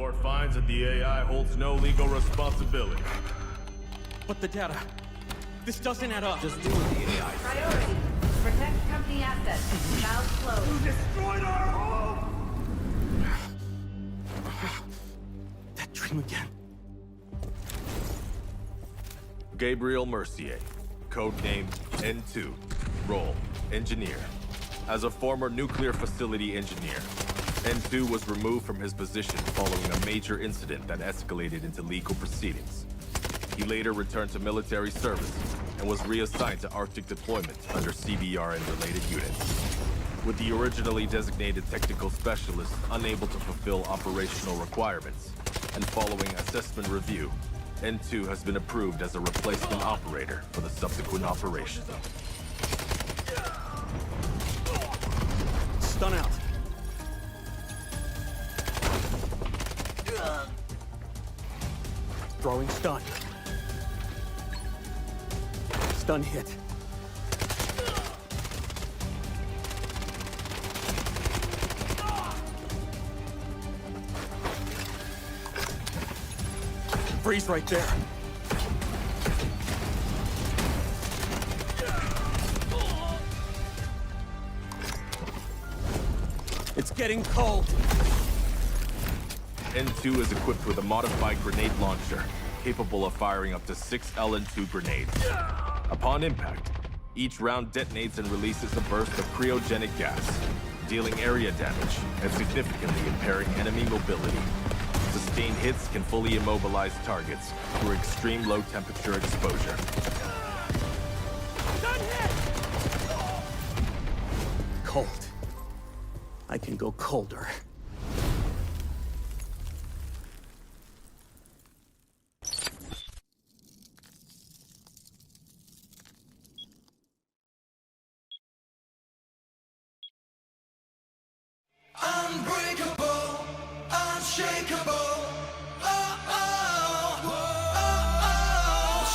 court finds that the AI holds no legal responsibility. But the data... This doesn't add up. Just do what the AI says. Priority. Protect company assets. Valve closed. You destroyed our home! That dream again. Gabriel Mercier, codename N2, role engineer. As a former nuclear facility engineer, N2 was removed from his position following a major incident that escalated into legal proceedings. He later returned to military service and was reassigned to Arctic deployment under CBR and related units. With the originally designated technical specialist unable to fulfill operational requirements, and following assessment review, N2 has been approved as a replacement operator for the subsequent operation. Stun out. Throwing stun. Stun hit. Freeze right there. It's getting cold. N2 is equipped with a modified grenade launcher, capable of firing up to 6 LN2 grenades. Upon impact, each round detonates and releases a burst of cryogenic gas, dealing area damage and significantly impairing enemy mobility. Sustained hits can fully immobilize targets through extreme low-temperature exposure. Cold. I can go colder. Unbreakable, unshakeable.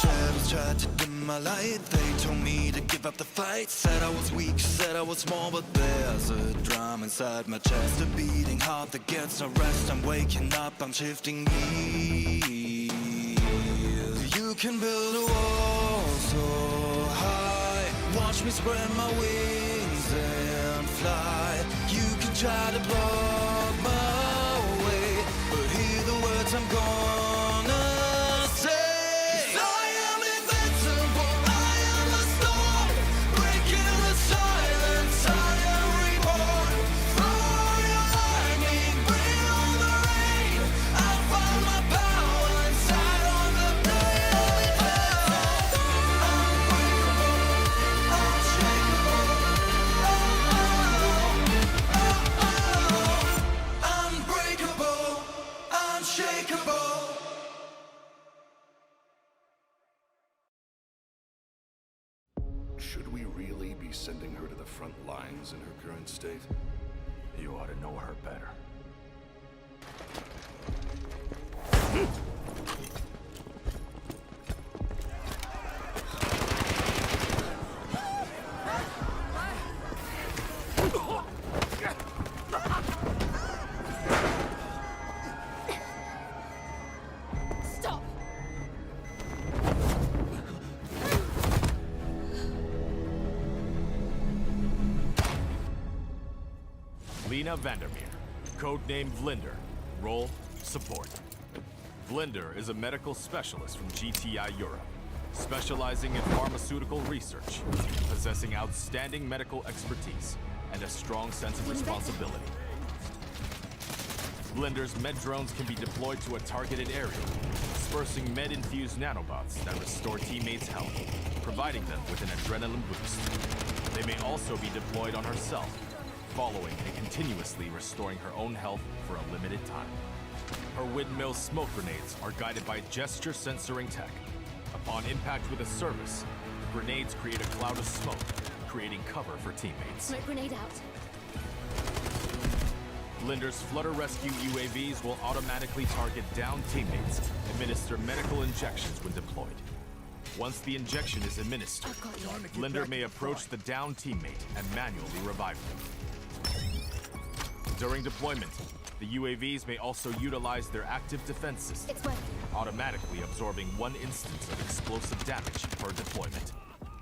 Shadows tried to dim my light. They told me to give up the fight. Said I was weak, said I was small, but there's a drum inside my chest, a beating heart that gets no rest. I'm waking up, I'm shifting gears. You can build a wall so high. Watch me spread my wings and fly. You can try to block my way, but hear the words I'm gonna say. 'Cause I am invincible, I am the storm, breaking the silence, I am reborn. Throw your lightning, bring on the rain. I found my power inside on the blade. Unbreakable, unshakable. Unbreakable, unshakeable. Should we really be sending her to the front lines in her current state? You ought to know her better. Stop! Lena Vandermeer, codename Vlinder, role support. Vlinder is a medical specialist from GTI Europe, specializing in pharmaceutical research, possessing outstanding medical expertise, and a strong sense of responsibility. Vlinder's med drones can be deployed to a targeted area, dispersing med-infused nanobots that restore teammates' health, providing them with an adrenaline boost. They may also be deployed on herself, following and continuously restoring her own health for a limited time. Her windmill smoke grenades are guided by gesture censoring tech. Upon impact with a service, the grenades create a cloud of smoke, creating cover for teammates. Smoke grenade out. Vlinder's Flutter Rescue UAVs will automatically target downed teammates, administer medical injections when deployed. Once the injection is administered, I've got you. Vlinder may approach the downed teammate and manually revive them. During deployment, The UAVs may also utilize their active defense system, It's working. automatically absorbing 1 instance of explosive damage per deployment,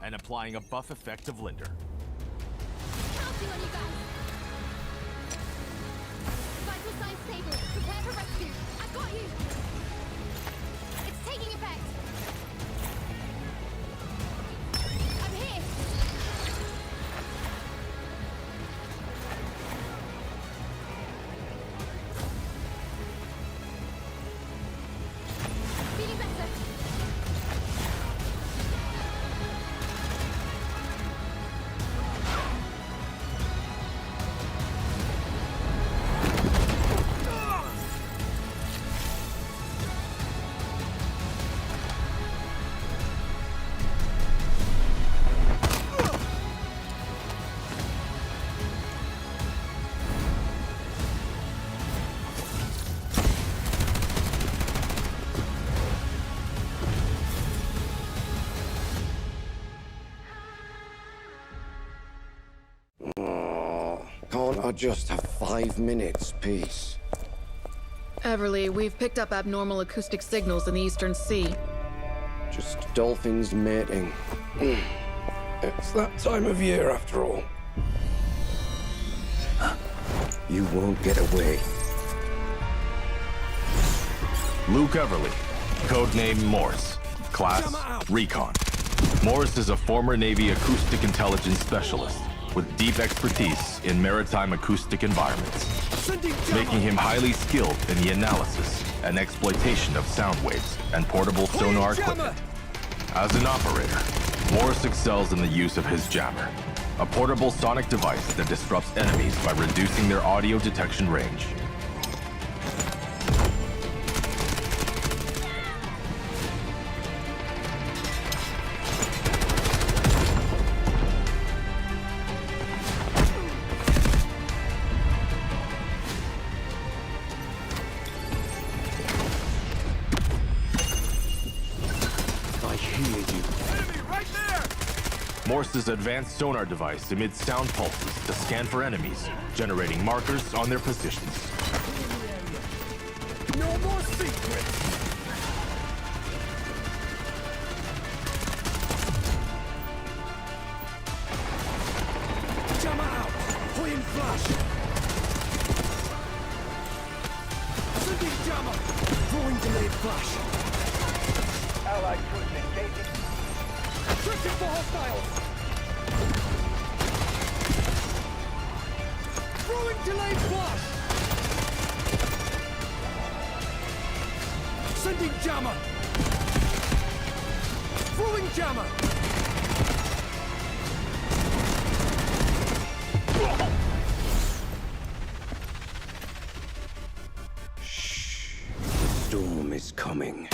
and applying a buff effect of Linder. Counting on you guys. Vital signs stable. Prepare for rescue. I've got you. It's taking effect. I'm here. Feeling better. Can't I just have 5 minutes, peace? Everly, we've picked up abnormal acoustic signals in the Eastern Sea. Just dolphins mating. It's that time of year, after all. You won't get away. Luke Everly, codename Morse, class Recon. Morse is a former Navy acoustic intelligence specialist with deep expertise in maritime acoustic environments, making him highly skilled in the analysis and exploitation of sound waves and portable sonar equipment. As an operator, Morse excels in the use of his jammer, a portable sonic device that disrupts enemies by reducing their audio detection range. Morse's advanced sonar device emits sound pulses to scan for enemies, generating markers on their positions. No more secrets! Jammer out! Pulling flash! Sending jammer! Throwing delayed flash! Allied troops engaging. Searching for hostiles! Throwing delayed flash! Sending jammer! Throwing jammer! Shh. The storm is coming.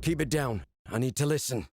Keep it down. I need to listen.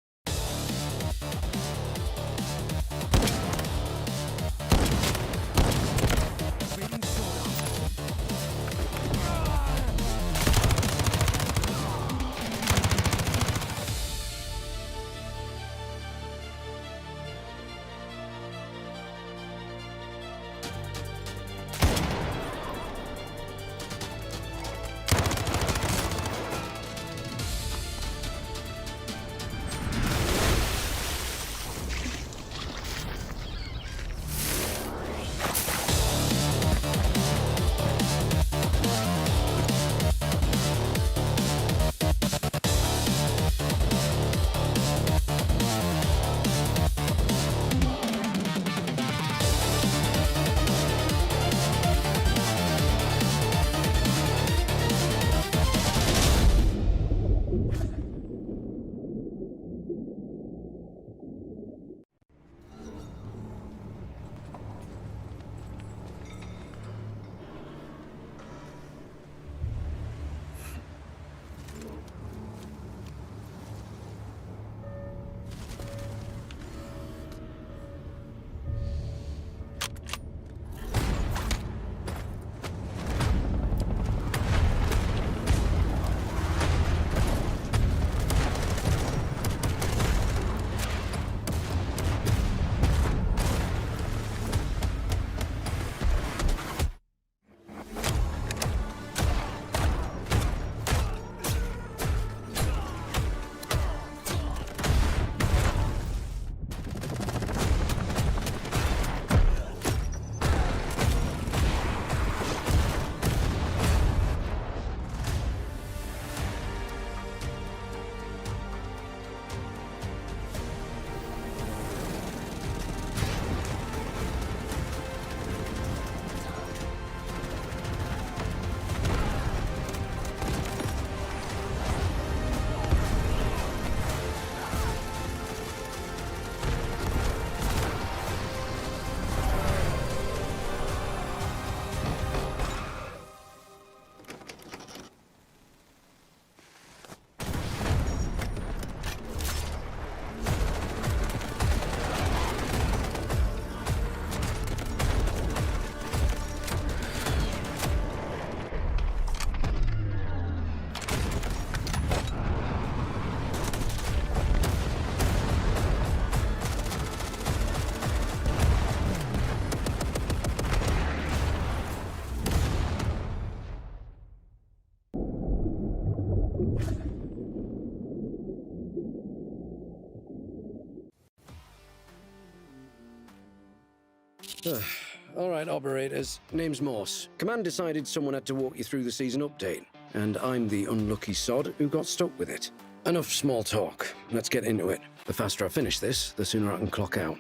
All right, operators. Name's Morse. Command decided someone had to walk you through the season update, and I'm the unlucky sod who got stuck with it. Enough small talk. Let's get into it. The faster I finish this, the sooner I can clock out.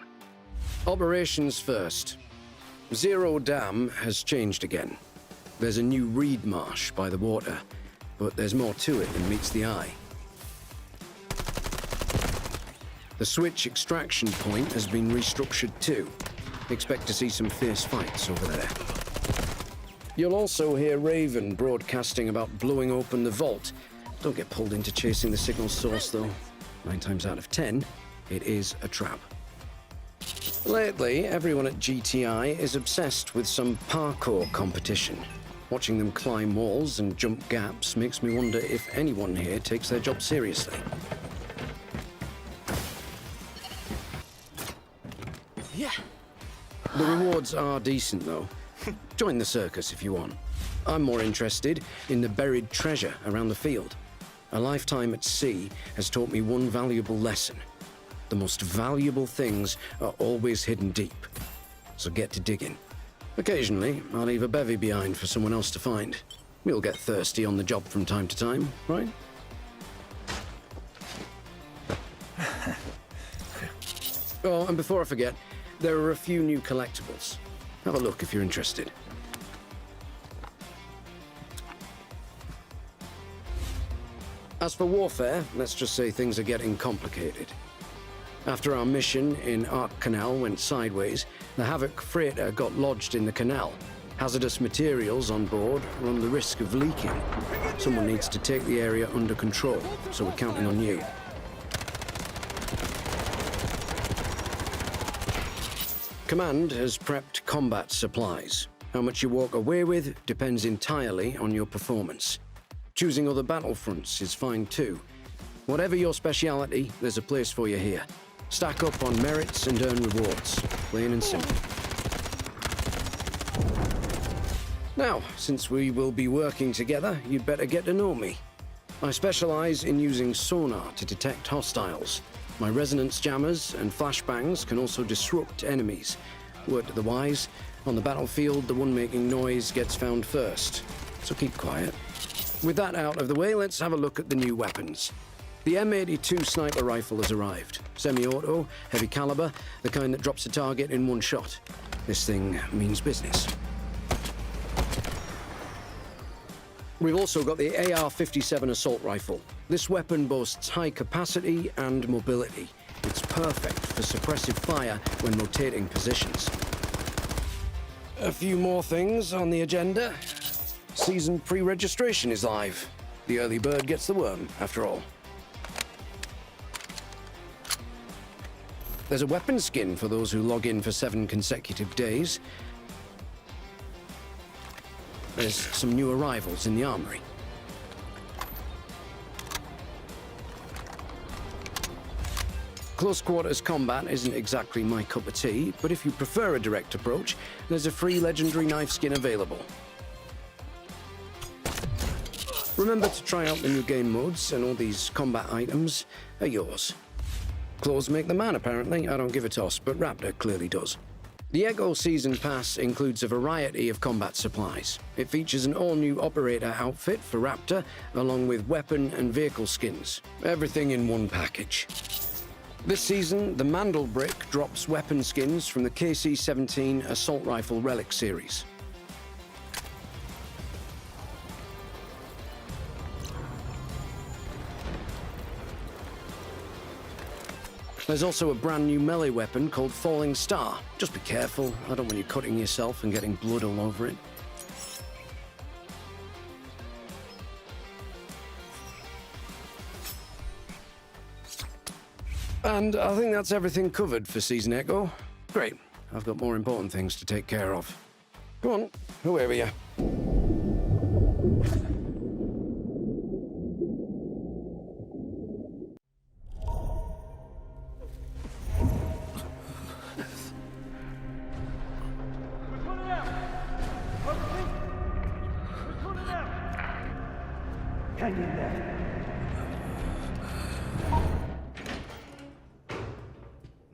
Operations first. Zero Dam has changed again. There's a new reed marsh by the water, but there's more to it than meets the eye. The switch extraction point has been restructured too. Expect to see some fierce fights over there. You'll also hear Raven broadcasting about blowing open the vault. Don't get pulled into chasing the signal source though. 9 times out of 10, it is a trap. Lately, everyone at GTI is obsessed with some parkour competition. Watching them climb walls and jump gaps makes me wonder if anyone here takes their job seriously. Yeah. The rewards are decent, though. Join the circus if you want. I'm more interested in the buried treasure around the field. A lifetime at sea has taught me one valuable lesson. The most valuable things are always hidden deep. So get to digging. Occasionally, I'll leave a bevy behind for someone else to find. We'll get thirsty on the job from time to time, right? Oh, and before I forget, there are a few new collectibles. Have a look if you're interested. As for warfare, let's just say things are getting complicated. After our mission in Ark Canal went sideways, the Havoc freighter got lodged in the canal. Hazardous materials on board run the risk of leaking. Someone needs to take the area under control, so we're counting on you. Command has prepped combat supplies. How much you walk away with depends entirely on your performance. Choosing other battlefronts is fine too. Whatever your speciality, there's a place for you here. Stack up on merits and earn rewards. Plain and simple. Now, since we will be working together, you'd better get to know me. I specialize in using sonar to detect hostiles. My resonance jammers and flashbangs can also disrupt enemies. Word to the wise, on the battlefield, the one making noise gets found first. So keep quiet. With that out of the way, let's have a look at the new weapons. The M82 sniper rifle has arrived. Semi-auto, heavy caliber, the kind that drops a target in one shot. This thing means business. We've also got the AR-57 assault rifle. This weapon boasts high capacity and mobility. It's perfect for suppressive fire when rotating positions. A few more things on the agenda. Season pre-registration is live. The early bird gets the worm, after all. There's a weapon skin for those who log in for 7 consecutive days. There's some new arrivals in the armory. Close quarters combat isn't exactly my cup of tea, but if you prefer a direct approach, there's a free legendary knife skin available. Remember to try out the new game modes, and all these combat items are yours. Clothes make the man, apparently. I don't give a toss, but Raptor clearly does. The Echo Season Pass includes a variety of combat supplies. It features an all-new operator outfit for Raptor, along with weapon and vehicle skins. Everything in one package. This season, the Mandelbrick drops weapon skins from the KC-17 Assault Rifle Relic series. There's also a brand new melee weapon called Falling Star. Just be careful, I don't want you cutting yourself and getting blood all over it. And I think that's everything covered for Season Echo. Great, I've got more important things to take care of. Go on, away with you.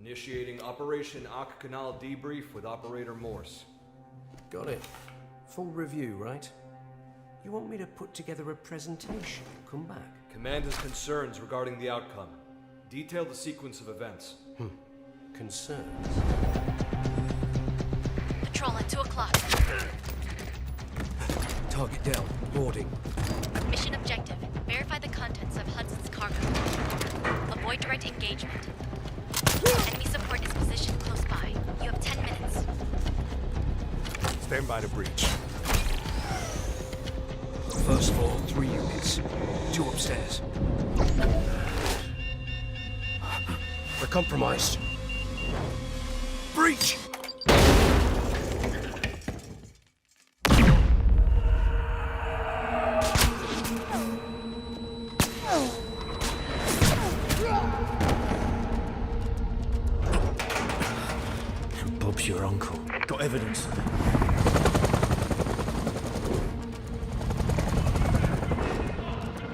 Initiating Operation Ak Canal debrief with Operator Morse. Got it. Full review, right? You want me to put together a presentation? Come back. Command has concerns regarding the outcome. Detail the sequence of events. Concerns? Patrol at 2 o'clock. Target down. Boarding. Mission objective. Verify the contents of Hudson's cargo. Avoid direct engagement. Enemy support is positioned close by. You have 10 minutes. Stand by to breach. First floor, 3 units. 2 upstairs. We're compromised. Breach! Bob's your uncle. Got evidence.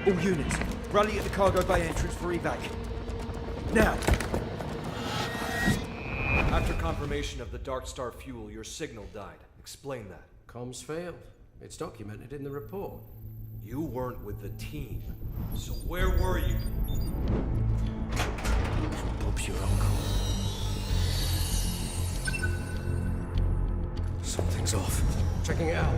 All units, rally at the cargo bay entrance for evac. Now! After confirmation of the Dark Star fuel, your signal died. Explain that. Comms failed. It's documented in the report. You weren't with the team. So where were you? Bob's your uncle. Something's off. Checking it out.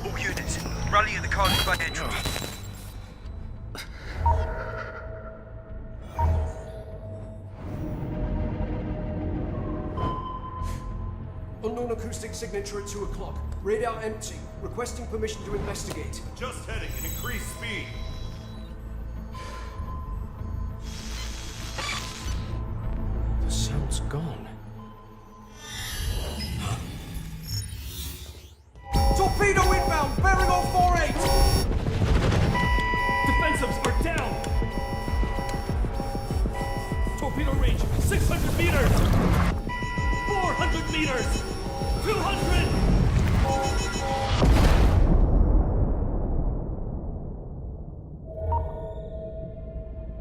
All units, rally at the cargo bay entrance. Unknown acoustic signature at 2 o'clock. Radar empty. Requesting permission to investigate. Just heading at increased speed. The sound's gone. Torpedo inbound, bearing on 48! Defensives are down! Torpedo range, 600 meters! 400 meters! 200!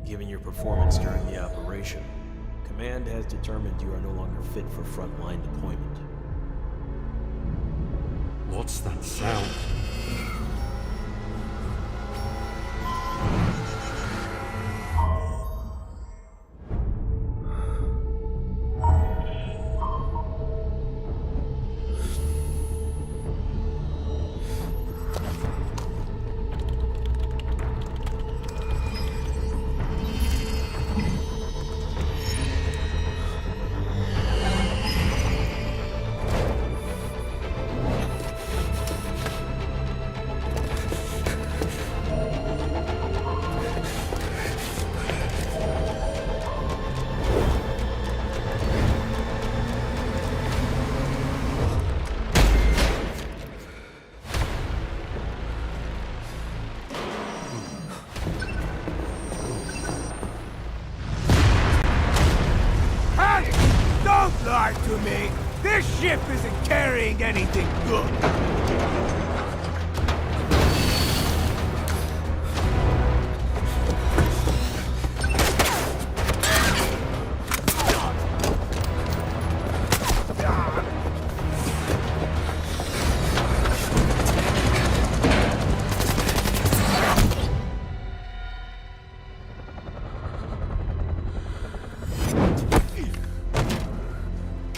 Given your performance during the operation, Command has determined you are no longer fit for frontline deployment. What's that sound? Don't lie to me! This ship isn't carrying anything good!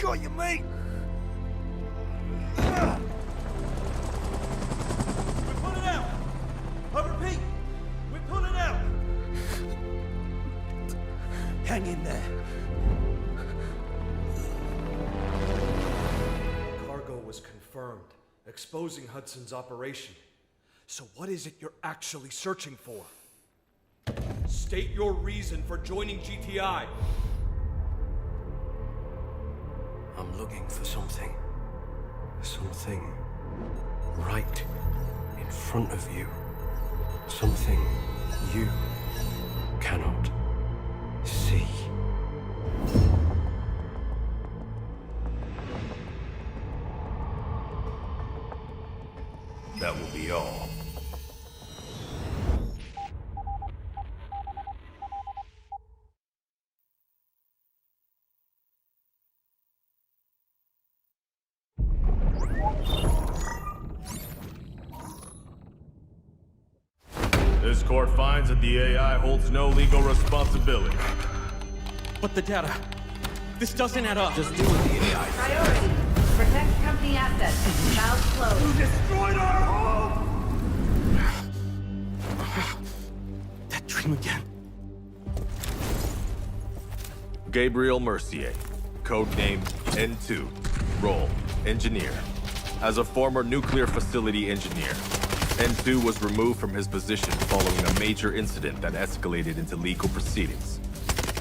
Got you, mate! We're pulling out! I repeat, we're pulling out! Hang in there. Cargo was confirmed, exposing Hudson's operation. So what is it you're actually searching for? State your reason for joining GTI. I'm looking for something. Something right in front of you. Something you cannot see. That will be all. court finds that the AI holds no legal responsibility. But the data... This doesn't add up. Just deal with the AI. Priority. Protect company assets. Valve closed. Destroyed our home! That dream again. Gabriel Mercier, codename N2, role, engineer. As a former nuclear facility engineer, N2 was removed from his position following a major incident that escalated into legal proceedings.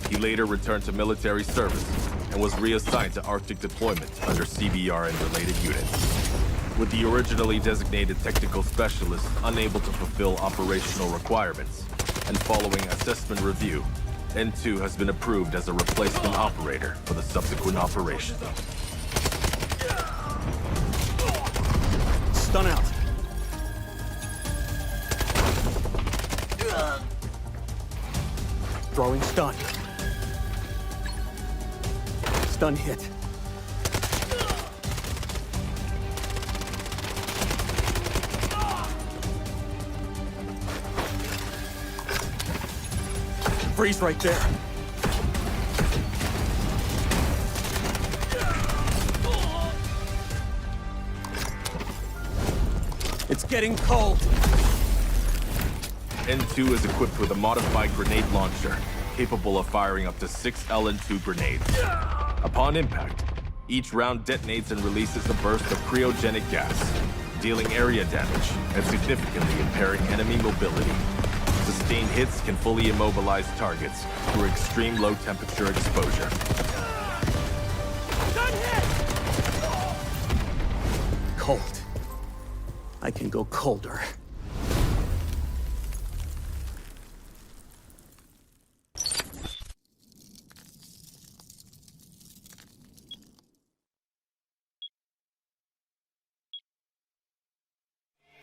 He later returned to military service and was reassigned to Arctic deployment under CBR and related units. With the originally designated technical specialist unable to fulfill operational requirements, and following assessment review, N2 has been approved as a replacement operator for the subsequent operation. Stun out. Throwing stun. Stun hit. Freeze right there. It's getting cold. N2 is equipped with a modified grenade launcher, capable of firing up to 6 LN2 grenades. Upon impact, each round detonates and releases a burst of cryogenic gas, dealing area damage and significantly impairing enemy mobility. Sustained hits can fully immobilize targets through extreme low temperature exposure. Cold. I can go colder.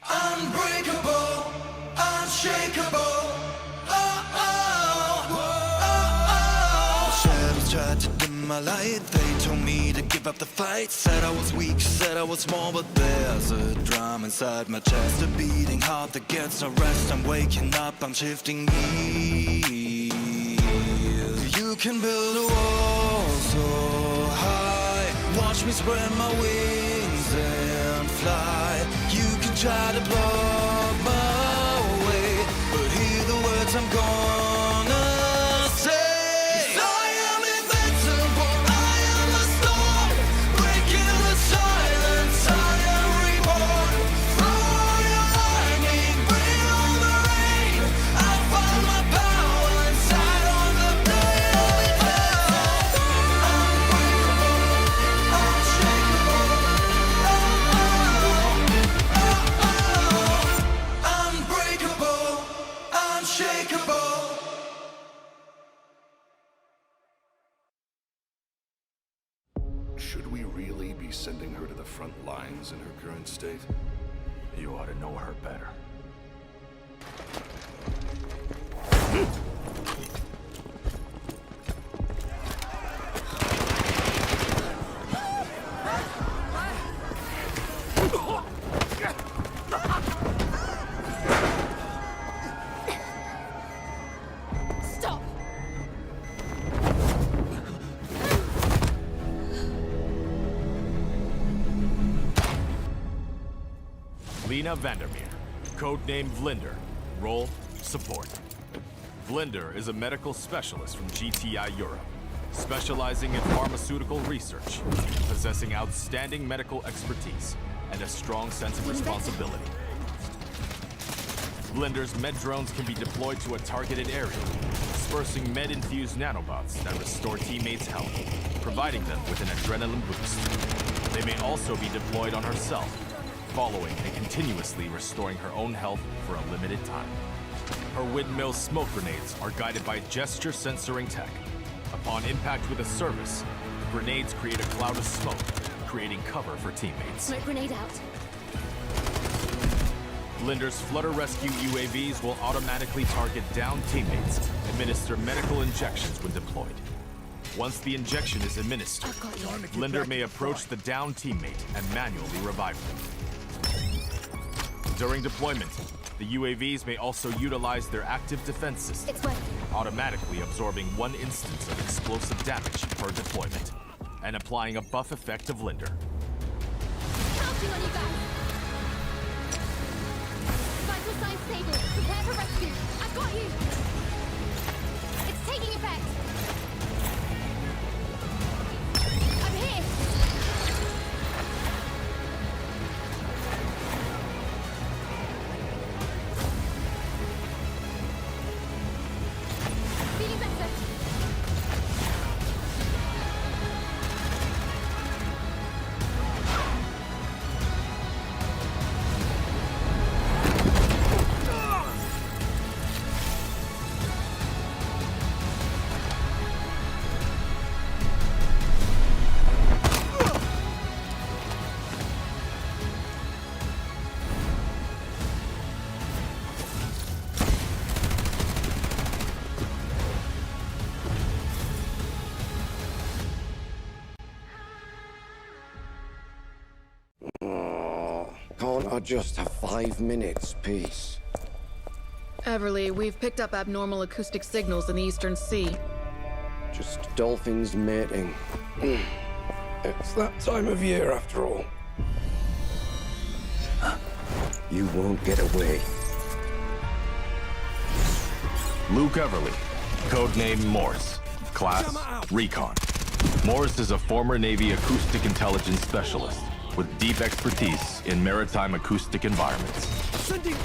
Unbreakable, unshakeable. Shadows tried to dim my light. They told me to give up the fight. Said I was weak, said I was small, but there's a drum inside my chest, a beating heart that gets no rest. I'm waking up, I'm shifting gears. You can build a wall so high. Watch me spread my wings and fly. You can try to block my way, but hear the words I'm gonna say. 'Cause I am invincible, I am the storm, breaking the silence, I am reborn. Throw your lightning, bring on the rain. I find my power inside on the blade. Unbreakable, unshakable. Unbreakable, unshakeable. Should we really be sending her to the front lines in her current state? You ought to know her better. Stop! Lena Vandermeer, codename Vlinder, role, support. Vlinder is a medical specialist from GTI Europe, specializing in pharmaceutical research, possessing outstanding medical expertise, and a strong sense of responsibility. Vlinder's med drones can be deployed to a targeted area, dispersing med-infused nanobots that restore teammates' health, providing them with an adrenaline boost. They may also be deployed on herself, following and continuously restoring her own health for a limited time. Her windmill smoke grenades are guided by gesture censoring tech. Upon impact with a service, the grenades create a cloud of smoke, creating cover for teammates. Smoke grenade out. Vlinder's Flutter Rescue UAVs will automatically target downed teammates, administer medical injections when deployed. Once the injection is administered, Vlinder may approach the downed teammate and manually revive them. During deployment, The UAVs may also utilize their active defense system, It's working. automatically absorbing 1 instance of explosive damage per deployment, and applying a buff effect of Linder. Counting on you guys. Vital signs stable. Prepare for rescue. I've got you. It's taking effect. I'm here. Feeling better. Can't I just have 5 minutes, peace? Everly, we've picked up abnormal acoustic signals in the Eastern Sea. Just dolphins mating. It's that time of year, after all. You won't get away. Luke Everly, codename Morse, class Recon. Morse is a former Navy acoustic intelligence specialist with deep expertise in maritime acoustic environments,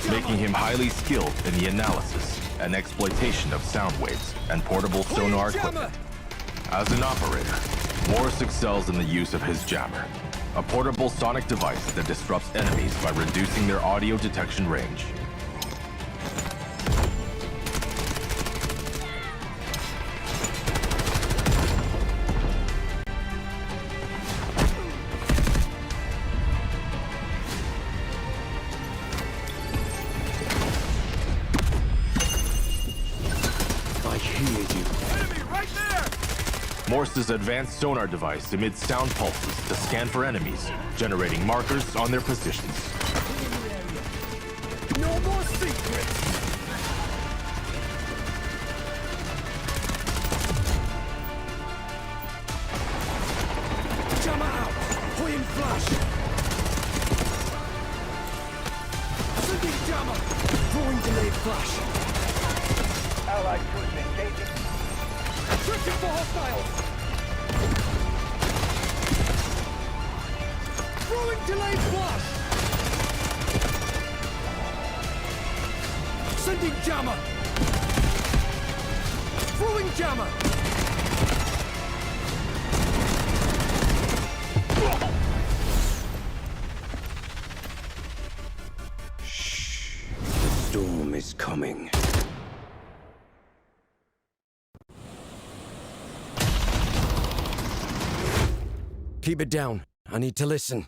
making him highly skilled in the analysis and exploitation of sound waves and portable sonar equipment. As an operator, Morse excels in the use of his jammer, a portable sonic device that disrupts enemies by reducing their audio detection range. Morse's advanced sonar device emits sound pulses to scan for enemies, generating markers on their positions. No more secrets! Jammer out! Hoying flash! Sending jammer! Throwing delayed flash! Allied troops engaging! Searching for hostiles! Throwing delayed flash! Sending jammer! Throwing jammer! Shh. The storm is coming. Keep it down. I need to listen.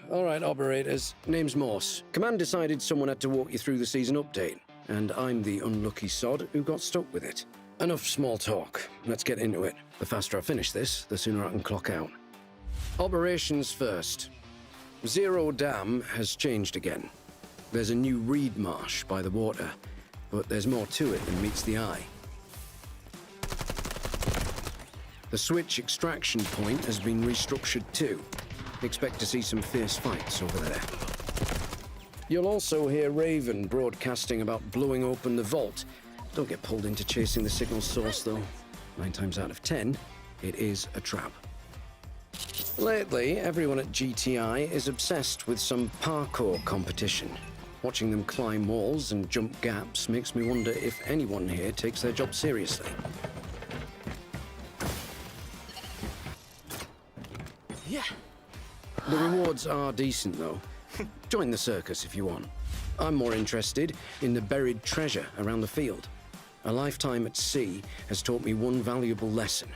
All right, operators. Name's Morse. Command decided someone had to walk you through the season update, and I'm the unlucky sod who got stuck with it. Enough small talk. Let's get into it. The faster I finish this, the sooner I can clock out. Operations first. Zero Dam has changed again. There's a new reed marsh by the water, but there's more to it than meets the eye. The switch extraction point has been restructured too. Expect to see some fierce fights over there. You'll also hear Raven broadcasting about blowing open the vault. Don't get pulled into chasing the signal source, though. 9 times out of 10, it is a trap. Lately, everyone at GTI is obsessed with some parkour competition. Watching them climb walls and jump gaps makes me wonder if anyone here takes their job seriously. Yeah. The rewards are decent, though. Join the circus if you want. I'm more interested in the buried treasure around the field. A lifetime at sea has taught me one valuable lesson.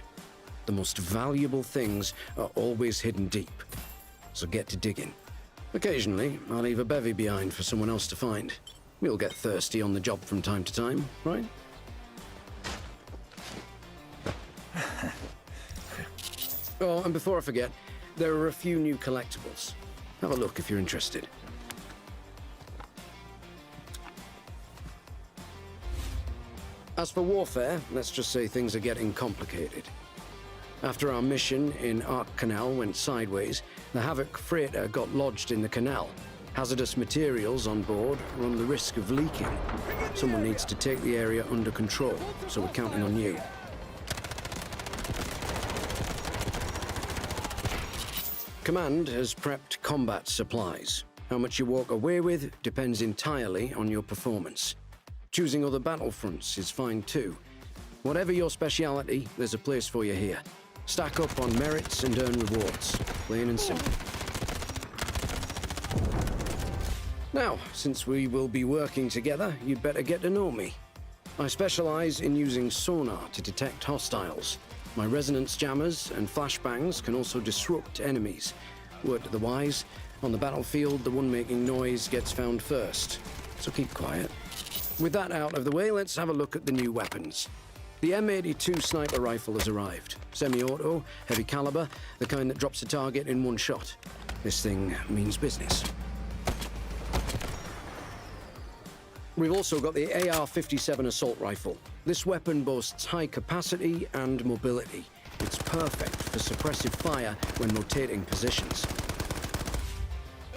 The most valuable things are always hidden deep. So get to digging. Occasionally, I'll leave a bevy behind for someone else to find. We'll get thirsty on the job from time to time, right? Oh, and before I forget, there are a few new collectibles. Have a look if you're interested. As for warfare, let's just say things are getting complicated. After our mission in Ark Canal went sideways, the Havoc freighter got lodged in the canal. Hazardous materials on board run the risk of leaking. Someone needs to take the area under control, so we're counting on you. Command has prepped combat supplies. How much you walk away with depends entirely on your performance. Choosing other battlefronts is fine too. Whatever your speciality, there's a place for you here. Stack up on merits and earn rewards. Plain and simple. Now, since we will be working together, you'd better get to know me. I specialize in using sonar to detect hostiles. My resonance jammers and flashbangs can also disrupt enemies. Word to the wise, on the battlefield, the one making noise gets found first. So keep quiet. With that out of the way, let's have a look at the new weapons. The M82 sniper rifle has arrived. Semi-auto, heavy caliber, the kind that drops a target in one shot. This thing means business. We've also got the AR-57 assault rifle. This weapon boasts high capacity and mobility. It's perfect for suppressive fire when rotating positions.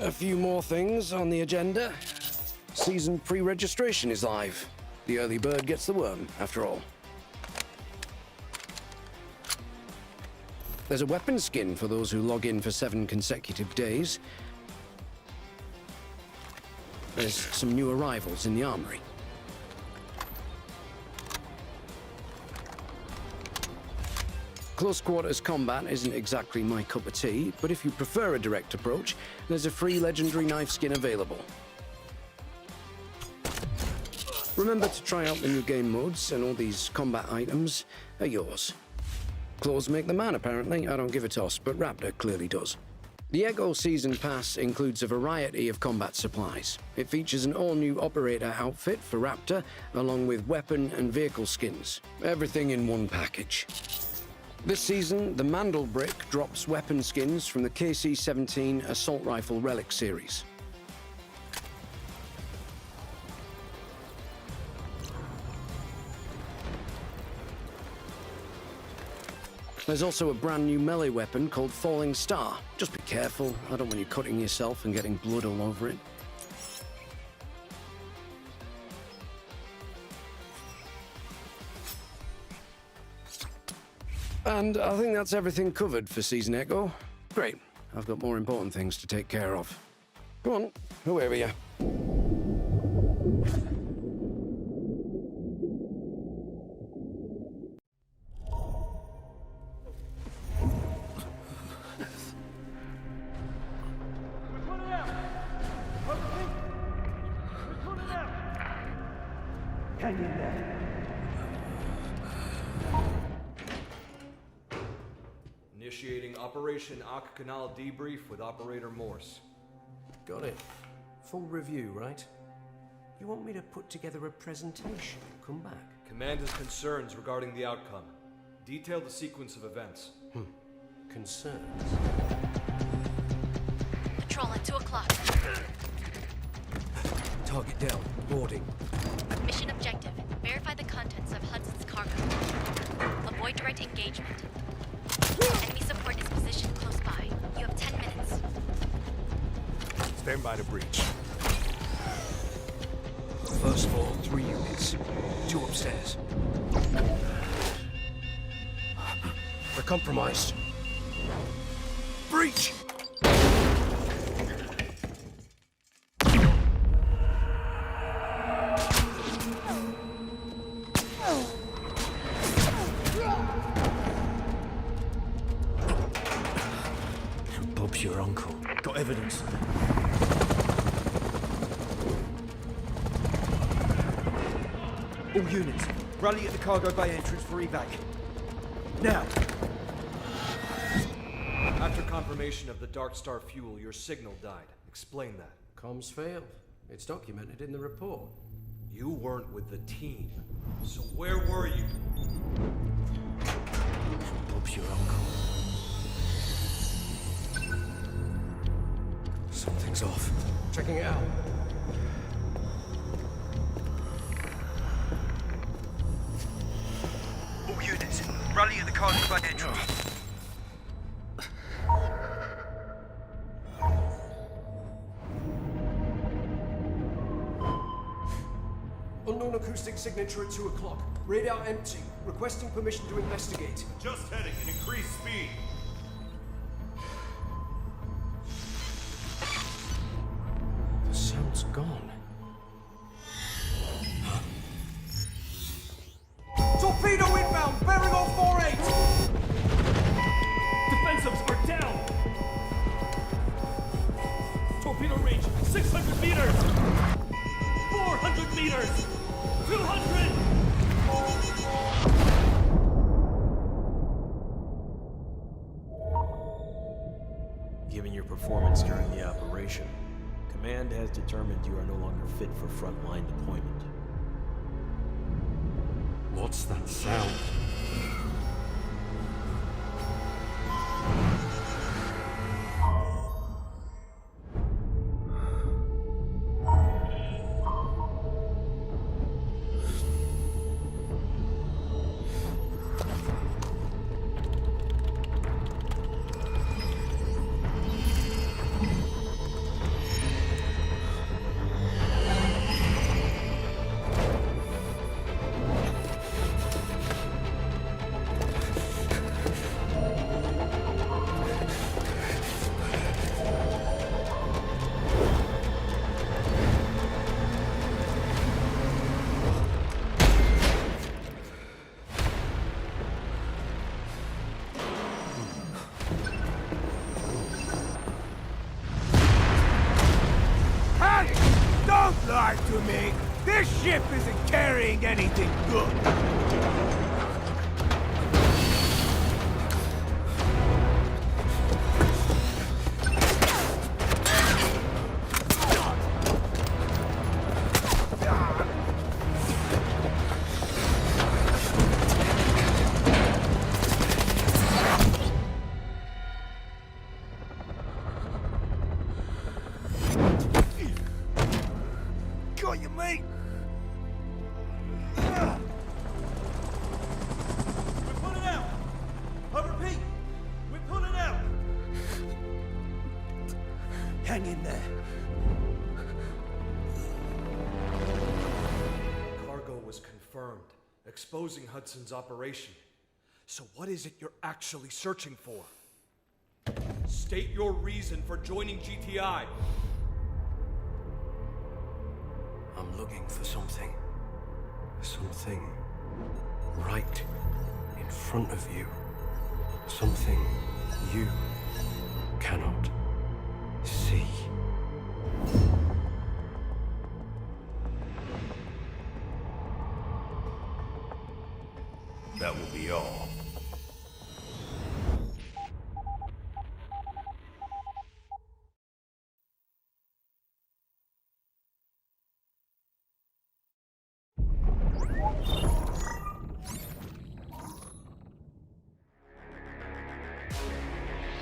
A few more things on the agenda. Season pre-registration is live. The early bird gets the worm, after all. There's a weapon skin for those who log in for 7 consecutive days. There's some new arrivals in the armory. Close quarters combat isn't exactly my cup of tea, but if you prefer a direct approach, there's a free legendary knife skin available. Remember to try out the new game modes, and all these combat items are yours. Clothes make the man, apparently. I don't give a toss, but Raptor clearly does. The Echo Season Pass includes a variety of combat supplies. It features an all-new operator outfit for Raptor, along with weapon and vehicle skins. Everything in one package. This season, the Mandel Brick drops weapon skins from the KC-17 Assault Rifle Relic series. There's also a brand new melee weapon called Falling Star. Just be careful, I don't want you cutting yourself and getting blood all over it. And I think that's everything covered for Season Echo. Great, I've got more important things to take care of. Go on, away with you. Hang in there. Initiating Operation Ak Canal debrief with Operator Morse. Got it. Full review, right? You want me to put together a presentation and come back? Command has concerns regarding the outcome. Detail the sequence of events. Concerns? Patrol at 2 o'clock. Target down. Boarding. Mission objective. Verify the contents of Hudson's cargo. Avoid direct engagement. Enemy support is positioned close by. You have 10 minutes. Stand by to breach. First floor, 3 units. 2 upstairs. We're compromised. Breach! Bob's your uncle. Got evidence. All units, rally at the cargo bay entrance for evac. Now! After confirmation of the Dark Star fuel, your signal died. Explain that. Comms failed. It's documented in the report. You weren't with the team. So where were you? Bob's your uncle. Something's off. Checking it out. All units, rally at the cargo bay entrance. Unknown acoustic signature at 2 o'clock. Radar empty. Requesting permission to investigate. Just heading and increase speed. The sound's gone. Torpedo inbound! Bearing on 48! Defensives are down! Torpedo range, 600 meters! 400 meters! 200! Given your performance during the operation, Command has determined you are no longer fit for frontline deployment. What's that sound? Don't lie to me! This ship isn't carrying anything good! Got you, mate! We're pulling out! I repeat, we're pulling out! Hang in there. Cargo was confirmed, exposing Hudson's operation. So what is it you're actually searching for? State your reason for joining GTI. I'm looking for something. Something right in front of you. Something you cannot see. That will be all.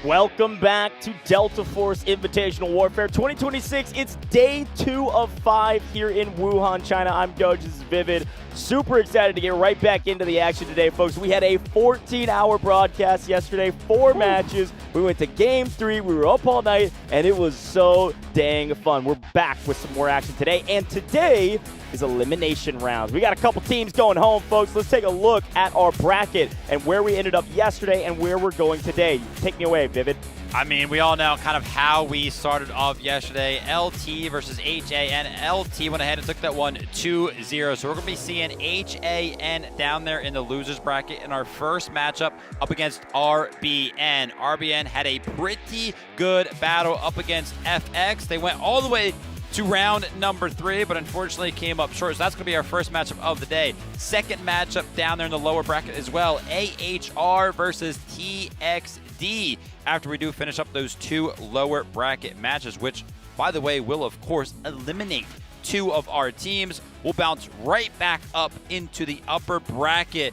Welcome back to Delta Force Invitational Warfare 2026. It's day 2 of 5 here in Wuhan, China. I'm Doge. This is Vivid. Super excited to get right back into the action today, folks. We had a 14-hour broadcast yesterday, 4 matches. We went to Game 3. We were up all night, and it was so dang fun. We're back with some more action today, and today is elimination rounds. We got a couple teams going home, folks. Let's take a look at our bracket and where we ended up yesterday and where we're going today. Take me away, Vivid. I mean, we all know kind of how we started off yesterday. LT versus HAN. LT went ahead and took that one 2-0. So we're going to be seeing HAN down there in the losers bracket in our first matchup up against RBN. RBN had a pretty good battle up against FX. They went all the way to round number 3, but unfortunately came up short. So that's going to be our first matchup of the day. Second matchup down there in the lower bracket as well. AHR versus TXD. After we do finish up those 2 lower bracket matches, which, by the way, will, of course, eliminate 2 of our teams. We'll bounce right back up into the upper bracket,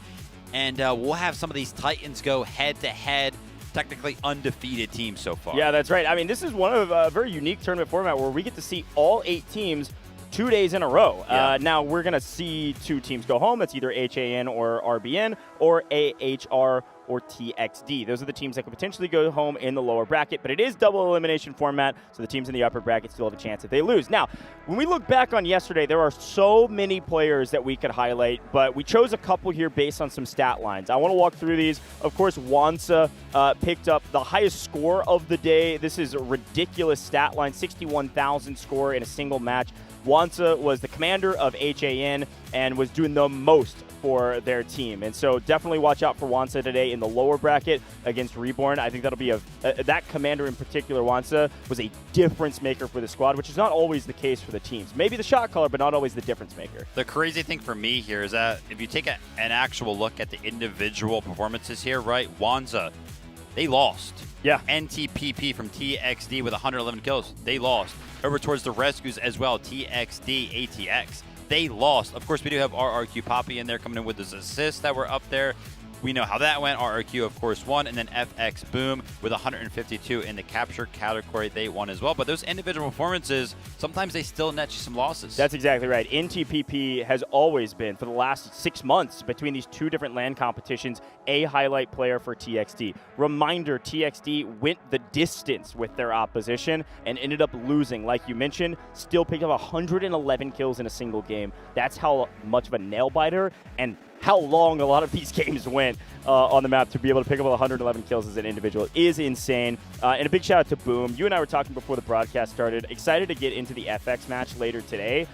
and we'll have some of these Titans go head-to-head. Technically undefeated teams so far. Yeah, that's right. I mean, this is one of a very unique tournament format where we get to see all 8 teams 2 days in a row. Yeah. Now, we're going to see 2 teams go home. That's either HAN or RBN or AHR or TXD. Those are the teams that could potentially go home in the lower bracket, but it is double elimination format, so the teams in the upper bracket still have a chance if they lose. Now, when we look back on yesterday, there are so many players that we could highlight, but we chose a couple here based on some stat lines. I want to walk through these. Of course, Wansa picked up the highest score of the day. This is a ridiculous stat line, 61,000 score in a single match. Wansa was the commander of HAN and was doing the most for their team. And so definitely watch out for Wansa today in the lower bracket against Reborn. I think that'll be that commander in particular, Wansa, was a difference maker for the squad, which is not always the case for the teams. Maybe the shot caller, but not always the difference maker. The crazy thing for me here is that if you take an actual look at the individual performances here, right, Wansa, they lost. Yeah. NTPP from TXD with 111 kills. They lost. Over towards the rescues as well, TXD, ATX. They lost. Of course, we do have RRQ Poppy in there coming in with his assists that were up there. We know how that went. RRQ, of course, won. And then FX Boom with 152 in the capture category. They won as well. But those individual performances, sometimes they still net you some losses. That's exactly right. NTPP has always been, for the last 6 months, between these 2 different LAN competitions, a highlight player for TXD. Reminder, TXD went the distance with their opposition and ended up losing. Like you mentioned, still picked up 111 kills in a single game. That's how much of a nail-biter and how long a lot of these games went on the map to be able to pick up 111 kills as an individual is insane. And a big shout out to Boom. You and I were talking before the broadcast started. Excited to get into the FX match later today.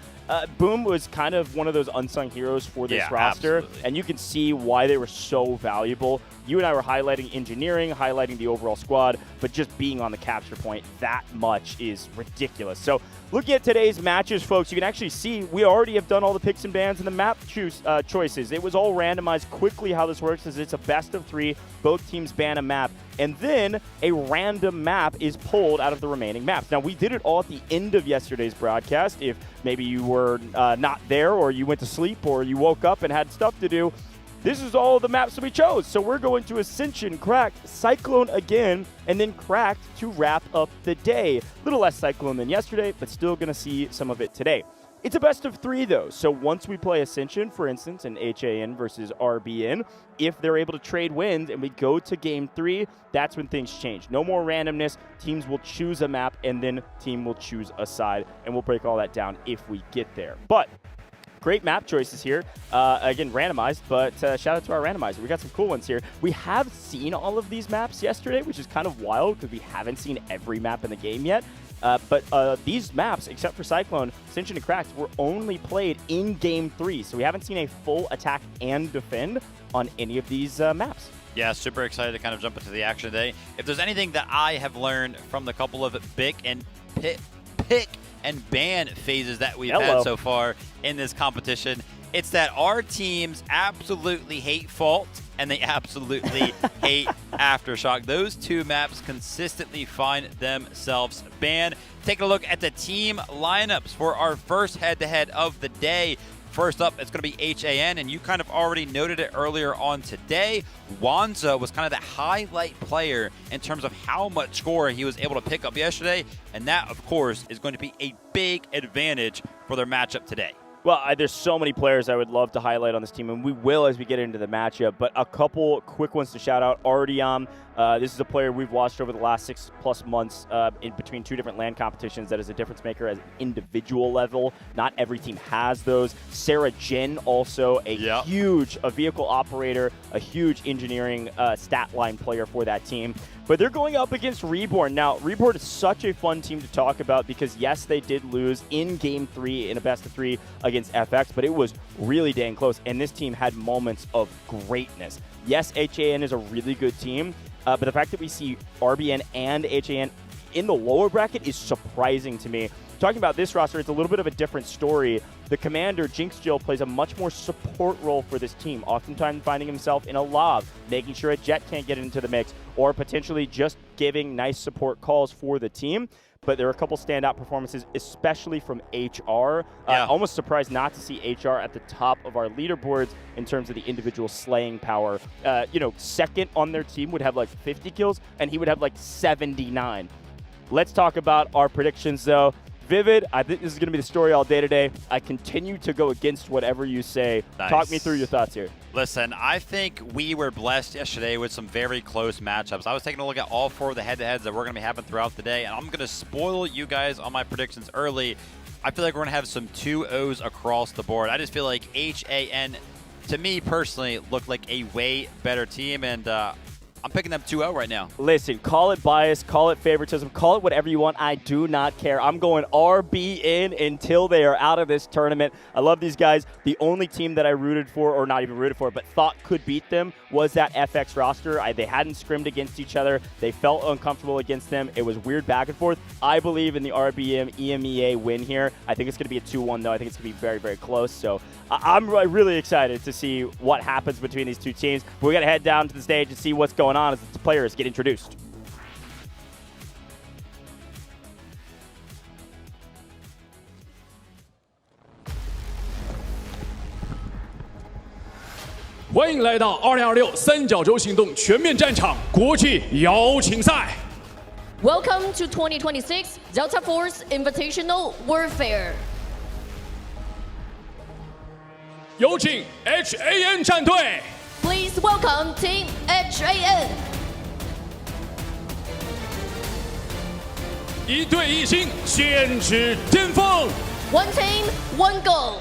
Boom was kind of one of those unsung heroes for this roster, absolutely. and you can see why they were so valuable. You and I were highlighting engineering, highlighting the overall squad, but just being on the capture point that much is ridiculous. So looking at today's matches, folks, you can actually see we already have done all the picks and bans and the map choices. It was all randomized. Quickly how this works is it's a best of 3. Both teams ban a map, and then a random map is pulled out of the remaining maps. Now, we did it all at the end of yesterday's broadcast. If maybe you were not there, or you went to sleep, or you woke up and had stuff to do, this is all the maps that we chose. So we're going to Ascension, Cracked, Cyclone again, and then Cracked to wrap up the day. A little less Cyclone than yesterday, but still going to see some of it today. It's a best of 3, though. So once we play Ascension, for instance, in HAN versus RBN, if they're able to trade wins and we go to Game 3, that's when things change. No more randomness. Teams will choose a map, and then team will choose a side, and we'll break all that down if we get there. But great map choices here. Again, randomized, but shout out to our randomizer. We got some cool ones here. We have seen all of these maps yesterday, which is kind of wild because we haven't seen every map in the game yet. But these maps, except for Cyclone, Ascension, and Cracked, were only played in Game 3. So we haven't seen a full attack and defend on any of these maps. Yeah, super excited to kind of jump into the action today. If there's anything that I have learned from the couple of pick and ban phases that we've had so far in this competition, it's that our teams absolutely hate Fault and they absolutely hate Aftershock. Those 2 maps consistently find themselves banned. Take a look at the team lineups for our first head-to-head of the day. First up, it's going to be HAN, and you kind of already noted it earlier on today. Wanza was kind of the highlight player in terms of how much score he was able to pick up yesterday, and that, of course, is going to be a big advantage for their matchup today. Well, there's so many players I would love to highlight on this team, and we will as we get into the matchup. But a couple quick ones to shout out. Artyom, this is a player we've watched over the last 6+ months in between 2 different LAN competitions that is a difference maker at an individual level. Not every team has those. Sarah Jin, also a vehicle operator, a huge engineering stat line player for that team. But they're going up against Reborn. Now, Reborn is such a fun team to talk about because, yes, they did lose in Game 3 in a best-of-3 against FX, but it was really dang close, and this team had moments of greatness. Yes, HAN is a really good team, but the fact that we see RBN and HAN in the lower bracket is surprising to me. Talking about this roster, it's a little bit of a different story. The commander, Jinx Jill, plays a much more support role for this team, oftentimes finding himself in a lob, making sure a Jet can't get into the mix, or potentially just giving nice support calls for the team. But there are a couple standout performances, especially from HR. Almost surprised not to see HR at the top of our leaderboards in terms of the individual slaying power. Second on their team would have like 50 kills, and he would have like 79. Let's talk about our predictions, though. Vivid, I think this is going to be the story all day today. I continue to go against whatever you say. Nice. Talk me through your thoughts here. Listen, I think we were blessed yesterday with some very close matchups. I was taking a look at all 4 of the head-to-heads that we're going to be having throughout the day, and I'm going to spoil you guys on my predictions early. I feel like we're going to have some 2-0s across the board. I just feel like HAN, to me personally, looked like a way better team, and I'm picking them 2-0 right now. Listen, call it bias, call it favoritism, call it whatever you want. I do not care. I'm going RB in until they are out of this tournament. I love these guys. The only team that I rooted for, or not even rooted for, but thought could beat them was that FX roster. They hadn't scrimmed against each other. They felt uncomfortable against them. It was weird back and forth. I believe in the RBM EMEA win here. I think it's going to be a 2-1, though. I think it's going to be very, very close. So I'm really excited to see what happens between these 2 teams. But we got to head down to the stage and see what's going on as the players get introduced.欢迎来到2026三角洲行动全面战场国际邀请赛。 Welcome to 2026 Delta Force Invitational Warfare. 有请 HAN 战队。 Please welcome Team HAN. 一队一心，坚持巅峰。 One team, one goal.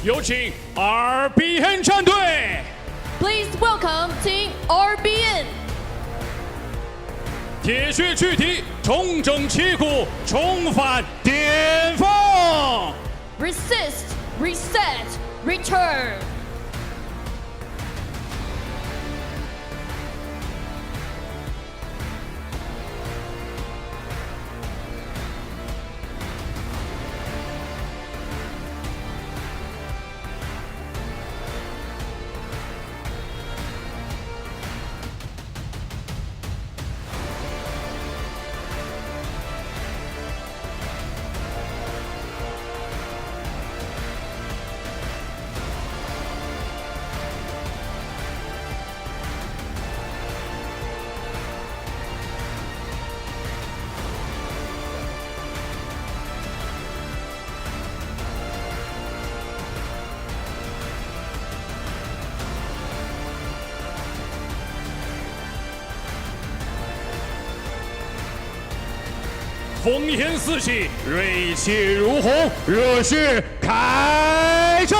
有请 RBN 战队。 Please welcome Team RBN. 铁血躯体，重整旗鼓，重返巅峰。 Resist, reset, return. 烽烟四起，锐气如虹，热血开战。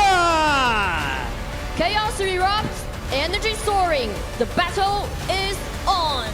Chaos erupts, energy soaring. The battle is on.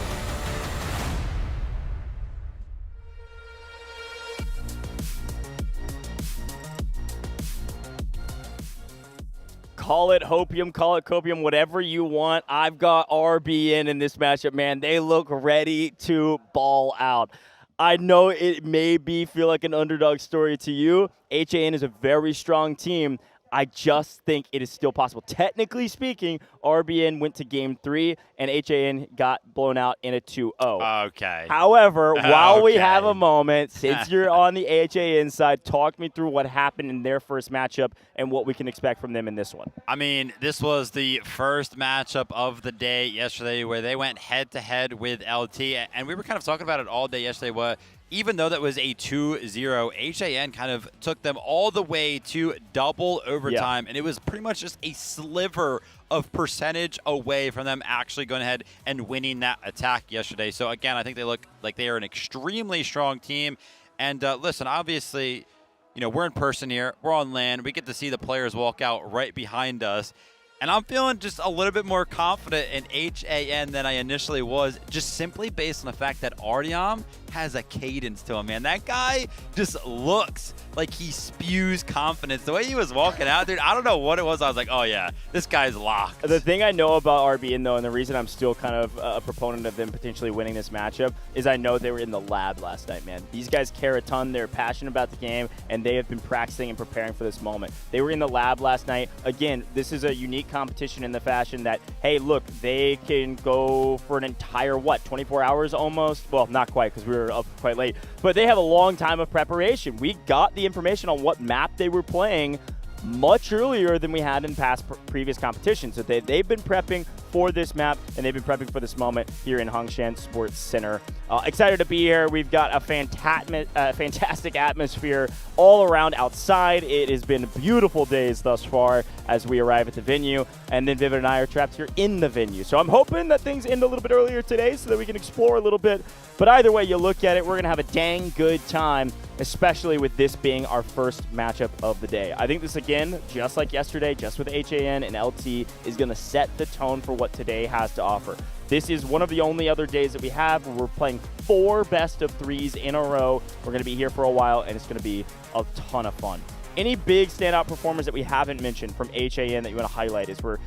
Call it hopium, call it copium, whatever you want. I've got RBN in this matchup, man. They look ready to ball out. I know it may feel like an underdog story to you. HAN is a very strong team. I just think it is still possible. Technically speaking, RBN went to game 3, and HAN got blown out in a 2-0. Okay. However, while we have a moment, since you're on the HAN side, talk me through what happened in their first matchup and what we can expect from them in this one. I mean, this was the first matchup of the day yesterday where they went head-to-head with LT, and we were kind of talking about it all day yesterday. Even though that was a 2-0, HAN kind of took them all the way to double overtime, and it was pretty much just a sliver of percentage away from them actually going ahead and winning that attack yesterday. So again, I think they look like they are an extremely strong team. And listen, obviously, you know, we're in person here, we're on land, we get to see the players walk out right behind us. And I'm feeling just a little bit more confident in HAN than I initially was, just simply based on the fact that Artyom has a cadence to him, man. That guy just looks like he spews confidence. The way he was walking out, dude, I don't know what it was. I was like, oh, yeah, this guy's locked. The thing I know about RBN, though, and the reason I'm still kind of a proponent of them potentially winning this matchup is I know they were in the lab last night, man. These guys care a ton. They're passionate about the game, and they have been practicing and preparing for this moment. They were in the lab last night. Again, this is a unique competition in the fashion that, hey, look, they can go for an entire, 24 hours almost? Well, not quite, because we were up quite late. But they have a long time of preparation. We got the information on what map they were playing much earlier than we had in past previous competitions. So they've been prepping for this map, and they've been prepping for this moment here in Hongshan Sports Center. Excited to be here. We've got a fantastic atmosphere all around outside. It has been beautiful days thus far as we arrive at the venue, and then Vivid and I are trapped here in the venue. So I'm hoping that things end a little bit earlier today so that we can explore a little bit. But either way you look at it, we're going to have a dang good time, especially with this being our first matchup of the day. I think this, again, just like yesterday, just with HAN and LT, is going to set the tone for what today has to offer. This is one of the only other days that we have where we're playing 4 best-of-3s in a row. We're going to be here for a while, and it's going to be a ton of fun. Any big standout performers that we haven't mentioned from HAN that you want to highlight as we're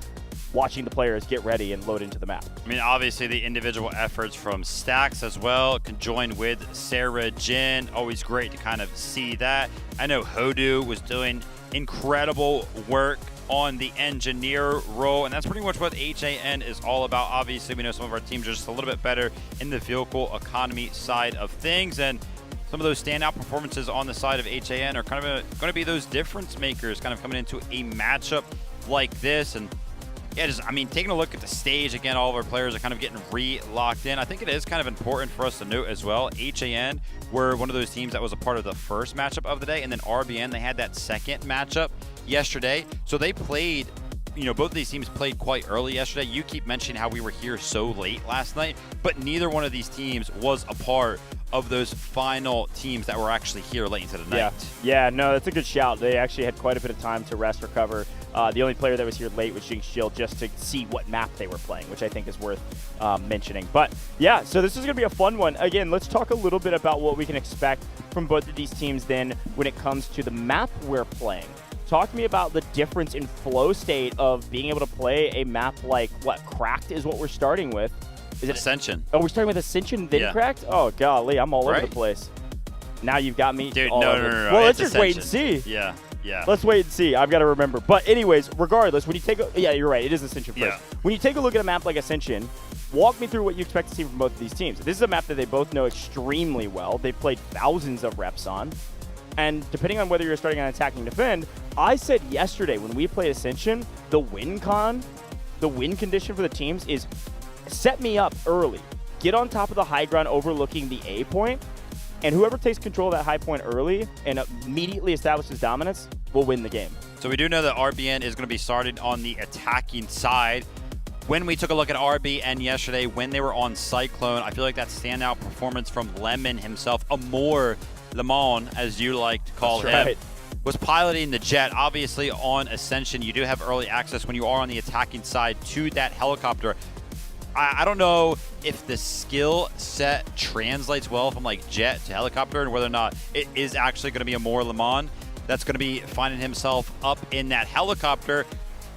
watching the players get ready and load into the map? I mean, obviously the individual efforts from Stacks as well, conjoined with Sarah Jin. Always great to kind of see that. I know Hodu was doing incredible work on the engineer role, and that's pretty much what HAN is all about. Obviously, we know some of our teams are just a little bit better in the vehicle economy side of things, and some of those standout performances on the side of HAN are kind of going to be those difference makers kind of coming into a matchup like this. And yeah, I mean, taking a look at the stage, again, all of our players are kind of getting re-locked in. I think it is kind of important for us to note as well, HAN were one of those teams that was a part of the first matchup of the day, and then RBN, they had that second matchup yesterday. So they played, you know, both of these teams played quite early yesterday. You keep mentioning how we were here so late last night, but neither one of these teams was a part of those final teams that were actually here late into the night. Yeah, no, that's a good shout. They actually had quite a bit of time to rest, recover. The only player that was here late was Jinx Shield, just to see what map they were playing, which I think is worth mentioning. But yeah, so this is going to be a fun one. Again, let's talk a little bit about what we can expect from both of these teams then when it comes to the map we're playing. Talk to me about the difference in flow state of being able to play a map like, Cracked is what we're starting with. Is it Ascension? Oh, we're starting with Ascension, then Cracked? Oh, golly, I'm all over the place. Now you've got me Dude, all no. Well, let's just wait and see. Yeah. Let's wait and see. I've got to remember. But anyways, regardless, when you take yeah, you're right. It is Ascension first. Yeah. When you take a look at a map like Ascension, walk me through what you expect to see from both of these teams. This is a map that they both know extremely well. They've played thousands of reps on. And depending on whether you're starting on attacking defend, I said yesterday when we played Ascension, the win condition for the teams is set me up early. Get on top of the high ground overlooking the A point, and whoever takes control of that high point early and immediately establishes dominance will win the game. So we do know that RBN is going to be started on the attacking side. when we took a look at RBN yesterday, when they were on Cyclone, I feel like that standout performance from Lemon himself, Amor Lemon, as you like to call him, was piloting the jet. Obviously, on Ascension, you do have early access when you are on the attacking side to that helicopter. I don't know if the skill set translates well from like jet to helicopter and whether or not it is actually going to be Amor Lemon that's going to be finding himself up in that helicopter.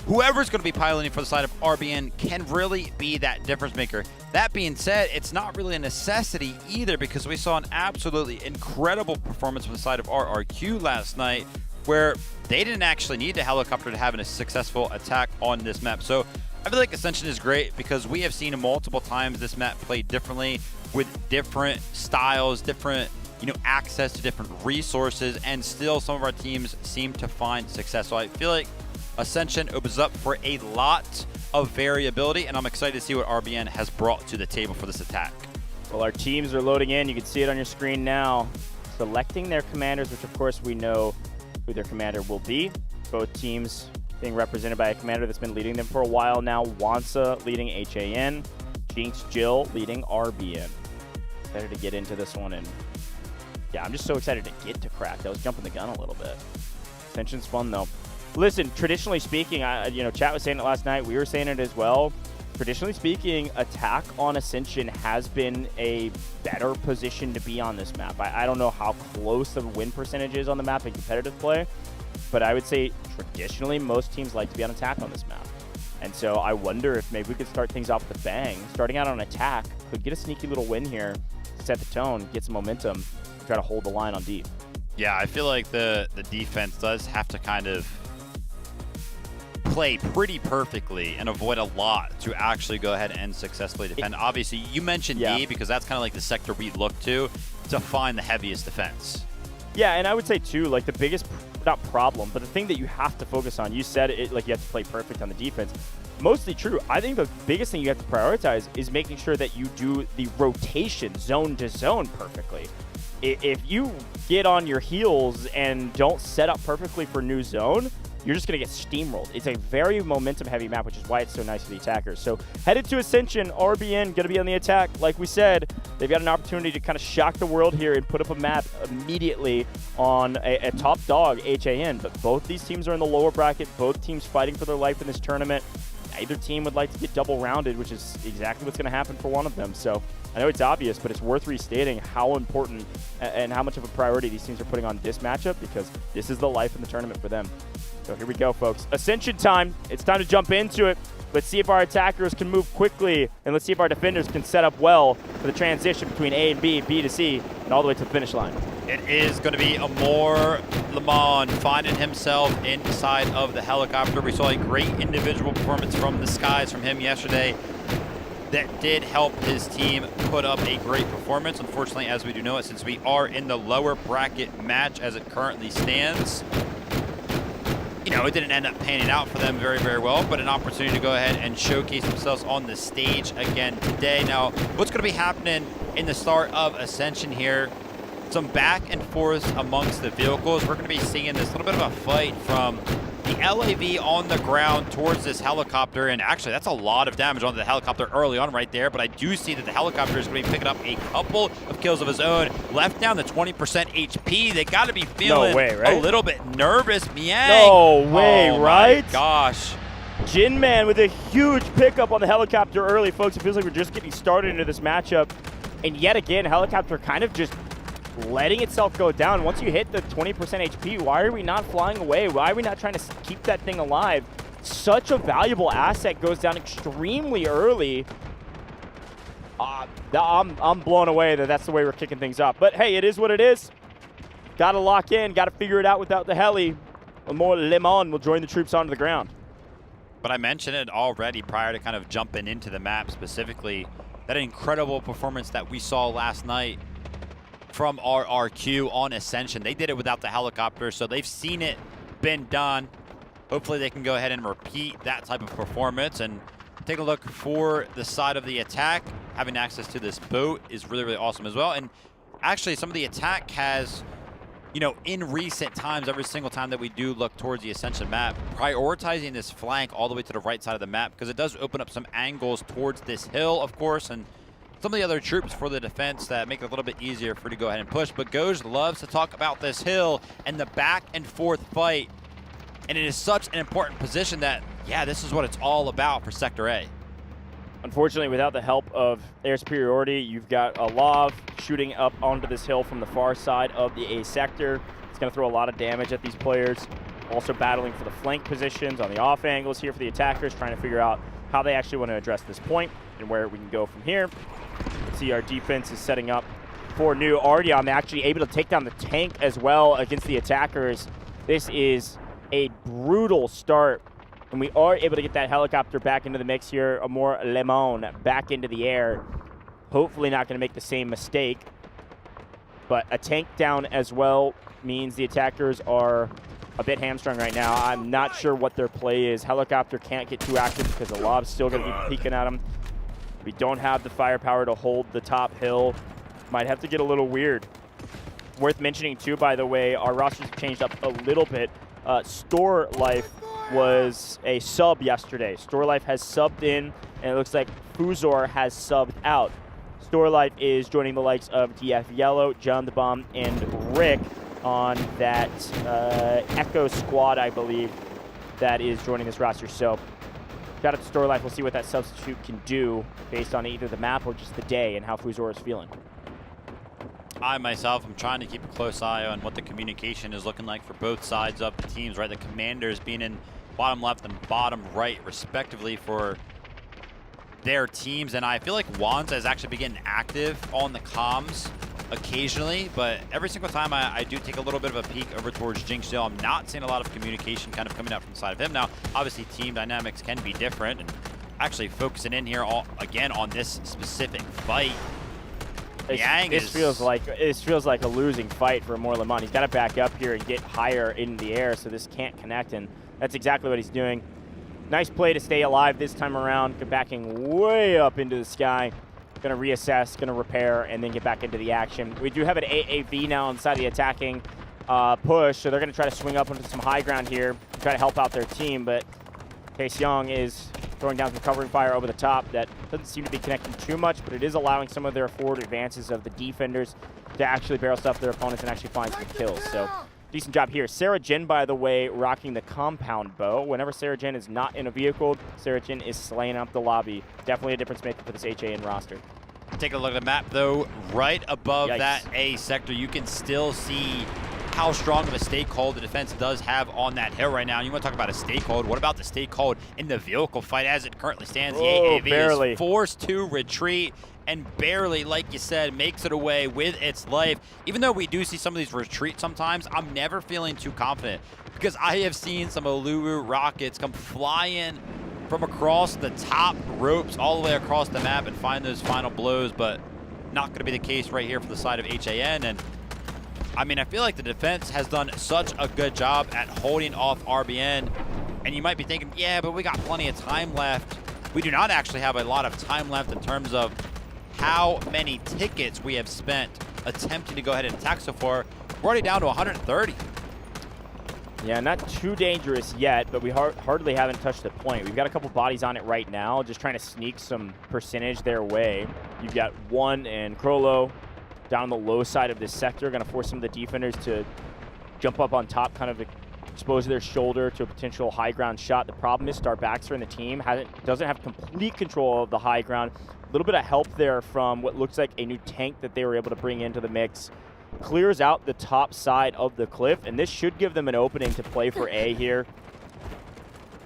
Whoever's going to be piloting for the side of RBN can really be that difference maker. That being said, it's not really a necessity either, because we saw an absolutely incredible performance from the side of RRQ last night where they didn't actually need the helicopter to have a successful attack on this map. So I feel like Ascension is great because we have seen multiple times this map played differently with different styles, different access to different resources, and still some of our teams seem to find success. So I feel like Ascension opens up for a lot of variability, and I'm excited to see what RBN has brought to the table for this attack. Well, our teams are loading in. You can see it on your screen now. Selecting their commanders, which of course we know who their commander will be. Both teams being represented by a commander that's been leading them for a while now. Wansa leading HAN, Jinx Jill leading RBN. Excited to get into this one, and yeah, I'm just so excited to get to Cracked. I was jumping the gun a little bit. Ascension's fun though. Listen, traditionally speaking, chat was saying it last night. We were saying it as well. Traditionally speaking, attack on Ascension has been a better position to be on this map. I don't know how close the win percentage is on the map in competitive play, but I would say traditionally most teams like to be on attack on this map. And so I wonder if maybe we could start things off with a bang. Starting out on attack could get a sneaky little win here, set the tone, get some momentum, try to hold the line on deep. Yeah, I feel like the defense does have to kind of play pretty perfectly and avoid a lot to actually go ahead and successfully defend. Obviously, you mentioned D because that's kind of like the sector we look to find the heaviest defense. Yeah, and I would say too, like the biggest, not problem, but the thing that you have to focus on, you said it, like you have to play perfect on the defense. Mostly true. I think the biggest thing you have to prioritize is making sure that you do the rotation zone to zone perfectly. If you get on your heels and don't set up perfectly for new zone, you're just going to get steamrolled. It's a very momentum-heavy map, which is why it's so nice for the attackers. So headed to Ascension, RBN going to be on the attack. Like we said, they've got an opportunity to kind of shock the world here and put up a map immediately on a top dog, HAN. But both these teams are in the lower bracket, both teams fighting for their life in this tournament. Either team would like to get double-rounded, which is exactly what's going to happen for one of them. So I know it's obvious, but it's worth restating how important and how much of a priority these teams are putting on this matchup, because this is the life in the tournament for them. So here we go, folks. Ascension time. It's time to jump into it. Let's see if our attackers can move quickly, and let's see if our defenders can set up well for the transition between A and B, B to C, and all the way to the finish line. It is going to be Amor Lemon finding himself inside of the helicopter. We saw a great individual performance from the skies from him yesterday that did help his team put up a great performance. Unfortunately, as we do know it, since we are in the lower bracket match as it currently stands, it didn't end up panning out for them very, very well, but an opportunity to go ahead and showcase themselves on the stage again today. Now, what's going to be happening in the start of Ascension here? Some back and forth amongst the vehicles. We're going to be seeing this little bit of a fight from the LAV on the ground towards this helicopter, and actually that's a lot of damage onto the helicopter early on right there, but I do see that the helicopter is going to be picking up a couple of kills of his own. Left down to 20% HP. They got to be feeling a little bit nervous. Miang. No way, right? My gosh. Jin Man with a huge pickup on the helicopter early, folks. It feels like we're just getting started into this matchup, and yet again, helicopter kind of just letting itself go down. Once you hit the 20% HP, why are we not flying away? Why are we not trying to keep that thing alive? Such a valuable asset goes down extremely early. I'm blown away that that's the way we're kicking things off. But hey, it is what it is. Got to lock in, got to figure it out without the heli. Amor Lemon will join the troops onto the ground. But I mentioned it already prior to kind of jumping into the map specifically, that incredible performance that we saw last night from RRQ on Ascension. They did it without the helicopter, so they've seen it been done. Hopefully they can go ahead and repeat that type of performance. And take a look for the side of the attack. Having access to this boat is really, really awesome as well. And actually some of the attack has you know, in recent times, every single time that we do look towards the Ascension map, prioritizing this flank all the way to the right side of the map, because it does open up some angles towards this hill, of course, and some of the other troops for the defense that make it a little bit easier for to go ahead and push. But Goj loves to talk about this hill and the back and forth fight, and it is such an important position that, yeah, this is what it's all about for Sector A. Unfortunately, without the help of air superiority, you've got a Lav shooting up onto this hill from the far side of the A sector. It's going to throw a lot of damage at these players. Also battling for the flank positions on the off angles here for the attackers, trying to figure out how they actually want to address this point and where we can go from here. See, our defense is setting up for new Artyom, actually able to take down the tank as well against the attackers. This is a brutal start. And we are able to get that helicopter back into the mix here, a more Lemon back into the air. Hopefully not going to make the same mistake. But a tank down as well means the attackers are a bit hamstrung right now. I'm not sure what their play is. Helicopter can't get too active because the lob's still going to be peeking at them. We don't have the firepower to hold the top hill. Might have to get a little weird. Worth mentioning too, by the way, our rosters have changed up a little bit. Store Life was a sub yesterday. Store Life has subbed in, and it looks like Fuzor has subbed out. Store Life is joining the likes of Dfiw, John the Bomb, and Rick on that Echo squad, I believe, that is joining this roster. So, shout out to Store Life. We'll see what that substitute can do based on either the map or just the day and how Fuzor is feeling. I myself am trying to keep a close eye on what the communication is looking like for both sides of the teams, right? The commanders being in bottom left and bottom right, respectively, for their teams. And I feel like Wanza has actually been getting active on the comms occasionally, but every single time I do take a little bit of a peek over towards Jinx Jill, I'm not seeing a lot of communication kind of coming out from the side of him. Now, obviously, team dynamics can be different, and actually focusing in here again on this specific fight. This feels like a losing fight for Morlamont. He's got to back up here and get higher in the air, so this can't connect, and that's exactly what he's doing. Nice play to stay alive this time around, backing way up into the sky. Going to reassess, going to repair, and then get back into the action. We do have an AAV now inside the attacking push, so they're going to try to swing up into some high ground here, try to help out their team, but Taeseong is throwing down some covering fire over the top. That doesn't seem to be connecting too much, but it is allowing some of their forward advances of the defenders to actually barrel stuff their opponents and actually find some kills. So decent job here. Sarah Jin, by the way, rocking the compound bow. Whenever Sarah Jin is not in a vehicle, Sarah Jin is slaying up the lobby. Definitely a difference maker for this HAN roster. Take a look at the map, though. Right above that A sector, you can still see how strong of a stake hold the defense does have on that hill right now. And you want to talk about a stake hold. What about the stake hold in the vehicle fight as it currently stands? The AAV is forced to retreat and barely, like you said, makes it away with its life. Even though we do see some of these retreats sometimes, I'm never feeling too confident because I have seen some Uluru rockets come flying from across the top ropes all the way across the map and find those final blows, but not going to be the case right here for the side of HAN. And I mean, I feel like the defense has done such a good job at holding off RBN. And you might be thinking, yeah, but we got plenty of time left. We do not actually have a lot of time left in terms of how many tickets we have spent attempting to go ahead and attack so far. We're already down to 130. Yeah, not too dangerous yet, but we hardly haven't touched the point. We've got a couple bodies on it right now, just trying to sneak some percentage their way. You've got One and Krolo down on the low side of this sector, going to force some of the defenders to jump up on top, kind of expose their shoulder to a potential high ground shot. The problem is Star Baxter and the team doesn't have complete control of the high ground. A little bit of help there from what looks like a new tank that they were able to bring into the mix. Clears out the top side of the cliff, and this should give them an opening to play for A here.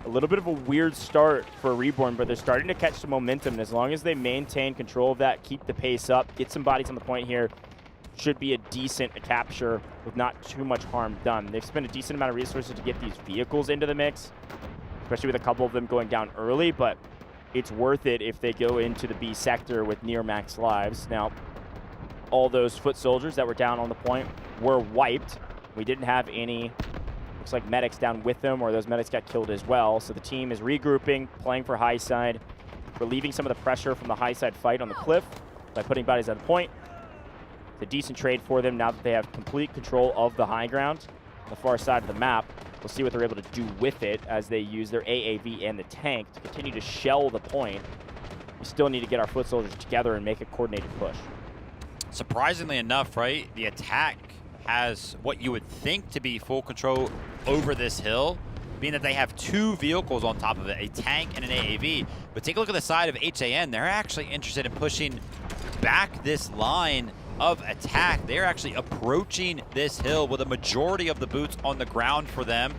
A little bit of a weird start for Reborn, but they're starting to catch some momentum, and as long as they maintain control of that, keep the pace up, get some bodies on the point here, should be a decent capture with not too much harm done. They've spent a decent amount of resources to get these vehicles into the mix, especially with a couple of them going down early, but it's worth it if they go into the B sector with near max lives. Now, all those foot soldiers that were down on the point were wiped. We didn't have any, looks like, medics down with them, or those medics got killed as well. So the team is regrouping, playing for high side, relieving some of the pressure from the high side fight on the cliff by putting bodies at the point. It's a decent trade for them now that they have complete control of the high ground, the far side of the map. We'll see what they're able to do with it as they use their AAV and the tank to continue to shell the point. We still need to get our foot soldiers together and make a coordinated push. Surprisingly enough, right, the attack has what you would think to be full control over this hill, being that they have 2 vehicles on top of it, a tank and an AAV. But take a look at the side of HAN. They're actually interested in pushing back this line of attack. They're actually approaching this hill with a majority of the boots on the ground for them.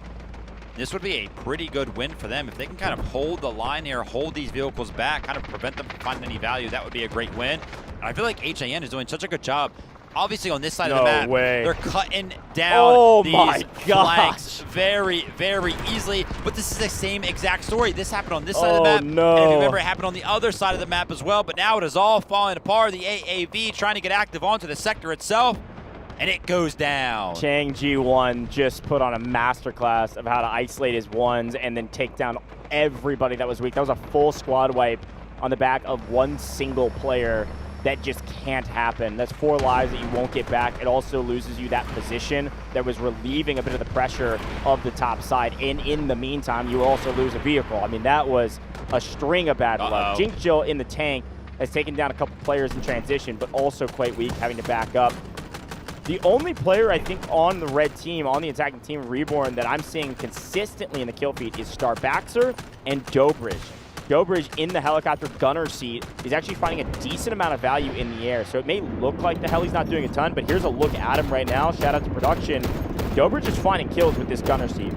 This would be a pretty good win for them. If they can kind of hold the line here, hold these vehicles back, kind of prevent them from finding any value, that would be a great win. And I feel like HAN is doing such a good job. Obviously, on this side of the map, they're cutting down these flanks very, very easily. But this is the same exact story. This happened on this side of the map. No. And if you remember, it happened on the other side of the map as well. But now it is all falling apart. The AAV trying to get active onto the sector itself. And it goes down. Chang Ji-won just put on a masterclass of how to isolate his ones and then take down everybody that was weak. That was a full squad wipe on the back of one single player. That just can't happen. That's 4 lives that you won't get back. It also loses you that position that was relieving a bit of the pressure of the top side. And in the meantime, you also lose a vehicle. I mean, that was a string of bad luck. Jingjil in the tank has taken down a couple players in transition, but also quite weak, having to back up. The only player I think on the red team, on the attacking team, Reborn, that I'm seeing consistently in the kill feed is Starbaxer and Dobrich. Dobrich in the helicopter gunner seat is actually finding a decent amount of value in the air. So it may look like the heli's not doing a ton, but here's a look at him right now. Shout out to production. Dobrich is finding kills with this gunner seat.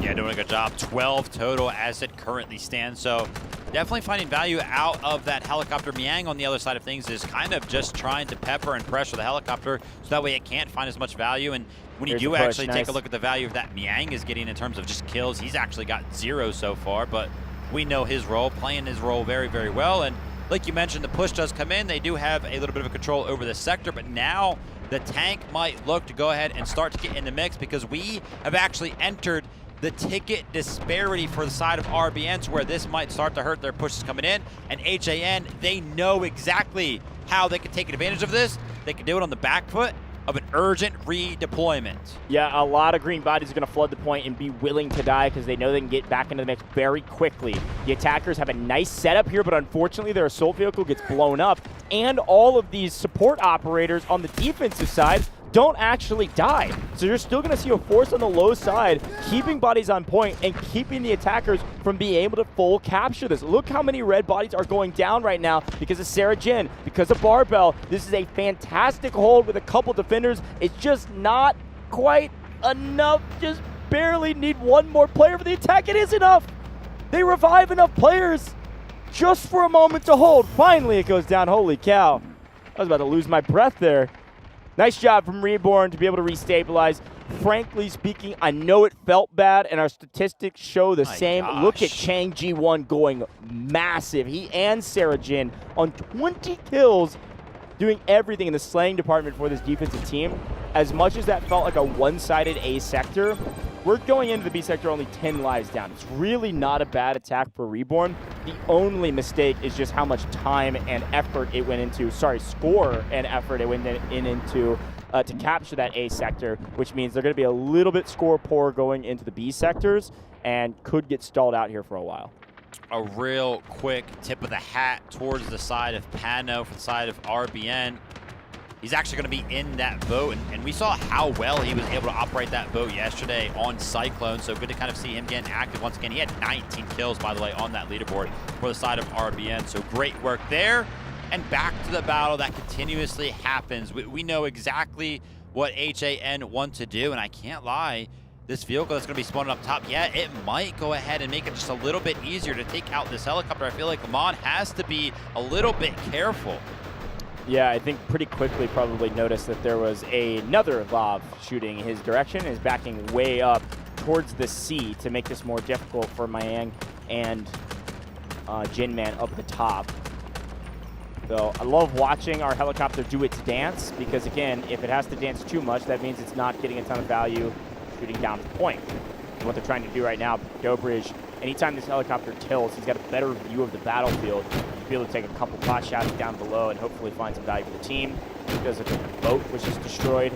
Yeah, doing a good job. 12 total as it currently stands. So definitely finding value out of that helicopter. Miang on the other side of things is kind of just trying to pepper and pressure the helicopter so that way it can't find as much value. And when you do actually take a look at the value of that Miang is getting in terms of just kills, he's actually got 0 so far, but we know his role, playing his role very, very well. And like you mentioned, the push does come in. They do have a little bit of a control over the sector, but now the tank might look to go ahead and start to get in the mix because we have actually entered the ticket disparity for the side of RBN to where this might start to hurt their pushes coming in. And HAN, they know exactly how they can take advantage of this. They can do it on the back foot of an urgent redeployment. Yeah, a lot of green bodies are going to flood the point and be willing to die because they know they can get back into the mix very quickly. The attackers have a nice setup here, but unfortunately their assault vehicle gets blown up, and all of these support operators on the defensive side don't actually die. So you're still going to see a force on the low side, keeping bodies on point and keeping the attackers from being able to full capture this. Look how many red bodies are going down right now because of Sarah Jin, because of Barbell. This is a fantastic hold with a couple defenders. It's just not quite enough. Just barely need one more player for the attack. It is enough. They revive enough players just for a moment to hold. Finally, it goes down. Holy cow. I was about to lose my breath there. Nice job from Reborn to be able to restabilize. Frankly speaking, I know it felt bad, and our statistics show the same. Gosh. Look at Chang Ji-won going massive. He and Sarah Jin on 20 kills, doing everything in the slaying department for this defensive team. As much as that felt like a one-sided A sector, we're going into the B sector only 10 lives down. It's really not a bad attack for Reborn. The only mistake is just how much time and effort it went into, score and effort it went into to capture that A sector, which means they're going to be a little bit score poor going into the B sectors and could get stalled out here for a while. A real quick tip of the hat towards the side of Pano for the side of RBN. He's actually going to be in that boat, and we saw how well he was able to operate that boat yesterday on Cyclone, so good to kind of see him getting active once again. He had 19 kills, by the way, on that leaderboard for the side of RBN, so great work there. And back to the battle that continuously happens. We know exactly what HAN want to do, and I can't lie, this vehicle that's going to be spawning up top, yeah, it might go ahead and make it just a little bit easier to take out this helicopter. I feel like Lamont has to be a little bit careful. Yeah, I think pretty quickly probably noticed that there was another lob shooting his direction, is backing way up towards the sea to make this more difficult for Miang and Jinman up the top. So I love watching our helicopter do its dance because, again, if it has to dance too much, that means it's not getting a ton of value shooting down the point. And what they're trying to do right now, Dobrich, anytime this helicopter tilts, he's got a better view of the battlefield. He'll be able to take a couple pot shots down below and hopefully find some value for the team. because a boat was just destroyed.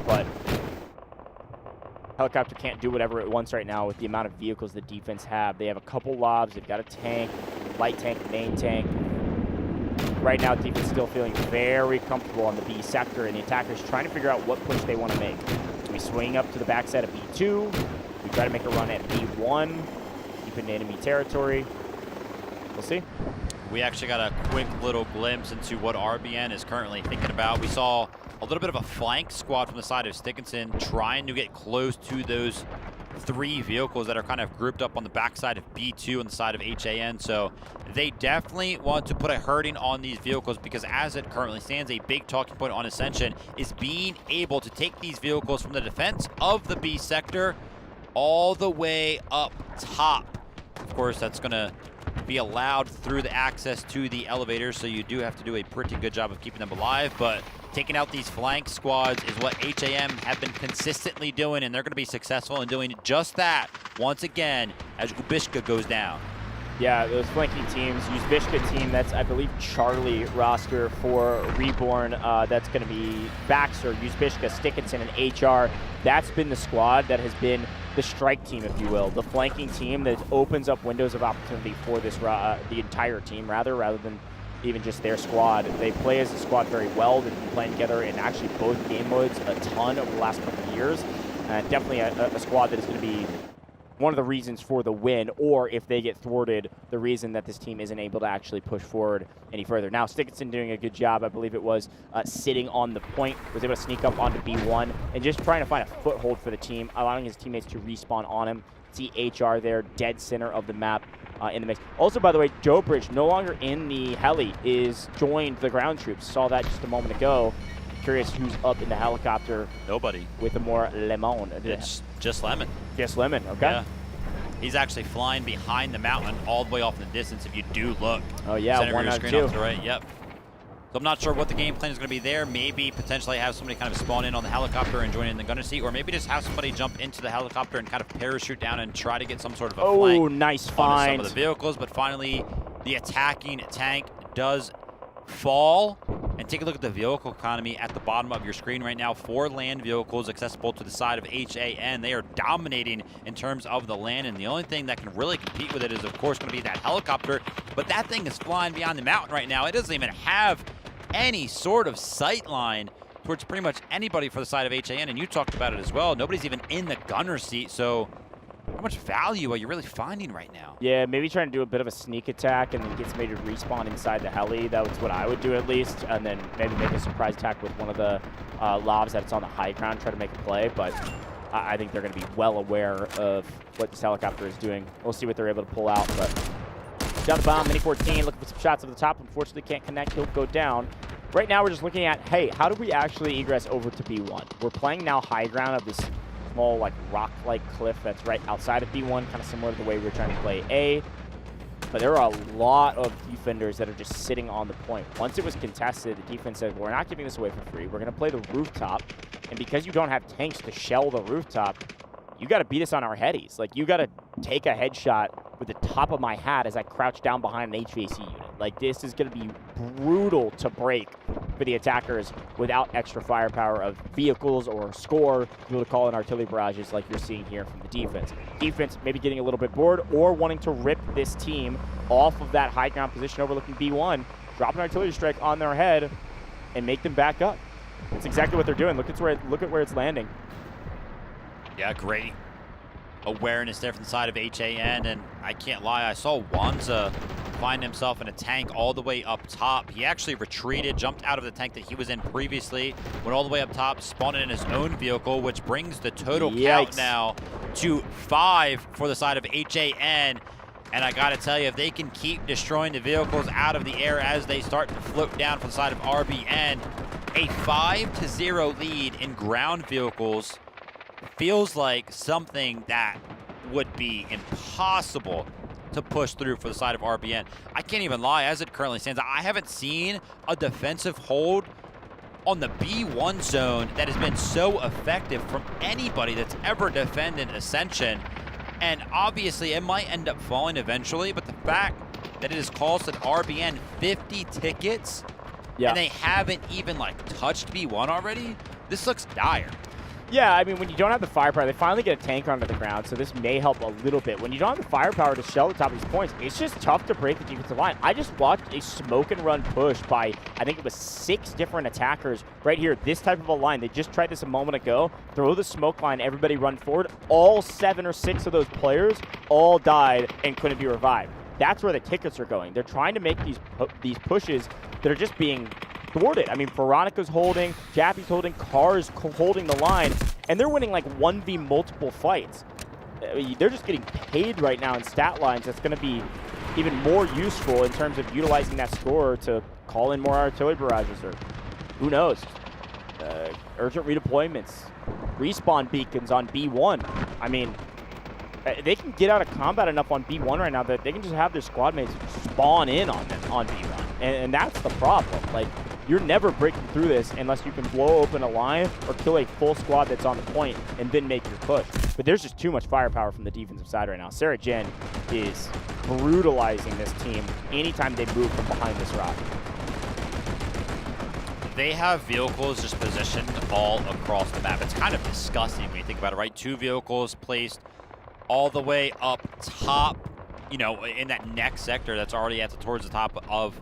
But helicopter can't do whatever it wants right now with the amount of vehicles the defense have. They have a couple lobs. They've got a tank, light tank, main tank. Right now, defense still feeling very comfortable on the B sector, and the attackers trying to figure out what push they want to make. Do we swing up to the backside of B2? We try to make a run at B1, keep in enemy territory. We'll see. We actually got a quick little glimpse into what RBN is currently thinking about. We saw a little bit of a flank squad from the side of Stickinson trying to get close to those 3 vehicles that are kind of grouped up on the backside of B2 on the side of HAN. So they definitely want to put a hurting on these vehicles, because as it currently stands, a big talking point on Ascension is being able to take these vehicles from the defense of the B sector all the way up top. Of course, that's going to be allowed through the access to the elevators, so you do have to do a pretty good job of keeping them alive, but taking out these flank squads is what HAM have been consistently doing, and they're going to be successful in doing just that once again as Ubishka goes down. Yeah, those flanking teams, Uzbishka team, that's, I believe, Charlie roster for Reborn. That's going to be Baxter, Uzbishka, Stickinson, and HR. That's been the squad that has been the strike team, if you will, the flanking team that opens up windows of opportunity for this the entire team, rather than even just their squad. They play as a squad very well. They've been playing together in actually both game modes a ton over the last couple of years. And definitely a squad that is going to be one of the reasons for the win, or if they get thwarted, the reason that this team isn't able to actually push forward any further. Now, Stickinson doing a good job, I believe it was, sitting on the point, was able to sneak up onto B1 and just trying to find a foothold for the team, allowing his teammates to respawn on him. See HR there, dead center of the map in the mix. Also, by the way, Joe Bridge, no longer in the heli, is joined the ground troops. Saw that just a moment ago. Curious who's up in the helicopter. Nobody. With a more Lemon. It's just Lemon. Just Lemon, okay. Yeah. He's actually flying behind the mountain all the way off in the distance if you do look. Oh, yeah, Center of 1 your out screen 2. off to the right, yep. So I'm not sure what the game plan is going to be there. Maybe potentially have somebody kind of spawn in on the helicopter and join in the gunner seat, or maybe just have somebody jump into the helicopter and kind of parachute down and try to get some sort of a flank. Oh, nice find. On some of the vehicles, but finally the attacking tank does fall. And take a look at the vehicle economy at the bottom of your screen right now. 4 land vehicles accessible to the side of HAN. They are dominating in terms of the land, and the only thing that can really compete with it is, of course, going to be that helicopter. But that thing is flying beyond the mountain right now. It doesn't even have any sort of sight line towards pretty much anybody for the side of HAN, and you talked about it as well. Nobody's even in the gunner seat, so how much value are you really finding right now? Yeah, maybe trying to do a bit of a sneak attack and then get somebody to respawn inside the heli. That was what I would do at least. And then maybe make a surprise attack with one of the lobs that's on the high ground, try to make a play. But I think they're going to be well aware of what this helicopter is doing. We'll see what they're able to pull out. But down the bomb, Mini 14, looking for some shots over the top. Unfortunately, can't connect. He'll go down. Right now, we're just looking at, hey, how do we actually egress over to B1? We're playing now high ground of this small, like, rock-like cliff that's right outside of B1, kind of similar to the way we're trying to play A. But there are a lot of defenders that are just sitting on the point. Once it was contested, the defense said, we're not giving this away for free. We're going to play the rooftop. And because you don't have tanks to shell the rooftop, you got to beat us on our headies. Like, you got to take a headshot with the top of my hat as I crouch down behind an HVAC unit. Like, this is going to be brutal to break for the attackers without extra firepower of vehicles or score, be able to call in artillery barrages like you're seeing here from the defense. Defense maybe getting a little bit bored or wanting to rip this team off of that high ground position overlooking B1, drop an artillery strike on their head, and make them back up. That's exactly what they're doing. Look at where it's landing. Yeah, great awareness there from the side of HAN, and I can't lie, I saw Wanza find himself in a tank all the way up top. He actually retreated, jumped out of the tank that he was in previously, went all the way up top, spawned in his own vehicle, which brings the total count now to 5 for the side of HAN. And I gotta tell you, if they can keep destroying the vehicles out of the air as they start to float down for the side of RBN, a 5-0 lead in ground vehicles feels like something that would be impossible to push through for the side of RBN. I can't even lie, as it currently stands, I haven't seen a defensive hold on the B1 zone that has been so effective from anybody that's ever defended Ascension. And obviously it might end up falling eventually, but the fact that it has costed RBN 50 tickets Yeah. And they haven't even, like, touched B1 already? This looks dire. Yeah, I mean, when you don't have the firepower, they finally get a tank onto the ground, so this may help a little bit. When you don't have the firepower to shell the top of these points, it's just tough to break the defensive line. I just watched a smoke and run push by, I think it was 6 different attackers right here. This type of a line, they just tried this a moment ago. Throw the smoke line, everybody run forward. All 7 or 6 of those players all died and couldn't be revived. That's where the tickets are going. They're trying to make these pushes that are just being thwarted. I mean, Veronica's holding, Jappy's holding, Carr's holding the line, and they're winning like 1v multiple fights. They're just getting paid right now in stat lines. That's going to be even more useful in terms of utilizing that score to call in more artillery barrages, or who knows, urgent redeployments, respawn beacons on B1. I mean, they can get out of combat enough on B1 right now that they can just have their squad mates spawn in on them on B1. And that's the problem. Like, you're never breaking through this unless you can blow open a line or kill a full squad that's on the point and then make your push. But there's just too much firepower from the defensive side right now. Sarah Jen is brutalizing this team anytime they move from behind this rock. They have vehicles just positioned all across the map. It's kind of disgusting when you think about it, right? 2 vehicles placed all the way up top, you know, in that next sector that's already towards the top of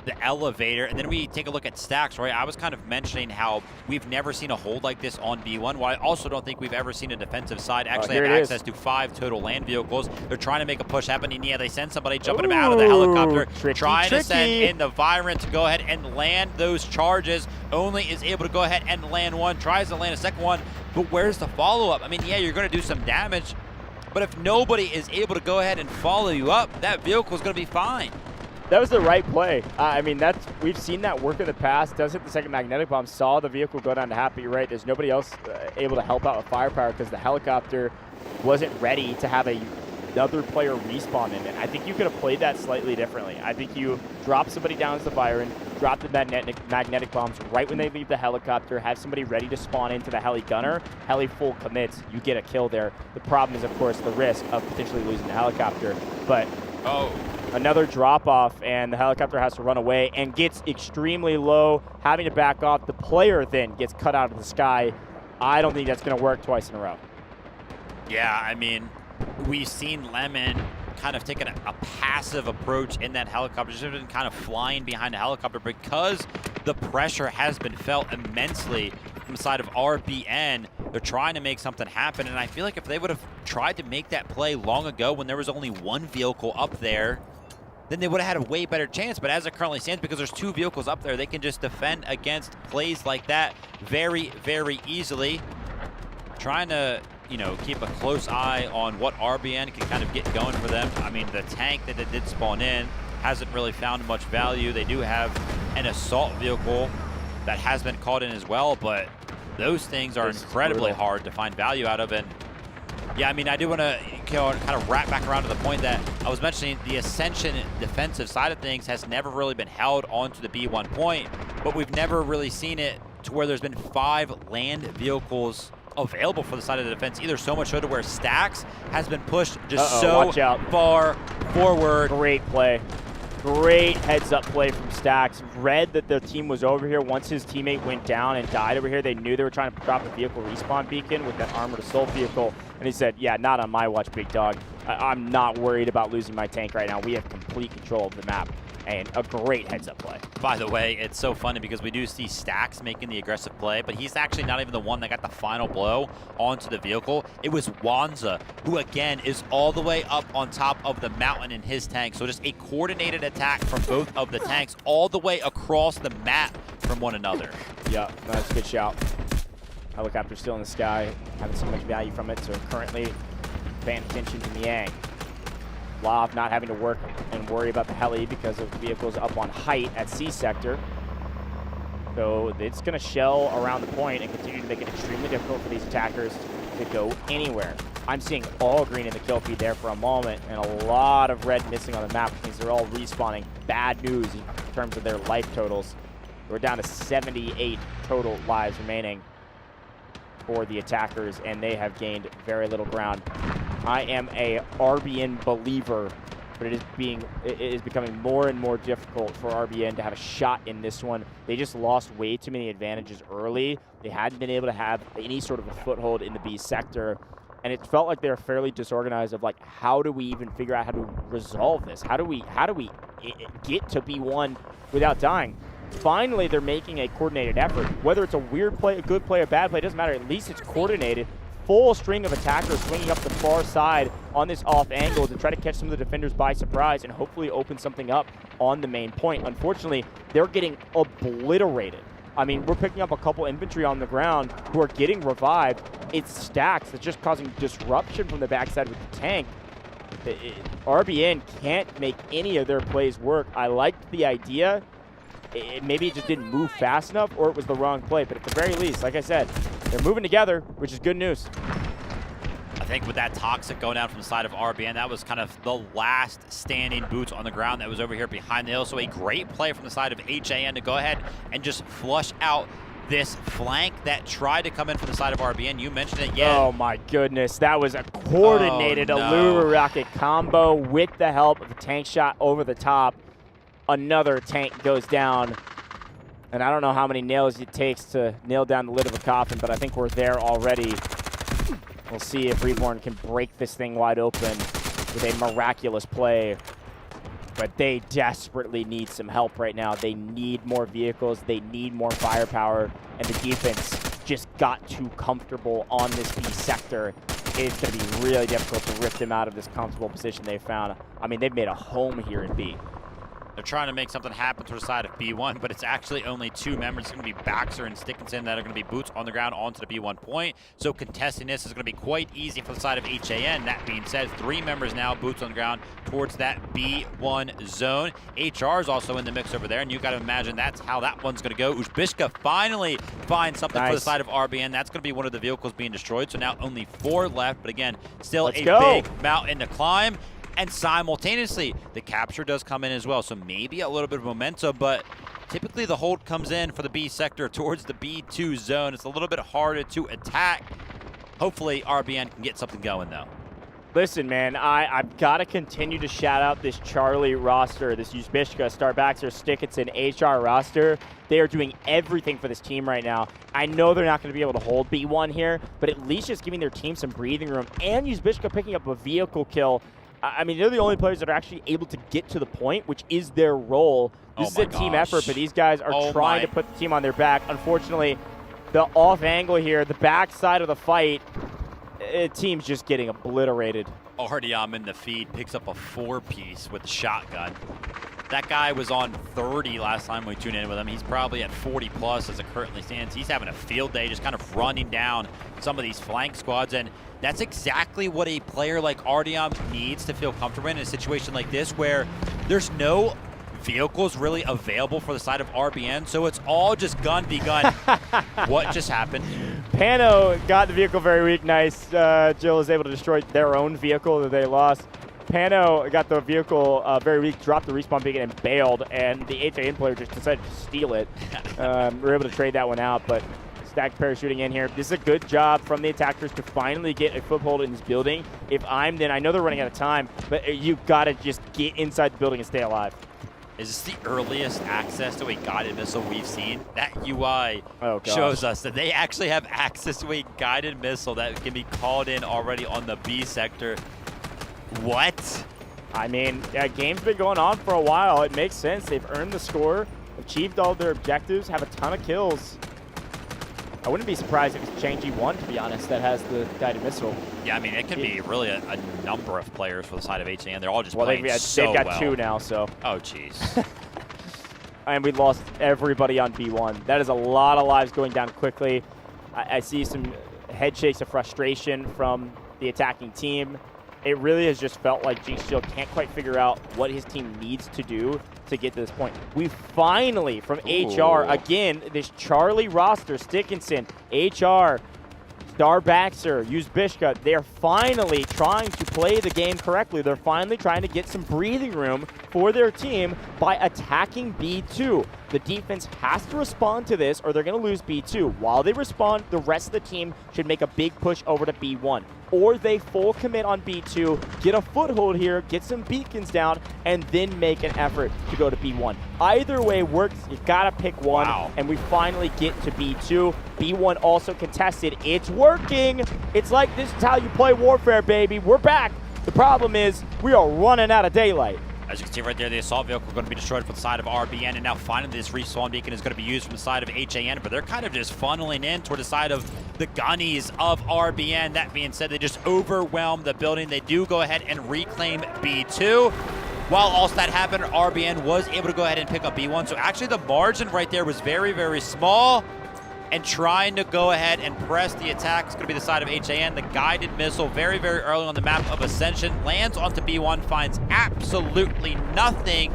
the elevator. And then we take a look at stacks, right? I was kind of mentioning how we've never seen a hold like this on B1. Well, I also don't think we've ever seen a defensive side actually have access to 5 total land vehicles. They're trying to make a push happen, and yeah, they send somebody jumping out of the helicopter, trying to send in the Virant to go ahead and land those charges. Only is able to go ahead and land one, tries to land a second one, but where's the follow-up? I mean, yeah, you're going to do some damage, but if nobody is able to go ahead and follow you up, that vehicle is going to be fine. That was the right play. I mean, we've seen that work in the past. Does hit the second magnetic bomb, saw the vehicle go down to Happy. You're right, there's nobody else able to help out with firepower because the helicopter wasn't ready to have another player respawn in it. I think you could have played that slightly differently. I think you drop somebody down as the Byron, drop the magnetic bombs right when they leave the helicopter, have somebody ready to spawn into the heli gunner, heli full commits, you get a kill there. The problem is, of course, the risk of potentially losing the helicopter. But another drop off, and the helicopter has to run away and gets extremely low, having to back off. The player then gets cut out of the sky. I don't think that's going to work twice in a row. Yeah, I mean, we've seen Lemon kind of taking a passive approach in that helicopter, just been kind of flying behind the helicopter because the pressure has been felt immensely from the side of RBN. They're trying to make something happen, and I feel like if they would have tried to make that play long ago when there was only 1 vehicle up there, then they would have had a way better chance. But as it currently stands, because there's 2 vehicles up there, they can just defend against plays like that very, very easily. Trying to, you know, keep a close eye on what RBN can kind of get going for them. I mean, the tank that they did spawn in hasn't really found much value. They do have an assault vehicle that has been called in as well, but those things are incredibly hard to find value out of. And yeah, I mean, I do want to kind of wrap back around to the point that I was mentioning. The Ascension defensive side of things has never really been held onto the B1 point, but we've never really seen it to where there's been 5 land vehicles available for the side of the defense either, so much so to where Stacks has been pushed just so far forward. Great play. Great heads-up play from Stacks. Read that the team was over here. Once his teammate went down and died over here, they knew they were trying to drop a vehicle respawn beacon with that armored assault vehicle. And he said, yeah, not on my watch, big dog. I'm not worried about losing my tank right now. We have complete control of the map. And a great heads-up play. By the way, it's so funny because we do see Stacks making the aggressive play, but he's actually not even the one that got the final blow onto the vehicle. It was Wanza, who again is all the way up on top of the mountain in his tank. So just a coordinated attack from both of the tanks all the way across the map from one another. Yeah, that's a good shout. Helicopter still in the sky. Haven't seen much value from it, so currently paying attention to Niang. Lav not having to work and worry about the heli because of vehicles up on height at C sector. So it's going to shell around the point and continue to make it extremely difficult for these attackers to go anywhere. I'm seeing all green in the kill feed there for a moment and a lot of red missing on the map, which means they're all respawning. Bad news in terms of their life totals. We're down to 78 total lives remaining for the attackers, and they have gained very little ground. I am a RBN believer but it is becoming more and more difficult for RBN to have a shot in this one. They just lost way too many advantages early. They hadn't been able to have any sort of a foothold in the B sector, and it felt like they were fairly disorganized of like, how do we even figure out how to resolve this? How do we get to B1 without dying? Finally, they're making a coordinated effort. Whether it's a weird play, a good play, a bad play, it doesn't matter. At least it's coordinated. Full string of attackers swinging up the far side on this off angle to try to catch some of the defenders by surprise and hopefully open something up on the main point. Unfortunately, they're getting obliterated. I mean, we're picking up a couple infantry on the ground who are getting revived. It's stacks that's just causing disruption from the backside with the tank. RBN can't make any of their plays work. I liked the idea. Maybe it just didn't move fast enough, or it was the wrong play. But at the very least, like I said, they're moving together, which is good news. I think with that Toxic going down from the side of RBN, that was kind of the last standing boots on the ground that was over here behind the hill. So a great play from the side of HAN to go ahead and just flush out this flank that tried to come in from the side of RBN. You mentioned it, yeah. Oh my goodness, that was a coordinated Allura rocket combo with the help of a tank shot over the top. Another tank goes down, and I don't know how many nails it takes to nail down the lid of a coffin, but I think we're there already. We'll see if Reborn can break this thing wide open with a miraculous play. But they desperately need some help right now. They need more vehicles. They need more firepower. And the defense just got too comfortable on this B sector. It's going to be really difficult to rip them out of this comfortable position they found. I mean, they've made a home here in B. They're trying to make something happen to the side of B1, but it's actually only two members. It's going to be Baxter and Stickinson that are going to be boots on the ground onto the B1 point. So contesting this is going to be quite easy for the side of HAN. That being said, three members now boots on the ground towards that B1 zone. HR is also in the mix over there, and you got to imagine that's how that one's going to go. Uzbishka finally finds something for the side of RBN. That's going to be one of the vehicles being destroyed. So now only 4 left, but again, still big mountain to climb. And simultaneously, the capture does come in as well. So maybe a little bit of momentum, but typically the hold comes in for the B sector towards the B2 zone. It's a little bit harder to attack. Hopefully, RBN can get something going, though. Listen, man, I've got to continue to shout out this Charlie roster, this Uzbishka, Starbaxer, Stickinson, HR roster. They are doing everything for this team right now. I know they're not going to be able to hold B1 here, but at least just giving their team some breathing room. And Uzbishka picking up a vehicle kill. I mean, they're the only players that are actually able to get to the point, which is their role. This is a team effort, but these guys are trying to put the team on their back. Unfortunately, the off angle here, the back side of the fight, team's just getting obliterated. Artyom in the feed picks up a 4-piece with the shotgun. That guy was on 30 last time we tuned in with him. He's probably at 40 plus as it currently stands. He's having a field day just kind of running down some of these flank squads, and that's exactly what a player like Artyom needs to feel comfortable in a situation like this where there's no vehicles really available for the side of RBN, so it's all just gun v gun. What just happened? Pano got the vehicle very weak. Nice. Jill is able to destroy their own vehicle that they lost. Pano got the vehicle very weak, dropped the respawn beacon, and bailed, and the HAN player just decided to steal it. We were able to trade that one out, but stacked parachuting in here. This is a good job from the attackers to finally get a foothold in this building. If I'm then, I know they're running out of time, but you got to just get inside the building and stay alive. Is this the earliest access to a guided missile we've seen? That UI shows us that they actually have access to a guided missile that can be called in already on the B sector. What? I mean, game's been going on for a while. It makes sense. They've earned the score, achieved all their objectives, have a ton of kills. I wouldn't be surprised if it's Changji 1, to be honest, that has the guided missile. Yeah, I mean, it could be really a number of players for the side of HAN. They're all just playing so they've got 2 now, so. Oh, jeez. And we lost everybody on B1. That is a lot of lives going down quickly. I see some head shakes of frustration from the attacking team. It really has just felt like Jinx Shield can't quite figure out what his team needs to do to get to this point. We finally, from HR, again, this Charlie roster, Stickinson, HR, Starbaxer, Uzbishka, they're finally trying to play the game correctly. They're finally trying to get some breathing room for their team by attacking B2. The defense has to respond to this or they're going to lose B2. While they respond, the rest of the team should make a big push over to B1. Or they full commit on B2, get a foothold here, get some beacons down, and then make an effort to go to B1. Either way works. You got to pick one, and we finally get to B2. B1 also contested. It's working. It's like this is how you play Warfare, baby. We're back. The problem is we are running out of daylight. As you can see right there, the assault vehicle is going to be destroyed from the side of RBN, and now finally this respawn beacon is going to be used from the side of HAN, but they're kind of just funneling in toward the side of the gunnies of RBN. That being said, they just overwhelm the building. They do go ahead and reclaim B2. While also that happened, RBN was able to go ahead and pick up B1, so actually the margin right there was very, very small. And trying to go ahead and press the attack is going to be the side of HAN. The guided missile very, very early on the map of Ascension lands onto B1, finds absolutely nothing.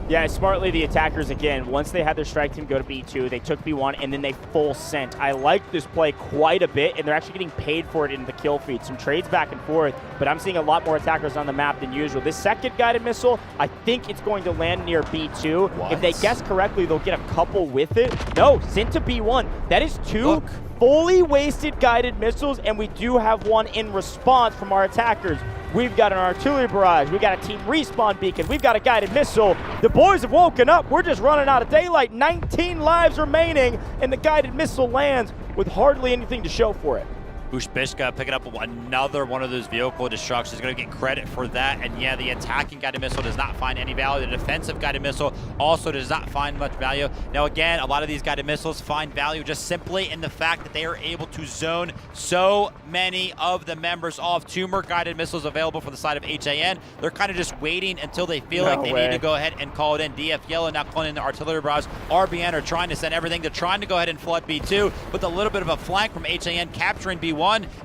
Yeah, smartly the attackers, again, once they had their strike team go to B2, they took B1, and then they full sent. I like this play quite a bit, and they're actually getting paid for it in the kill feed. Some trades back and forth, but I'm seeing a lot more attackers on the map than usual. This second guided missile, I think it's going to land near B2. What? If they guess correctly, they'll get a couple with it. No, sent to B1. That is two fully wasted guided missiles, and we do have one in response from our attackers. We've got an artillery barrage. We've got a team respawn beacon. We've got a guided missile. The boys have woken up. We're just running out of daylight. 19 lives remaining, and the guided missile lands with hardly anything to show for it. Ushbishka picking up another one of those vehicle destructions. Is going to get credit for that. And yeah, the attacking guided missile does not find any value. The defensive guided missile also does not find much value. Now again, a lot of these guided missiles find value just simply in the fact that they are able to zone so many of the members off. 2 more guided missiles available for the side of HAN. They're kind of just waiting until they feel like they need to go ahead and call it in. DF Yellow now calling in the artillery barrage. RBN are trying to send everything. They're trying to go ahead and flood B2, but a little bit of a flank from HAN capturing B1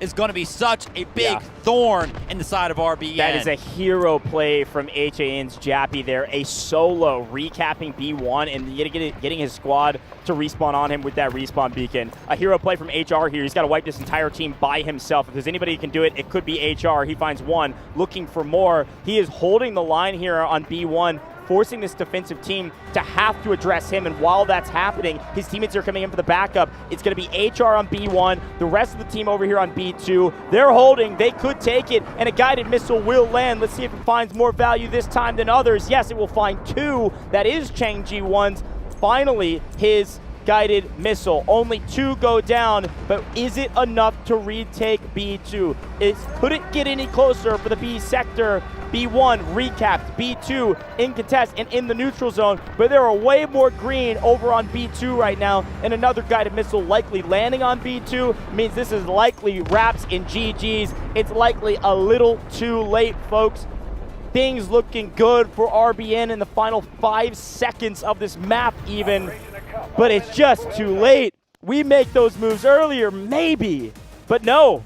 is going to be such a big thorn in the side of RBN. That is a hero play from HAN's Jappy there. A solo recapping B1 and getting his squad to respawn on him with that respawn beacon. A hero play from HR here. He's got to wipe this entire team by himself. If there's anybody who can do it, it could be HR. He finds one, looking for more. He is holding the line here on B1, forcing this defensive team to have to address him. And while that's happening, his teammates are coming in for the backup. It's going to be HR on B1, the rest of the team over here on B2. They're holding. They could take it, and a guided missile will land. Let's see if it finds more value this time than others. Yes, it will find 2. That is Chang Ji-won's. Finally, his guided missile. Only 2 go down, but is it enough to retake B2? Could it get any closer for the B sector? B1 recapped, B2 in contest and in the neutral zone, but there are way more green over on B2 right now, and another guided missile likely landing on B2 means this is likely wraps in GG's. It's likely a little too late, folks. Things looking good for RBN in the final 5 seconds of this map even, but it's just too late. We make those moves earlier, maybe, but no.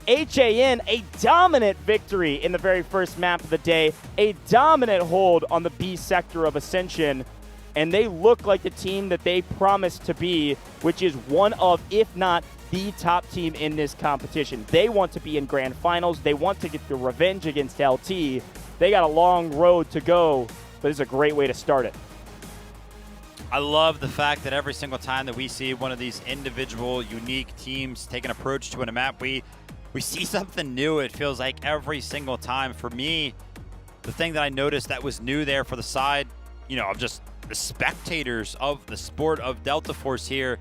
HAN, a dominant victory in the very first map of the day, a dominant hold on the B sector of Ascension, and they look like the team that they promised to be, which is one of, if not the top team in this competition. They want to be in grand finals. They want to get the revenge against LT. They got a long road to go, but it's a great way to start it. I love the fact that every single time that we see one of these individual, unique teams take an approach to a map, we see something new. It feels like every single time. For me, the thing that I noticed that was new there for the side, of just the spectators of the sport of Delta Force here,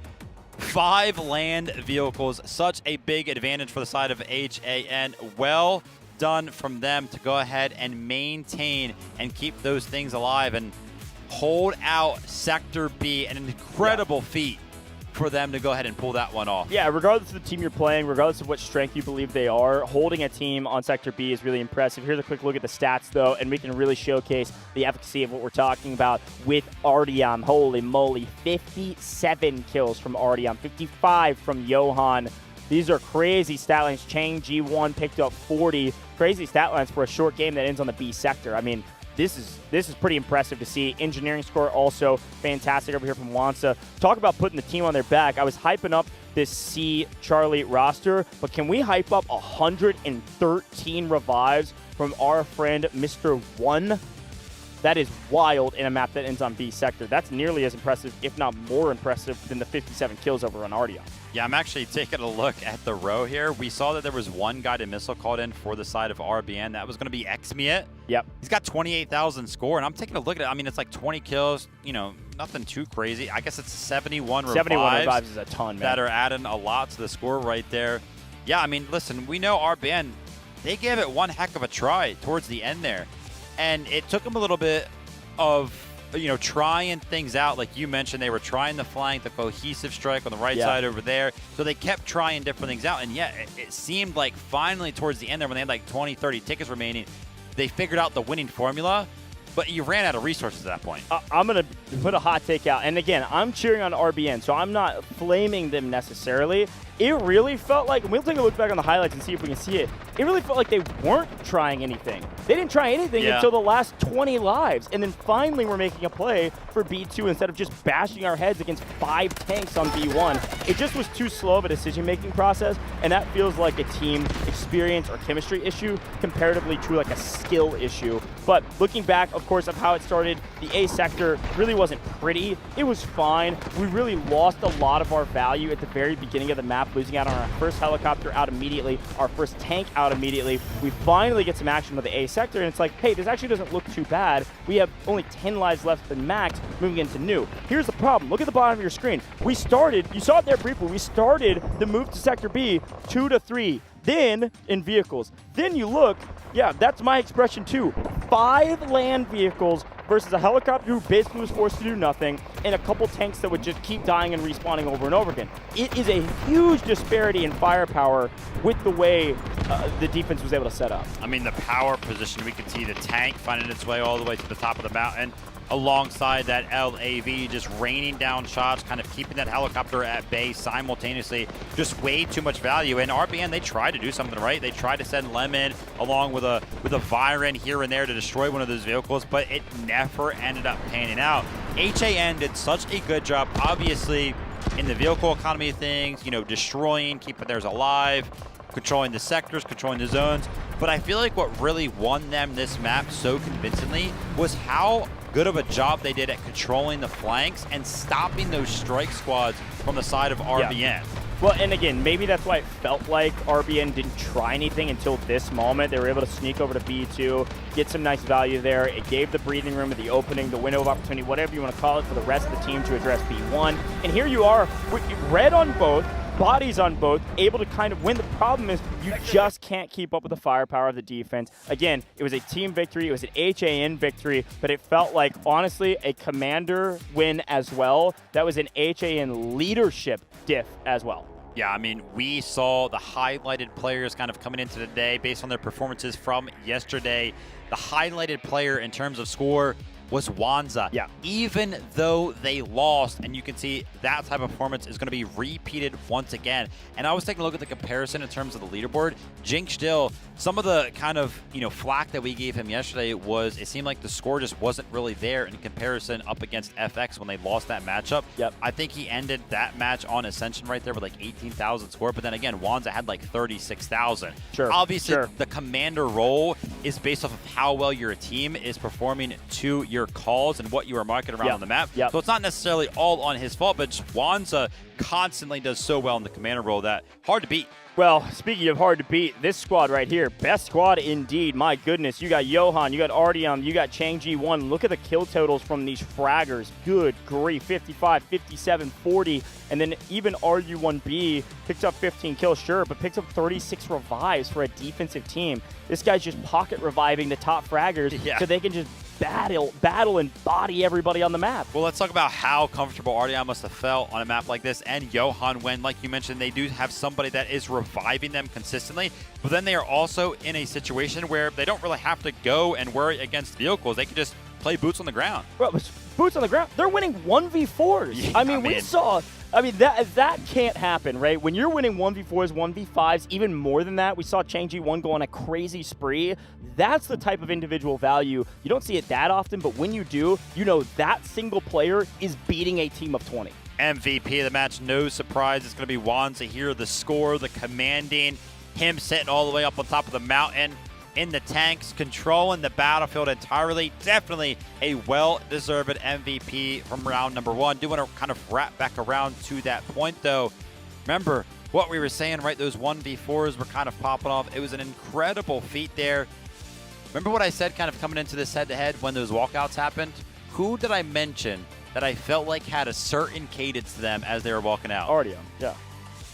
5 land vehicles, such a big advantage for the side of HAN. Well done from them to go ahead and maintain and keep those things alive and hold out Sector B, an incredible feat for them to go ahead and pull that one off. Yeah, regardless of the team you're playing, regardless of what strength you believe they are, holding a team on Sector B is really impressive. Here's a quick look at the stats, though, and we can really showcase the efficacy of what we're talking about with Artyom. Holy moly, 57 kills from Artyom, 55 from Johan. These are crazy stat lines. Chang Ji-won picked up 40. Crazy stat lines for a short game that ends on the B sector. I mean, this is pretty impressive to see. Engineering score also fantastic over here from Wansa. Talk about putting the team on their back. I was hyping up this C Charlie roster, but can we hype up 113 revives from our friend Mr. One? That is wild in a map that ends on B sector. That's nearly as impressive, if not more impressive, than the 57 kills over on Artyom. Yeah, I'm actually taking a look at the row here. We saw that there was one guided missile called in for the side of RBN. That was going to be Xmiet. Yep. He's got 28,000 score, and I'm taking a look at it. I mean, it's like 20 kills, you know, nothing too crazy. I guess it's 71 revives. 71 revives is a ton, man. That are adding a lot to the score right there. Yeah, I mean, listen, we know RBN, they gave it one heck of a try towards the end there. And it took them a little bit of, you know, trying things out. Like you mentioned, they were trying the flank, the cohesive strike on the right side over there. So they kept trying different things out. And yeah, it seemed like finally towards the end there, when they had like 20, 30 tickets remaining, they figured out the winning formula. But you ran out of resources at that point. I'm going to put a hot take out. And again, I'm cheering on RBN, so I'm not flaming them necessarily. It really felt like, and we'll take a look back on the highlights and see if we can see it, it really felt like they weren't trying anything. They didn't try anything until the last 20 lives. And then finally we're making a play for B2 instead of just bashing our heads against 5 tanks on B1. It just was too slow of a decision-making process, and that feels like a team experience or chemistry issue comparatively to like a skill issue. But looking back, of course, of how it started, the A sector really wasn't pretty. It was fine. We really lost a lot of our value at the very beginning of the map, losing out on our first helicopter out immediately, our first tank out immediately. We finally get some action with the A sector, and it's like, hey, this actually doesn't look too bad. We have only 10 lives left than max moving into new. Here's the problem. Look at the bottom of your screen. We started, you saw it there briefly, we started the move to Sector B 2 to 3, then in vehicles. Then you look, yeah, that's my expression too. 5 land vehicles versus a helicopter who basically was forced to do nothing, and a couple tanks that would just keep dying and respawning over and over again. It is a huge disparity in firepower with the way the defense was able to set up. I mean, the power position, we could see the tank finding its way all the way to the top of the mountain, alongside that LAV just raining down shots, kind of keeping that helicopter at bay simultaneously. Just way too much value. And RBN, they tried to do something right. They tried to send Lemon along with a Viren here and there to destroy one of those vehicles, but it never ended up panning out. HAN did such a good job, obviously, in the vehicle economy of things, you know, destroying, keeping theirs alive, controlling the sectors, controlling the zones. But I feel like what really won them this map so convincingly was how good of a job they did at controlling the flanks and stopping those strike squads from the side of RBN. Yeah. Well, and again, maybe that's why it felt like RBN didn't try anything until this moment. They were able to sneak over to B2, get some nice value there. It gave the breathing room, the opening, the window of opportunity, whatever you want to call it, for the rest of the team to address B1. And here you are, red on both, bodies on both, able to kind of win. The problem is you just can't keep up with the firepower of the defense. Again, it was a team victory. It was an HAN victory, but it felt like, honestly, a commander win as well. That was an HAN leadership diff as well. Yeah, I mean, we saw the highlighted players kind of coming into the day based on their performances from yesterday. The highlighted player in terms of score was Wanza. Yeah. Even though they lost, and you can see that type of performance is going to be repeated once again. And I was taking a look at the comparison in terms of the leaderboard. Jinx still, some of the kind of, you know, flack that we gave him yesterday was it seemed like the score just wasn't really there in comparison up against FX when they lost that matchup. Yep. I think he ended that match on Ascension right there with like 18,000 score, but then again, Wanza had like 36,000. Sure. Obviously, sure. The commander role is based off of how well your team is performing to your calls and what you are marking around on the map. Yep. So it's not necessarily all on his fault, but just Wanza constantly does so well in the commander role that hard to beat. Well, speaking of hard to beat, this squad right here, best squad indeed. My goodness, you got Johan, you got Artyom, you got Changji1. Look at the kill totals from these fraggers. Good grief, 55, 57, 40. And then even RU1B picks up 15 kills, sure, but picks up 36 revives for a defensive team. This guy's just pocket reviving the top fraggers so they can just battle and body everybody on the map. Well, let's talk about how comfortable Artyom must have felt on a map like this, and Johan, when, like you mentioned, they do have somebody that is reviving them consistently, but then they are also in a situation where they don't really have to go and worry against vehicles. They can just play boots on the ground. Bro, boots on the ground. They're winning 1v4s. Yeah, I mean, we saw... I mean, that can't happen, right? When you're winning 1v4s, 1v5s, even more than that, we saw Changji1 go on a crazy spree. That's the type of individual value. You don't see it that often, but when you do, you know that single player is beating a team of 20. MVP of the match, no surprise. It's going to be Wanza here. The score, the commanding, him sitting all the way up on top of the mountain. in the tanks, controlling the battlefield entirely. Definitely a well-deserved MVP from round number 1. Do want to kind of wrap back around to that point, though. Remember what we were saying, right? Those 1v4s were kind of popping off. It was an incredible feat there. Remember what I said kind of coming into this head-to-head when those walkouts happened? Who did I mention that I felt like had a certain cadence to them as they were walking out? Artyom, yeah.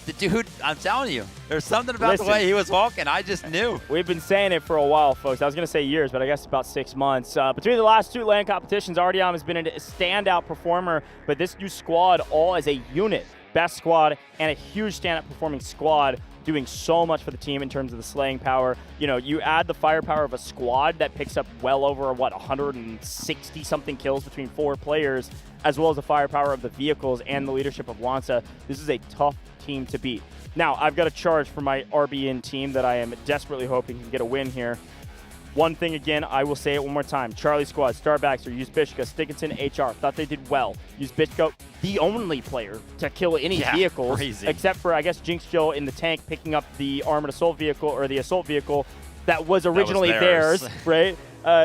The dude, I'm telling you, there's something about the way he was walking. I just knew. We've been saying it for a while, folks. I was going to say years, but I guess about 6 months. Between the last 2 LAN competitions, Artyom has been a standout performer, but this new squad all as a unit, best squad and a huge standout performing squad, doing so much for the team in terms of the slaying power. You know, you add the firepower of a squad that picks up well over, 160-something kills between 4 players, as well as the firepower of the vehicles and the leadership of Wansa. This is a tough team to beat. Now, I've got a charge for my RBN team that I am desperately hoping can get a win here. One thing again, I will say it one more time. Charlie Squad, Starbaxter, Uzbishka, Stickinson, HR. Thought they did well. Uzbishka, the only player to kill any vehicles, crazy. except for, I guess, Jinx Jill in the tank picking up the armored assault vehicle, or the assault vehicle that was originally theirs, right?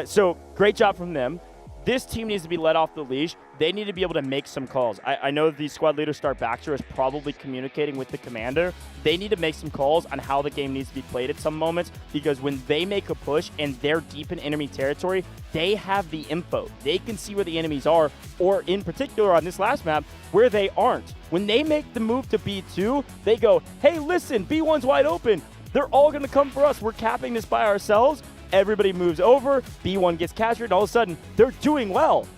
So great job from them. This team needs to be let off the leash. They need to be able to make some calls. I know the squad leader, Starbaxter, is probably communicating with the commander. They need to make some calls on how the game needs to be played at some moments, because when they make a push and they're deep in enemy territory, they have the info. They can see where the enemies are, or in particular on this last map, where they aren't. When they make the move to B2, they go, hey, listen, B1's wide open. They're all going to come for us. We're capping this by ourselves. Everybody moves over, B1 gets captured, and all of a sudden, they're doing well.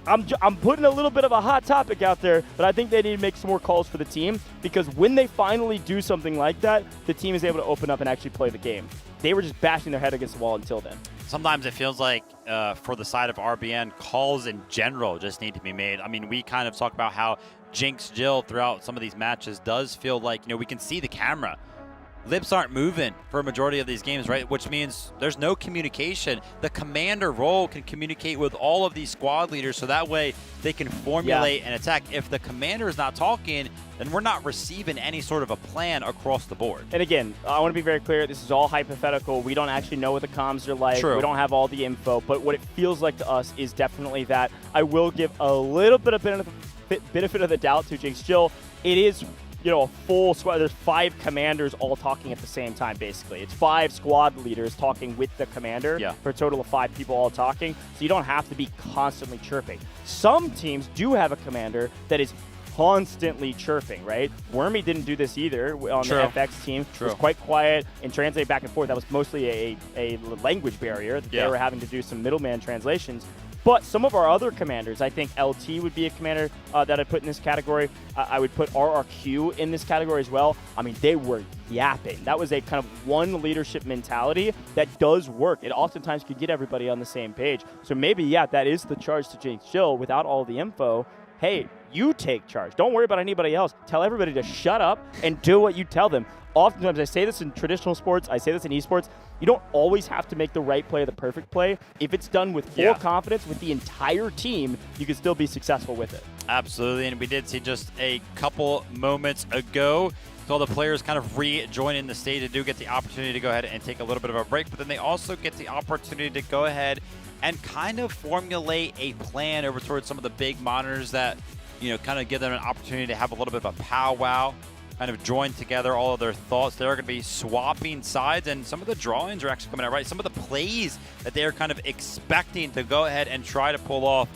I'm putting a little bit of a hot topic out there, but I think they need to make some more calls for the team, because when they finally do something like that, the team is able to open up and actually play the game. They were just bashing their head against the wall until then. Sometimes it feels like for the side of RBN, calls in general just need to be made. I mean, we kind of talk about how Jinx Jill throughout some of these matches does feel like, you know, we can see the camera. Lips aren't moving for a majority of these games, right? Which means there's no communication. The commander role can communicate with all of these squad leaders, so that way they can formulate an attack. If the commander is not talking, then we're not receiving any sort of a plan across the board. And again, I want to be very clear, this is all hypothetical. We don't actually know what the comms are like. True. We don't have all the info, but what it feels like to us is definitely that. I will give a little bit of benefit of the doubt to Jinx Jill. It is, you know, a full squad. There's 5 commanders all talking at the same time, basically. It's 5 squad leaders talking with the commander for a total of 5 people all talking. So you don't have to be constantly chirping. Some teams do have a commander that is constantly chirping, right? Wormy didn't do this either on the FX team. It was quite quiet and translate back and forth. That was mostly a language barrier. They were having to do some middleman translations. But some of our other commanders, I think LT would be a commander that I'd put in this category. I would put RRQ in this category as well. I mean, they were yapping. That was a kind of one leadership mentality that does work. It oftentimes could get everybody on the same page. So maybe, that is the charge to Jinx Jill without all the info. Hey, you take charge. Don't worry about anybody else. Tell everybody to shut up and do what you tell them. Oftentimes, I say this in traditional sports, I say this in esports, you don't always have to make the right play or the perfect play. If it's done with full confidence with the entire team, you can still be successful with it. Absolutely, and we did see just a couple moments ago, so all the players kind of rejoining the stage. They do get the opportunity to go ahead and take a little bit of a break, but then they also get the opportunity to go ahead and kind of formulate a plan over towards some of the big monitors that, you know, kind of give them an opportunity to have a little bit of a powwow, kind of join together all of their thoughts. They're going to be swapping sides, and some of the drawings are actually coming out right. Some of the plays that they're kind of expecting to go ahead and try to pull off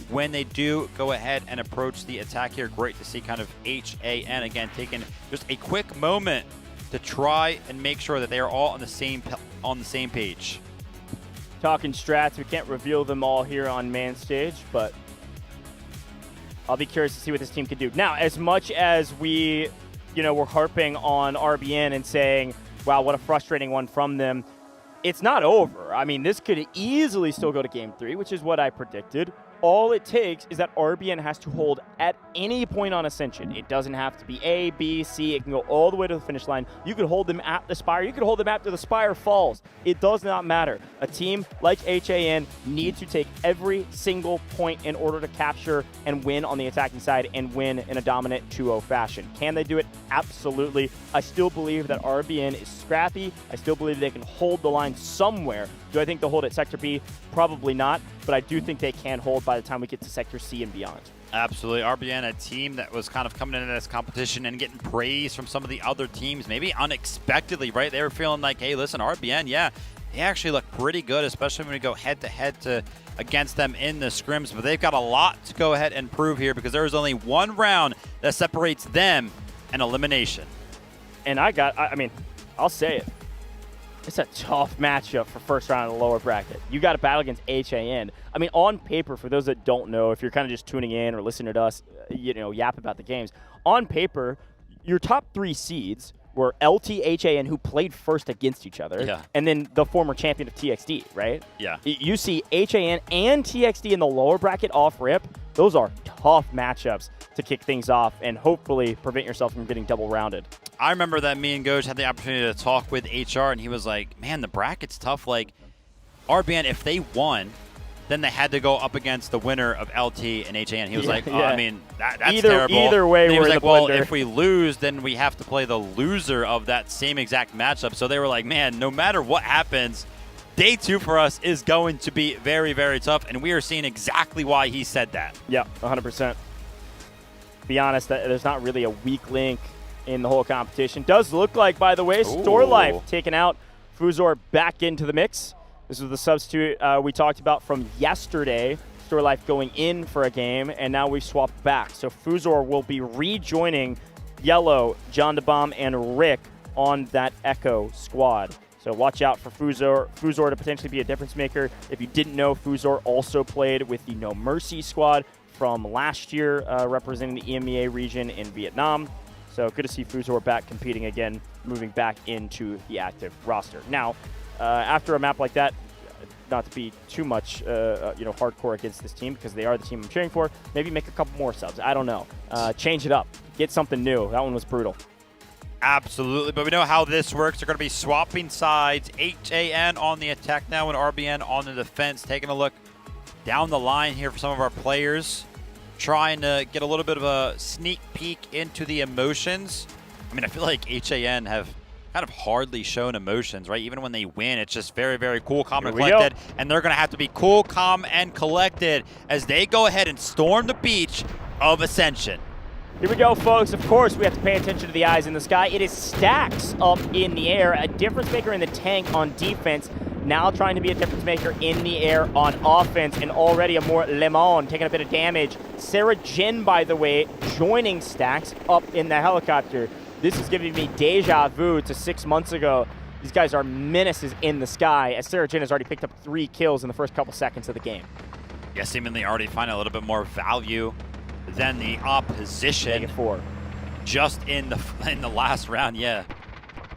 when they do go ahead and approach the attack here. Great to see kind of HAN again taking just a quick moment to try and make sure that they are all on the same page. Talking strats, we can't reveal them all here on main stage, but I'll be curious to see what this team can do. Now, as much as we, we're harping on RBN and saying, wow, what a frustrating one from them, it's not over. I mean, this could easily still go to Game 3, which is what I predicted. all it takes is that RBN has to hold at any point on Ascension. It doesn't have to be A, B, C. It can go all the way to the finish line. You could hold them at the Spire. You could hold them after the Spire falls. It does not matter. A team like HAN needs to take every single point in order to capture and win on the attacking side and win in a dominant 2-0 fashion. Can they do it? Absolutely. I still believe that RBN is scrappy. I still believe they can hold the line somewhere. Do I think they'll hold at Sector B? Probably not, but I do think they can hold by the time we get to Sector C and beyond. Absolutely. RBN, a team that was kind of coming into this competition and getting praise from some of the other teams, maybe unexpectedly, right? They were feeling like, hey, listen, RBN, yeah, they actually look pretty good, especially when we go head-to-head against them in the scrims, but they've got a lot to go ahead and prove here because there is only one round that separates them and elimination. And I mean, I'll say it. It's a tough matchup for first round of the lower bracket. You got to battle against HAN. I mean, on paper, for those that don't know, if you're kind of just tuning in or listening to us, yap about the games, on paper, your top 3 seeds were LT, HAN, who played first against each other, and then the former champion of TXD, right? Yeah. You see HAN and TXD in the lower bracket off rip. Those are tough matchups to kick things off and hopefully prevent yourself from getting double rounded. I remember that me and Goj had the opportunity to talk with HR, and he was like, man, the bracket's tough. Like, RBN, if they won, then they had to go up against the winner of LT and HAN. He was like, oh, I mean, that's terrible. Either way, he was like, well, blender. if we lose, then we have to play the loser of that same exact matchup. So they were like, man, no matter what happens, Day 2 for us is going to be very, very tough, and we are seeing exactly why he said that. Yeah, 100%. Be honest, there's not really a weak link in the whole competition. Does look like, by the way, Store Life taking out Fuzor back into the mix. This was the substitute we talked about from yesterday. Store Life going in for a game, and now we've swapped back. So Fuzor will be rejoining Yellow, John DeBomb, and Rick on that Echo squad. So watch out for Fuzor to potentially be a difference maker. If you didn't know, Fuzor also played with the No Mercy squad from last year, representing the EMEA region in Vietnam. So good to see Fuzor back competing again, moving back into the active roster. Now, after a map like that, not to be too much, hardcore against this team because they are the team I'm cheering for. Maybe make a couple more subs. I don't know. Change it up. Get something new. That one was brutal. Absolutely, but we know how this works. They're going to be swapping sides. HAN on the attack now and RBN on the defense. Taking a look down the line here for some of our players. Trying to get a little bit of a sneak peek into the emotions. I mean, I feel like HAN have kind of hardly shown emotions, right? Even when they win, it's just very, very cool, calm, and collected. And they're going to have to be cool, calm, and collected as they go ahead and storm the beach of Ascension. Here we go, folks. Of course, we have to pay attention to the eyes in the sky. It is Stacks up in the air, a difference maker in the tank on defense, now trying to be a difference maker in the air on offense, and already a more Lemon taking a bit of damage. Sarah Jin, by the way, joining Stacks up in the helicopter. This is giving me deja vu to 6 months ago. These guys are menaces in the sky, as Sarah Jin has already picked up 3 kills in the first couple seconds of the game. Yeah, seemingly already find a little bit more value than the opposition. -4. Just in the last round, yeah.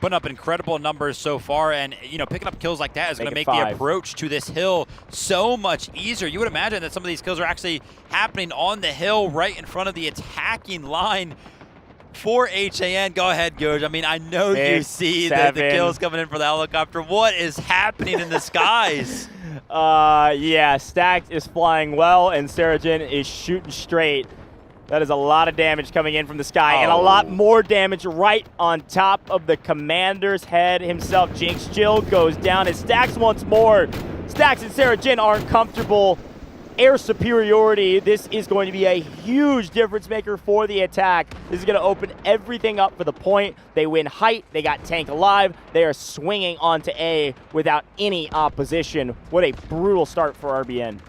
Putting up incredible numbers so far, and picking up kills like that is going to make the approach to this hill so much easier. You would imagine that some of these kills are actually happening on the hill right in front of the attacking line for HAN. Go ahead, Goj. I mean, I know you see the kills coming in for the helicopter. What is happening in the skies? Yeah, Stacked is flying well, and Sarah Jin is shooting straight. That is a lot of damage coming in from the sky, and a lot more damage right on top of the commander's head himself. Jinx Jill goes down as Stacks once more. Stacks and Sarah Jin aren't comfortable. Air superiority. This is going to be a huge difference maker for the attack. This is going to open everything up for the point. They win height. They got tank alive. They are swinging onto A without any opposition. What a brutal start for RBN.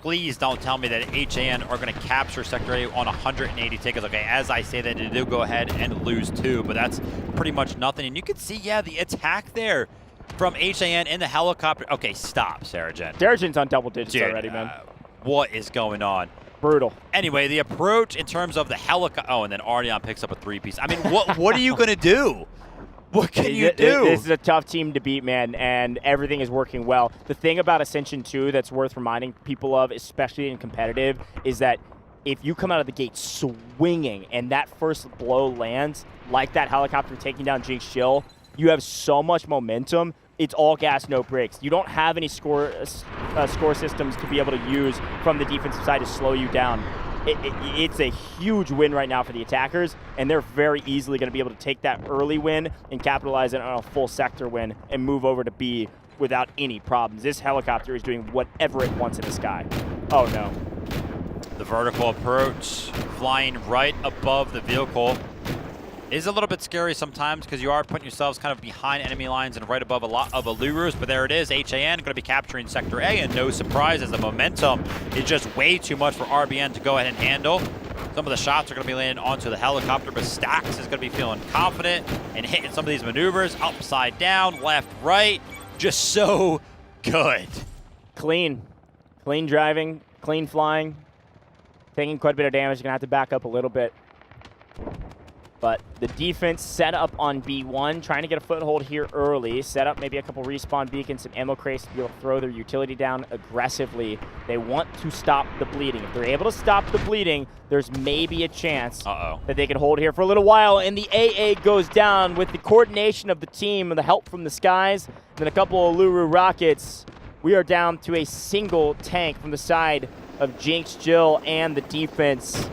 Please don't tell me that HAN are going to capture Sector A on 180 tickets. Okay, as I say that, they do go ahead and lose 2, but that's pretty much nothing. And you can see, yeah, the attack there from HAN in the helicopter. Okay, stop, Sarah Jin. Sarah Jin's on double digits already, man. What is going on? Brutal. Anyway, the approach in terms of the helicopter. Oh, and then Ardeon picks up a 3-piece. I mean, what are you going to do? What can you do? This is a tough team to beat, man, and everything is working well. The thing about Ascension 2 that's worth reminding people of, especially in competitive, is that if you come out of the gate swinging and that first blow lands, like that helicopter taking down Jinx Jill, you have so much momentum. It's all gas, no brakes. You don't have any score systems to be able to use from the defensive side to slow you down. It's a huge win right now for the attackers, and they're very easily going to be able to take that early win and capitalize on a full sector win and move over to B without any problems. This helicopter is doing whatever it wants in the sky. Oh, no. The vertical approach, flying right above the vehicle, is a little bit scary sometimes because you are putting yourselves kind of behind enemy lines and right above a lot of Alurus, but there it is. HAN going to be capturing Sector A, and no surprise as the momentum is just way too much for RBN to go ahead and handle. Some of the shots are going to be landing onto the helicopter, but Stax is going to be feeling confident and hitting some of these maneuvers, upside down, left, right, just so good. Clean driving, clean flying, taking quite a bit of damage. You're going to have to back up a little bit. But the defense set up on B1, trying to get a foothold here early. Set up maybe a couple respawn beacons, some ammo crates to be able to throw their utility down aggressively. They want to stop the bleeding. If they're able to stop the bleeding, there's maybe a chance that they can hold here for a little while. And the AA goes down with the coordination of the team and the help from the skies. Then a couple of Luru rockets. We are down to a single tank from the side of Jinx Jill and the defense.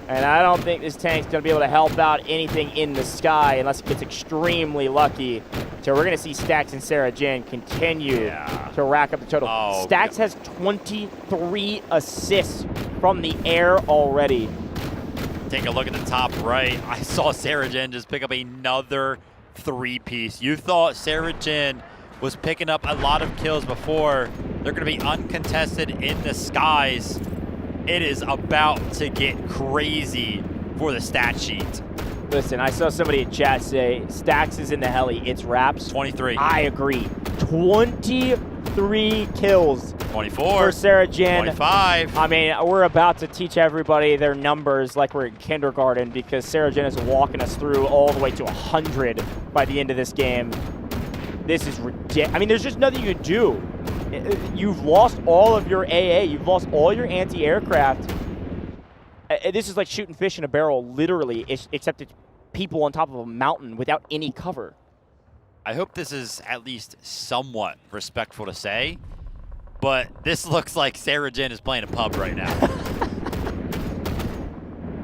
And I don't think this tank's going to be able to help out anything in the sky unless it gets extremely lucky. So we're going to see Stax and Sarah Jane continue to rack up the total. Stax has 23 assists from the air already. Take a look at the top right. I saw Sarah Jane just pick up another 3-piece. You thought Sarah Jane was picking up a lot of kills before. They're going to be uncontested in the skies. It is about to get crazy for the stat sheet. Listen, I saw somebody in chat say, Stax is in the heli, it's wraps. 23. I agree. 23 kills. 24. For Sarah Jane. 25. I mean, we're about to teach everybody their numbers like we're in kindergarten because Sarah Jane is walking us through all the way to 100 by the end of this game. This is ridiculous. I mean, there's just nothing you can do. You've lost all of your AA. You've lost all your anti-aircraft. This is like shooting fish in a barrel, literally, except it's people on top of a mountain without any cover. I hope this is at least somewhat respectful to say, but this looks like Sarah Jane is playing a pub right now.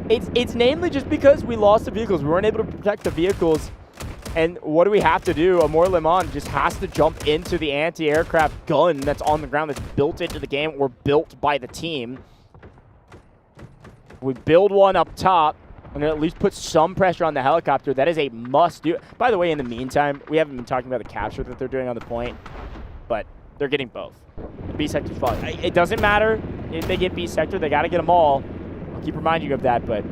It's namely just because we lost the vehicles. We weren't able to protect the vehicles. And what do we have to do? Amor Lemon just has to jump into the anti-aircraft gun that's on the ground that's built into the game or built by the team. We build one up top and at least put some pressure on the helicopter. That is a must-do. By the way, in the meantime, we haven't been talking about the capture that they're doing on the point, but they're getting both. The B sector's falling. It doesn't matter if they get B sector. They got to get them all. I'll keep reminding you of that, but...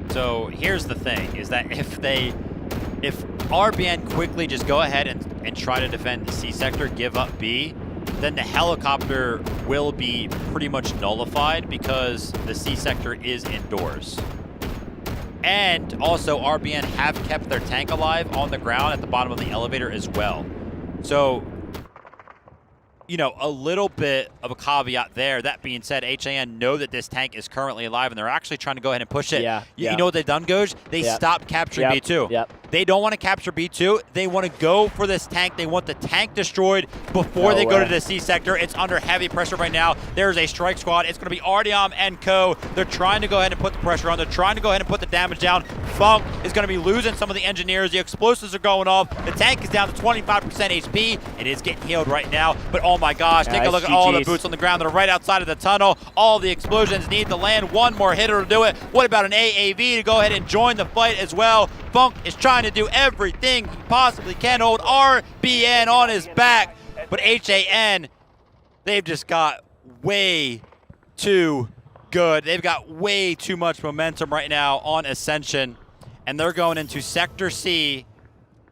So here's the thing, is that if RBN quickly just go ahead and try to defend the C sector, give up B, then the helicopter will be pretty much nullified because the C sector is indoors. And also RBN have kept their tank alive on the ground at the bottom of the elevator as well. So, you know, a little bit of a caveat there. That being said, HAN know that this tank is currently alive, and they're actually trying to go ahead and push it. You know what they've done, Goj? They stopped capturing B2. They don't want to capture B2. They want to go for this tank. They want the tank destroyed before they go to the C sector. It's under heavy pressure right now. There's a strike squad. It's going to be Artyom and co. They're trying to go ahead and put the pressure on. They're trying to go ahead and put the damage down. Funk is going to be losing some of the engineers. The explosives are going off. The tank is down to 25% HP. It is getting healed right now. But oh my gosh, take a look at all the boots on the ground that are right outside of the tunnel. All the explosions need to land. One more hitter to do it. What about an AAV to go ahead and join the fight as well? Funk is trying to do everything he possibly can, hold RBN on his back. But HAN, they've just got way too good. They've got way too much momentum right now on Ascension. And they're going into Sector C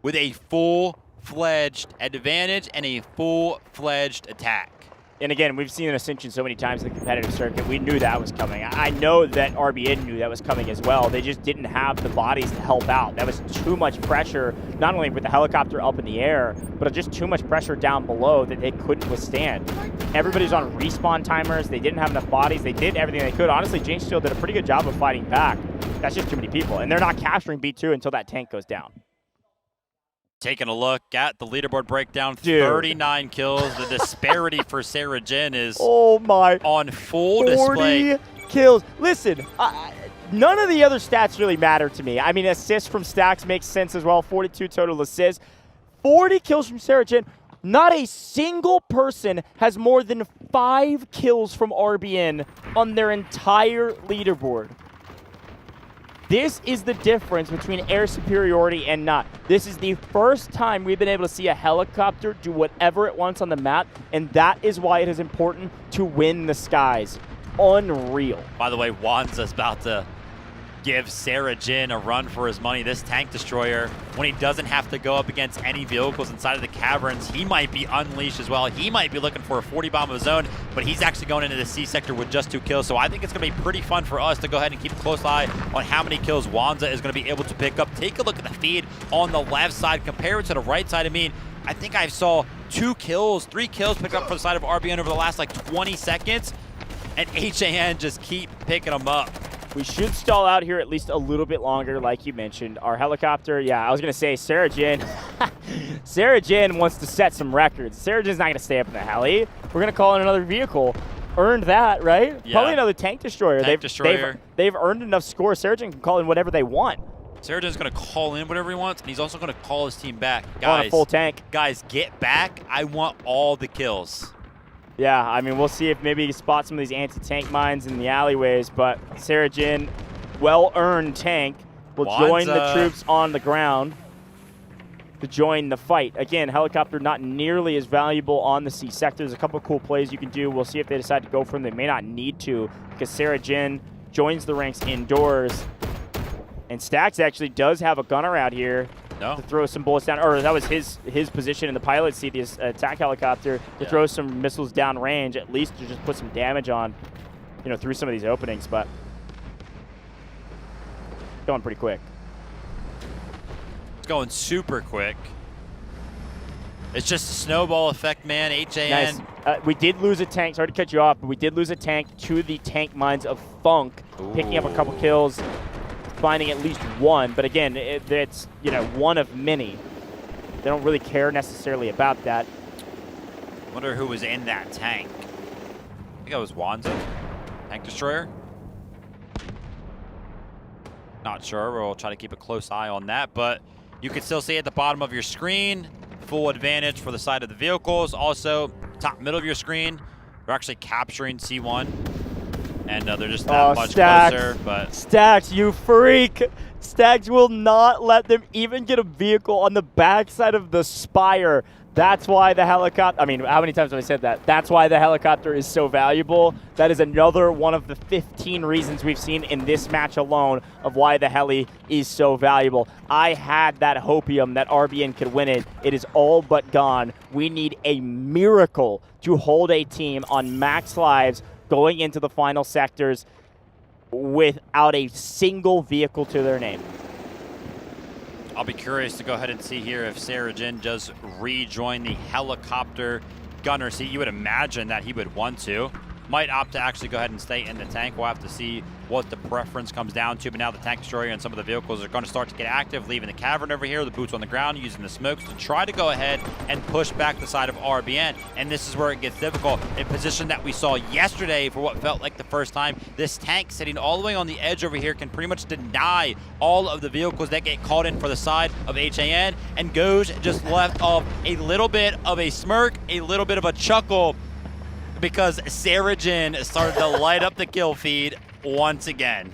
with a full-fledged advantage and a full-fledged attack. And again, we've seen an Ascension so many times in the competitive circuit. We knew that was coming. I know that RBN knew that was coming as well. They just didn't have the bodies to help out. That was too much pressure, not only with the helicopter up in the air, but just too much pressure down below that they couldn't withstand. Everybody's on respawn timers. They didn't have enough bodies. They did everything they could. Honestly, Jinx Steel did a pretty good job of fighting back. That's just too many people. And they're not capturing B2 until that tank goes down. Taking a look at the leaderboard breakdown, 39 kills. The disparity for Sarah Jin is on full display. 40 kills. Listen, none of the other stats really matter to me. I mean, assists from Stacks makes sense as well. 42 total assists. 40 kills from Sarah Jin. Not a single person has more than 5 kills from RBN on their entire leaderboard. This is the difference between air superiority and not. This is the first time we've been able to see a helicopter do whatever it wants on the map, and that is why it is important to win the skies. Unreal. By the way, Wanza's about to give Sarah Jin a run for his money. This tank destroyer, when he doesn't have to go up against any vehicles inside of the caverns, he might be unleashed as well. He might be looking for a 40 bomb of his own, but he's actually going into the C sector with just 2 kills. So I think it's going to be pretty fun for us to go ahead and keep a close eye on how many kills Wanza is going to be able to pick up. Take a look at the feed on the left side, compare it to the right side. I mean, I think I saw 3 kills picked up for the side of RBN over the last like 20 seconds, and HAN just keep picking them up. We should stall out here at least a little bit longer, like you mentioned. Our helicopter, yeah, I was going to say Sarah Jin. Sarah Jin wants to set some records. Sarah Jin's not going to stay up in the heli. We're going to call in another vehicle. Earned that, right? Yeah. Probably another tank destroyer. Destroyer. They've earned enough scores. Sarah Jin can call in whatever they want. Sarah Jin's going to call in whatever he wants, and he's also going to call his team back. On a full tank. Guys, get back. I want all the kills. Yeah, I mean, we'll see if maybe he spots some of these anti-tank mines in the alleyways, but Sarah Jin, well-earned tank, will join the troops on the ground to join the fight. Again, helicopter not nearly as valuable on the C sector. There's a couple of cool plays you can do. We'll see if they decide to go for them. They may not need to, because Sarah Jin joins the ranks indoors. And Stacks actually does have a gunner out here to throw some bullets down, or that was his position in the pilot seat, this attack helicopter, to throw some missiles down range, at least to just put some damage on, through some of these openings, but going pretty quick. It's going super quick. It's just a snowball effect, man. HAN. Nice. We did lose a tank, sorry to cut you off, but we did lose a tank to the tank mines of Funk, picking up a couple kills, finding at least one, but again, it's one of many. They don't really care necessarily about that. Wonder who was in that tank. I think that was Wanza, tank destroyer. Not sure. We'll try to keep a close eye on that, but you can still see at the bottom of your screen, full advantage for the side of the vehicles. Also, top middle of your screen, we're actually capturing C1. And they're just that much closer, but... Stacks, you freak! Stacks will not let them even get a vehicle on the backside of the spire. That's why the helicopter... I mean, how many times have I said that? That's why the helicopter is so valuable. That is another one of the 15 reasons we've seen in this match alone of why the heli is so valuable. I had that hopium that RBN could win it. It is all but gone. We need a miracle to hold a team on max lives going into the final sectors without a single vehicle to their name. I'll be curious to go ahead and see here if Sarah Jin does rejoin the helicopter gunner seat. You would imagine that he would want to. Might opt to actually go ahead and stay in the tank. We'll have to see what the preference comes down to. But now the tank destroyer and some of the vehicles are going to start to get active, leaving the cavern over here, the boots on the ground, using the smokes to try to go ahead and push back the side of RBN. And this is where it gets difficult. A position that we saw yesterday for what felt like the first time. This tank sitting all the way on the edge over here can pretty much deny all of the vehicles that get called in for the side of HAN. And Goj just left off a little bit of a smirk, a little bit of a chuckle, because Sarah Jin started to light up the kill feed once again.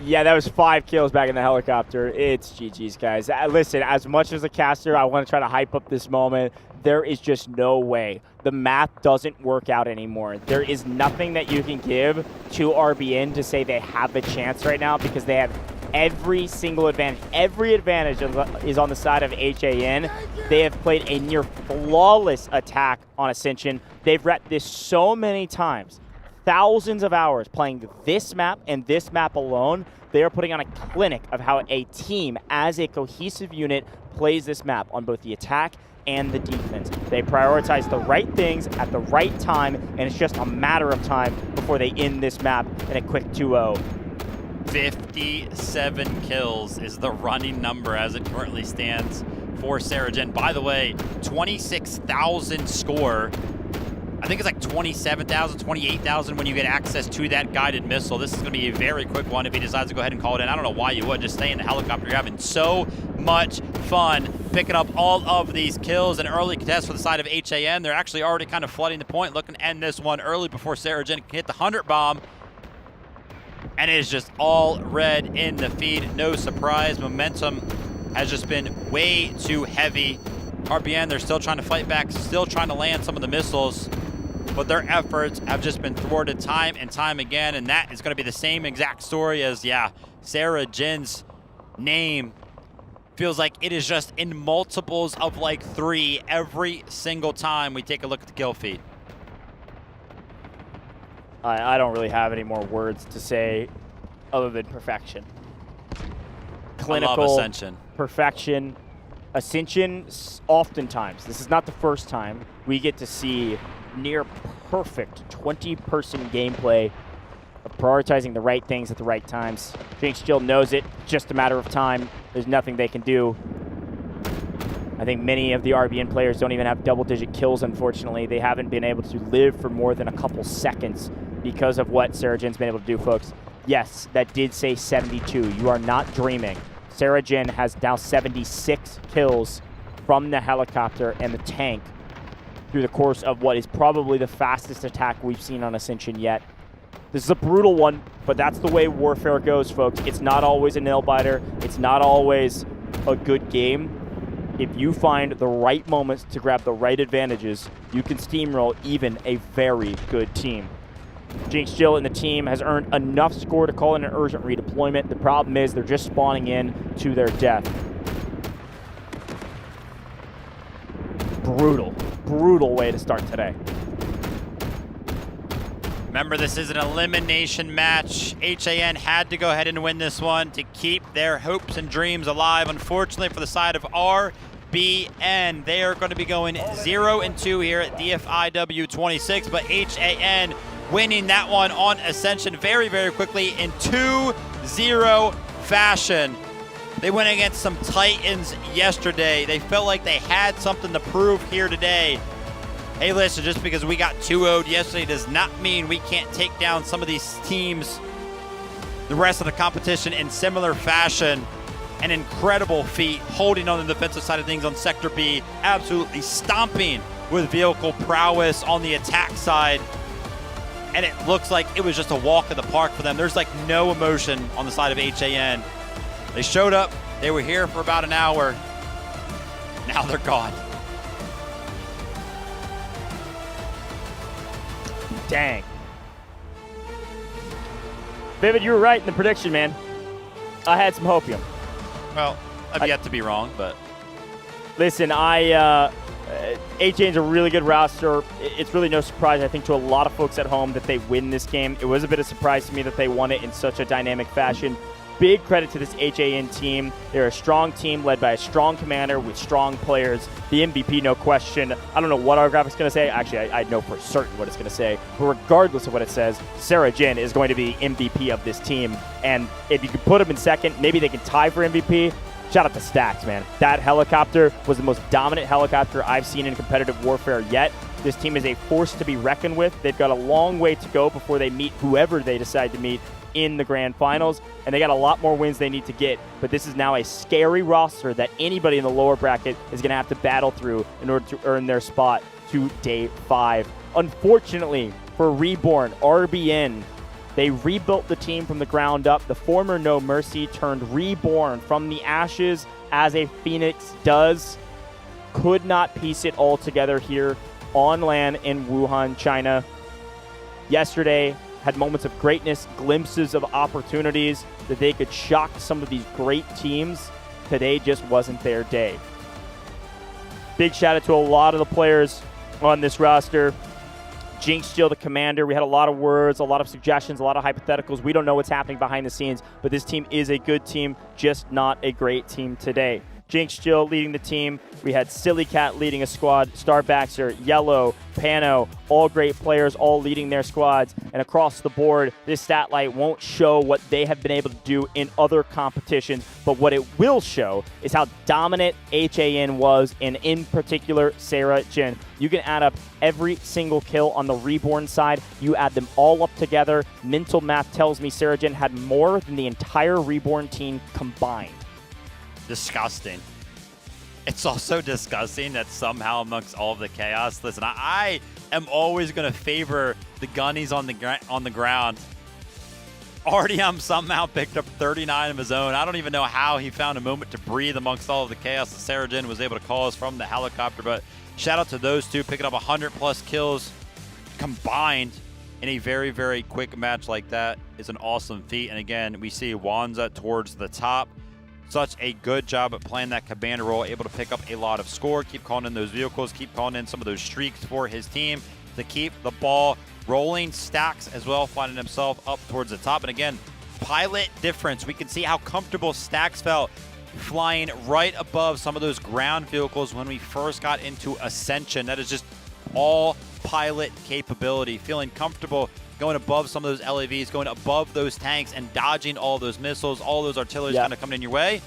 Yeah, that was 5 kills back in the helicopter. It's GG's, guys. Listen, as much as a caster, I want to try to hype up this moment. There is just no way. The math doesn't work out anymore. There is nothing that you can give to RBN to say they have a chance right now, because they have every single advantage. Every advantage is on the side of HAN. They have played a near flawless attack on Ascension. They've repped this so many times. Thousands of hours playing this map and this map alone. They are putting on a clinic of how a team, as a cohesive unit, plays this map on both the attack and the defense. They prioritize the right things at the right time, and it's just a matter of time before they end this map in a quick 2-0. 57 kills is the running number as it currently stands for Saragen. By the way, 26,000 score. I think it's like 27,000, 28,000 when you get access to that guided missile. This is going to be a very quick one if he decides to go ahead and call it in. I don't know why you would. Just stay in the helicopter. You're having so much fun picking up all of these kills. An early contest for the side of HAN. They're actually already kind of flooding the point, looking to end this one early before Saragen can hit the 100 bomb. And it is just all red in the feed. No surprise. Momentum has just been way too heavy. RBN, they're still trying to fight back, still trying to land some of the missiles. But their efforts have just been thwarted time and time again, and that is going to be the same exact story as, Saragen's name feels like it is just in multiples of like 3 every single time we take a look at the kill feed. I don't really have any more words to say other than perfection. Clinical I love Ascension. Perfection. Ascension, oftentimes, this is not the first time, we get to see near perfect 20-person gameplay of prioritizing the right things at the right times. Jinx Jill knows it, just a matter of time. There's nothing they can do. I think many of the RBN players don't even have double-digit kills, unfortunately. They haven't been able to live for more than a couple seconds because of what Saragen's been able to do, folks. Yes, that did say 72. You are not dreaming. Saragen has now 76 kills from the helicopter and the tank through the course of what is probably the fastest attack we've seen on Ascension yet. This is a brutal one, but that's the way warfare goes, folks. It's not always a nail-biter. It's not always a good game. If you find the right moments to grab the right advantages, you can steamroll even a very good team. Jinx Jill and the team has earned enough score to call in an urgent redeployment. The problem is they're just spawning in to their death. Brutal way to start today. Remember, this is an elimination match. HAN had to go ahead and win this one to keep their hopes and dreams alive. Unfortunately for the side of RBN, they are going to be going 0-2 here at Dfiw 26, but HAN winning that one on Ascension very, very quickly in 2-0 fashion. They went against some Titans yesterday. They felt like they had something to prove here today. Hey, listen, just because we got 2-0'd yesterday does not mean we can't take down some of these teams, the rest of the competition, in similar fashion. An incredible feat, holding on the defensive side of things on Sector B, absolutely stomping with vehicle prowess on the attack side. And it looks like it was just a walk in the park for them. There's like no emotion on the side of HAN. They showed up, they were here for about an hour. Now they're gone. Dang. Vivid, you were right in the prediction, man. I had some hopium. Well, I've yet to be wrong, but... Listen, HAN's a really good roster. It's really no surprise, I think, to a lot of folks at home that they win this game. It was a bit of a surprise to me that they won it in such a dynamic fashion. Big credit to this HAN team. They're a strong team led by a strong commander with strong players. The MVP, no question. I don't know what our graphic's going to say. Actually, I know for certain what it's going to say. But regardless of what it says, Saragen is going to be MVP of this team. And if you could put him in second, maybe they can tie for MVP. Shout out to Stacks, man. That helicopter was the most dominant helicopter I've seen in competitive warfare yet. This team is a force to be reckoned with. They've got a long way to go before they meet whoever they decide to meet in the grand finals, and they got a lot more wins they need to get, but this is now a scary roster that anybody in the lower bracket is going to have to battle through in order to earn their spot to day 5. Unfortunately for Reborn, RBN, they rebuilt the team from the ground up. The former No Mercy turned Reborn from the ashes as a phoenix does. Could not piece it all together here on land in Wuhan, China. Yesterday, had moments of greatness, glimpses of opportunities that they could shock some of these great teams. Today just wasn't their day. Big shout out to a lot of the players on this roster. Jinx Steel, the commander. We had a lot of words, a lot of suggestions, a lot of hypotheticals. We don't know what's happening behind the scenes, but this team is a good team, just not a great team today. Jinx Steel leading the team. We had Silly Cat leading a squad, Starbaxer, Yellow, Pano, all great players, all leading their squads. And across the board, this stat light won't show what they have been able to do in other competitions, but what it will show is how dominant HAN was, and in particular, Sarah Jin. You can add up every single kill on the Reborn side. You add them all up together. Mental math tells me Sarah Jin had more than the entire Reborn team combined. Disgusting. It's also disgusting that somehow amongst all of the chaos, listen, I am always going to favor the gunnies on the ground. Artyom somehow picked up 39 of his own. I don't even know how he found a moment to breathe amongst all of the chaos that Sarah Jin was able to cause from the helicopter, but shout out to those two picking up 100+ kills combined in a very, very quick match like that is an awesome feat. And again, we see Wanza towards the top. Such a good job at playing that commander role, able to pick up a lot of score, keep calling in those vehicles, keep calling in some of those streaks for his team to keep the ball rolling. Stacks as well, finding himself up towards the top. And again, pilot difference. We can see how comfortable Stacks felt flying right above some of those ground vehicles when we first got into Ascension. That is just all pilot capability, feeling comfortable going above some of those LAVs, going above those tanks and dodging all those missiles, all those artillery kind of coming in your way.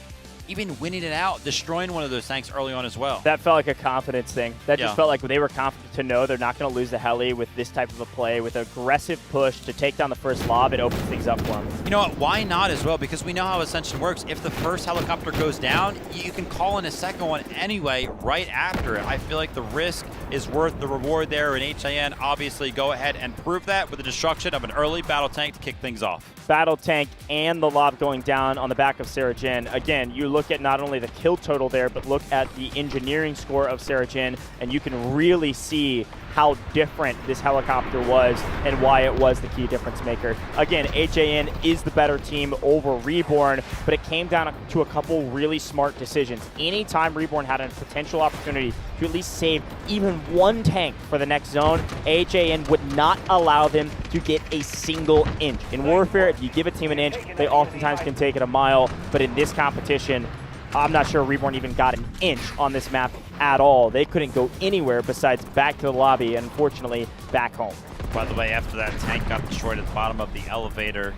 Even winning it out, destroying one of those tanks early on as well. That felt like a confidence thing. That just felt like they were confident to know they're not going to lose the heli with this type of a play, with an aggressive push to take down the first lob. It opens things up for them. You know what? Why not as well? Because we know how Ascension works. If the first helicopter goes down, you can call in a second one anyway right after it. I feel like the risk is worth the reward there, and HAN obviously go ahead and prove that with the destruction of an early battle tank to kick things off. Battle tank and the lob going down on the back of Sarah Jin. Again, you look at not only the kill total there, but look at the engineering score of Sarah Jin, and you can really see how different this helicopter was and why it was the key difference maker. Again, HAN is the better team over Reborn, but it came down to a couple really smart decisions. Anytime Reborn had a potential opportunity to at least save even one tank for the next zone, HAN would not allow them to get a single inch. In warfare, if you give a team an inch, they oftentimes can take it a mile, but in this competition, I'm not sure Reborn even got an inch on this map at all. They couldn't go anywhere besides back to the lobby and, unfortunately, back home. By the way, after that tank got destroyed at the bottom of the elevator,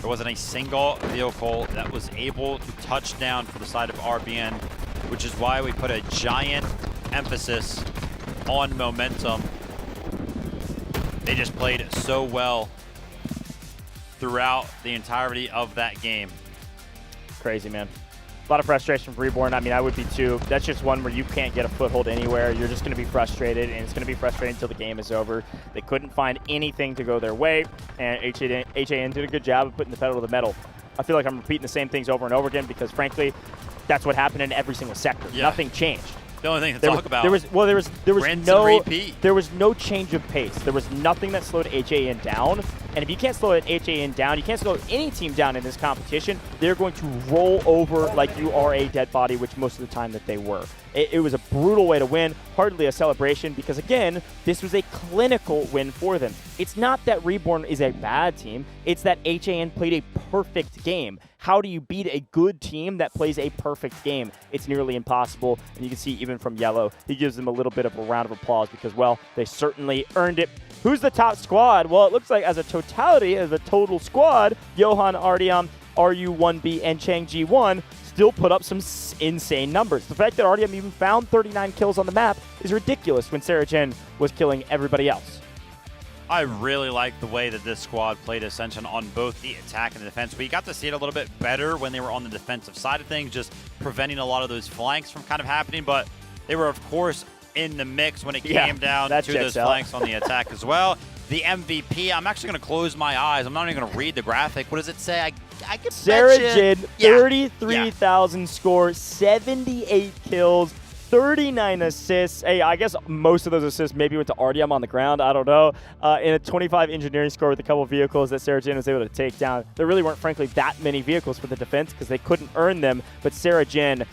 there wasn't a single vehicle that was able to touch down for the side of RBN, which is why we put a giant emphasis on momentum. They just played so well throughout the entirety of that game. Crazy, man. A lot of frustration from Reborn. I mean, I would be too. That's just one where you can't get a foothold anywhere. You're just going to be frustrated, and it's going to be frustrating until the game is over. They couldn't find anything to go their way, and HAN did a good job of putting the pedal to the metal. I feel like I'm repeating the same things over and over again because, frankly, that's what happened in every single sector. Yeah. Nothing changed. The only thing to talk about. There was no change of pace. There was nothing that slowed HAN down. And if you can't slow HAN down, you can't slow any team down in this competition. They're going to roll over like you are a dead body, which most of the time that they were. It was a brutal way to win, hardly a celebration, because again, this was a clinical win for them. It's not that Reborn is a bad team, it's that HAN played a perfect game. How do you beat a good team that plays a perfect game? It's nearly impossible, and you can see even from Yellow, he gives them a little bit of a round of applause because, well, they certainly earned it. Who's the top squad? Well, it looks like as a totality, as a total squad, Johan, Artyom, RU1B, and Chang G1 still put up some insane numbers. The fact that Artyom even found 39 kills on the map is ridiculous when Sarah Jin was killing everybody else. I really like the way that this squad played Ascension on both the attack and the defense. We got to see it a little bit better when they were on the defensive side of things, just preventing a lot of those flanks from kind of happening, but they were, of course, in the mix when it came down to those flanks on the attack as well. The MVP, I'm actually going to close my eyes. I'm not even going to read the graphic. What does it say? I could Sarah Jin, 33,000 score, 78 kills, 39 assists. Hey, I guess most of those assists maybe went to RDM on the ground. I don't know. In a 25 engineering score with a couple of vehicles that Sarah Jane was able to take down. There really weren't, frankly, that many vehicles for the defense because they couldn't earn them. But Sarah Jane,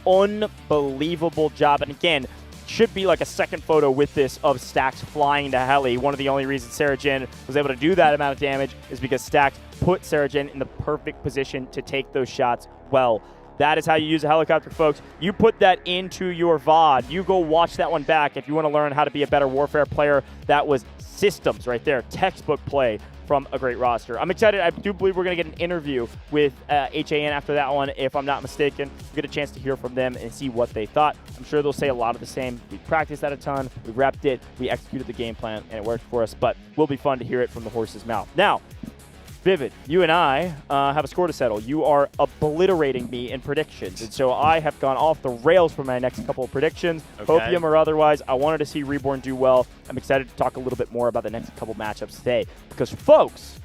unbelievable job. And again, should be like a second photo with this of Stax flying to heli. One of the only reasons Sarah Jane was able to do that amount of damage is because Stax put Sarah Jane in the perfect position to take those shots well. That is how you use a helicopter, folks. You put that into your VOD. You go watch that one back if you want to learn how to be a better Warfare player. That was systems right there, textbook play from a great roster. I'm excited. I do believe we're going to get an interview with HAN after that one, if I'm not mistaken. We'll get a chance to hear from them and see what they thought. I'm sure they'll say a lot of the same. We practiced that a ton. We repped it. We executed the game plan, and it worked for us. But it will be fun to hear it from the horse's mouth. Now, Vivid, you and I have a score to settle. You are obliterating me in predictions, and so I have gone off the rails for my next couple of predictions, Hopium or otherwise. I wanted to see Reborn do well. I'm excited to talk a little bit more about the next couple matchups today, because, folks,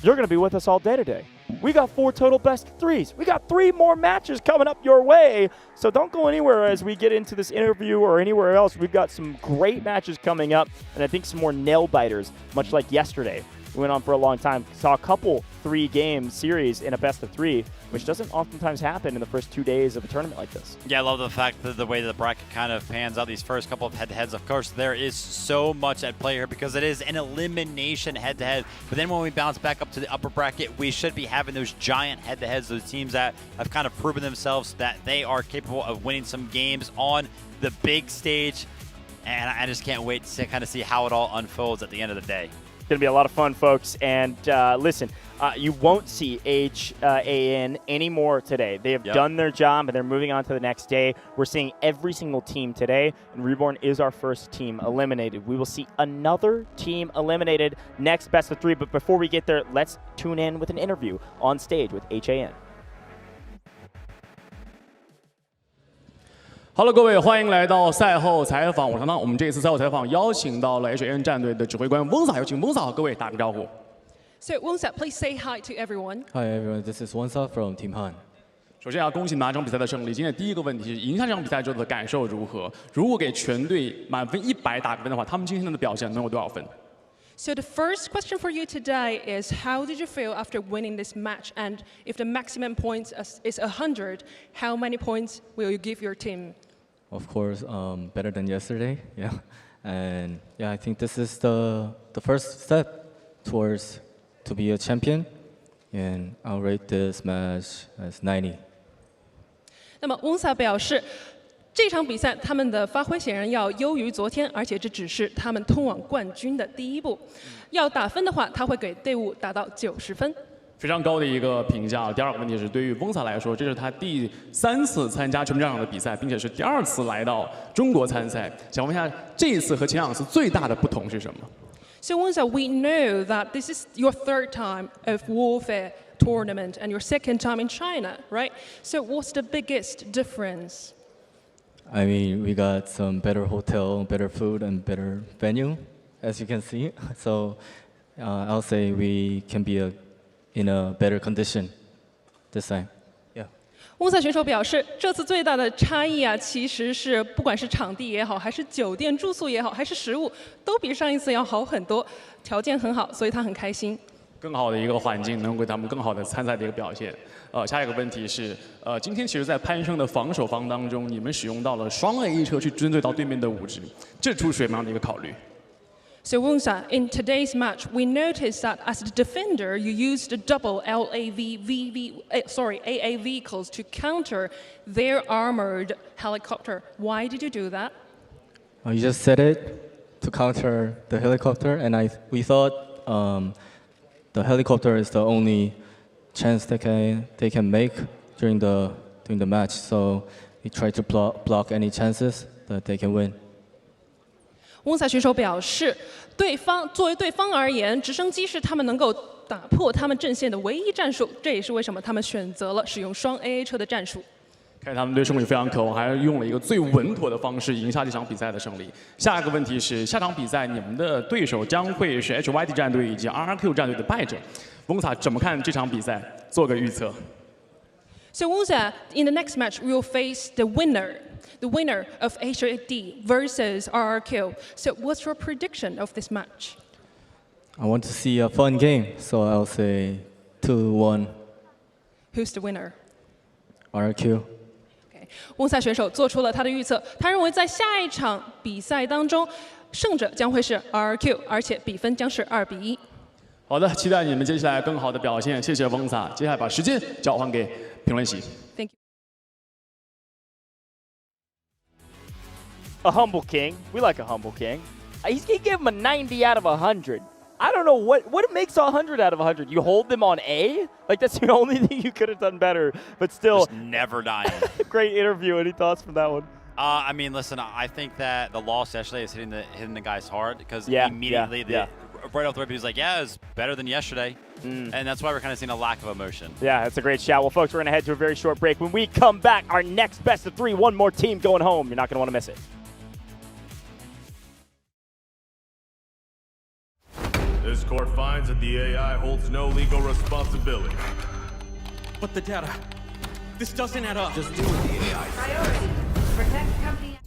you're going to be with us all day today. We got 4 total best of 3s. We got 3 more matches coming up your way, so don't go anywhere as we get into this interview or anywhere else. We've got some great matches coming up, and I think some more nail-biters, much like yesterday. We went on for a long time. Saw a couple 3-game series in a best of 3, which doesn't oftentimes happen in the first 2 days of a tournament like this. Yeah, I love the fact that the way the bracket kind of pans out these first couple of head-to-heads. Of course, there is so much at play here because it is an elimination head-to-head. But then when we bounce back up to the upper bracket, we should be having those giant head-to-heads, those teams that have kind of proven themselves that they are capable of winning some games on the big stage. And I just can't wait to kind of see how it all unfolds at the end of the day. Going to be a lot of fun, folks. And listen, you won't see HAN anymore today. They have done their job, and they're moving on to the next day. We're seeing every single team today, and Reborn is our first team eliminated. We will see another team eliminated next best of 3. But before we get there, let's tune in with an interview on stage with HAN. Hello， 各位，欢迎来到赛后采访。我们这一次赛后采访邀请到了 HAN 战队的指挥官翁萨，有请翁萨和各位打个招呼。So Wonsa, please say hi to everyone. Hi everyone, this is Wonsa from Team Han. 首先恭喜拿这场比赛的胜利。今天第一个问题是赢下这场比赛之后的感受如何？如果给全队满分100打个分的话，他们今天的表现能有多少分？ So the first question for you today is, how did you feel after winning this match? And if the maximum points is 100, how many points will you give your team? Of course, better than yesterday, yeah. And yeah, I think this is the first step towards to be a champion. And I'll rate this match as 90. 那么翁萨表示，这场比赛他们的发挥显然要优于昨天，而且这只是他们通往冠军的第一步。要打分的话，他会给队伍打到90分。 非常高的一个评价。第二个问题是，对于翁萨来说，这是他第3次参加全民战场的比赛，并且是第2次来到中国参赛。想问一下，这一次和前2次最大的不同是什么？ So Wonsa, we know that this is your 3rd time of Warfare tournament and your 2nd time in China, right? So what's the biggest difference? I mean, we got some better hotel, better food, and better venue, as you can see. So I'll say we can be in a better condition this time. Yeah. 翁萨选手表示，这次最大的差异啊，其实是不管是场地也好，还是酒店住宿也好，还是食物，都比上一次要好很多，条件很好，所以他很开心。更好的一个环境，能够给他们更好的参赛的一个表现。下一个问题是，今天其实，在攀升的防守方当中，你们使用到了双 A 车去针对到对面的物质，这出什么样的一个考虑？ So Wonsa, in today's match, we noticed that as the defender, you used the double AA vehicles to counter their armored helicopter. Why did you do that? You just said it to counter the helicopter, and we thought the helicopter is the only chance they can make during the match. So we tried to block any chances that they can win. 翁萨选手表示，作为对方而言，直升机是他们能够打破他们阵线的唯一战术，这也是为什么他们选择了使用双 AA 车的战术。看他们对胜利非常渴望，还是用了一个最稳妥的方式赢下这场比赛的胜利。下一个问题是，下场比赛你们的对手将会是 HYD 战队以及 RRQ 战队的败者。翁萨怎么看这场比赛？做个预测。So Wonsa, in the next match, we will face the winner of HAD versus RRQ. So what's your prediction of this match? I want to see a fun game, so I'll say 2-1 Who's the winner? RQ. 翁赛选手做出了他的预测，他认为在下一场比赛当中，胜者将会是 RRQ， 而且比分将是2-1。好的，期待你们接下来更好的表现，谢谢翁萨。接下来把时间交还给评论席。Thank you. A humble king. We like a humble king. He gave him a 90 out of 100. I don't know what makes 100 out of 100. You hold them on A? Like, that's the only thing you could have done better. But still, just never dying. Great interview. Any thoughts from that one? I mean, listen, I think that the loss yesterday is hitting the guy's heart because immediately right off the rip he was like, yeah, it's better than yesterday. And that's why we're kind of seeing a lack of emotion. Yeah, that's a great shout. Well, folks, we're going to head to a very short break. When we come back, our next best of 3, one more team going home. You're not going to want to miss it. This court finds that the AI holds no legal responsibility. But the data, this doesn't add up. Just deal with the AI. Priority. Protect company.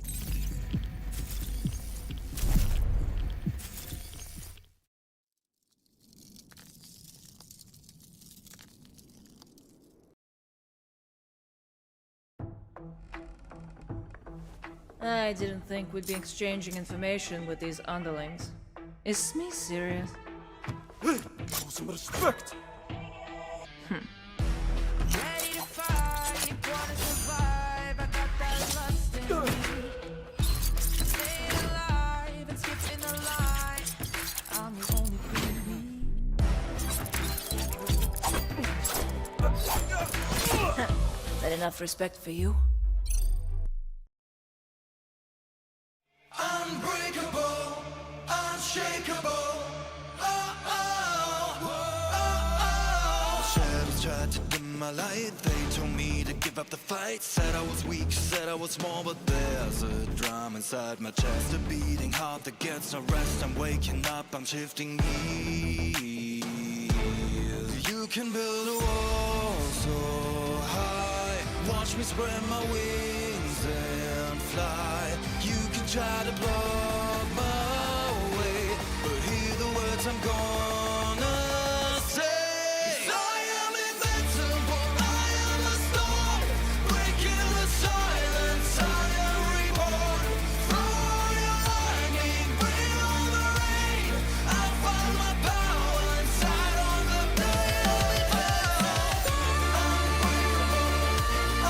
I didn't think we'd be exchanging information with these underlings. Is Smee serious? Show some respect. That enough respect for you? Unbreakable, unshakeable. Shadows tried to dim my light. They told me to give up the fight. Said I was weak, said I was small, but there's a drum inside my chest, a beating heart that gets no rest. I'm waking up, I'm shifting gears. You can build a wall so high. Watch me spread my wings and fly. You can try to block my way, but hear the words I'm gonna say. 'Cause I am invincible, I am a storm, breaking the silence, I am reborn. Throw your lightning, bring on the rain. I find my power inside on the blade. Unbreakable,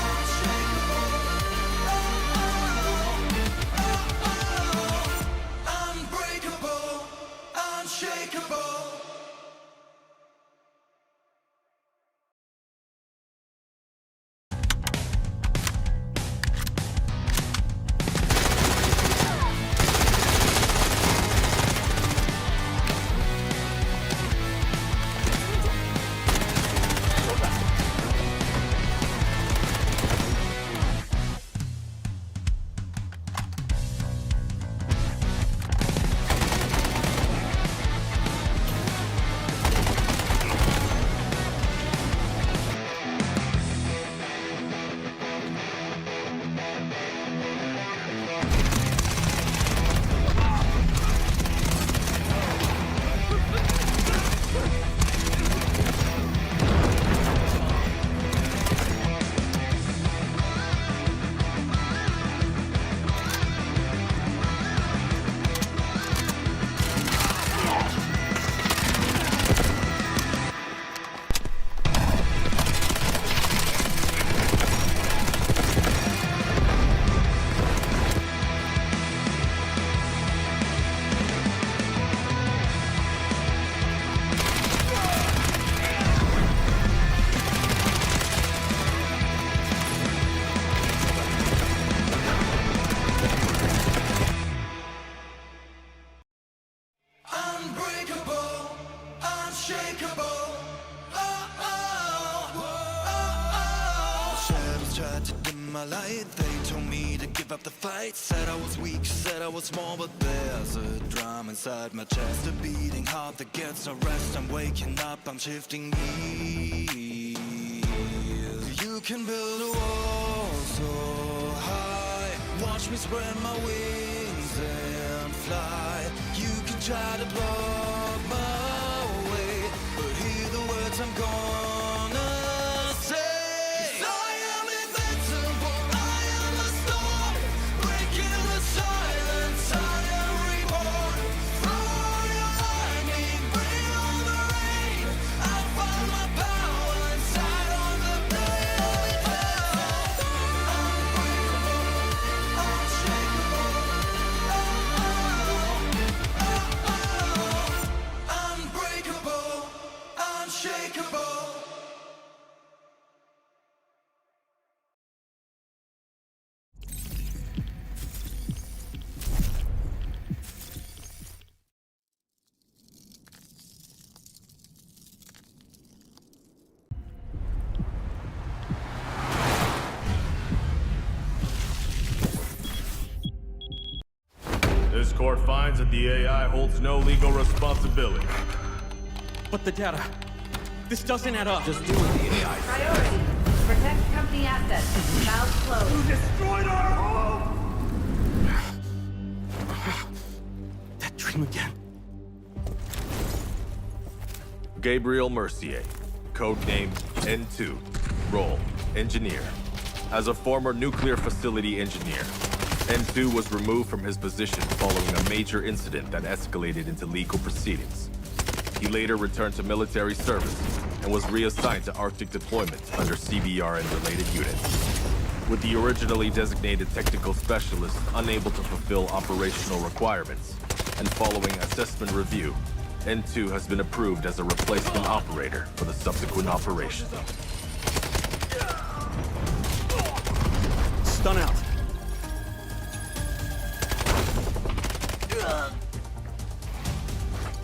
unshakable. Unbreakable, unshakeable. Unbreakable, unshakeable. Shadows tried to dim my light. They told me to give up the fight. Said I was weak, said I was small, but there's a drum inside my chest, a beating heart that gets no rest. I'm waking up, I'm shifting gears. You can build a wall so high. Watch me spread my wings and fly. You can try to block my way, but hear the words I'm gonna say. 'Cause I am invincible, I am a storm, breaking the silence, I am reborn. Throw your lightning, bring on the rain. I find my power inside on the blade. Unbreakable, unshakeable. This court finds that the AI holds no legal responsibility. But the data. This doesn't add up. Just deal with the AI. Priority. Protect company assets. Valve closed. You destroyed our home! That dream again. Gabriel Mercier, codename N2, role, engineer. As a former nuclear facility engineer, N2 was removed from his position following a major incident that escalated into legal proceedings. He later returned to military service and was reassigned to Arctic deployment under CBR and related units. With the originally designated technical specialist unable to fulfill operational requirements, and following assessment review, N2 has been approved as a replacement operator for the subsequent operation. Stun out.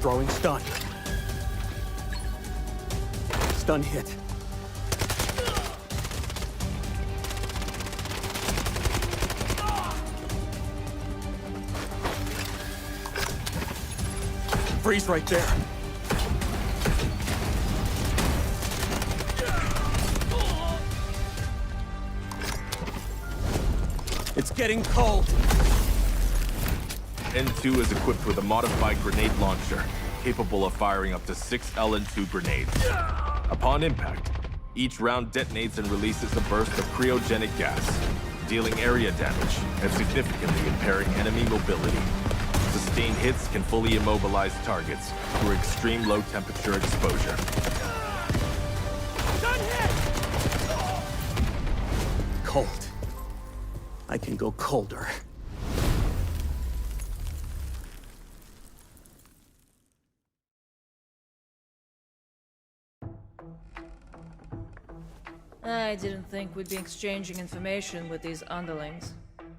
Throwing stun. Stun hit. Freeze right there. It's getting cold. N2 is equipped with a modified grenade launcher, capable of firing up to 6 LN2 grenades. Upon impact, each round detonates and releases a burst of cryogenic gas, dealing area damage and significantly impairing enemy mobility. Sustained hits can fully immobilize targets through extreme low temperature exposure. Cold. I can go colder. I didn't think we'd be exchanging information with these underlings.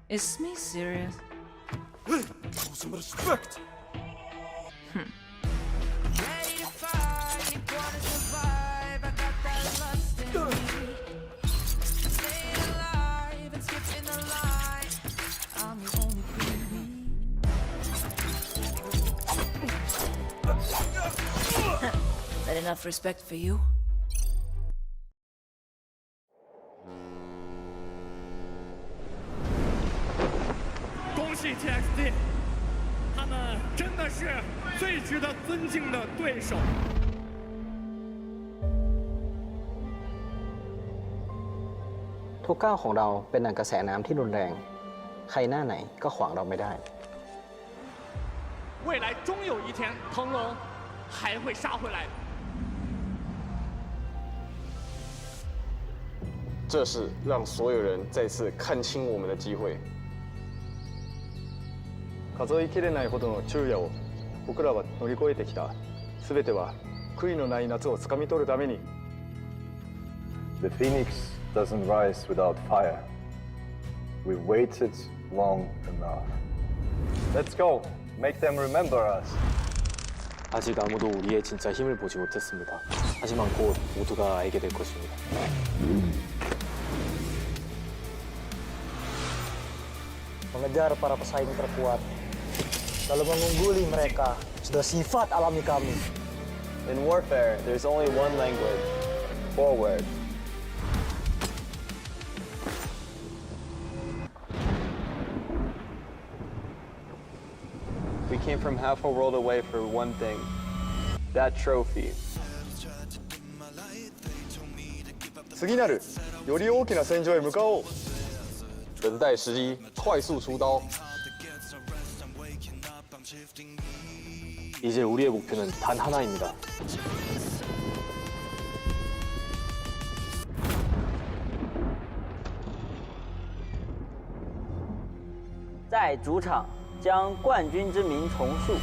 Is Smee serious? Show some respect! That enough respect for you? TXT， 他们真的是最值得尊敬的对手。ทุกก้าวของเราเป็นดั่งกระแสน้ำที่รุนแรง ใครหน้าไหนก็ขวางเราไม่ได้ 未来终有一天，腾龙还会杀回来。这是让所有人再次看清我们的机会。数えきれないほどの昼夜を僕らは乗り越えてきた。すべては悔いのない夏をつかみ取るために。The phoenix doesn't rise without fire. We've waited long enough. Let's go. Make them remember us. 아직 아무도 우리의 진짜 힘을 보지 못했습니다. 하지만 곧 모두가 알게 될 것입니다. Mengejar para pesaing terkuat, lalu mengungguli mereka sudah sifat alami kami. In warfare, there's only one language: forward. came from half a world away for one thing. That trophy. 次なるより大きな戦場へ向かおう。等待时机，快速出刀。 이제 우리의 목표는 단 하나입니다. 在主场将冠军之名重塑。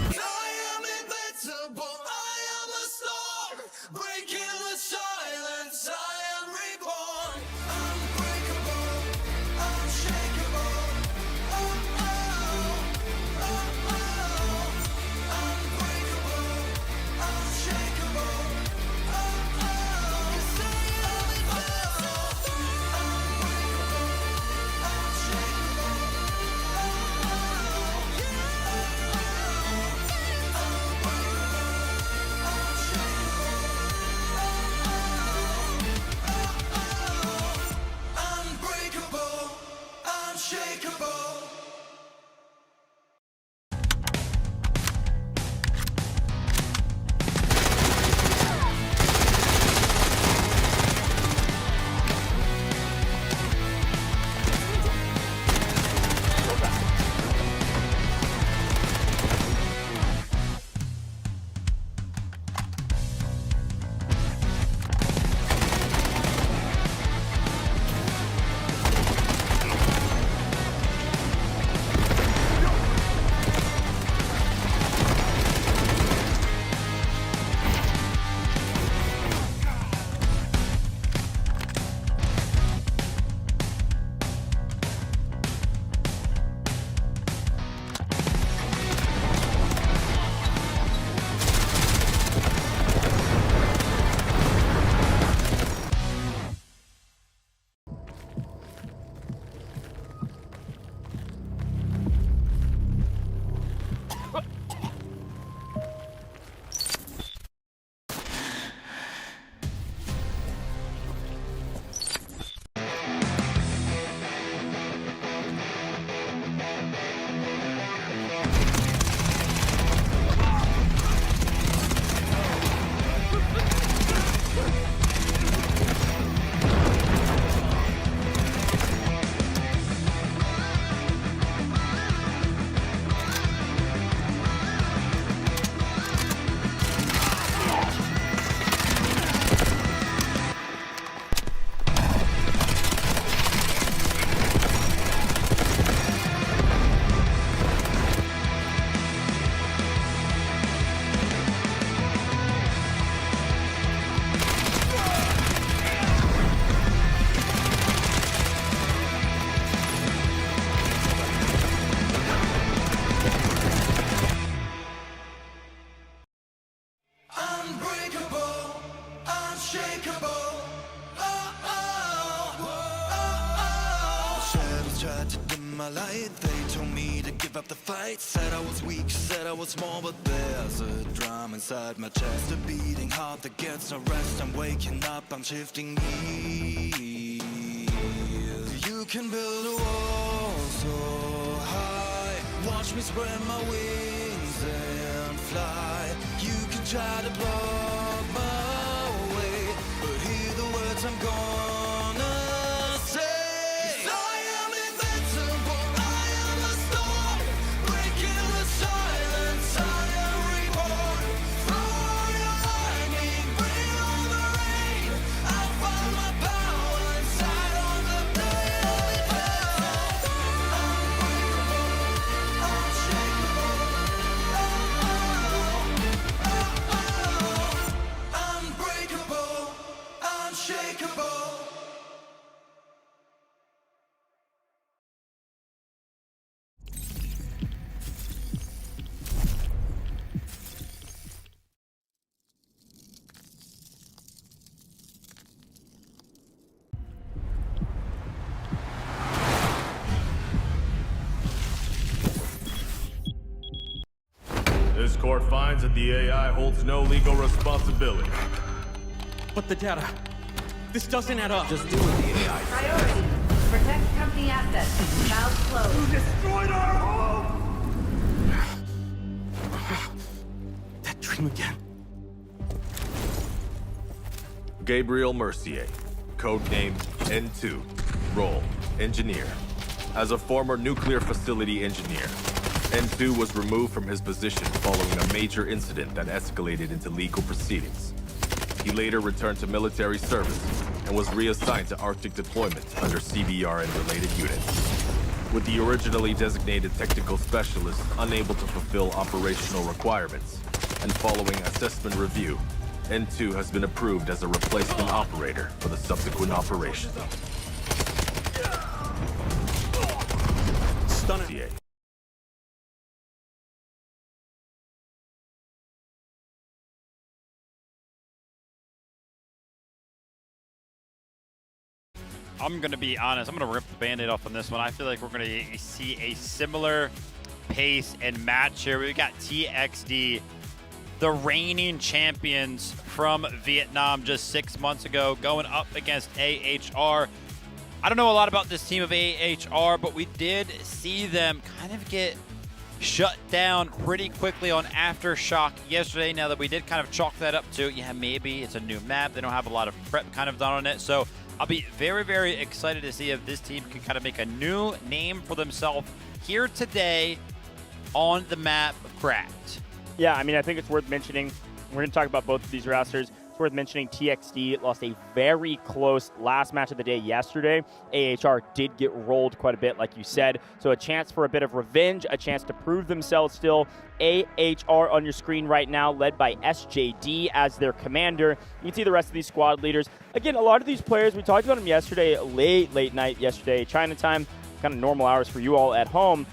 They told me to give up the fight. Said I was weak, said I was small, but there's a drum inside my chest, a beating heart that gets no rest. I'm waking up, I'm shifting gears. You can build a wall so high. Watch me spread my wings and fly. You can try to block my way, but hear the words I'm gonna say. This court finds that the AI holds no legal responsibility. But the data, this doesn't add up. Just do with the AI. Priority, protect company assets. Valve closed. You destroyed our home! him again. Gabriel Mercier, codename N2, role, engineer. As a former nuclear facility engineer, N2 was removed from his position following a major incident that escalated into legal proceedings. He later returned to military service and was reassigned to Arctic deployment under CBR and related units. With the originally designated technical specialist unable to fulfill operational requirements, and following assessment review, N2 has been approved as a replacement operator for the subsequent operation. Stunning. I'm going to be honest. I'm going to rip the Band-Aid off on this one. I feel like we're going to see a similar pace and match here. We've got TXD, the reigning champions from Vietnam just 6 months ago, going up against AHR. I don't know a lot about this team of AHR, but we did see them kind of get shut down pretty quickly on Aftershock yesterday. Now that we did kind of chalk that up to, yeah, maybe it's a new map. They don't have a lot of prep kind of done on it. So I'll be very, very excited to see if this team can kind of make a new name for themselves here today on the map of Cracked. Yeah, I mean, I think it's worth mentioning. We're going to talk about both of these rosters. It's worth mentioning TXD lost a very close last match of the day yesterday. AHR did get rolled quite a bit, like you said. So a chance for a bit of revenge, a chance to prove themselves still. AHR on your screen right now, led by SJD as their commander. You can see the rest of these squad leaders. Again, a lot of these players, we talked about them yesterday, late night yesterday, China time, kind of normal hours for you all at home.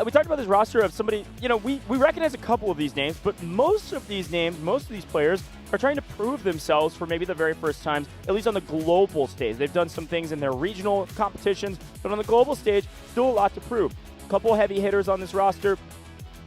We talked about this roster of somebody, you know, we recognize a couple of these names, but most of these names, most of these players are trying to prove themselves for maybe the very first times, at least on the global stage. They've done some things in their regional competitions, but on the global stage, still a lot to prove. A couple heavy hitters on this roster.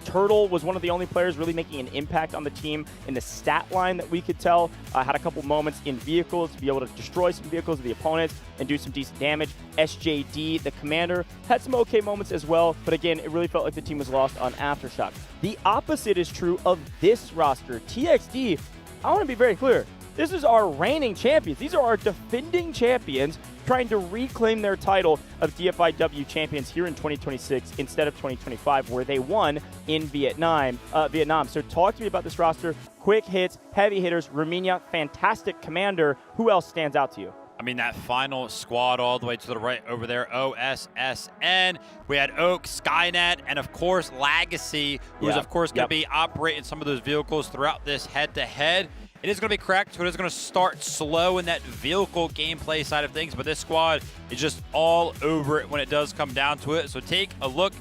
Turtle was one of the only players really making an impact on the team in the stat line that we could tell. Had a couple moments in vehicles to be able to destroy some vehicles of the opponents and do some decent damage. SJD, the commander, had some okay moments as well, but again, it really felt like the team was lost on Aftershock. The opposite is true of this roster. TXD, I want to be very clear. This is our reigning champions. These are our defending champions trying to reclaim their title of Dfiw champions here in 2026 instead of 2025, where they won in Vietnam. So talk to me about this roster. Quick hits, heavy hitters, Ruminia, fantastic commander. Who else stands out to you? I mean, that final squad all the way to the right over there, OSSN. We had Oak, Skynet, and of course, Legacy, who's of course going to be operating some of those vehicles throughout this head-to-head. It is going to be correct, but it's going to start slow in that vehicle gameplay side of things, but this squad is just all over it when it does come down to it. So take a look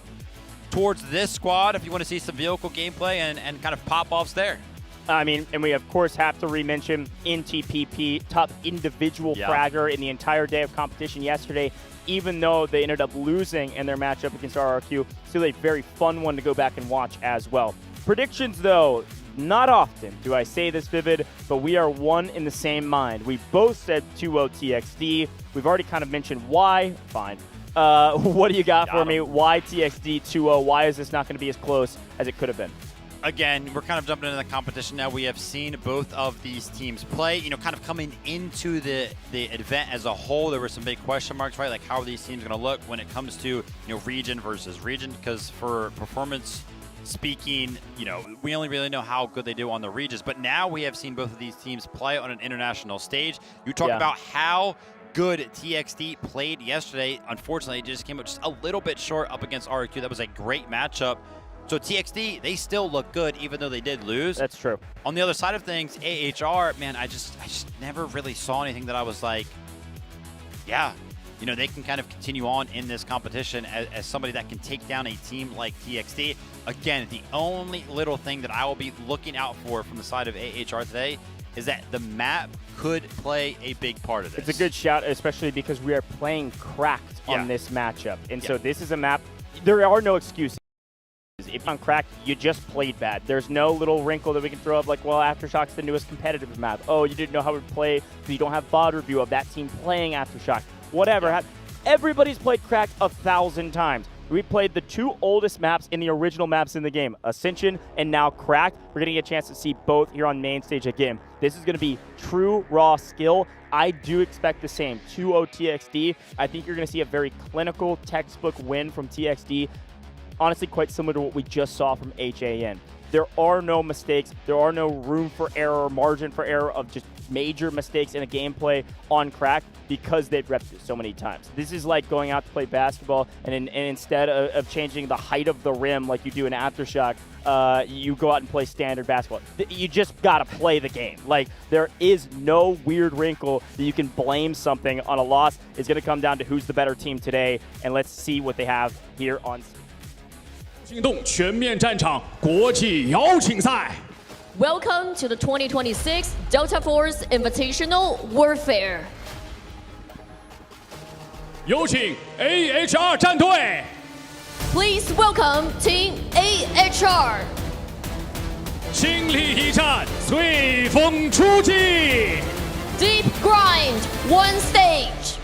towards this squad if you want to see some vehicle gameplay and kind of pop-offs there. I mean, and we of course have to re-mention NTPP, top individual fragger in the entire day of competition yesterday, even though they ended up losing in their matchup against RRQ. Still a very fun one to go back and watch as well. Predictions though, not often do I say this, Vivid, but we are one in the same mind. We both said 2-0 TXD. We've already kind of mentioned why. Fine. What do you got for me? Why TXD 2-0? Why is this not going to be as close as it could have been? Again, we're kind of jumping into the competition now. We have seen both of these teams play. You know, kind of coming into the event as a whole, there were some big question marks, right? Like, how are these teams going to look when it comes to, you know, region versus region? Because for performance speaking, you know, we only really know how good they do on the regions. But now we have seen both of these teams play on an international stage. You talk about how good TXD played yesterday. Unfortunately, it just came up just a little bit short up against RQ. That was a great matchup. So TXD, they still look good even though they did lose. That's true. On the other side of things, AHR, man, I just never really saw anything that I was like, yeah, you know, they can kind of continue on in this competition as somebody that can take down a team like TXD. Again, the only little thing that I will be looking out for from the side of AHR today is that the map could play a big part of this. It's a good shout, especially because we are playing Cracked on this matchup. And so this is a map, there are no excuses. If on Cracked, you just played bad. There's no little wrinkle that we can throw up like, well, Aftershock's the newest competitive map. Oh, you didn't know how to play because you don't have VOD review of that team playing Aftershock. Whatever. Everybody's played Cracked 1,000 times. We played the 2 oldest maps in the original maps in the game, Ascension and now Cracked. We're going to get a chance to see both here on main stage again. This is going to be true raw skill. I do expect the same. 2-0 TXD. I think you're going to see a very clinical textbook win from TXD. Honestly, quite similar to what we just saw from HAN. There are no mistakes. There are no room for error, margin for error of just major mistakes in a gameplay on Crack because they've repped it so many times. This is like going out to play basketball and instead of changing the height of the rim like you do in Aftershock, you go out and play standard basketball. You just got to play the game. Like, there is no weird wrinkle that you can blame something on a loss. It's going to come down to who's the better team today, and let's see what they have here on. 行动全面战场国际邀请赛。 Welcome to the 2026 Delta Force Invitational Warfare. 有请 AHR 战队。 Please welcome Team AHR. 倾力一战，随风出击。 Deep grind, one stage.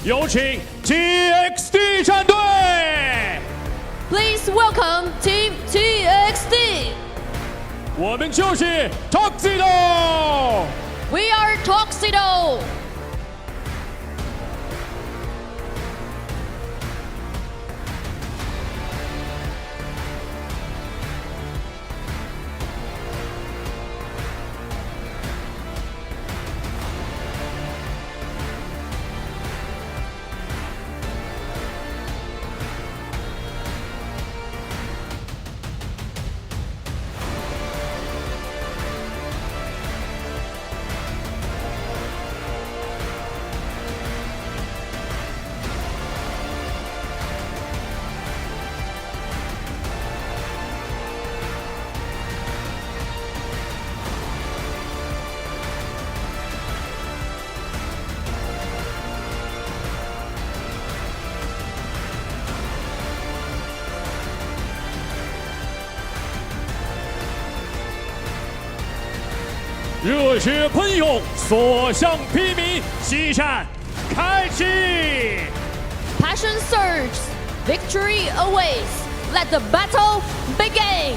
有请 TXD 战队。 Please welcome Team TXD. 我们就是 Tuxedo。 We are Tuxedo.热血喷涌，所向披靡，激战开启。 Passion surges, victory awaits. Let the battle begin.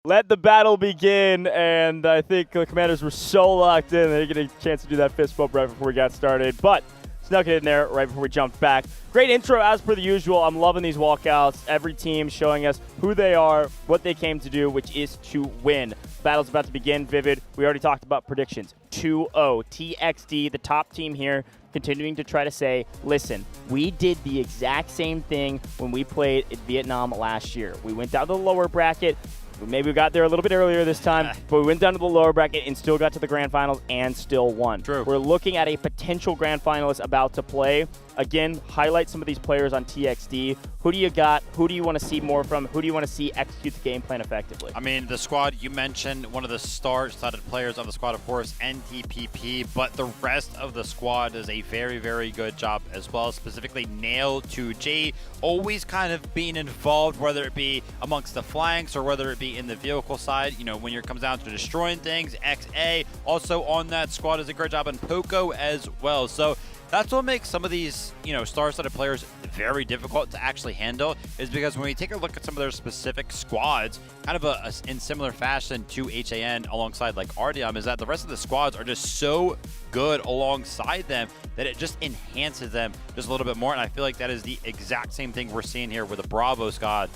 Let the battle begin, and I think the commanders were so locked in, they didn't get a chance to do that fist bump right before we got started, but snuck it in there right before we jumped back. Great intro as per the usual. I'm loving these walkouts. Every team showing us who they are, what they came to do, which is to win. Battle's about to begin. Vivid, we already talked about predictions. 2-0, TXD, the top team here, continuing to try to say, listen, we did the exact same thing when we played in Vietnam last year. We went down to the lower bracket. Maybe we got there a little bit earlier this time, but we went down to the lower bracket and still got to the grand finals and still won. True. We're looking at a potential grand finalist about to play. Again, highlight some of these players on TXD. Who do you got? Who do you want to see more from? Who do you want to see execute the game plan effectively? I mean, the squad, you mentioned one of the star-studded players on the squad, of course, NTPP, but the rest of the squad does a very, very good job as well, specifically Nail 2G, always kind of being involved, whether it be amongst the flanks or whether it be in the vehicle side, you know, when it comes down to destroying things. XA also on that squad does a great job, and Poco as well. So that's what makes some of these, you know, star-studded players very difficult to actually handle is because when we take a look at some of their specific squads, kind of in similar fashion to HAN alongside like Artyom, is that the rest of the squads are just so good alongside them that it just enhances them just a little bit more. And I feel like that is the exact same thing we're seeing here with the Bravo squad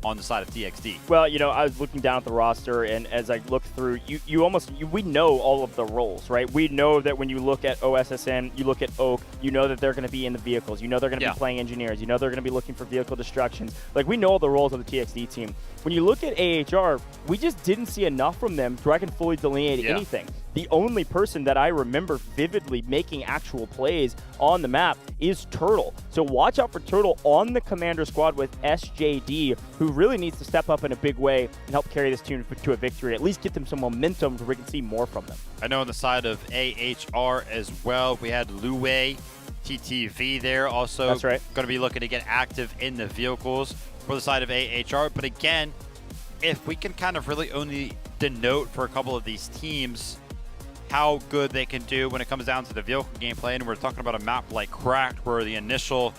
on the side of TXD. Well, you know, I was looking down at the roster, and as I look through, we know all of the roles, right? We know that when you look at OSSN, you look at Oak, you know that they're going to be in the vehicles. You know they're going to be playing engineers. You know they're going to be looking for vehicle destructions. Like, we know all the roles of the TXD team. When you look at AHR, we just didn't see enough from them to where I can fully delineate anything. The only person that I remember vividly making actual plays on the map is Turtle. So watch out for Turtle on the Commander squad with SJD, who really needs to step up in a big way and help carry this team to a victory, at least get them some momentum so we can see more from them. I know on the side of AHR as well, we had Luwei, TTV there, also going to be looking to get active in the vehicles for the side of AHR. But again, if we can kind of really only denote for a couple of these teams how good they can do when it comes down to the vehicle gameplay, and we're talking about a map like Cracked where the initial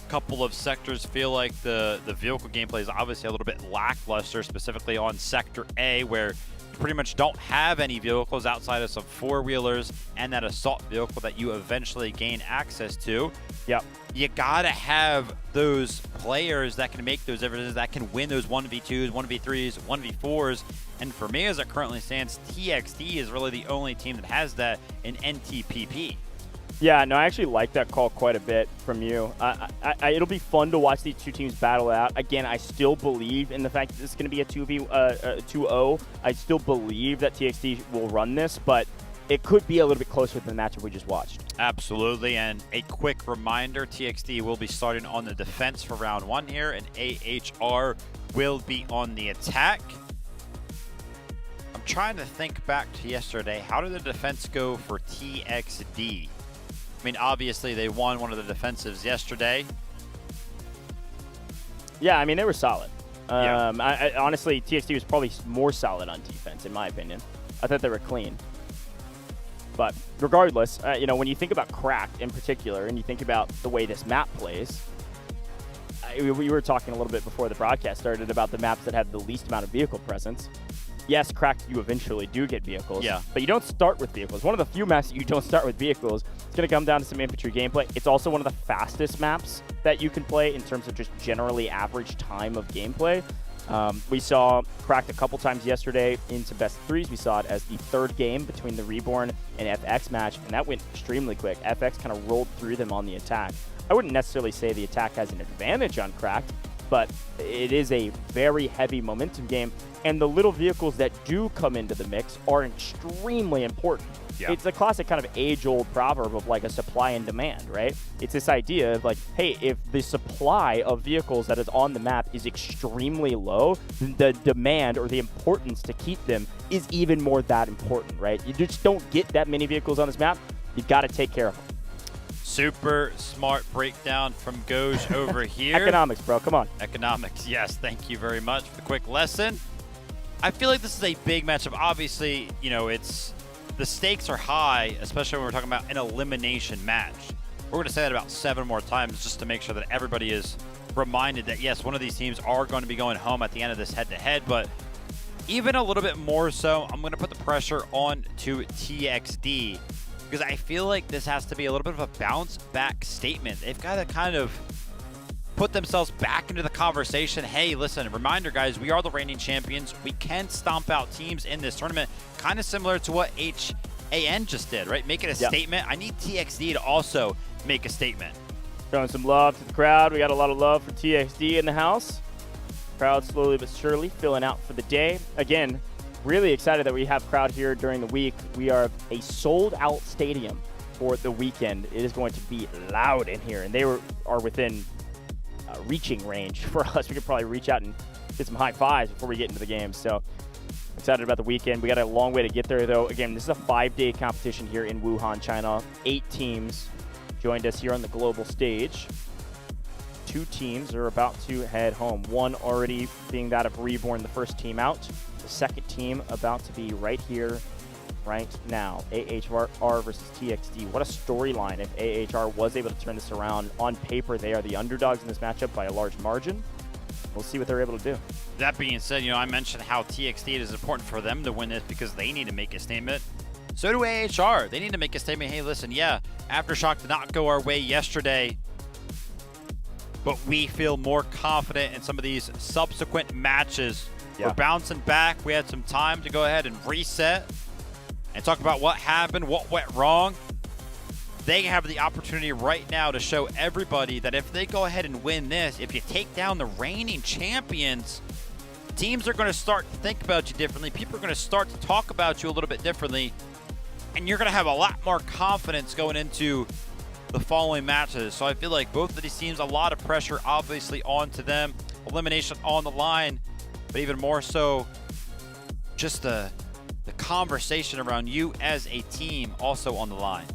couple of sectors feel like the vehicle gameplay is obviously a little bit lackluster, specifically on Sector A, where you pretty much don't have any vehicles outside of some four-wheelers and that assault vehicle that you eventually gain access to. Yep. You gotta have those players that can make those differences, that can win those 1v2s, 1v3s, 1v4s. And for me, as it currently stands, TXD is really the only team that has that in NTPP. Yeah, no, I actually like that call quite a bit from you. It'll be fun to watch these two teams battle out. Again, I still believe in the fact that this is going to be a 2-0. I still believe that TXD will run this, but it could be a little bit closer than the matchup we just watched. Absolutely, and a quick reminder, TXD will be starting on the defense for round 1 here, and AHR will be on the attack. I'm trying to think back to yesterday. How did the defense go for TXD? I mean, obviously, they won one of the defensives yesterday. Yeah, I mean, they were solid. I honestly, TXD was probably more solid on defense, in my opinion. I thought they were clean. But regardless, you know, when you think about Cracked in particular, and you think about the way this map plays, we were talking a little bit before the broadcast started about the maps that have the least amount of vehicle presence. Yes, Cracked, you eventually do get vehicles, but you don't start with vehicles. One of the few maps that you don't start with vehicles. It's going to come down to some infantry gameplay. It's also one of the fastest maps that you can play in terms of just generally average time of gameplay. We saw Cracked a couple times yesterday into best of threes. We saw it as the third game between the Reborn and FX match, and that went extremely quick. FX kind of rolled through them on the attack. I wouldn't necessarily say the attack has an advantage on Cracked, but it is a very heavy momentum game, and the little vehicles that do come into the mix are extremely important. Yeah. It's a classic kind of age-old proverb of like a supply and demand, right? It's this idea of like, hey, if the supply of vehicles that is on the map is extremely low, then the demand or the importance to keep them is even more that important, right? You just don't get that many vehicles on this map. You've got to take care of them. Super smart breakdown from Goj over here. Economics, bro. Come on. Economics. Yes, thank you very much for the quick lesson. I feel like this is a big matchup. Obviously, you know, the stakes are high, especially when we're talking about an elimination match. We're going to say that about 7 more times just to make sure that everybody is reminded that, yes, one of these teams are going to be going home at the end of this head-to-head, but even a little bit more so, I'm going to put the pressure on to TXD because I feel like this has to be a little bit of a bounce-back statement. They've got to kind of put themselves back into the conversation. Hey, listen, reminder, guys, we are the reigning champions. We can stomp out teams in this tournament, kind of similar to what HAN just did, right? Make it a statement. I need TXD to also make a statement. Showing some love to the crowd. We got a lot of love for TXD in the house. Crowd slowly but surely filling out for the day. Again, really excited that we have crowd here during the week. We are a sold-out stadium for the weekend. It is going to be loud in here, and they are within reaching range for us. We could probably reach out and get some high fives before we get into the game. So excited about the weekend. We got a long way to get there, though. Again, this is a 5-day competition here in Wuhan, China. 8 teams joined us here on the global stage. 2 teams are about to head home. One already being that of Reborn, the first team out. The second team about to be right here ranked now. AHR versus TXT. What a storyline if AHR was able to turn this around. On paper, they are the underdogs in this matchup by a large margin. We'll see what they're able to do. That being said, I mentioned how TXT, it is important for them to win this because they need to make a statement. So do AHR. They need to make a statement. Hey, listen, yeah, Aftershock did not go our way yesterday, but we feel more confident in some of these subsequent matches. Yeah. We're bouncing back. We had some time to go ahead and reset and talk about what happened, what went wrong. They have the opportunity right now to show everybody that if they go ahead and win this, if you take down the reigning champions, teams are going to start to think about you differently. People are going to start to talk about you a little bit differently, and you're going to have a lot more confidence going into the following matches. So I feel like both of these teams, a lot of pressure obviously onto them, elimination on the line, but even more so, just the conversation around you as a team also on the line.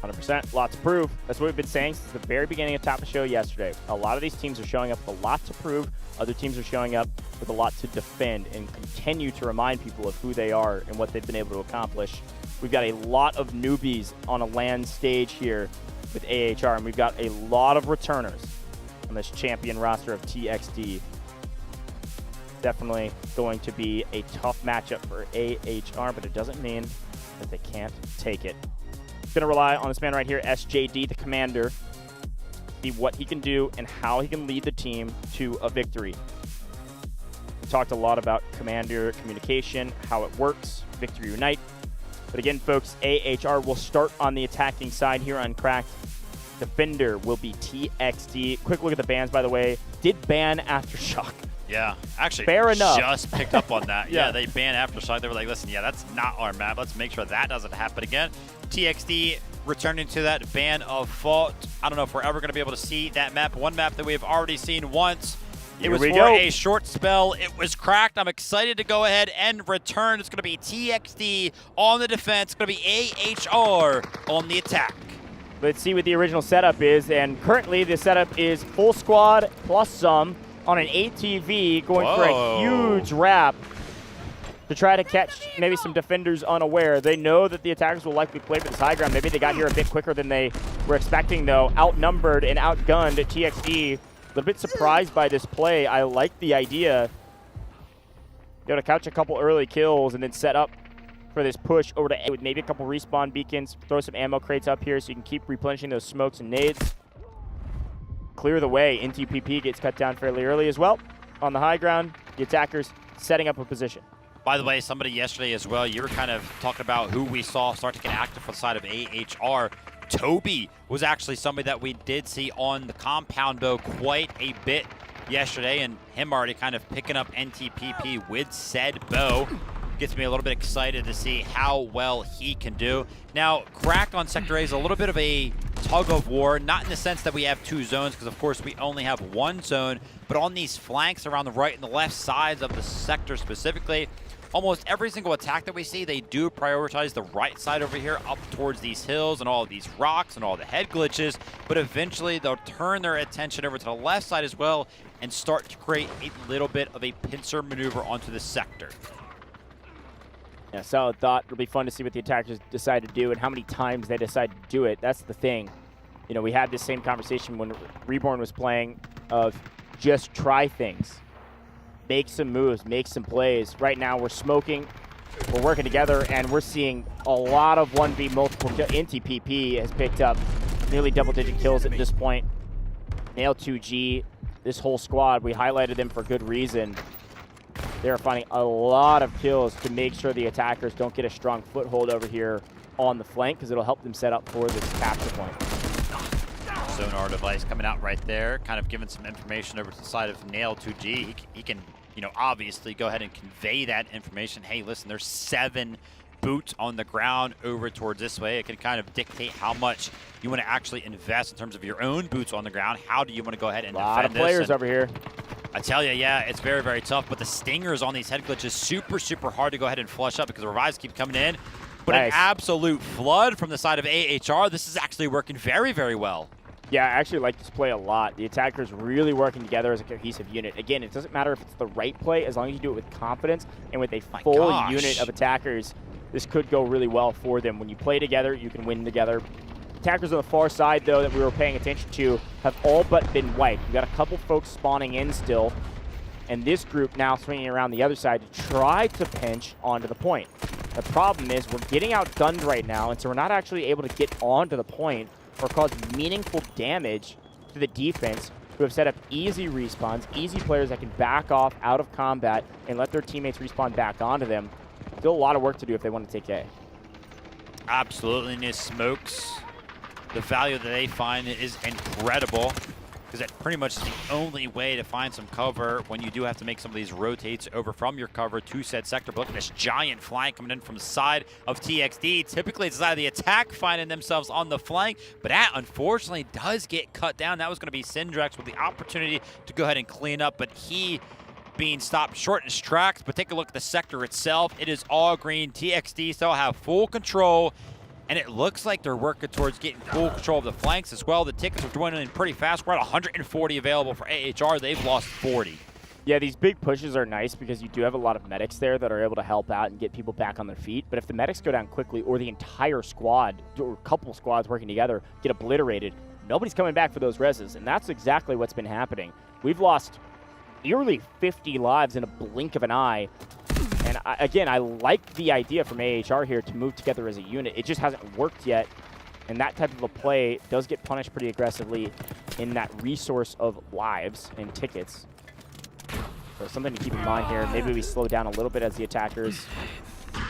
100%, lot to prove. That's what we've been saying since the very beginning of Top of the Show yesterday. A lot of these teams are showing up with a lot to prove. Other teams are showing up with a lot to defend and continue to remind people of who they are and what they've been able to accomplish. We've got a lot of newbies on a LAN stage here with AHR, and we've got a lot of returners on this champion roster of TXT. Definitely going to be a tough matchup for AHR, but it doesn't mean that they can't take it. Going to rely on this man right here, SJD, the commander, see what he can do and how he can lead the team to a victory. We talked a lot about commander communication, how it works, Victory Unite. But again, folks, AHR will start on the attacking side here on Cracked. Defender will be TXT. Quick look at the bans, by the way. Did ban Aftershock. Yeah, actually, fair enough. Just picked up on that. Yeah. Yeah, they banned Aftershock. They were like, listen, yeah, that's not our map. Let's make sure that doesn't happen again. TXT returning to that ban of Fault. I don't know if we're ever going to be able to see that map. One map that we have already seen once. It was for a short spell. It was Cracked. I'm excited to go ahead and return. It's going to be TXT on the defense. It's going to be AHR on the attack. Let's see what the original setup is. And currently, the setup is full squad plus some on an ATV going for a huge wrap to try to catch maybe some defenders unaware. They know that the attackers will likely play for this high ground. Maybe they got here a bit quicker than they were expecting, though. Outnumbered and outgunned at TXT. A little bit surprised by this play. I like the idea. Got to couch a couple early kills and then set up for this push over to A with maybe a couple respawn beacons. Throw some ammo crates up here so you can keep replenishing those smokes and nades. Clear the way. NTPP gets cut down fairly early as well. On the high ground, the attackers setting up a position. By the way, somebody yesterday as well, you were kind of talking about who we saw start to get active for the side of AHR. Toby was actually somebody that we did see on the compound, though, quite a bit yesterday, and him already kind of picking up NTPP with said bow. Gets me a little bit excited to see how well he can do. Now, Cracked on Sector A is a little bit of a tug of war, not in the sense that we have two zones, because of course we only have one zone, but on these flanks around the right and the left sides of the sector specifically, almost every single attack that we see, they do prioritize the right side over here up towards these hills and all of these rocks and all the head glitches, but eventually they'll turn their attention over to the left side as well and start to create a little bit of a pincer maneuver onto the sector. Yeah, solid thought. It'll be fun to see what the attackers decide to do and how many times they decide to do it. That's the thing. You know, we had this same conversation when Reborn was playing of just try things. Make some moves, make some plays. Right now we're smoking, we're working together, and we're seeing a lot of 1v multiple kills. NTPP has picked up nearly double-digit kills at this point. Nail 2G, this whole squad, we highlighted them for good reason. They're finding a lot of kills to make sure the attackers don't get a strong foothold over here on the flank, because it'll help them set up for this capture point. Sonar device coming out right there, kind of giving some information over to the side of Nail 2G. He can, you know, obviously go ahead and convey that information. Hey, listen, there's 7 boots on the ground over towards this way. It can kind of dictate how much you want to actually invest in terms of your own boots on the ground. How do you want to go ahead and defend this? A lot of players over here. I tell you, yeah, it's very, very tough, but the stingers on these head glitches super, super hard to go ahead and flush up because the revives keep coming in. But an absolute flood from the side of AHR. This is actually working very, very well. Yeah, I actually like this play a lot. The attackers really working together as a cohesive unit. Again, it doesn't matter if it's the right play, as long as you do it with confidence and with a full unit of attackers this could go really well for them. When you play together, you can win together. Attackers on the far side, though, that we were paying attention to have all but been wiped. We've got a couple folks spawning in still, and this group now swinging around the other side to try to pinch onto the point. The problem is we're getting outgunned right now, and so we're not actually able to get onto the point or cause meaningful damage to the defense, who have set up easy respawns, easy players that can back off out of combat and let their teammates respawn back onto them. Still a lot of work to do if they want to take A. Absolutely, and his smokes, the value that they find is incredible, because that pretty much is the only way to find some cover when you do have to make some of these rotates over from your cover to said sector. But look at this giant flank coming in from the side of TXD. Typically, it's the side of the attack finding themselves on the flank, but that unfortunately does get cut down. That was going to be Syndrex with the opportunity to go ahead and clean up, but he being stopped short in his tracks. But take a look at the sector itself. It is all green. TXD still have full control, and it looks like they're working towards getting full control of the flanks as well. The tickets are joining in pretty fast. We're at 140 available for AHR. They've lost 40. Yeah, these big pushes are nice because you do have a lot of medics there that are able to help out and get people back on their feet. But if the medics go down quickly, or the entire squad, or a couple squads working together, get obliterated, nobody's coming back for those reses. And that's exactly what's been happening. We've lost nearly 50 lives in a blink of an eye. And again, I like the idea from AHR here to move together as a unit. It just hasn't worked yet. And that type of a play does get punished pretty aggressively in that resource of lives and tickets. So something to keep in mind here. Maybe we slow down a little bit as the attackers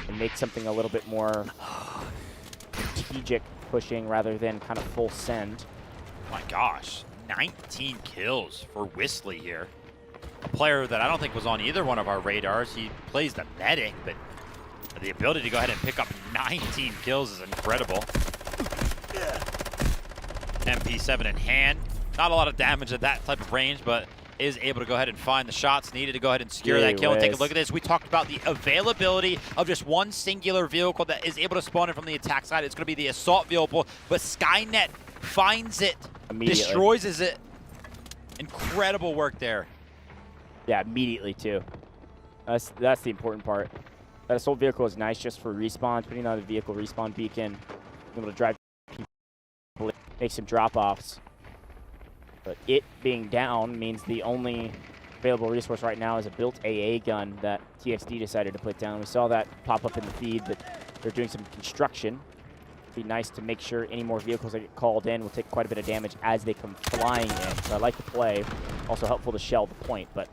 and make something a little bit more strategic pushing rather than kind of full send. My gosh, 19 kills for Whistly here. A player that I don't think was on either one of our radars. He plays the medic, but the ability to go ahead and pick up 19 kills is incredible. MP7 in hand. Not a lot of damage at that type of range, but is able to go ahead and find the shots needed to go ahead and secure that kill. And take a look at this. We talked about the availability of just one singular vehicle that is able to spawn in from the attack side. It's going to be the assault vehicle, but Skynet finds it, destroys it. Incredible work there. Yeah, immediately too. That's the important part. That assault vehicle is nice just for respawns, putting on the vehicle respawn beacon, able to drive people, make some drop-offs. But it being down means the only available resource right now is a built AA gun that TXD decided to put down. We saw that pop up in the feed that they're doing some construction. It'd be nice to make sure any more vehicles that get called in will take quite a bit of damage as they come flying in. So I like the play. Also helpful to shell the point, but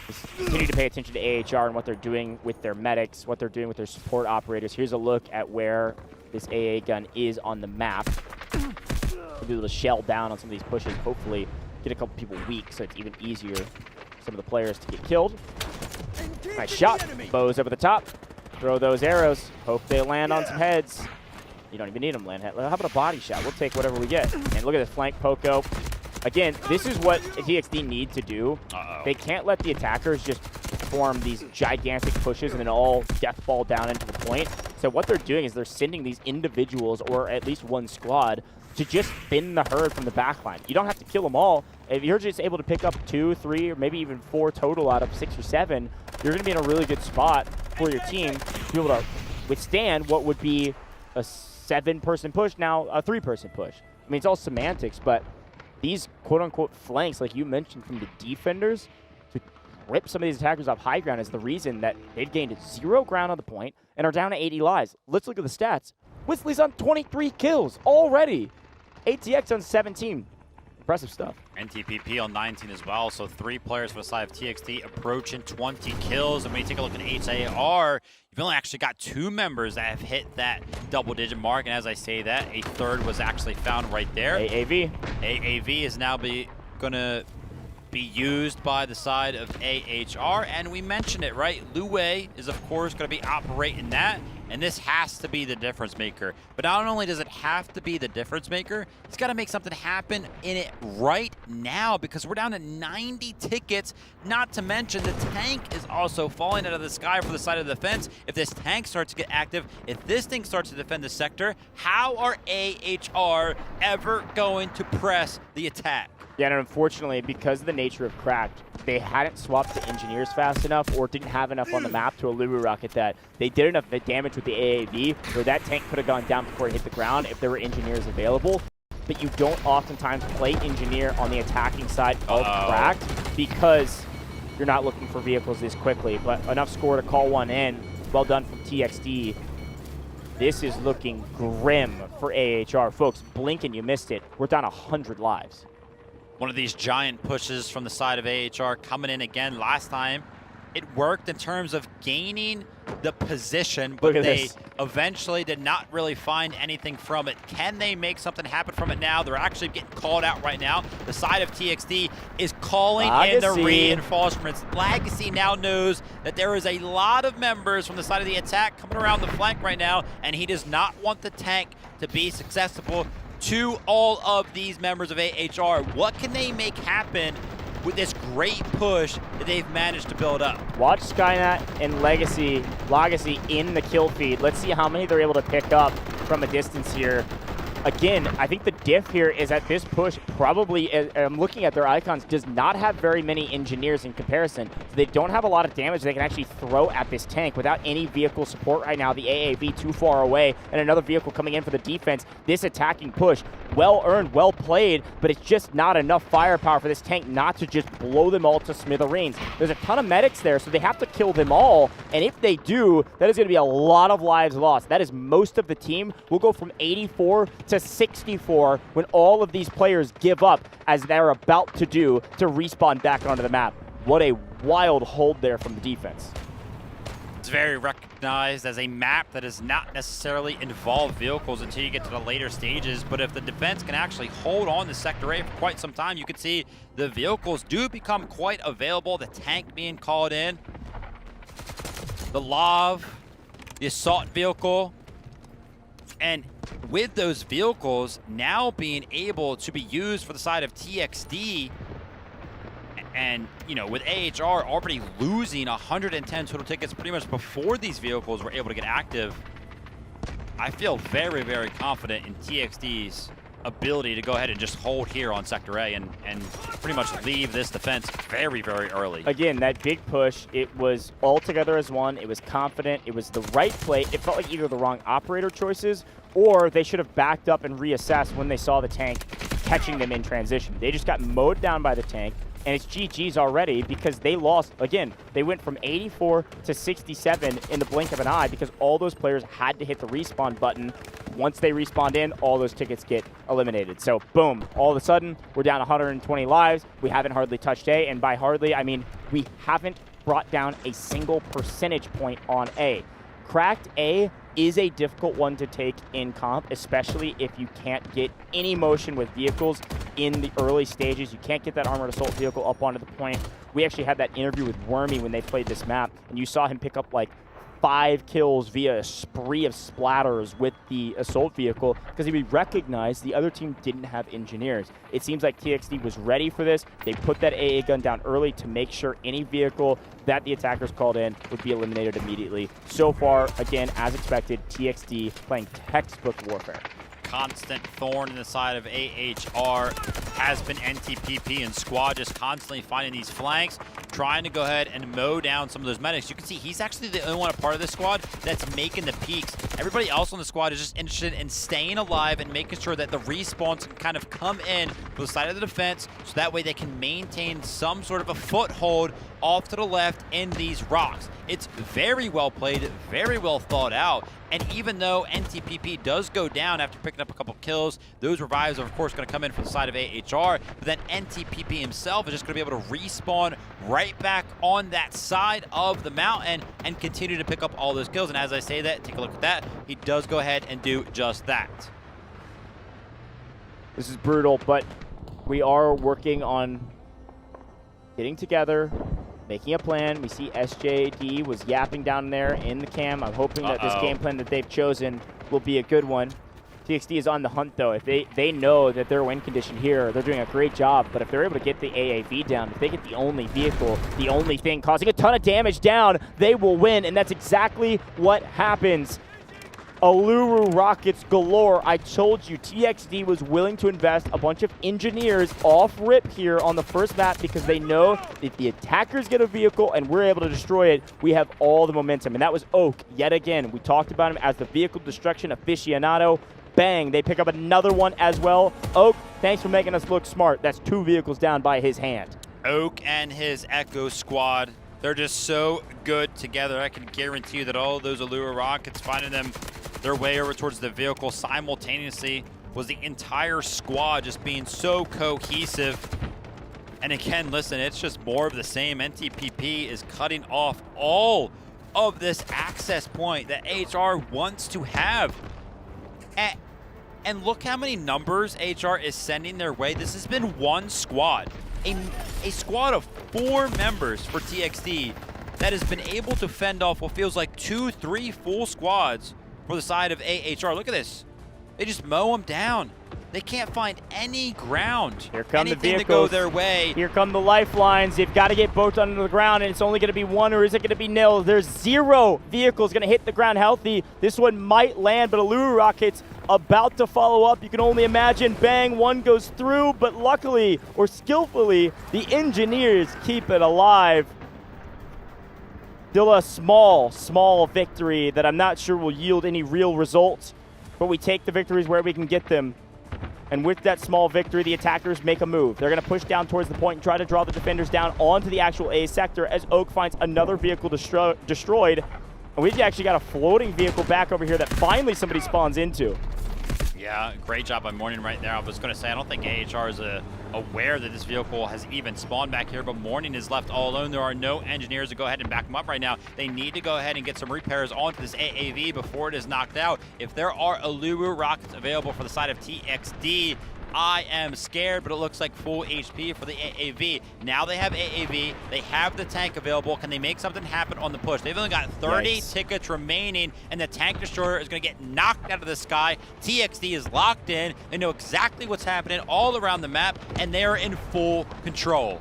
just continue to pay attention to AHR and what they're doing with their medics, what they're doing with their support operators. Here's a look at where this AA gun is on the map. We'll be able to shell down on some of these pushes, hopefully get a couple people weak so it's even easier for some of the players to get killed. Nice shot. Bows over the top. Throw those arrows. Hope they land on some heads. You don't even need them land. How about a body shot? We'll take whatever we get. And look at this flank Poco. Again, this is what TXD need to do. They can't let the attackers just form these gigantic pushes and then all death ball down into the point. So what they're doing is they're sending these individuals, or at least one squad, to just thin the herd from the backline. You don't have to kill them all. If you're just able to pick up 2, 3, or maybe even 4 total out of 6 or 7, you're going to be in a really good spot for your team to be able to withstand what would be a 7-person push, now a 3-person push. I mean, it's all semantics, but these quote-unquote flanks, like you mentioned, from the defenders to rip some of these attackers off high ground is the reason that they've gained 0 ground on the point and are down to 80 lives. Let's look at the stats. Whistly's on 23 kills already. ATX on 17. Impressive stuff. NTPP on 19 as well, so 3 players for the side of TXT approaching 20 kills. And when you take a look at HAR, you've only actually got 2 members that have hit that double-digit mark. And as I say that, a third was actually found right there. AAV. AAV is now going to be used by the side of AHR. And we mentioned it, right? Lue is, of course, going to be operating that. And this has to be the difference maker. But not only does it have to be the difference maker, he's got to make something happen in it right now, because we're down to 90 tickets. Not to mention the tank is also falling out of the sky for the side of the fence. If this tank starts to get active, if this thing starts to defend the sector, how are AHR ever going to press the attack? Yeah, and unfortunately, because of the nature of Cracked, they hadn't swapped to engineers fast enough or didn't have enough on the map to Illuminate rocket that they did enough damage with the AAV where that tank could have gone down before it hit the ground if there were engineers available. But you don't oftentimes play engineer on the attacking side of Cracked because you're not looking for vehicles this quickly. But enough score to call one in. Well done from TXD. This is looking grim for AHR. Folks, blink and you missed it. We're down 100 lives. One of these giant pushes from the side of AHR coming in again. Last time, it worked in terms of gaining the position, but they eventually did not really find anything from it. Can they make something happen from it now? They're actually getting called out right now. The side of TXD is calling in the reinforcements. Legacy now knows that there is a lot of members from the side of the attack coming around the flank right now, and he does not want the tank to be successful to all of these members of AHR. What can they make happen with this great push that they've managed to build up? Watch Skynet and Legacy in the kill feed. Let's see how many they're able to pick up from a distance here. Again, I think the diff here is that this push probably, I'm looking at their icons, does not have very many engineers in comparison. So they don't have a lot of damage they can actually throw at this tank without any vehicle support right now. The AAV too far away and another vehicle coming in for the defense. This attacking push, well earned, well played, but it's just not enough firepower for this tank not to just blow them all to smithereens. There's a ton of medics there, so they have to kill them all. And if they do, that is going to be a lot of lives lost. That is most of the team. We'll go from 84 to 64 when all of these players give up, as they're about to do, to respawn back onto the map. What a wild hold there from the defense. It's very recognized as a map that does not necessarily involve vehicles until you get to the later stages, but if the defense can actually hold on to Sector A for quite some time, you can see the vehicles do become quite available. The tank being called in, the LAV, the assault vehicle, and with those vehicles now being able to be used for the side of TXD, and, you know, with AHR already losing 110 total tickets pretty much before these vehicles were able to get active, I feel very, very confident in TXD's ability to go ahead and just hold here on Sector A and pretty much leave this defense very, very early. Again, that big push, it was all together as one. It was confident. It was the right play. It felt like either the wrong operator choices or they should have backed up and reassessed when they saw the tank catching them in transition. They just got mowed down by the tank, and it's GG's already because they lost. Again, they went from 84 to 67 in the blink of an eye because all those players had to hit the respawn button. Once they respawned in, all those tickets get eliminated. So boom, all of a sudden, we're down 120 lives. We haven't hardly touched A, and by hardly, I mean we haven't brought down a single percentage point on A. Cracked A is a difficult one to take in comp, especially if you can't get any motion with vehicles in the early stages. You can't get that armored assault vehicle up onto the point. We actually had that interview with Wormy when they played this map, and you saw him pick up like 5 kills via a spree of splatters with the assault vehicle because he recognized the other team didn't have engineers. It seems like TXD was ready for this. They put that AA gun down early to make sure any vehicle that the attackers called in would be eliminated immediately. So far, again, as expected, TXD playing textbook warfare. Constant thorn in the side of AHR has been NTPP, and Squad just constantly finding these flanks, trying to go ahead and mow down some of those medics. You can see he's actually the only one a part of this squad that's making the peaks. Everybody else on the squad is just interested in staying alive and making sure that the respawns can kind of come in for the side of the defense, so that way they can maintain some sort of a foothold off to the left in these rocks. It's very well played, very well thought out, and even though NTPP does go down after picking up a couple kills, those revives are of course going to come in from the side of AHR, but then NTPP himself is just going to be able to respawn right back on that side of the mountain and continue to pick up all those kills. And as I say that, take a look at that, he does go ahead and do just that. This is brutal, but we are working on getting together, making a plan. We see SJD was yapping down there in the cam. I'm hoping that this game plan that they've chosen will be a good one. TXD is on the hunt, though. If they know that their win condition here, they're doing a great job. But if they're able to get the AAV down, if they get the only vehicle, the only thing causing a ton of damage down, they will win. And that's exactly what happens. Uluru rockets galore. I told you, TXD was willing to invest a bunch of engineers off rip here on the first map because they know if the attackers get a vehicle and we're able to destroy it, we have all the momentum. And that was Oak yet again. We talked about him as the vehicle destruction aficionado. Bang, they pick up another one as well. Oak, thanks for making us look smart. That's 2 vehicles down by his hand. Oak and his Echo squad, they're just so good together. I can guarantee you that all of those Allura rockets finding their way over towards the vehicle simultaneously was the entire squad just being so cohesive. And again, listen, it's just more of the same. NTPP is cutting off all of this access point that AHR wants to have. And look how many numbers AHR is sending their way. This has been one squad. A squad of 4 members for TXD that has been able to fend off what feels like 2, 3 full squads for the side of AHR. Look at this. They just mow them down. They can't find any ground. Here come the vehicles. To go their way. Here come the lifelines. They've got to get both under the ground, and it's only going to be 1, or is it going to be nil? There's 0 vehicles going to hit the ground healthy. This one might land, but Allura rockets about to follow up. You can only imagine. Bang, 1 goes through, but luckily, or skillfully, the engineers keep it alive. Still a small victory that I'm not sure will yield any real results, but we take the victories where we can get them. And with that small victory, the attackers make a move. They're going to push down towards the point and try to draw the defenders down onto the actual A sector as Oak finds another vehicle destroyed. And we've actually got a floating vehicle back over here that finally somebody spawns into. Yeah, great job by Morning right there. I was going to say, I don't think AHR is aware that this vehicle has even spawned back here, but Morning is left all alone. There are no engineers to go ahead and back him up right now. They need to go ahead and get some repairs onto this AAV before it is knocked out. If there are Allura rockets available for the side of TXD, I am scared, but it looks like full HP for the AAV. Now they have AAV. They have the tank available. Can they make something happen on the push? They've only got 30 tickets remaining, and the tank destroyer is going to get knocked out of the sky. TXD is locked in. They know exactly what's happening all around the map, and they are in full control.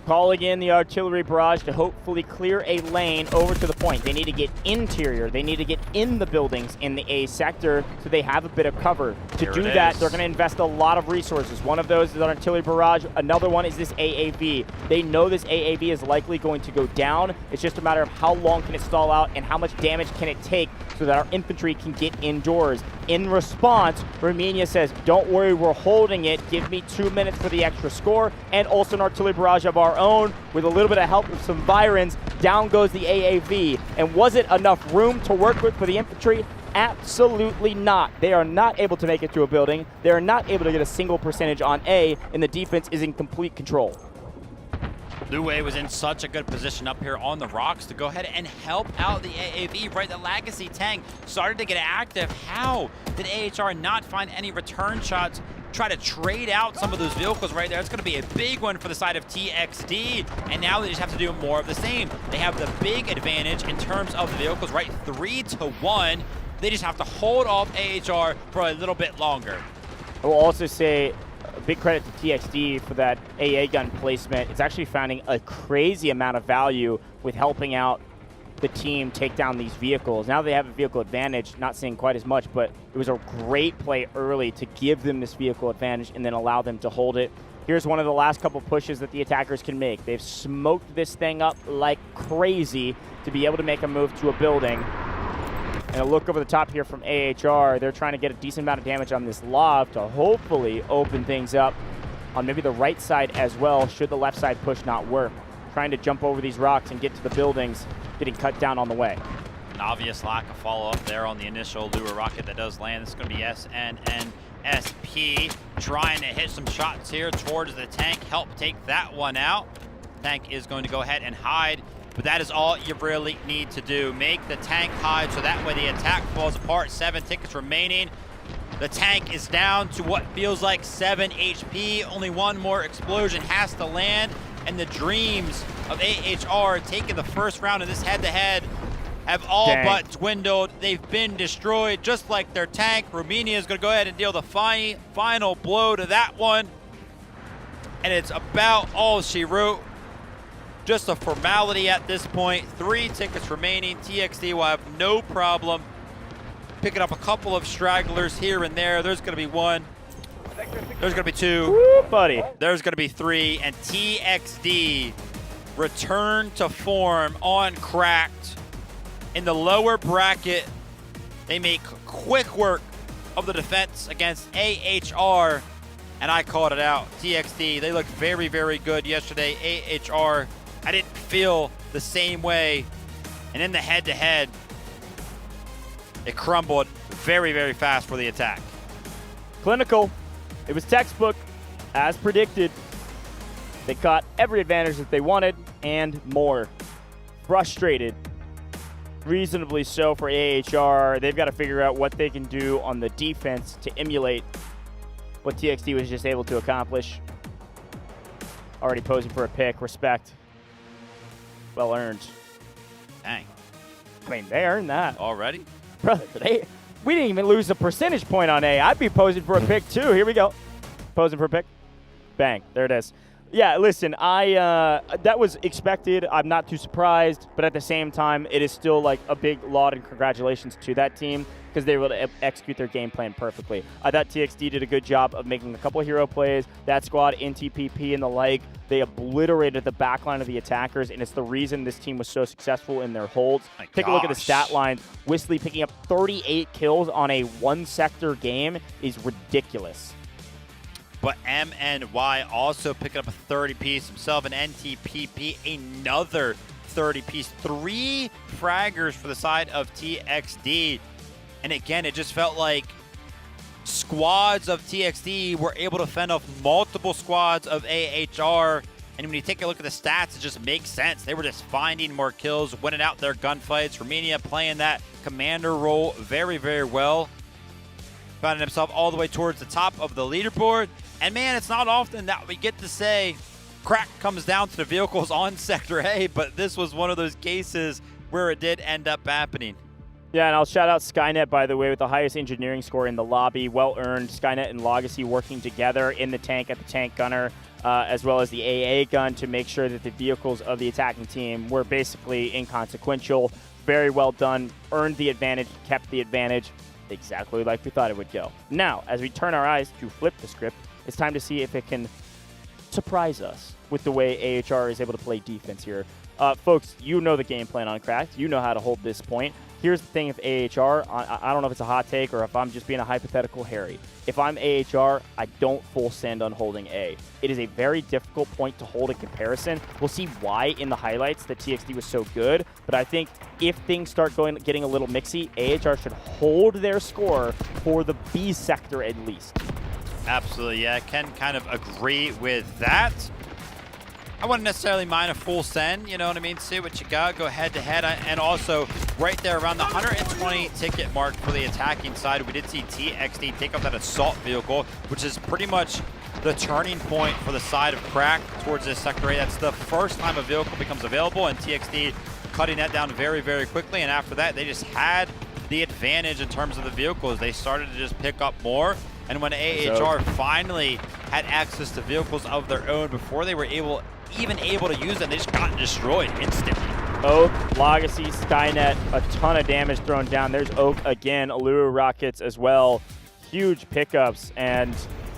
Calling in the artillery barrage to hopefully clear a lane over to the point. They need to get interior. They need to get in the buildings in the A sector so they have a bit of cover. To do that, they're going to invest a lot of resources. One of those is an artillery barrage. Another one is this AAV. They know this AAV is likely going to go down. It's just a matter of how long can it stall out and how much damage can it take so that our infantry can get indoors. In response, Romania says, don't worry, we're holding it. Give me 2 minutes for the extra score, and also an artillery barrage of our own with a little bit of help with some Virons. Down goes the AAV. And was it enough room to work with for the infantry? Absolutely not. They are not able to make it to a building. They are not able to get a single percentage on A, and the defense is in complete control. Luwei was in such a good position up here on the rocks to go ahead and help out the AAV, right? The Legacy tank started to get active. How did AHR not find any return shots? Try to trade out some of those vehicles right there. It's going to be a big one for the side of TXD, and now they just have to do more of the same. They have the big advantage in terms of the vehicles, right? 3-1. They just have to hold off AHR for a little bit longer. I will also say a big credit to TXD for that AA gun placement. It's actually finding a crazy amount of value with helping out the team take down these vehicles. Now they have a vehicle advantage, not seeing quite as much, but it was a great play early to give them this vehicle advantage and then allow them to hold it. Here's one of the last couple pushes that the attackers can make. They've smoked this thing up like crazy to be able to make a move to a building. And a look over the top here from AHR. They're trying to get a decent amount of damage on this lob to hopefully open things up on maybe the right side as well, should the left side push not work. Trying to jump over these rocks and get to the buildings, getting cut down on the way. An obvious lack of follow-up there on the initial Lure rocket that does land. This is going to be SNNSP trying to hit some shots here towards the tank, help take that one out. Tank is going to go ahead and hide, but that is all you really need to do. Make the tank hide so that way the attack falls apart. 7 tickets remaining. The tank is down to what feels like 7 HP. Only one more explosion has to land, and the dreams of AHR taking the first round of this head-to-head have all but dwindled. They've been destroyed, just like their tank. Romania is going to go ahead and deal the final blow to that one, and it's about all she wrote. Just a formality at this point. 3 tickets remaining. TXD will have no problem picking up a couple of stragglers here and there. There's going to be one. There's going to be two. Woo, buddy. There's going to be three. And TXD return to form on Cracked. In the lower bracket, they make quick work of the defense against AHR. And I called it out. TXD, they looked very, very good yesterday. AHR, I didn't feel the same way. And in the head-to-head, it crumbled very, very fast for the attack. Clinical. It was textbook, as predicted. They caught every advantage that they wanted and more. Frustrated. Reasonably so for AHR. They've got to figure out what they can do on the defense to emulate what TXD was just able to accomplish. Already posing for a pick. Respect. Well earned. Dang. I mean, they earned that. Already? Brother, we didn't even lose a percentage point on A. I'd be posing for a pick, too. Here we go. Posing for a pick. Bang. There it is. Yeah, listen, that was expected. I'm not too surprised. But at the same time, it is still like a big laud and congratulations to that team because they were able to execute their game plan perfectly. I thought TXD did a good job of making a couple of hero plays. That squad, NTPP and the like, they obliterated the backline of the attackers, and it's the reason this team was so successful in their holds. Take a look at the stat lines. Whistly picking up 38 kills on a one-sector game is ridiculous. But MNY also picking up a 30-piece himself, and NTPP another 30-piece. 3 fraggers for the side of TXD. And again, it just felt like squads of TXD were able to fend off multiple squads of AHR. And when you take a look at the stats, it just makes sense. They were just finding more kills, winning out their gunfights. Romania playing that commander role very, very well. Finding himself all the way towards the top of the leaderboard. And man, it's not often that we get to say Crack comes down to the vehicles on Sector A, but this was one of those cases where it did end up happening. Yeah, and I'll shout out Skynet, by the way, with the highest engineering score in the lobby. Well earned. Skynet and Legacy working together in the tank at the tank gunner, as well as the AA gun to make sure that the vehicles of the attacking team were basically inconsequential. Very well done. Earned the advantage, kept the advantage, exactly like we thought it would go. Now, as we turn our eyes to flip the script, it's time to see if it can surprise us with the way AHR is able to play defense here. Folks, you know the game plan on Cracked. You know how to hold this point. Here's the thing, if AHR, I don't know if it's a hot take or if I'm just being a hypothetical Harry. If I'm AHR, I don't full send on holding A. It is a very difficult point to hold in comparison. We'll see why in the highlights that TXD was so good, but I think if things start getting a little mixy, AHR should hold their score for the B sector at least. Absolutely, yeah, I can kind of agree with that. I wouldn't necessarily mind a full send, you know what I mean? See what you got, go head to head, and also right there around the 120 ticket mark for the attacking side, we did see TXD take up that assault vehicle, which is pretty much the turning point for the side of Crack towards this Sector A. That's the first time a vehicle becomes available, and TXD cutting that down very, very quickly, and after that, they just had the advantage in terms of the vehicles. They started to just pick up more, and when AHR finally had access to vehicles of their own before they were even able to use them, they just got destroyed instantly. Oak, Legacy, Skynet, a ton of damage thrown down. There's Oak again, Allure rockets as well. Huge pickups and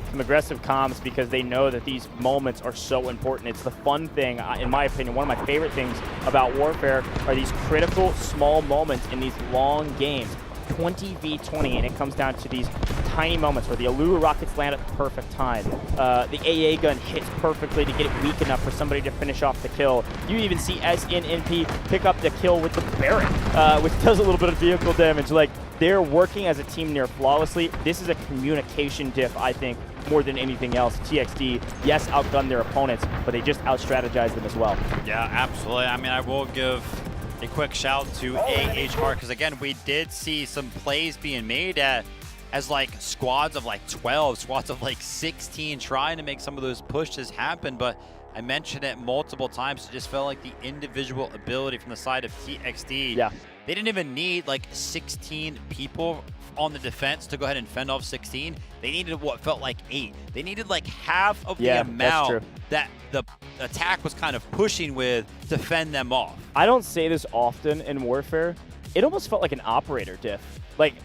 some aggressive comms because they know that these moments are so important. It's the fun thing, in my opinion. One of my favorite things about Warfare are these critical small moments in these long games. 20v20, and it comes down to these tiny moments where the Allure rockets land at the perfect time. The AA gun hits perfectly to get it weak enough for somebody to finish off the kill. You even see SNNP pick up the kill with the Barrett, which does a little bit of vehicle damage. Like, they're working as a team near flawlessly. This is a communication diff, I think, more than anything else. TXD, yes, outgunned their opponents, but they just out-strategized them as well. Yeah, absolutely. I mean, I will give a quick shout to AHR because, again, we did see some plays being made as like squads of like 12, squads of like 16 trying to make some of those pushes happen, but I mentioned it multiple times. It just felt like the individual ability from the side of TXD. Yeah. They didn't even need like 16 people on the defense to go ahead and fend off 16. They needed what felt like 8. They needed like half of the amount that the attack was kind of pushing with to fend them off. I don't say this often in Warfare, it almost felt like an operator diff. Like,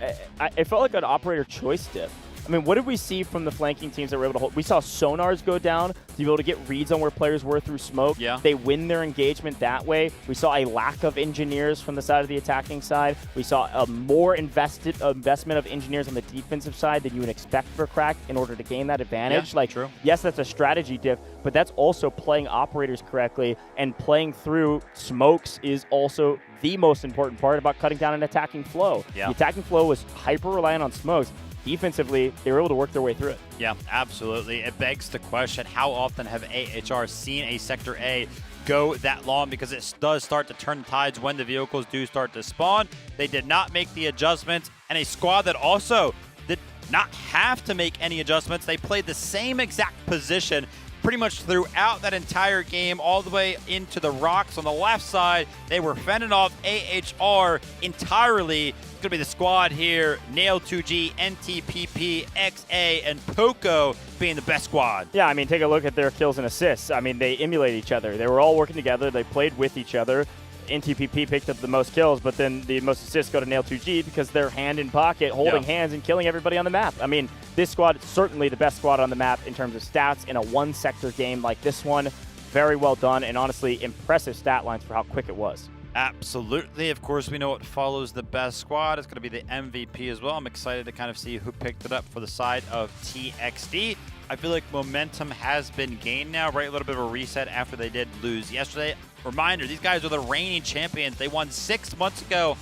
it felt like an operator choice diff. I mean, what did we see from the flanking teams that were able to hold? We saw sonars go down to be able to get reads on where players were through smoke. Yeah. They win their engagement that way. We saw a lack of engineers from the side of the attacking side. We saw a more investment of engineers on the defensive side than you would expect for Crack in order to gain that advantage. Yeah, like, true. Yes, that's a strategy diff, but that's also playing operators correctly, and playing through smokes is also the most important part about cutting down an attacking flow. Yeah. The attacking flow was hyper-reliant on smokes. Defensively, they were able to work their way through it. Yeah, absolutely. It begs the question, how often have AHR seen a Sector A go that long? Because it does start to turn the tides when the vehicles do start to spawn. They did not make the adjustments, and a squad that also did not have to make any adjustments. They played the same exact position pretty much throughout that entire game, all the way into the rocks on the left side. They were fending off AHR entirely. It's going to be the squad here: Nail2G, NTPP, XA, and Poco being the best squad. Yeah, I mean, take a look at their kills and assists. I mean, they emulate each other. They were all working together. They played with each other. NTPP picked up the most kills, but then the most assists go to Nail2G because they're hand in pocket, holding hands and killing everybody on the map. I mean, this squad is certainly the best squad on the map in terms of stats in a one-sector game like this one. Very well done, and honestly, impressive stat lines for how quick it was. Absolutely. Of course, we know what follows the best squad. It's going to be the MVP as well. I'm excited to kind of see who picked it up for the side of TXD. I feel like momentum has been gained now, right? A little bit of a reset after they did lose yesterday. Reminder, these guys are the reigning champions. They won 6 months ago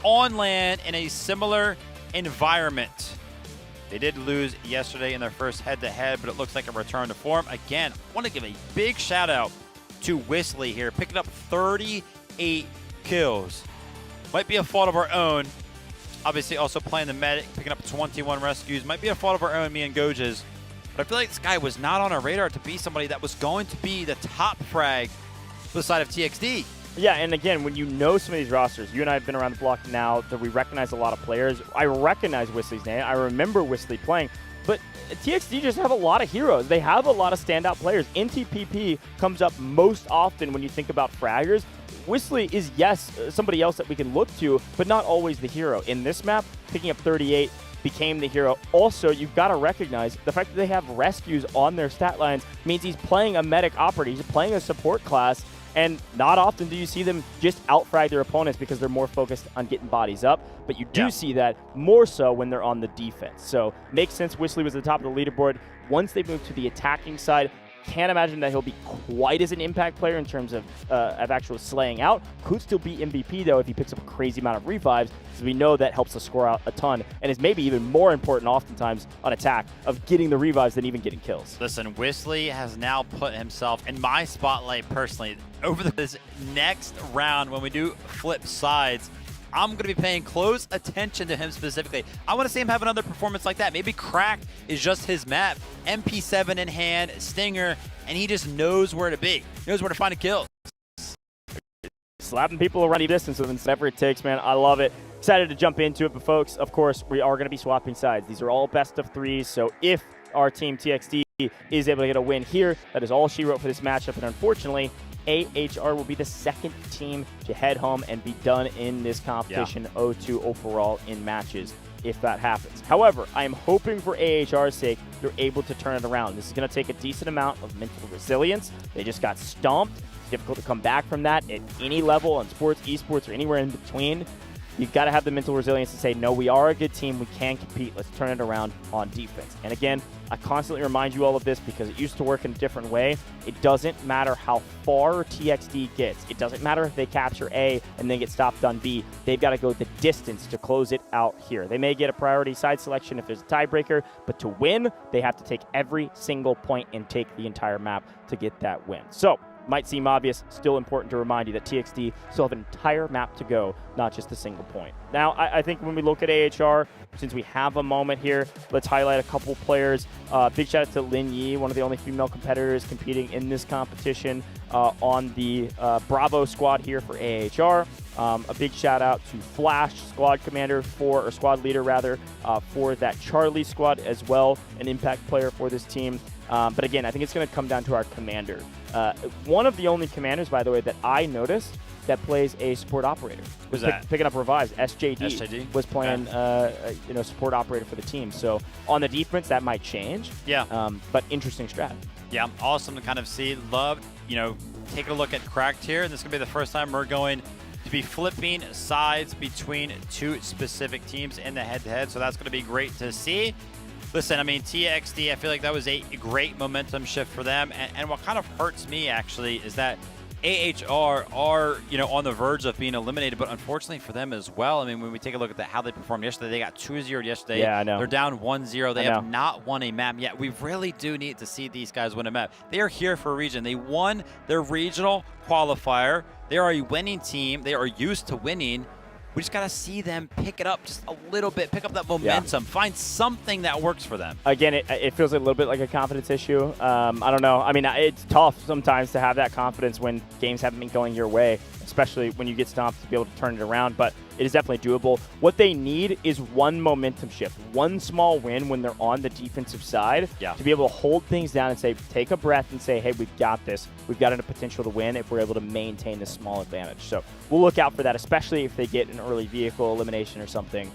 on land in a similar environment. They did lose yesterday in their first head-to-head, but it looks like a return to form. Again, I want to give a big shout-out to Whistly here, picking up 38 kills. Might be a fault of our own. Obviously, also playing the medic, picking up 21 rescues. Might be a fault of our own, me and Goges. But I feel like this guy was not on our radar to be somebody that was going to be the top frag for the side of TXD. Yeah, and again, when you know some of these rosters, you and I have been around the block now that we recognize a lot of players. I recognize Whistly's name. I remember Whistly playing. But TXD just have a lot of heroes. They have a lot of standout players. NTPP comes up most often when you think about fraggers. Whistly is, yes, somebody else that we can look to, but not always the hero. In this map, picking up 38 became the hero. Also, you've got to recognize the fact that they have rescues on their stat lines means he's playing a medic operator. He's playing a support class, and not often do you see them just outfrag their opponents because they're more focused on getting bodies up. But you do see that more so when they're on the defense. So makes sense Whistly was at the top of the leaderboard. Once they move to the attacking side, can't imagine that he'll be quite as an impact player in terms of actual slaying out. Could still be MVP, though, if he picks up a crazy amount of revives, because we know that helps us score out a ton, and is maybe even more important oftentimes on attack of getting the revives than even getting kills. Listen, Whistly has now put himself in my spotlight personally. Over this next round, when we do flip sides, I'm going to be paying close attention to him specifically. I want to see him have another performance like that. Maybe Crack is just his map. MP7 in hand, Stinger, and he just knows where to be. Knows where to find a kill. Slapping people around distance with whatever it takes, man. I love it. Excited to jump into it, but folks, of course, we are going to be swapping sides. These are all best of threes, so if our team TXD is able to get a win here, that is all she wrote for this matchup, and unfortunately, AHR will be the second team to head home and be done in this competition, 0-2 overall in matches, if that happens. However, I am hoping for AHR's sake, they're able to turn it around. This is going to take a decent amount of mental resilience. They just got stomped. It's difficult to come back from that at any level in sports, esports, or anywhere in between. You've got to have the mental resilience to say, no, we are a good team. We can compete. Let's turn it around on defense. And again, I constantly remind you all of this because it used to work in a different way. It doesn't matter how far TXD gets. It doesn't matter if they capture A and then get stopped on B. They've got to go the distance to close it out here. They may get a priority side selection if there's a tiebreaker, but to win, they have to take every single point and take the entire map to get that win. So, might seem obvious, still important to remind you that TXD still have an entire map to go, not just a single point. Now, I think when we look at AHR, since we have a moment here, let's highlight a couple players. Big shout out to Lin Yi, one of the only female competitors competing in this competition on the Bravo squad here for AHR. A big shout out to Flash, squad commander squad leader rather, for that Charlie squad as well, an impact player for this team. But again, I think it's going to come down to our commander. One of the only commanders, by the way, that I noticed that plays a support operator. Who's that? Picking up revives. SJD was playing support operator for the team. So on the defense, that might change. Yeah. But interesting strat. Yeah, awesome to kind of see. Love, take a look at Cracked here. And this is going to be the first time we're going to be flipping sides between two specific teams in the head-to-head. So that's going to be great to see. Listen, I mean, TXD, I feel like that was a great momentum shift for them. And what kind of hurts me, actually, is that AHR are, on the verge of being eliminated, but unfortunately for them as well. I mean, when we take a look at how they performed yesterday, they got 2-0 yesterday. Yeah, I know. They're down 1-0. They have not won a map yet. We really do need to see these guys win a map. They are here for a region. They won their regional qualifier. They are a winning team. They are used to winning. We just got to see them pick it up just a little bit, pick up that momentum, find something that works for them. Again, it feels a little bit like a confidence issue. I don't know. I mean, it's tough sometimes to have that confidence when games haven't been going your way, especially when you get stomped to be able to turn it around. But it is definitely doable. What they need is one momentum shift, one small win when they're on the defensive side to be able to hold things down and say, take a breath and say, hey, we've got this. We've got a potential to win if we're able to maintain this small advantage. So we'll look out for that, especially if they get an early vehicle elimination or something.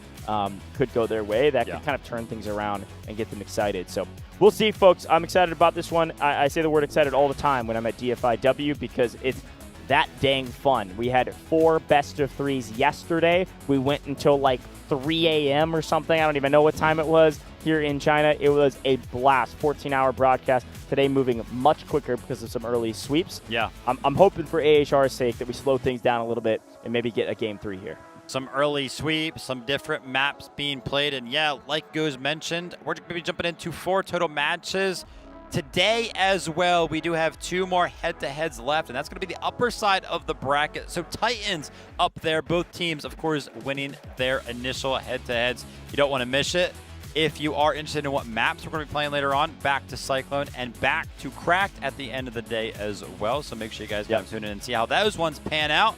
Could go their way. That could kind of turn things around and get them excited. So we'll see, folks. I'm excited about this one. I say the word excited all the time when I'm at Dfiw because it's that dang fun. We had 4 best-of-3s yesterday. We went until like 3 a.m. or something. I don't even know what time it was here in China. It was a blast. 14-hour broadcast. Today moving much quicker because of some early sweeps. Yeah. I'm hoping for AHR's sake that we slow things down a little bit and maybe get a game 3 here. Some early sweeps, some different maps being played. And yeah, like Goose mentioned, we're going to be jumping into 4 total matches today as well. We do have 2 more head-to-heads left, and that's going to be the upper side of the bracket. So Titans up there, both teams, of course, winning their initial head-to-heads. You don't want to miss it. If you are interested in what maps we're going to be playing later on, back to Cyclone and back to Cracked at the end of the day as well. So make sure you guys tune in and see how those ones pan out.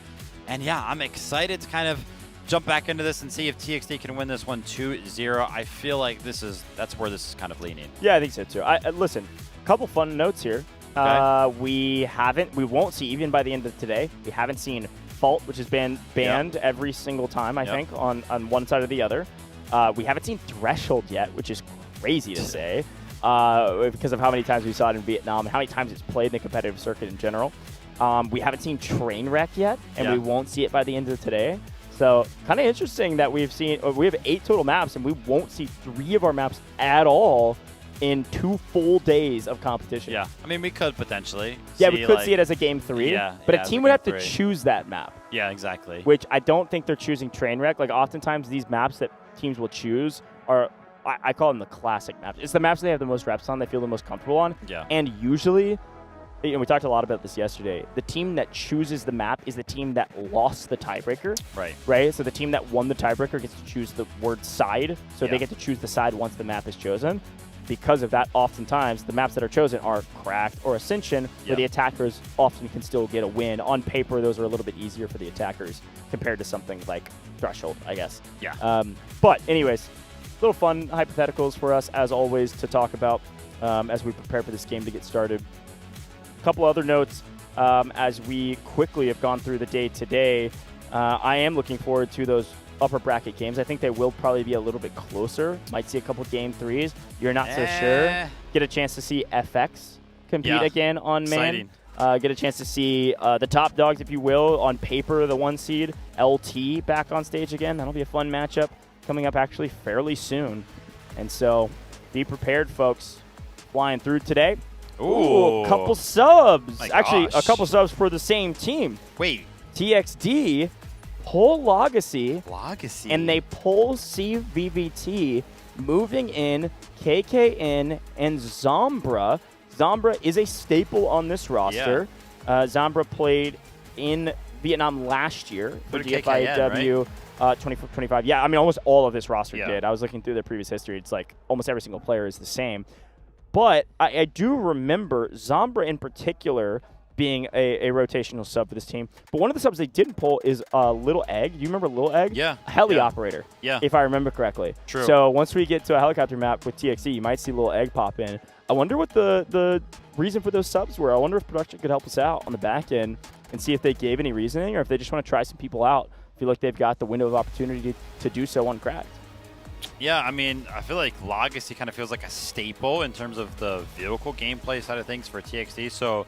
And yeah, I'm excited to kind of jump back into this and see if TXD can win this one 2-0. I feel like that's where this is kind of leaning. Yeah, I think so too. Listen, a couple fun notes here. Okay. We won't see, even by the end of today, we haven't seen Fault, which has been banned every single time, I think, on one side or the other. We haven't seen Threshold yet, which is crazy to say because of how many times we saw it in Vietnam and how many times it's played in the competitive circuit in general. We haven't seen Trainwreck yet, and we won't see it by the end of today. So kind of interesting that we have 8 total maps, and we won't see 3 of our maps at all in 2 full days of competition. Yeah, I mean, we could potentially. Yeah, we could see it as a game 3, but a team would have to choose that map. Yeah, exactly. Which I don't think they're choosing Trainwreck. Like, oftentimes these maps that teams will choose are, I call them the classic maps. It's the maps they have the most reps on, they feel the most comfortable on. Yeah. And usually, we talked a lot about this yesterday, the team that chooses the map is the team that lost the tiebreaker. Right? So the team that won the tiebreaker gets to choose the word side. So they get to choose the side once the map is chosen. Because of that, oftentimes, the maps that are chosen are Cracked or Ascension, where the attackers often can still get a win. On paper, those are a little bit easier for the attackers compared to something like Threshold, I guess. Yeah. But anyways, little fun hypotheticals for us, as always, to talk about as we prepare for this game to get started. A couple other notes as we quickly have gone through the day today. I am looking forward to those upper bracket games. I think they will probably be a little bit closer. Might see a couple game 3s. You're not so sure. Get a chance to see FX compete again on main. Get a chance to see the top dogs, if you will, on paper, the 1 seed, LT back on stage again. That'll be a fun matchup coming up actually fairly soon. So be prepared, folks. Flying through today. Ooh, a couple subs. Actually, a couple subs for the same team. Wait. TXD pull Legacy. Legacy. And they pull CVVT, moving in KKN and Zombra. Zombra is a staple on this roster. Zombra played in Vietnam last year for Dfiw 2025. Yeah, I mean, almost all of this roster did. I was looking through their previous history. It's like almost every single player is the same. But I do remember Zombra in particular being a rotational sub for this team. But one of the subs they didn't pull is Little Egg. Do you remember Little Egg? Yeah. A heli operator. Yeah. If I remember correctly. True. So once we get to a helicopter map with TXT, you might see Little Egg pop in. I wonder what the reason for those subs were. I wonder if production could help us out on the back end and see if they gave any reasoning or if they just want to try some people out. I feel like they've got the window of opportunity to do so uncracked. Yeah, I mean, I feel like Legacy kind of feels like a staple in terms of the vehicle gameplay side of things for TXT. So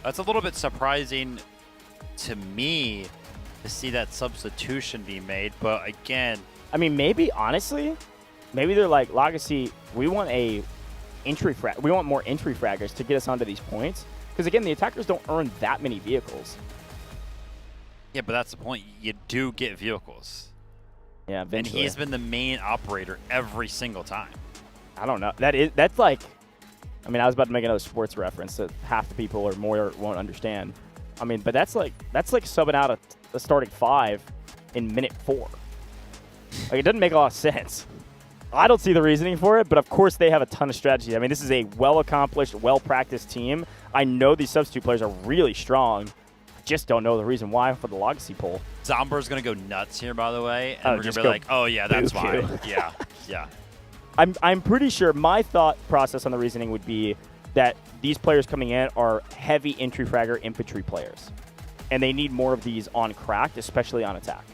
that's a little bit surprising to me to see that substitution be made. But again, I mean, maybe honestly, maybe they're like, Legacy, we want we want more entry fraggers to get us onto these points. Because again, the attackers don't earn that many vehicles. Yeah, but that's the point. You do get vehicles. Yeah, eventually. And he's been the main operator every single time. I don't know. That's like, I mean, I was about to make another sports reference that half the people or more won't understand. I mean, but that's like subbing out a starting 5 in minute 4. Like, it doesn't make a lot of sense. I don't see the reasoning for it, but of course they have a ton of strategy. I mean, this is a well-accomplished, well-practiced team. I know these substitute players are really strong. I just don't know the reason why for the Legacy poll. Zomber's going to go nuts here, by the way. And we're going to be like, oh, yeah, that's fine. Yeah, yeah. I'm pretty sure my thought process on the reasoning would be that these players coming in are heavy entry fragger infantry players. And they need more of these on cracked, especially on attack.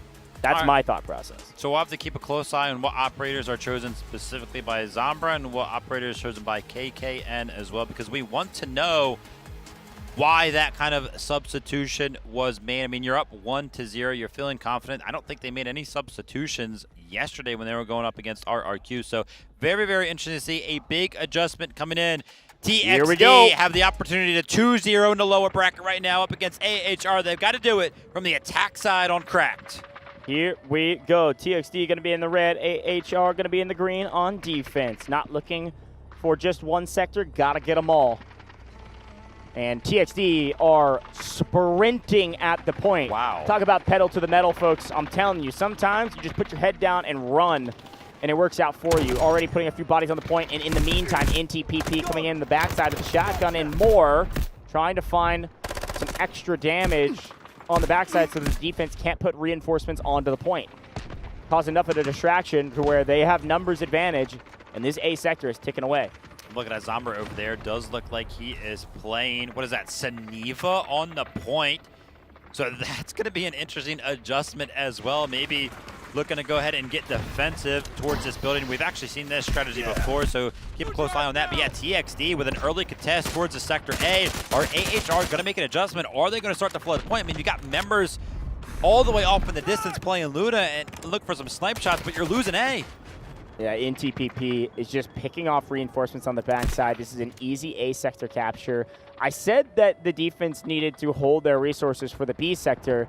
That's my thought process. So we'll have to keep a close eye on what operators are chosen specifically by Zombra and what operators are chosen by KKN as well, because we want to know why that kind of substitution was made. I mean, you're up 1-0. You're feeling confident. I don't think they made any substitutions yesterday when they were going up against RRQ. So very, very interesting to see a big adjustment coming in. Here we go. TXT have the opportunity to 2-0 in the lower bracket right now up against AHR. They've got to do it from the attack side on cracked. Here we go. TXT going to be in the red. AHR going to be in the green on defense. Not looking for just one sector. Got to get them all. And TXT are sprinting at the point. Wow. Talk about pedal to the metal, folks. I'm telling you, sometimes you just put your head down and run, and it works out for you. Already putting a few bodies on the point, and in the meantime, NTPP coming in the backside of the shotgun and more, trying to find some extra damage on the backside so the defense can't put reinforcements onto the point. Cause enough of a distraction to where they have numbers advantage, and this A sector is ticking away. Looking at Zombra over there, does look like he is playing, what is that, Saniva on the point. So that's going to be an interesting adjustment as well. Maybe looking to go ahead and get defensive towards this building. We've actually seen this strategy before, so keep a close eye on that. But yeah, TXT with an early contest towards the Sector A. Are AHR going to make an adjustment? Or are they going to start to flood the point? I mean, you got members all the way off in the distance playing Luna and look for some snipe shots, but you're losing A. Yeah, NTPP is just picking off reinforcements on the backside. This is an easy A sector capture. I said that the defense needed to hold their resources for the B sector.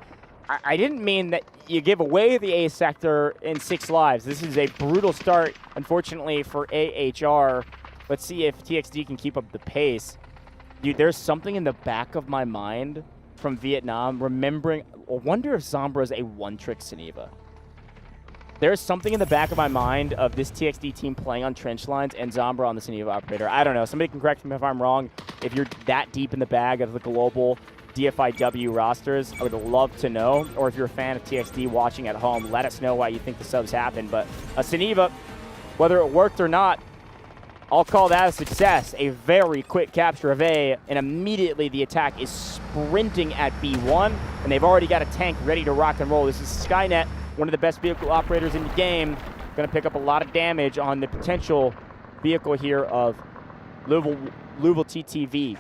I didn't mean that you give away the A sector in 6 lives. This is a brutal start, unfortunately, for AHR. Let's see if TXT can keep up the pace. Dude, there's something in the back of my mind from Vietnam, remembering, I wonder if Zombra's a one-trick Saniva. There's something in the back of my mind of this TXT team playing on trench lines and Zombra on the Saniva operator. I don't know. Somebody can correct me if I'm wrong. If you're that deep in the bag of the global DFIW rosters, I would love to know. Or if you're a fan of TXT watching at home, let us know why you think the subs happened. But a Saniva, whether it worked or not, I'll call that a success. A very quick capture of A, and immediately the attack is sprinting at B1, and they've already got a tank ready to rock and roll. This is Skynet, one of the best vehicle operators in the game. Going to pick up a lot of damage on the potential vehicle here of Louisville TTV.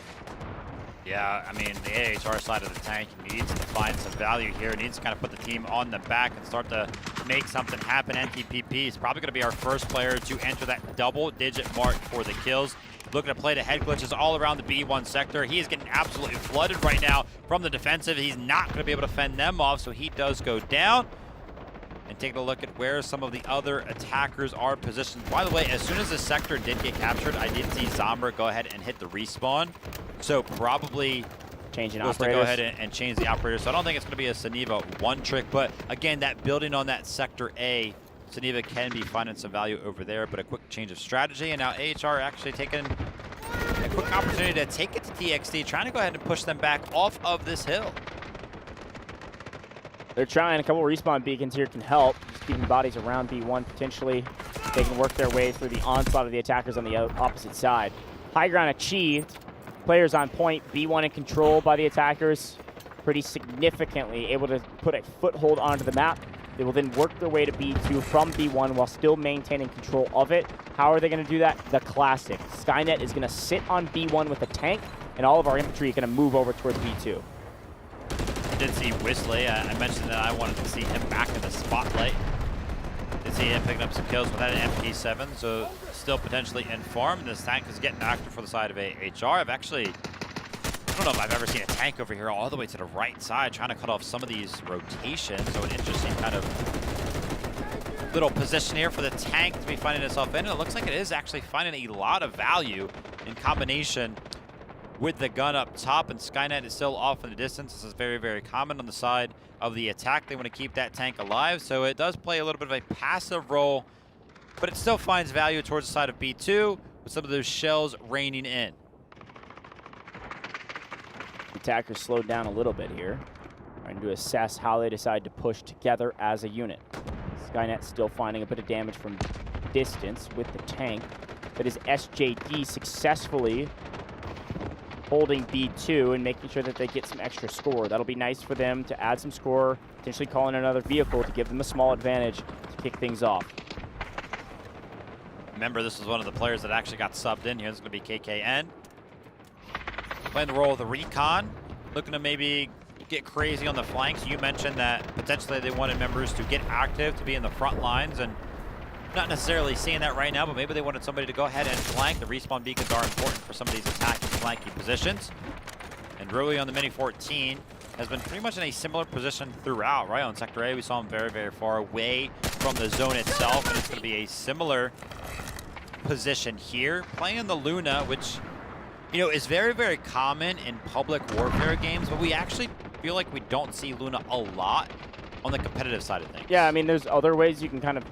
Yeah, I mean, the AHR side of the tank needs to find some value here. Needs to kind of put the team on the back and start to make something happen. NTPP is probably going to be our first player to enter that double-digit mark for the kills. Looking to play the head glitches all around the B1 sector. He is getting absolutely flooded right now from the defensive. He's not going to be able to fend them off, so he does go down. And taking a look at where some of the other attackers are positioned. By the way, as soon as this sector did get captured, I did see Zombra go ahead and hit the respawn. So probably changing operators. To go ahead and change the operator. So I don't think it's going to be a Saniva one trick. But again, that building on that sector A, Saniva can be finding some value over there. But a quick change of strategy. And now AHR actually taking a quick perfect opportunity to take it to TXT, trying to go ahead and push them back off of this hill. They're trying. A couple respawn beacons here can help. Just keeping bodies around B1 potentially. They can work their way through the onslaught of the attackers on the opposite side. High ground achieved. Players on point. B1 in control by the attackers. Pretty significantly able to put a foothold onto the map. They will then work their way to B2 from B1 while still maintaining control of it. How are they going to do that? The classic. Skynet is going to sit on B1 with a tank, and all of our infantry are going to move over towards B2. I did see Whistler. I mentioned that I wanted to see him back in the spotlight. Did see him picking up some kills without an MP7, so still potentially in farm. This tank is getting active for the side of HR. I don't know if I've ever seen a tank over here all the way to the right side trying to cut off some of these rotations. So an interesting kind of little position here for the tank to be finding itself in. And it looks like it is actually finding a lot of value in combination with the gun up top. And Skynet is still off in the distance. This is very, very common on the side of the attack. They want to keep that tank alive. So it does play a little bit of a passive role, but it still finds value towards the side of B2 with some of those shells raining in. Attackers slowed down a little bit here, trying to assess how they decide to push together as a unit. Skynet still finding a bit of damage from distance with the tank, but is SJD successfully holding B2 and making sure that they get some extra score. That'll be nice for them to add some score, potentially call in another vehicle to give them a small advantage to kick things off. Remember, this was one of the players that actually got subbed in here. It's going to be KKN. Playing the role of the recon, looking to maybe get crazy on the flanks. You mentioned that potentially they wanted members to get active, to be in the front lines, and not necessarily seeing that right now, but maybe they wanted somebody to go ahead and flank. The respawn beacons are important for some of these attacking flanking positions. And Rui on the Mini 14 has been pretty much in a similar position throughout, right? On Sector A, we saw him very, very far away from the zone itself, and it's going to be a similar position here. Playing the Luna, which, you know, is very, very common in public warfare games, but we actually feel like we don't see Luna a lot on the competitive side of things. Yeah, I mean, there's other ways you can kind of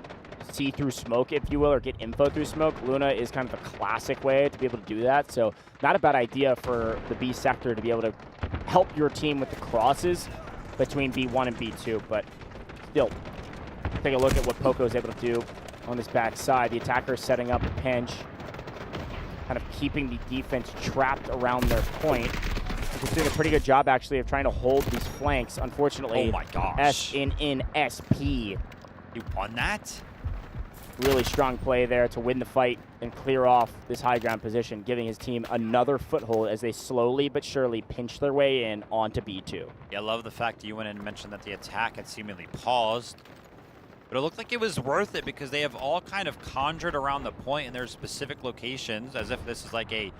see through smoke, if you will, or get info through smoke. Luna is kind of a classic way to be able to do that, so not a bad idea for the B sector to be able to help your team with the crosses between B1 and B2, but still, take a look at what Poco is able to do on this back side. The attacker is setting up a pinch, kind of keeping the defense trapped around their point. He's doing a pretty good job, actually, of trying to hold these flanks. Unfortunately, oh my gosh. SNNSP. You won that? Really strong play there to win the fight and clear off this high ground position, giving his team another foothold as they slowly but surely pinch their way in onto B2. Yeah, I love the fact that you went in and mentioned that the attack had seemingly paused. But it looked like it was worth it because they have all kind of conjured around the point in their specific locations as if this is like a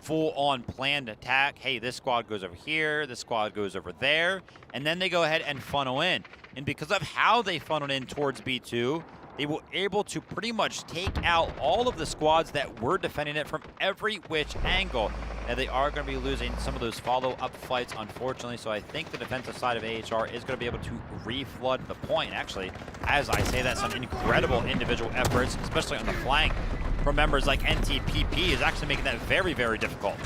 full-on planned attack. Hey, this squad goes over here, this squad goes over there, and then they go ahead and funnel in. And because of how they funneled in towards B2, they were able to pretty much take out all of the squads that were defending it from every which angle. And they are going to be losing some of those follow-up fights, unfortunately. So I think the defensive side of AHR is going to be able to reflood the point. Actually, as I say that, some incredible individual efforts, especially on the flank, from members like NTPP, is actually making that very, very difficult.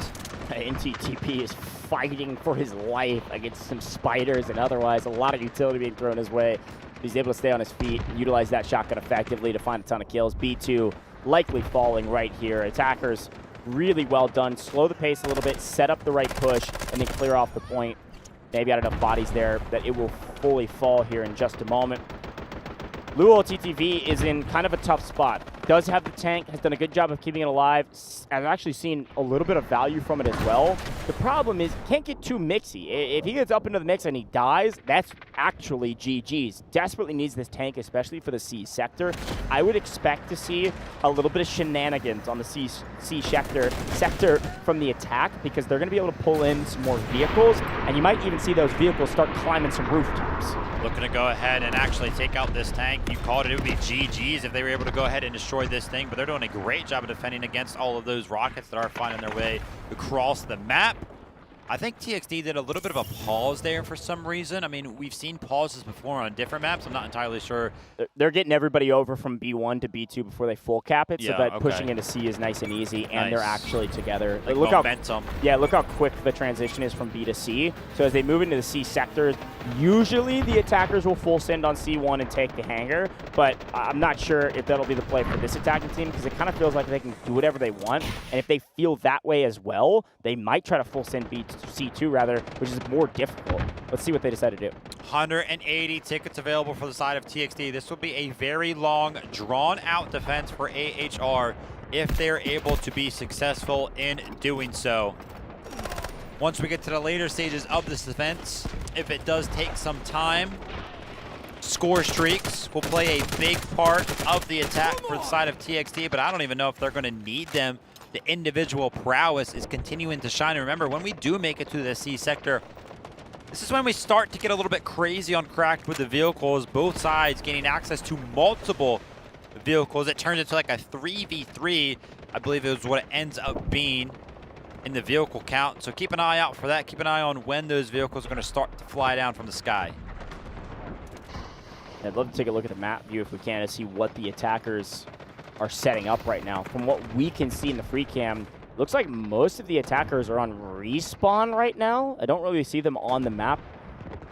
NTTP is fighting for his life against some spiders and otherwise a lot of utility being thrown his way. He's able to stay on his feet and utilize that shotgun effectively to find a ton of kills. B2 likely falling right here. Attackers really well done. Slow the pace a little bit, set up the right push, and then clear off the point. Maybe not enough bodies there that it will fully fall here in just a moment. Luo TTV is in kind of a tough spot. Does have the tank, has done a good job of keeping it alive. I've actually seen a little bit of value from it as well. The problem is, can't get too mixy. If he gets up into the mix and he dies, that's actually GG's. Desperately needs this tank, especially for the C sector. I would expect to see a little bit of shenanigans on the C sector from the attack because they're going to be able to pull in some more vehicles, and you might even see those vehicles start climbing some rooftops. Looking to go ahead and actually take out this tank. You called it would be GG's if they were able to go ahead and destroy this thing, but they're doing a great job of defending against all of those rockets that are finding their way across the map. I think TXD did a little bit of a pause there for some reason. I mean, we've seen pauses before on different maps. I'm not entirely sure. They're getting everybody over from B1 to B2 before they full cap it, so Yeah, that okay. pushing into C is nice and easy, and they're Nice. actually together. Like look momentum. Look how quick the transition is from B to C. So as they move into the C sector, usually the attackers will full send on C1 and take the hangar, but I'm not sure if that'll be the play for this attacking team, because it kind of feels like they can do whatever they want, and if they feel that way as well, they might try to full send B to C2 rather, which is more difficult. Let's see what they decide to do. 180 tickets available for the side of TXD. This will be a very long, drawn-out defense for AHR if they're able to be successful in doing so. Once we get to the later stages of this defense, if it does take some time, score streaks will play a big part of the attack for the side of TXD, but I don't even know if they're going to need them. The individual prowess is continuing to shine. And remember, when we do make it to the C sector, this is when we start to get a little bit crazy on Cracked with the vehicles, both sides gaining access to multiple vehicles. It turns into like a 3v3, I believe is what it ends up being in the vehicle count. So keep an eye out for that. Keep an eye on when those vehicles are going to start to fly down from the sky. I'd love to take a look at the map view if we can to see what the attackers are setting up right now. From what we can see in the free cam, looks like most of the attackers are on respawn right now. I don't really see them on the map.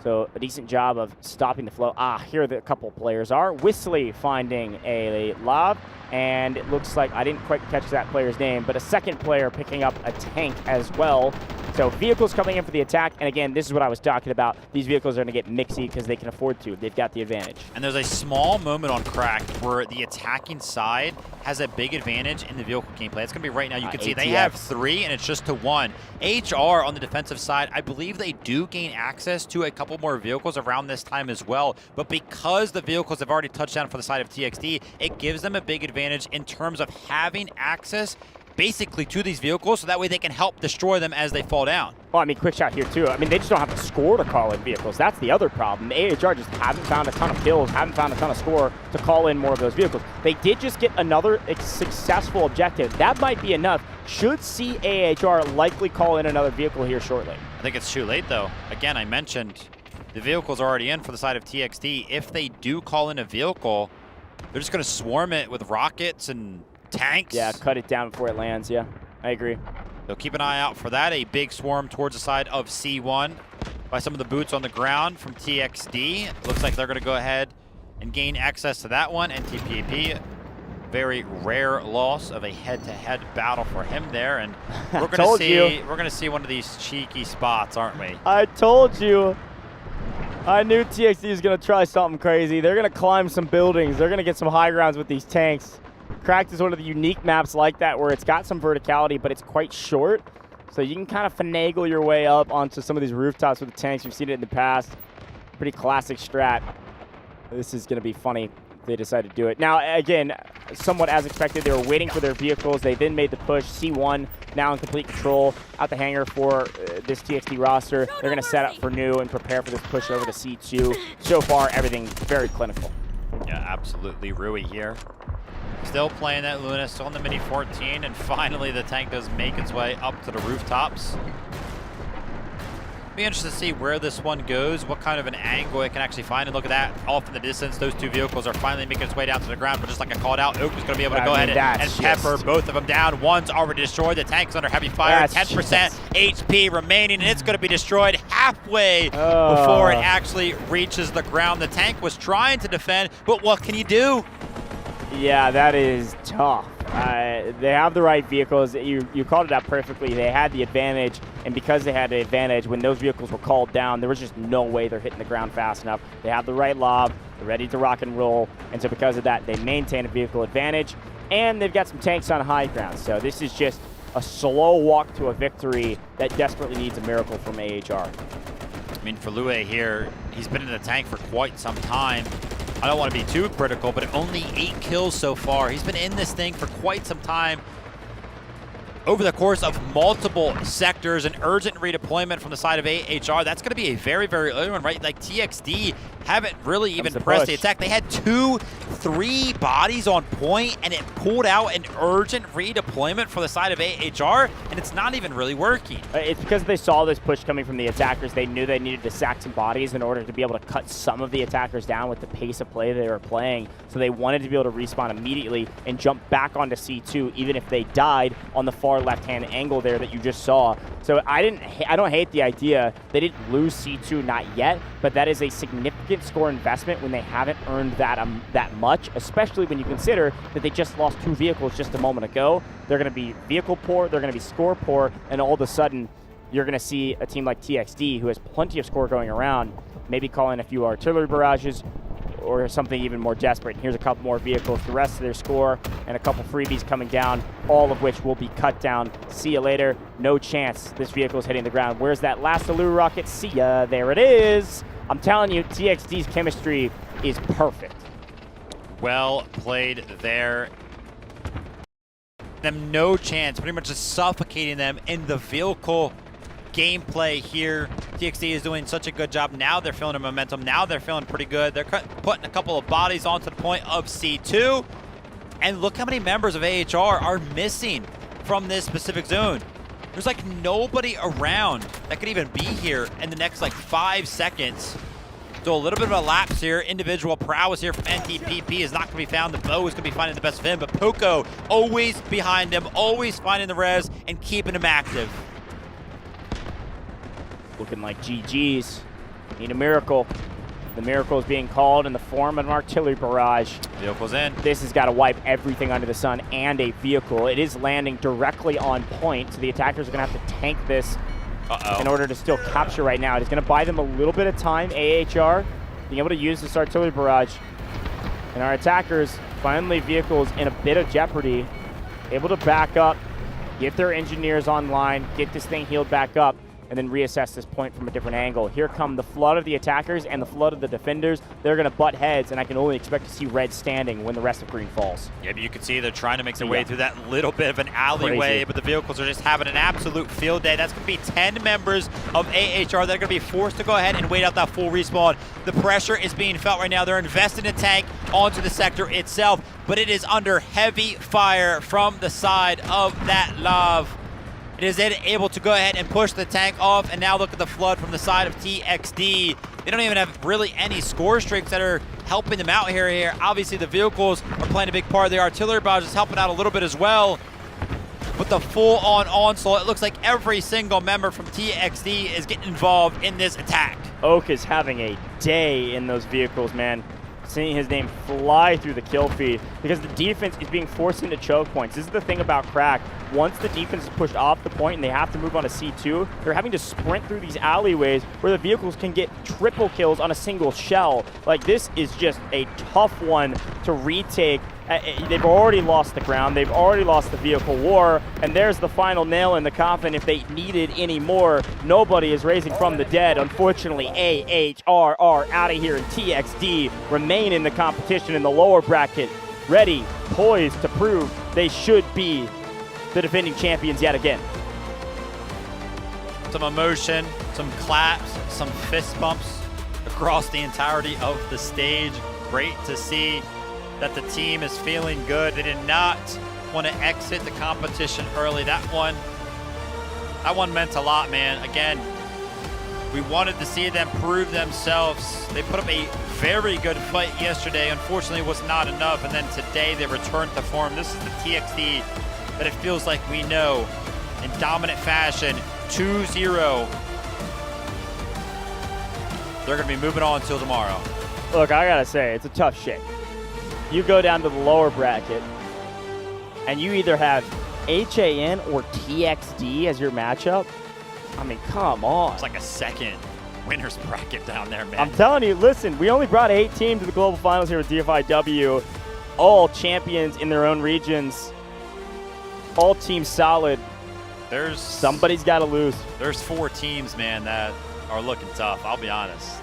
So a decent job of stopping the flow. Here a couple players are. Whistly finding a lob, and it looks like, I didn't quite catch that player's name, but a second player picking up a tank as well. So vehicles coming in for the attack, and again, this is what I was talking about. These vehicles are going to get mixy because they can afford to. They've got the advantage. And there's a small moment on Cracked where the attacking side has a big advantage in the vehicle gameplay. It's going to be right now. You can see they have 3, and it's just to 1. HR on the defensive side, I believe they do gain access to a couple more vehicles around this time as well. But because the vehicles have already touched down for the side of TXD, it gives them a big advantage in terms of having access basically to these vehicles, so that way they can help destroy them as they fall down. Well, I mean, quick shot here too. I mean, they just don't have the score to call in vehicles. That's the other problem. The AHR just haven't found a ton of kills, haven't found a ton of score to call in more of those vehicles. They did just get another successful objective. That might be enough. Should see AHR likely call in another vehicle here shortly. I think it's too late though. Again, I mentioned the vehicles are already in for the side of TXD. If they do call in a vehicle, they're just going to swarm it with rockets and tanks. Yeah, cut it down before it lands. Yeah, I agree. So keep an eye out for that. A big swarm towards the side of C1 by some of the boots on the ground from TXD. It looks like they're going to go ahead and gain access to that one. NTPP, very rare loss of a head-to-head battle for him there, and we're going to see one of these cheeky spots, aren't we? I told you. I knew TXD was going to try something crazy. They're going to climb some buildings. They're going to get some high grounds with these tanks. Cracked is one of the unique maps like that where it's got some verticality, but it's quite short. So you can kind of finagle your way up onto some of these rooftops with the tanks. We've seen it in the past. Pretty classic strat. This is going to be funny if they decide to do it. Now, again, somewhat as expected, they were waiting for their vehicles. They then made the push. C1 now in complete control out the hangar for this TXD roster. They're going to set up for new and prepare for this push over to C2. So far, everything very clinical. Yeah, absolutely. Rui here. Still playing that Luna, still in the Mini 14, and finally the tank does make its way up to the rooftops. Be interested to see where this one goes, what kind of an angle it can actually find, and look at that, off in the distance, those two vehicles are finally making its way down to the ground, but just like I called out, Oak is going to be able to go ahead and pepper both of them down. One's already destroyed, the tank's under heavy fire, 10% HP remaining, and it's going to be destroyed halfway before it actually reaches the ground. The tank was trying to defend, but what can you do? Yeah, that is tough. They have the right vehicles. You called it out perfectly. They had the advantage, and because they had the advantage, when those vehicles were called down, there was just no way they're hitting the ground fast enough. They have the right lob. They're ready to rock and roll, and so because of that, they maintain a vehicle advantage, and they've got some tanks on high ground. So this is just a slow walk to a victory that desperately needs a miracle from AHR. I mean, for Lue here, he's been in the tank for quite some time. I don't want to be too critical, but only 8 kills so far. He's been in this thing for quite some time. Over the course of multiple sectors, an urgent redeployment from the side of AHR. That's going to be a very, very early one, right? Like TXD haven't really even pressed the attack. They had 2 3 bodies on point, and it pulled out an urgent redeployment for the side of AHR, and it's not even really working. It's because they saw this push coming from the attackers. They knew they needed to sack some bodies in order to be able to cut some of the attackers down with the pace of play they were playing. So they wanted to be able to respawn immediately and jump back onto C2, even if they died on the far left-hand angle there that you just saw. So I don't hate the idea. They didn't lose C2, not yet, but that is a significant score investment when they haven't earned that much, especially when you consider that they just lost 2 vehicles just a moment ago. They're going to be vehicle poor, they're going to be score poor, and all of a sudden you're going to see a team like TXD, who has plenty of score going around, maybe calling a few artillery barrages or something even more desperate. Here's a couple more vehicles, the rest of their score, and a couple freebies coming down, all of which will be cut down. See you later. No chance this vehicle is hitting the ground. Where's that last Aluru rocket? See ya. There it is. I'm telling you, TXD's chemistry is perfect. Well played there. Them no chance, pretty much just suffocating them in the vehicle gameplay here. TXD is doing such a good job. Now they're feeling the momentum. Now they're feeling pretty good. They're putting a couple of bodies onto the point of C2. And look how many members of AHR are missing from this specific zone. There's like nobody around that could even be here in the next like 5 seconds. So a little bit of a lapse here. Individual prowess here from NTPP is not going to be found. The bow is going to be finding the best of him, but Poco always behind him, always finding the res and keeping him active. Looking like GG's. Need a miracle. The miracle is being called in the form of an artillery barrage. Vehicle's in. This has got to wipe everything under the sun and a vehicle. It is landing directly on point, so the attackers are going to have to tank this in order to still capture right now. It is going to buy them a little bit of time, AHR, being able to use this artillery barrage. And our attackers, finally vehicles in a bit of jeopardy, able to back up, get their engineers online, get this thing healed back up, and then reassess this point from a different angle. Here come the flood of the attackers and the flood of the defenders. They're going to butt heads, and I can only expect to see red standing when the rest of green falls. Yeah, but you can see they're trying to make their way through that little bit of an alleyway, but the vehicles are just having an absolute field day. That's going to be 10 members of AHR that are going to be forced to go ahead and wait out that full respawn. The pressure is being felt right now. They're investing a tank onto the sector itself, but it is under heavy fire from the side of that love. It is able to go ahead and push the tank off, and now look at the flood from the side of TXD. They don't even have really any score streaks that are helping them out here. Obviously, the vehicles are playing a big part. The artillery barrage is helping out a little bit as well. But the full-on onslaught, it looks like every single member from TXD is getting involved in this attack. Oak is having a day in those vehicles, man. Seeing his name fly through the kill feed because the defense is being forced into choke points. This is the thing about Crack. Once the defense is pushed off the point and they have to move on to C2, they're having to sprint through these alleyways where the vehicles can get triple kills on a single shell. Like, this is just a tough one to retake. They've already lost the ground. They've already lost the vehicle war. And there's the final nail in the coffin if they needed any more. Nobody is raising from the dead. Unfortunately, AHR are out of here, and TXD remain in the competition in the lower bracket, ready, poised to prove they should be the defending champions yet again. Some emotion, some claps, some fist bumps across the entirety of the stage. Great to see that the team is feeling good. They did not want to exit the competition early. That one meant a lot, man. Again, we wanted to see them prove themselves. They put up a very good fight yesterday. Unfortunately, it was not enough. And then today they returned to form. This is the TXD that it feels like we know in dominant fashion. 2-0. They're going to be moving on until tomorrow. Look, I got to say, it's a tough shake. You go down to the lower bracket, and you either have HAN or TXD as your matchup. I mean, come on. It's like a second winner's bracket down there, man. I'm telling you, listen, we only brought 8 teams to the global finals here with Dfiw. All champions in their own regions. All teams solid. Somebody's got to lose. There's 4 teams, man, that are looking tough. I'll be honest.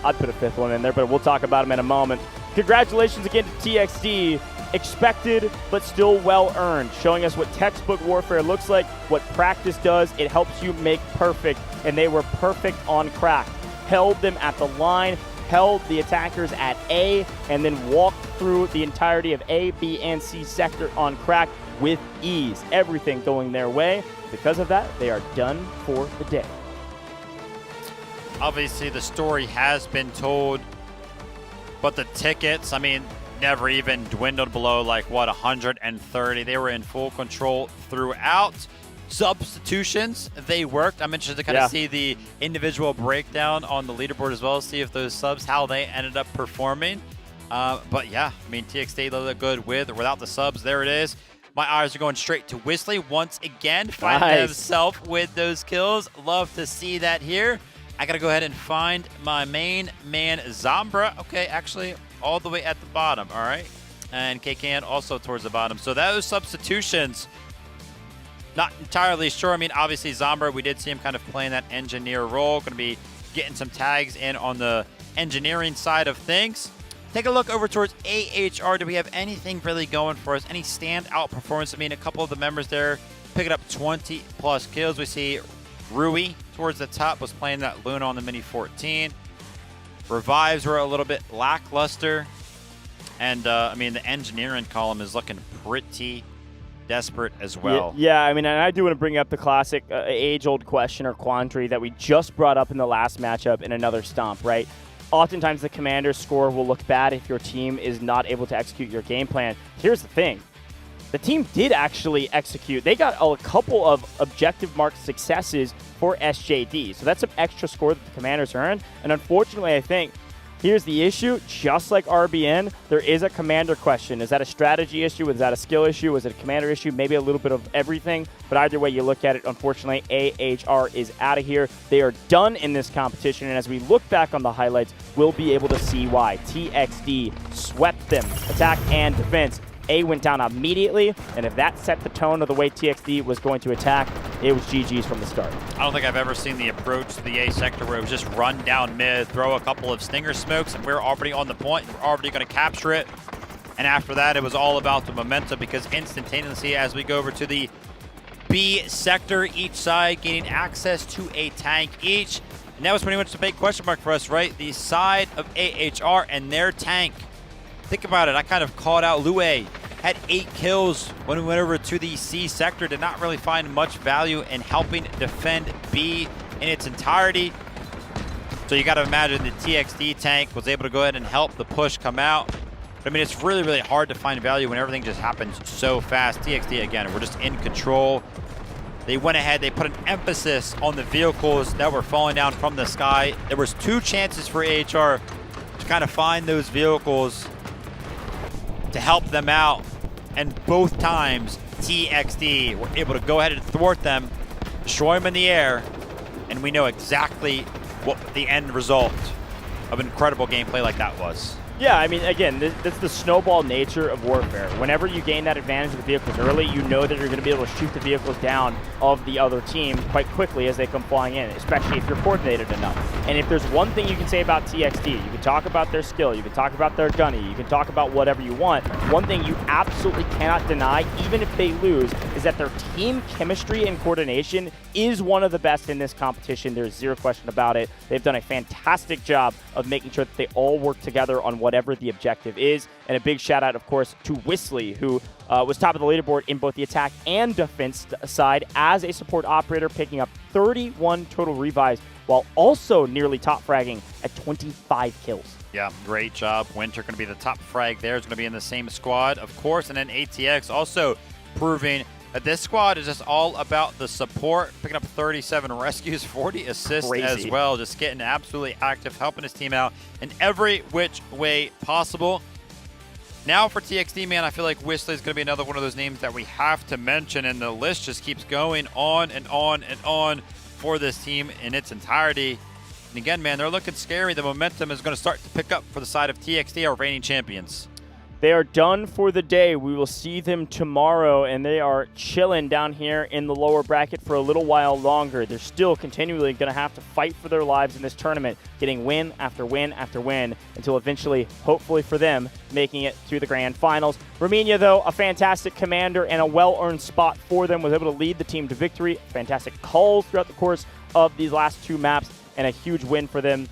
I'd put a 5th one in there, but we'll talk about them in a moment. Congratulations again to TXD. Expected, but still well-earned, showing us what textbook warfare looks like, what practice does. It helps you make perfect, and they were perfect on Crack. Held them at the line, held the attackers at A, and then walked through the entirety of A, B, and C sector on crack with ease. Everything going their way. Because of that, they are done for the day. Obviously, the story has been told, but the tickets, I mean, never even dwindled below, like, what, 130. They were in full control throughout. Substitutions, they worked. I'm interested to kind of see the individual breakdown on the leaderboard as well, see if those subs, how they ended up performing. But yeah, I mean, TXT looked good with or without the subs. There it is. My eyes are going straight to Whistly once again, finding himself with those kills. Love to see that here. I got to go ahead and find my main man, Zambra. Okay, actually, all the way at the bottom, all right? And KKN also towards the bottom. So those substitutions, not entirely sure. I mean, obviously, Zambra, we did see him kind of playing that engineer role. Going to be getting some tags in on the engineering side of things. Take a look over towards AHR. Do we have anything really going for us? Any standout performance? I mean, a couple of the members there picking up 20-plus kills. We see Rui towards the top was playing that Luna on the Mini 14. Revives were a little bit lackluster. And, I mean, the engineering column is looking pretty desperate as well. Yeah, I mean, and I do want to bring up the classic age-old question or quandary that we just brought up in the last matchup in another stomp, right? Oftentimes the commander's score will look bad if your team is not able to execute your game plan. Here's the thing. The team did actually execute. They got a couple of objective marked successes for SJD. So that's some extra score that the commanders earned. And unfortunately, I think here's the issue. Just like RBN, there is a commander question. Is that a strategy issue? Is that a skill issue? Is it a commander issue? Maybe a little bit of everything. But either way you look at it, unfortunately, AHR is out of here. They are done in this competition. And as we look back on the highlights, we'll be able to see why. TXD swept them, attack and defense. A went down immediately, and if that set the tone of the way TXD was going to attack, it was GG's from the start. I don't think I've ever seen the approach to the A sector where it was just run down mid, throw a couple of stinger smokes, and we're already on the point. We're already going to capture it. And after that, it was all about the momentum because instantaneously, as we go over to the B sector, each side gaining access to a tank each. And that was pretty much the big question mark for us, right? The side of AHR and their tank. Think about it. I kind of called out Lue. Had 8 kills when we went over to the C sector. Did not really find much value in helping defend B in its entirety. So you got to imagine the TXD tank was able to go ahead and help the push come out. But I mean, it's really, really hard to find value when everything just happens so fast. TXD, again, we're just in control. They went ahead. They put an emphasis on the vehicles that were falling down from the sky. There was 2 chances for AHR to kind of find those vehicles to help them out, and both times TXD were able to go ahead and thwart them, destroy them in the air, and we know exactly what the end result of incredible gameplay like that was. Yeah, I mean, again, that's the snowball nature of warfare. Whenever you gain that advantage of the vehicles early, you know that you're going to be able to shoot the vehicles down of the other team quite quickly as they come flying in, especially if you're coordinated enough. And if there's one thing you can say about TXD, you can talk about their skill, you can talk about their gunny, you can talk about whatever you want. One thing you absolutely cannot deny, even if they lose, is that their team chemistry and coordination is one of the best in this competition. There's zero question about it. They've done a fantastic job of making sure that they all work together on whatever the objective is. And a big shout out, of course, to Whistly, who was top of the leaderboard in both the attack and defense side as a support operator, picking up 31 total revives while also nearly top fragging at 25 kills. Yeah, great job. Winter going to be the top frag there. It's going to be in the same squad, of course. And then ATX also proving that this squad is just all about the support, picking up 37 rescues, 40 assists as well, just getting absolutely active, helping his team out in every which way possible. Now for TXD, man, I feel like Whistly is going to be another one of those names that we have to mention, and the list just keeps going on and on and on for this team in its entirety. And again, man, they're looking scary. The momentum is going to start to pick up for the side of TXD, our reigning champions. They are done for the day. We will see them tomorrow, and they are chilling down here in the lower bracket for a little while longer. They're still continually going to have to fight for their lives in this tournament, getting win after win after win until eventually, hopefully for them, making it to the grand finals. Romania, though, a fantastic commander and a well-earned spot for them, was able to lead the team to victory. Fantastic calls throughout the course of these last 2 maps, and a huge win for them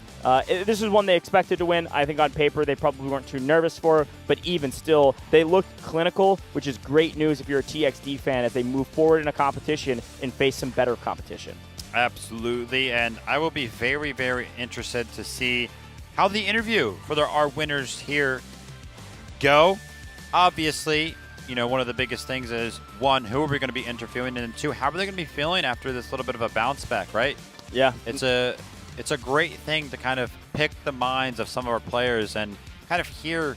This is one they expected to win. I think on paper they probably weren't too nervous for, but even still, they looked clinical, which is great news if you're a TXD fan as they move forward in a competition and face some better competition. Absolutely, and I will be very, very interested to see how the interview for our winners here go. Obviously, you know, one of the biggest things is, one, who are we going to be interviewing, and two, how are they going to be feeling after this little bit of a bounce back, right? Yeah. It's a great thing to kind of pick the minds of some of our players and kind of hear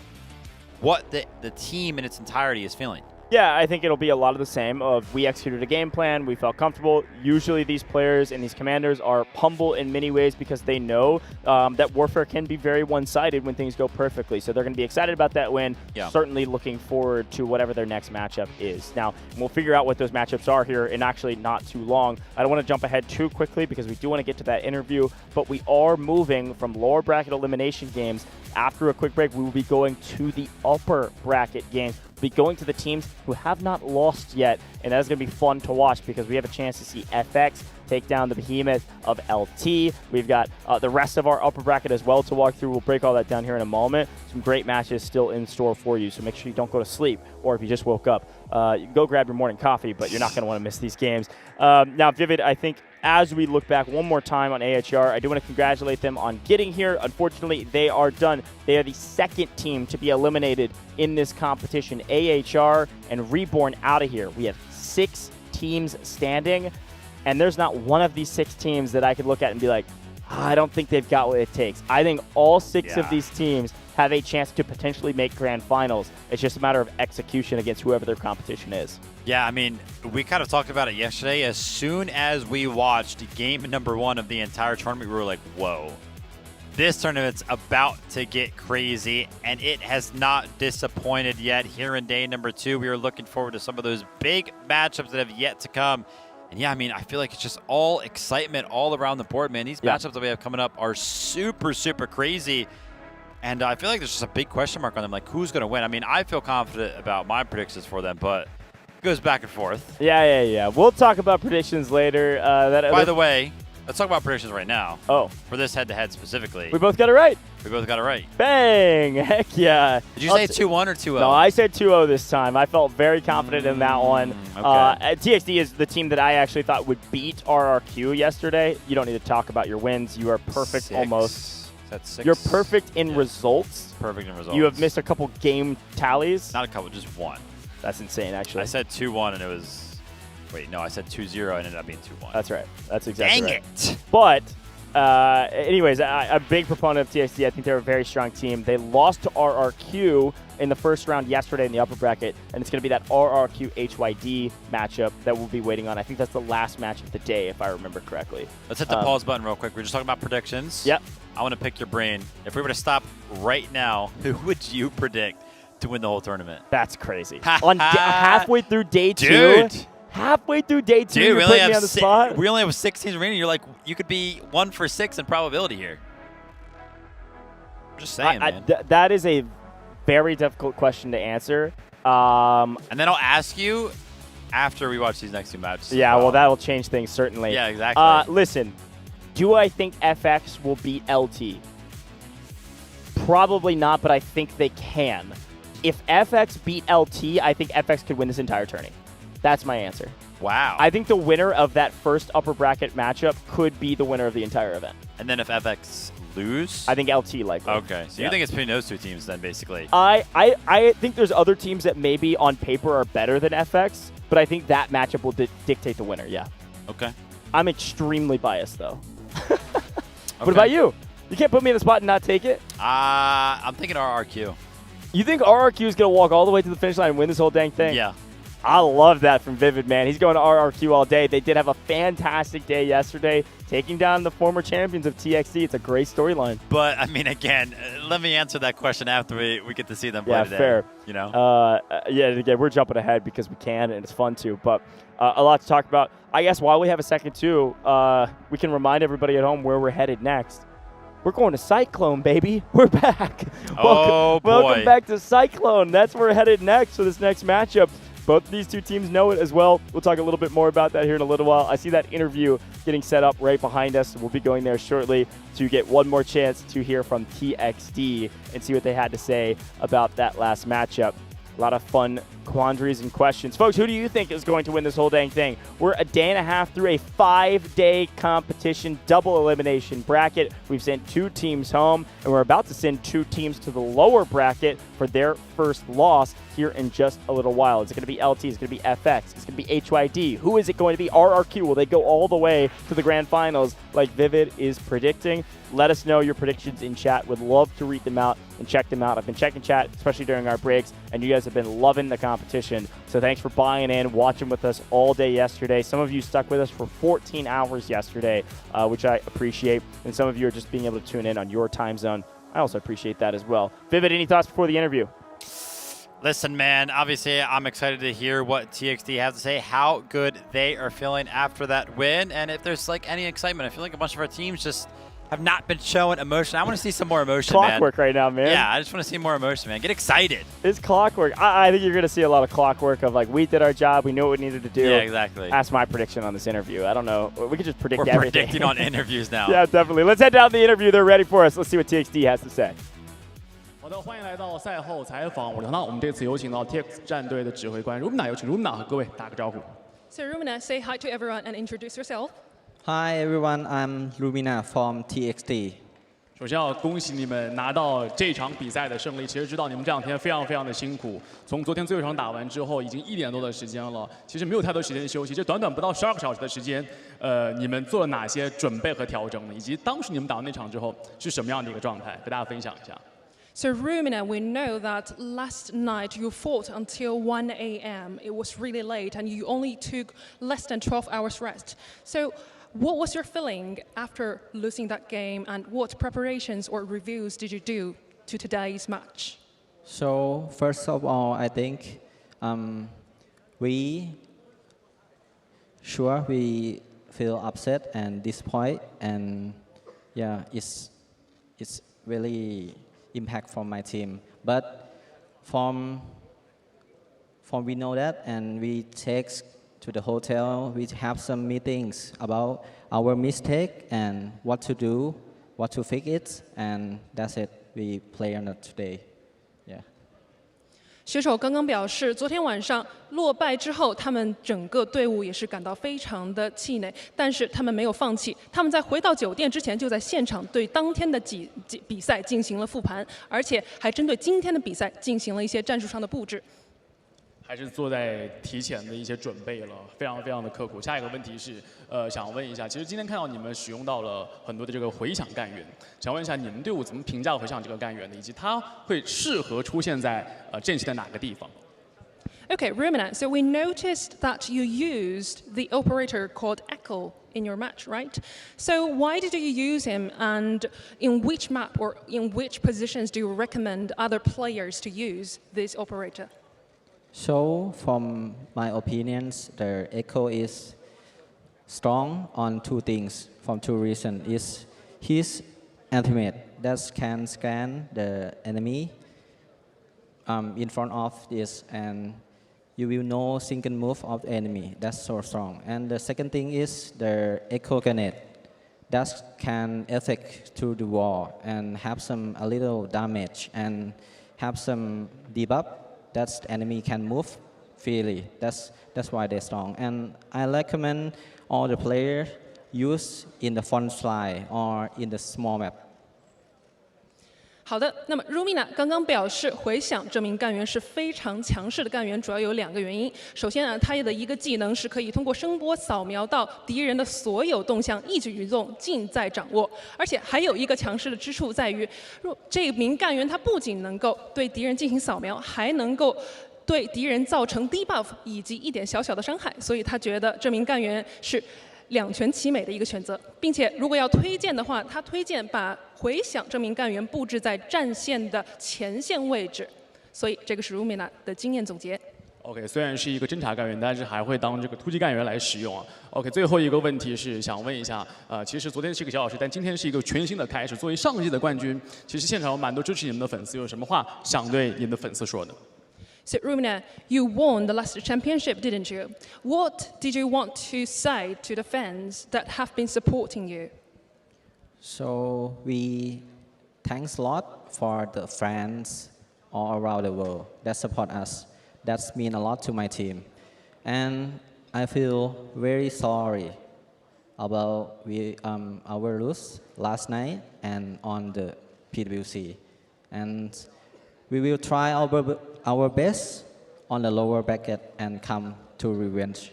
what the team in its entirety is feeling. Yeah, I think it'll be a lot of the same of we executed a game plan, we felt comfortable. Usually these players and these commanders are humble in many ways because they know that warfare can be very one-sided when things go perfectly. So they're going to be excited about that win, certainly looking forward to whatever their next matchup is. Now, we'll figure out what those matchups are here in actually not too long. I don't want to jump ahead too quickly because we do want to get to that interview, but we are moving from lower bracket elimination games. After a quick break, we will be going to the upper bracket games. We'll be going to the teams who have not lost yet, and that's going to be fun to watch because we have a chance to see FX take down the behemoth of LT. We've got the rest of our upper bracket as well to walk through. We'll break all that down here in a moment. Some great matches still in store for you, so make sure you don't go to sleep, or if you just woke up, you can go grab your morning coffee, but you're not going to want to miss these games. Now, Vivid, I think as we look back one more time on AHR, I do want to congratulate them on getting here. Unfortunately, they are done. They are the second team to be eliminated in this competition. AHR and Reborn out of here. We have 6 teams standing, and there's not one of these 6 teams that I could look at and be like, I don't think they've got what it takes. I think all 6 of these teams have a chance to potentially make grand finals. It's just a matter of execution against whoever their competition is. Yeah, I mean, we kind of talked about it yesterday. As soon as we watched game number 1 of the entire tournament, we were like, whoa, this tournament's about to get crazy, and it has not disappointed yet. Here in day number 2, we are looking forward to some of those big matchups that have yet to come. And yeah, I mean, I feel like it's just all excitement all around the board, man. These matchups that we have coming up are super, super crazy. And I feel like there's just a big question mark on them, like who's going to win. I mean, I feel confident about my predictions for them, but it goes back and forth. Yeah. We'll talk about predictions later. By the way, let's talk about predictions right now. Oh. For this head-to-head specifically. We both got it right. We both got it right. Bang! Heck yeah. Did you say 2-1 or 2-0? No, I said 2-0 this time. I felt very confident in that one. Okay. TXD is the team that I actually thought would beat RRQ yesterday. You don't need to talk about your wins. You are perfect almost. That's 6. You're perfect in results. Perfect in results. You have missed a couple game tallies. Not a couple, just one. That's insane, actually. I said 2-1 and it was... Wait, no, I said 2-0 and it ended up being 2-1. That's right. That's exactly Dang right. it! But, anyways, a big proponent of TXD. I think they're a very strong team. They lost to RRQ in the first round yesterday in the upper bracket, and it's going to be that RRQ HYD matchup that we'll be waiting on. I think that's the last match of the day, if I remember correctly. Let's hit the pause button real quick. We're just talking about predictions. Yep. I want to pick your brain. If we were to stop right now, who would you predict to win the whole tournament? That's crazy. Halfway through day 2? Dude. Halfway through day 2, Dude, you're putting me on the spot? We only have 6 teams remaining. You're like, you could be 1 for 6 in probability here. I'm just saying, man. That is a very difficult question to answer. And then I'll ask you after we watch these next 2 matches. Yeah, well, that'll change things, certainly. Yeah, exactly. Listen, do I think FX will beat LT? Probably not, but I think they can. If FX beat LT, I think FX could win this entire tourney. That's my answer. Wow. I think the winner of that first upper bracket matchup could be the winner of the entire event. And then if FX lose? I think LT likely. Okay, so you think it's between those 2 teams then, basically? I think there's other teams that maybe on paper are better than FX, but I think that matchup will dictate the winner, yeah. Okay. I'm extremely biased, though. What about you? You can't put me in the spot and not take it? I'm thinking RRQ. You think RRQ is going to walk all the way to the finish line and win this whole dang thing? Yeah. I love that from Vivid, man. He's going to RRQ all day. They did have a fantastic day yesterday, taking down the former champions of TXD. It's a great storyline. But, I mean, again, let me answer that question after we get to see them play today. Yeah, fair. You know? Again, we're jumping ahead because we can, and it's fun too. But a lot to talk about. I guess while we have a second, too, we can remind everybody at home where we're headed next. We're going to Cyclone, baby. We're back. Oh, boy. Welcome back to Cyclone. That's where we're headed next for this next matchup. both of these two teams know it as well. We'll talk a little bit more about that here in a little while. I see that interview getting set up right behind us. We'll be going there shortly to get one more chance to hear from TXD and see what they had to say about that last matchup. A lot of fun quandaries and questions. Folks, who do you think is going to win this whole dang thing? We're a day and a half through a 5-day competition, double elimination bracket. We've sent 2 teams home, and we're about to send 2 teams to the lower bracket for their first loss here in just a little while. Is it going to be LT? Is it going to be FX? Is it going to be HYD? Who is it going to be? RRQ? Will they go all the way to the grand finals like Vivid is predicting? Let us know your predictions in chat. Would love to read them out and check them out. I've been checking chat, especially during our breaks, and you guys have been loving the competition. So thanks for buying in, watching with us all day yesterday. Some of you stuck with us for 14 hours yesterday, which I appreciate. And some of you are just being able to tune in on your time zone. I also appreciate that as well. Vivid, any thoughts before the interview? Listen, man, obviously I'm excited to hear what TXD has to say, how good they are feeling after that win, and if there's like any excitement. I feel like a bunch of our teams just have not been showing emotion. I want to see some more emotion, clockwork right now, man. Yeah, I just want to see more emotion, man. Get excited. It's clockwork. I think you're going to see a lot of clockwork of like, we did our job. We knew what we needed to do. Yeah, exactly. That's my prediction on this interview. I don't know. We could just predict We're everything. predicting on interviews now. Yeah, definitely. Let's head down the interview. They're ready for us. Let's see what TXD has to say. 好的，欢迎来到赛后采访。我们这次有请到 TX 战队的指挥官 Rumina， 有请 Rumina 和各位打个招呼。So Rumina, say hi to everyone and introduce yourself. Hi everyone, I'm Rumina from TXD. 首先要恭喜你们拿到这场比赛的胜利。其实知道你们这2天非常的辛苦，从昨天最后一场打完之后，已经1点多的时间了，其实没有太多时间休息。这短短不到12个小时的时间，你们做了哪些准备和调整呢？以及当时你们打完那场之后是什么样的一个状态？给大家分享一下。So Rumina, we know that last night you fought until 1 a.m. It was really late and you only took less than 12 hours rest. So what was your feeling after losing that game and what preparations or reviews did you do to today's match? So first of all, I think we feel upset and disappointed, and yeah, it's really impact from my team. But from we know that, and we take to the hotel, we have some meetings about our mistake and what to do, what to fix it, and that's it. We play on it today. Yeah. 选手刚刚表示，昨天晚上落败之后，他们整个队伍也是感到非常的气馁，但是他们没有放弃。他们在回到酒店之前，就在现场对当天的比赛进行了复盘，而且还针对今天的比赛进行了一些战术上的布置。还是做在提前的一些准备了，非常的刻苦。下一个问题是，想问一下，其实今天看到你们使用到了很多的这个回响干员，想问一下你们队伍怎么评价回响这个干员的，以及它会适合出现在阵型的哪个地方？ Okay, Rumina, so we noticed that you used the operator called Echo in your match, right? So why did you use him, and in which map or in which positions do you recommend other players to use this operator? So from my opinions, the Echo is strong on 2 things, from 2 reasons. Is his ultimate that can scan the enemy in front of this, and you will know single move of the enemy. That's so strong. And the second thing is the Echo Grenade that can affect to the wall and have a little damage and have some debuff. That the enemy can move freely. That's why they're strong. And I recommend all the players use in the front line or in the small map. 好的，那么 Rumina 刚刚表示，回响这名干员是非常强势的干员，主要有2个原因。首先呢，他的一个技能是可以通过声波扫描到敌人的所有动向，一举一动尽在掌握。而且还有一个强势的之处在于，这名干员他不仅能够对敌人进行扫描，还能够对敌人造成 debuff 以及一点小小的伤害，所以他觉得这名干员是2全其美的一个选择，并且如果要推荐的话，他推荐把回响这名干员布置在战线的前线位置，所以这个是 Rumina 的经验总结。OK， 虽然是一个侦察干员，但是还会当这个突击干员来使用啊。OK， 最后一个问题是想问一下，其实昨天是一个小老师，但今天是一个全新的开始。作为上季的冠军，其实现场有蛮多支持你们的粉丝，有什么话想对你们的粉丝说的？ So, Rumina, you won the last championship, didn't you? What did you want to say to the fans that have been supporting you? So we thanks a lot for the fans all around the world that support us. That's mean a lot to my team. And I feel very sorry about our lose last night and on the PWC. And we will try our best on the lower bracket and come to revenge.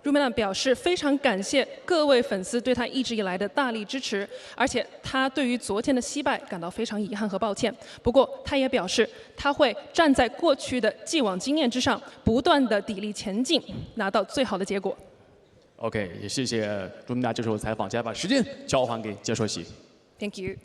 Rumina 表示非常感谢各位粉丝对他一直以来的大力支持，而且他对于昨天的惜败感到非常遗憾和抱歉。不过，他也表示他会站在过去的既往经验之上，不断的砥砺前进，拿到最好的结果。OK， 也谢谢Rumina接受采访，接下来把时间交还给解说席。Thank you.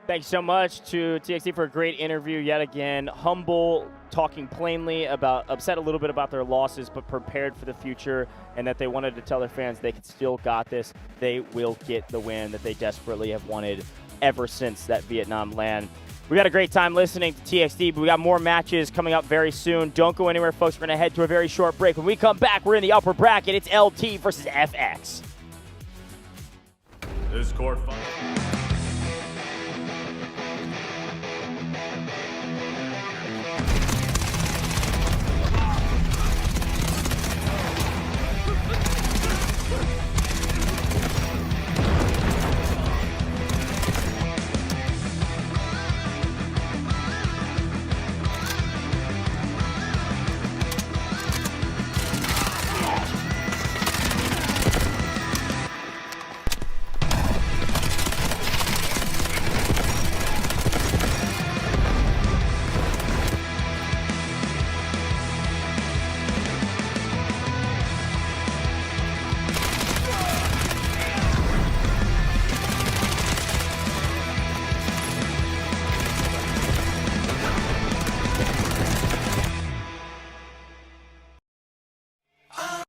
Thanks so much to TXT for a great interview yet again. Humble, talking plainly about, upset a little bit about their losses, but prepared for the future, and that they wanted to tell their fans they still got this. They will get the win that they desperately have wanted ever since that Vietnam land. We had a great time listening to TXT, but we got more matches coming up very soon. Don't go anywhere, folks. We're going to head to a very short break. When we come back, we're in the upper bracket. It's LT versus FX. This court final.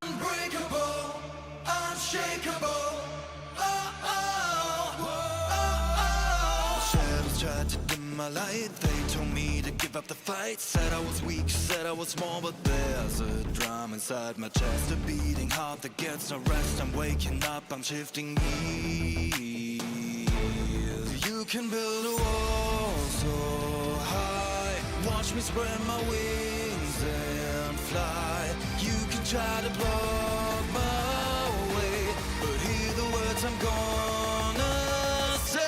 Unbreakable, unshakeable. Shadows tried to dim my light. They told me to give up the fight. Said I was weak, said I was small, but there's a drum inside my chest, a beating heart that gets no rest. I'm waking up, I'm shifting gears. You can build a wall so high. Watch me spread my wings and fly. You can try to block my way, but hear the words I'm gonna say.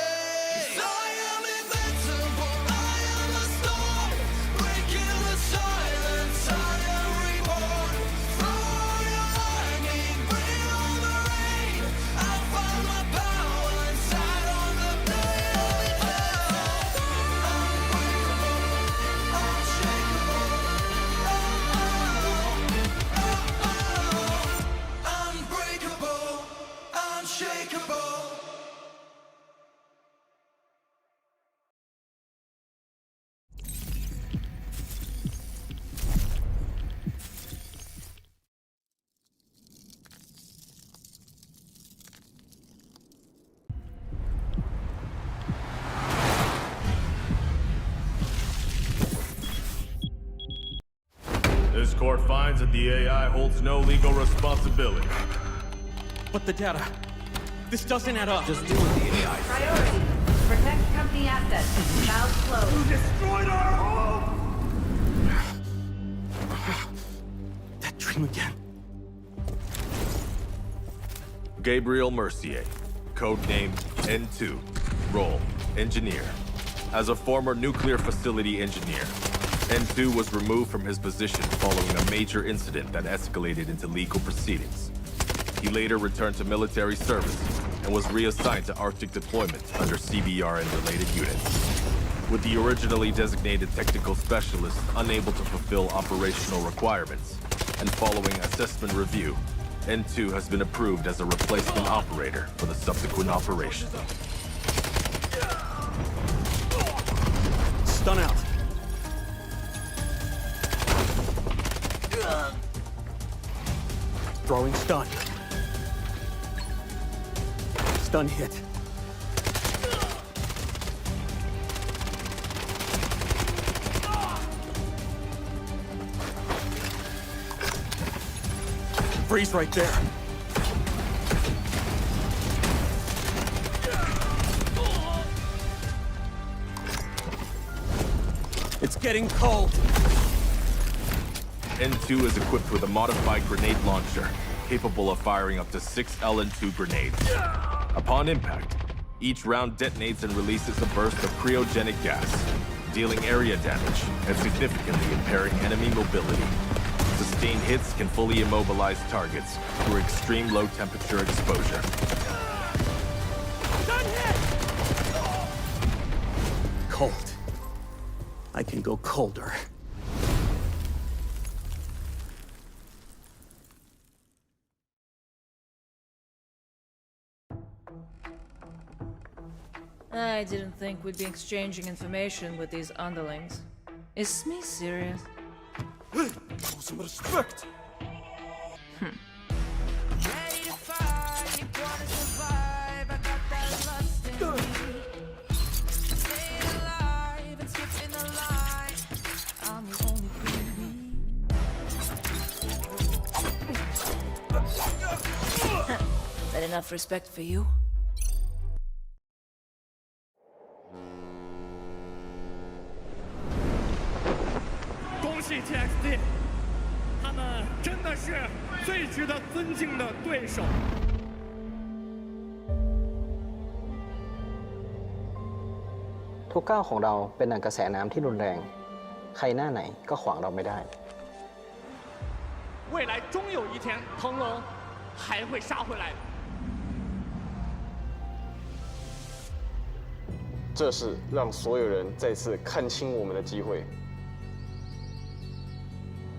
'Cause I am invincible, I am the storm, breaking the silence, I am reborn. Through your lightning, bring on the rain. I find my power inside on the blade. Unbreakable, unshakable. Unbreakable, unshakeable. This court finds that the AI holds no legal responsibility. But the data, this doesn't add up. Just deal with the AI. Priority. Protect company assets. Valves closed. You destroyed our home! That dream again. Gabriel Mercier, codenamed N2, role, engineer. As a former nuclear facility engineer, N2 was removed from his position following a major incident that escalated into legal proceedings. He later returned to military service and was reassigned to Arctic deployment under CBR and related units. With the originally designated technical specialist unable to fulfill operational requirements, and following assessment review, N2 has been approved as a replacement operator for the subsequent operation. Stun out. Throwing stun. Stun hit. Freeze right there. It's getting cold. N2 is equipped with a modified grenade launcher, capable of firing up to 6 LN2 grenades. Upon impact, each round detonates and releases a burst of cryogenic gas, dealing area damage and significantly impairing enemy mobility. Sustained hits can fully immobilize targets through extreme low temperature exposure. Cold. I can go colder. I didn't think we'd be exchanging information with these underlings. Is Smee serious? Show some respect. Is that enough respect for you? 恭喜 TXT， 他们真的是最值得尊敬的对手。ทุกก้าวของเราเป็นดั่งกระแสน้ำที่รุนแรง ใครหน้าไหนก็ขวางเราไม่ได้ 未来终有一天，腾龙还会杀回来的。这是让所有人再次看清我们的机会。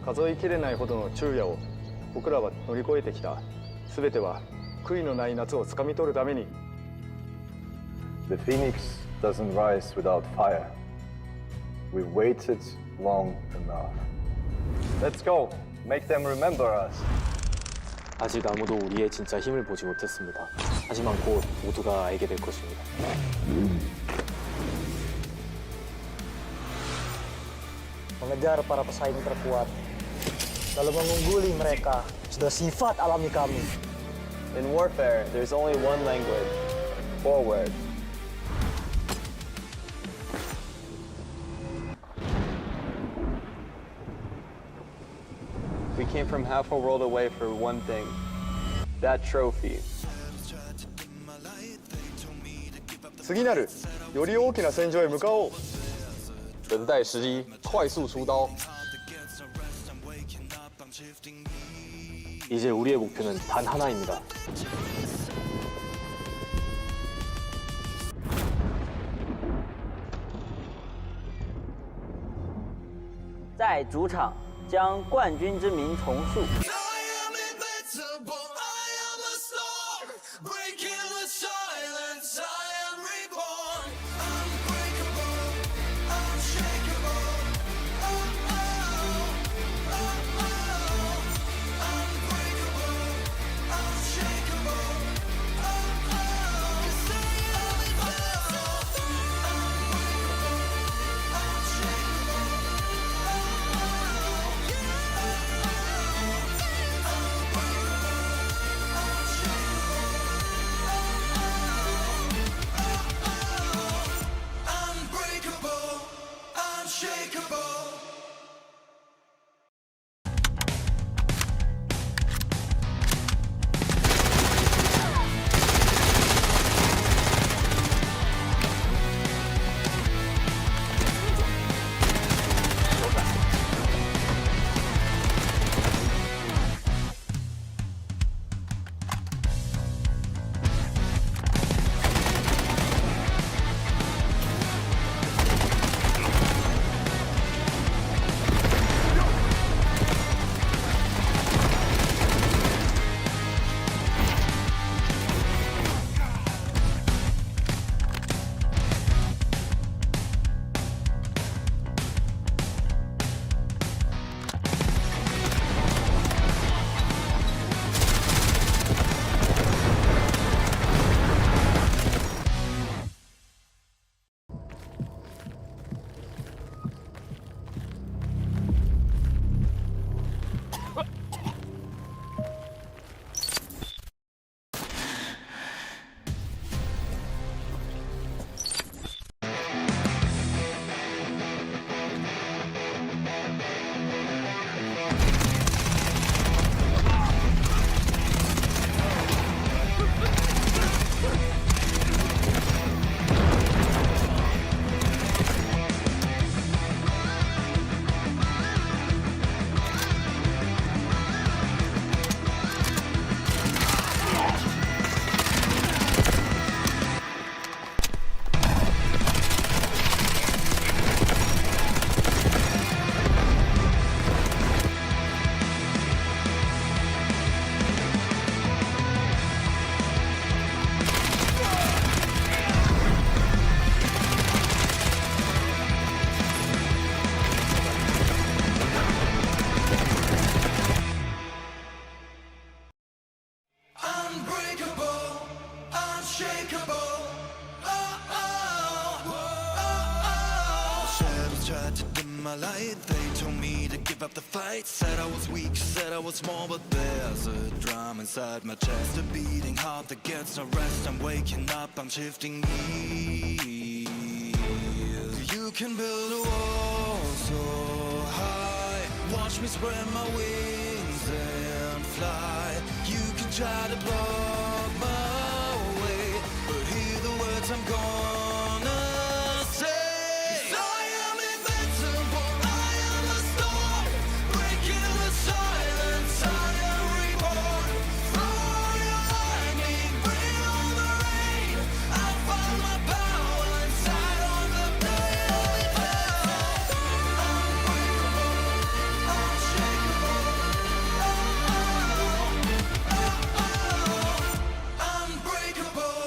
数えきれないほどの昼夜を僕らは乗り越えてきた。全ては悔いのない夏をつかみ取るために。The phoenix doesn't rise without fire. We've waited long enough. Let's go. Make them remember us. 아직 아무도 우리의 진짜 힘을 보지 못했습니다. 하지만 곧 모두가 알게 될 것입니다. Mengejar para pesaing terkuat, lalu mengungguli mereka sudah sifat alami kami. In warfare, there's only one language: forward. We came from half a world away for one thing: that trophy. 次なるより大きな戦場へ向かおう。等待时机，快速出刀。 이제 우리의 목표는 단 하나입니다. 在主场将冠军之名重塑。right. They told me to give up the fight. Said I was weak, said I was small, but there's a drum inside my chest, a beating heart that gets no rest. I'm waking up, I'm shifting gears. You can build a wall so high. Watch me spread my wings and fly. You can try to block my way, but hear the words I'm gonna say. 'Cause I am invincible, I am a storm, breaking the silence, I am reborn. Throw your lightning, bring on the rain. I find my power inside on the daily battle. Unbreakable, unshakeable. Unbreakable,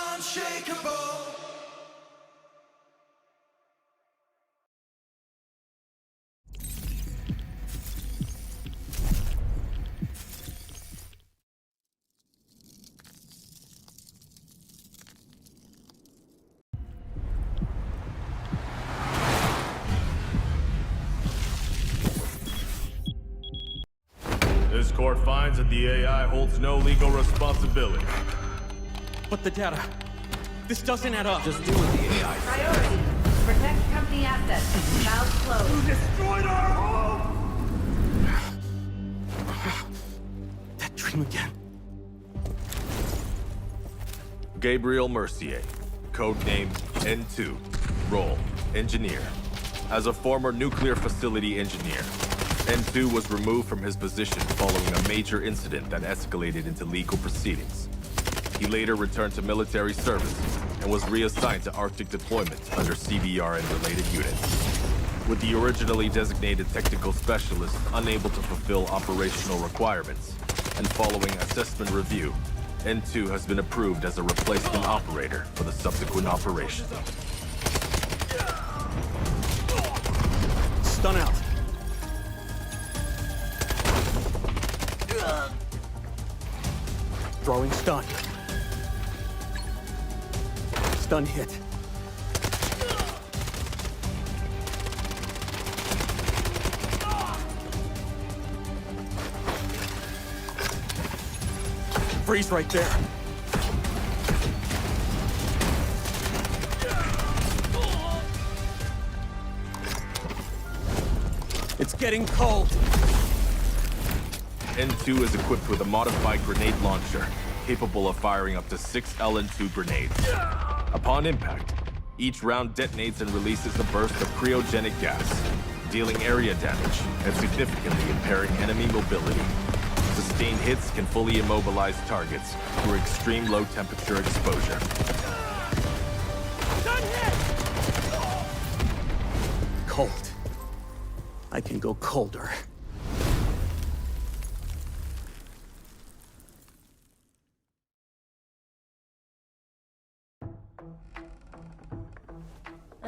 unshakable. This court finds that the AI holds no legal responsibility. But the data, this doesn't add up. Just do what the AI says. Priority. Protect company assets. Valve closed. You destroyed our home! That dream again. Gabriel Mercier, codename N2, role, engineer. As a former nuclear facility engineer, N2 was removed from his position following a major incident that escalated into legal proceedings. He later returned to military service and was reassigned to Arctic deployments under CBR and related units. With the originally designated technical specialist unable to fulfill operational requirements, and following assessment review, N2 has been approved as a replacement operator for the subsequent operation. Stun out. Throwing stun. Stun hit. Freeze right there. It's getting cold. N2 is equipped with a modified grenade launcher, capable of firing up to 6 LN2 grenades. Upon impact, each round detonates and releases a burst of cryogenic gas, dealing area damage and significantly impairing enemy mobility. Sustained hits can fully immobilize targets through extreme low temperature exposure. Cold. I can go colder.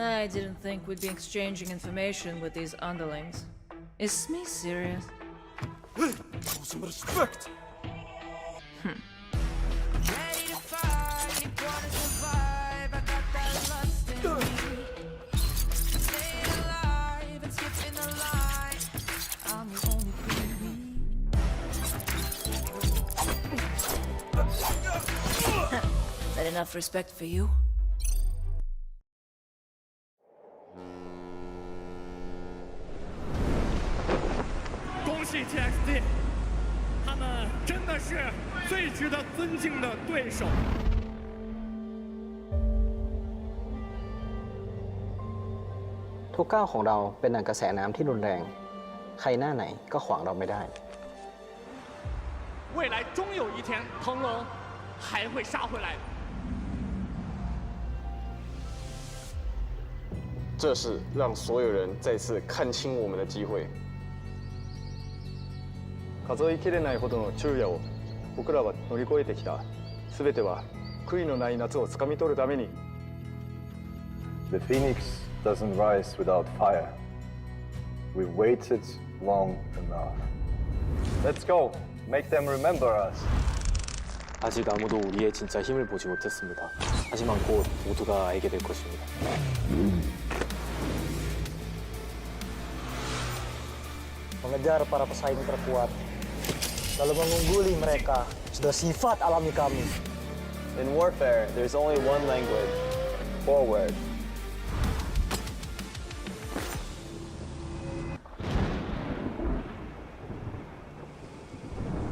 I didn't think we'd be exchanging information with these underlings. Is Smee serious? Show some respect! That enough respect for you? TXT， 他们真的是最值得尊敬的对手。ทุกก้าวของเราเป็นดั่งกระแสน้ำที่รุนแรง ใครหน้าไหนก็ขวางเราไม่ได้ 未来终有一天，腾龙还会杀回来。这是让所有人再次看清我们的机会。数えきれないほどの昼夜を僕らは乗り越えてきた。全ては悔いのない夏をつかみ取るために。The phoenix doesn't rise without fire. We waited long enough. Let's go. Make them remember us. 아직 아무도 우리의 진짜 힘을 보지 못했습니다. 하지만 곧 모두가 알게 될 것입니다. mengejar para pesaing terkuat. Lalu mengungguli mereka, sudah sifat alami kami. In warfare, there's only one language, forward.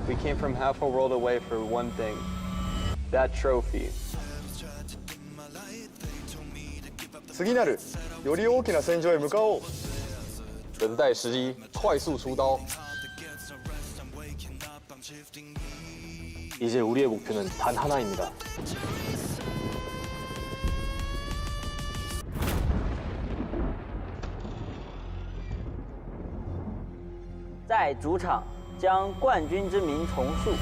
We came from half a world away for one thing, that trophy. 次なるより大きな戦場へ向かおう。等待时机，快速出刀。 이제 우리의 목표는 단 하나입니다. 在主场将冠军之名重塑。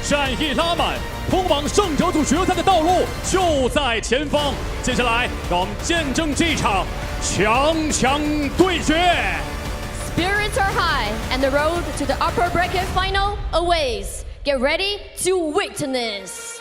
战意拉满，通往胜者组决赛的道路就在前方。接下来，让我们见证这场强强对决。 Spirits are high, and the road to the upper bracket final awaits. Get ready to witness.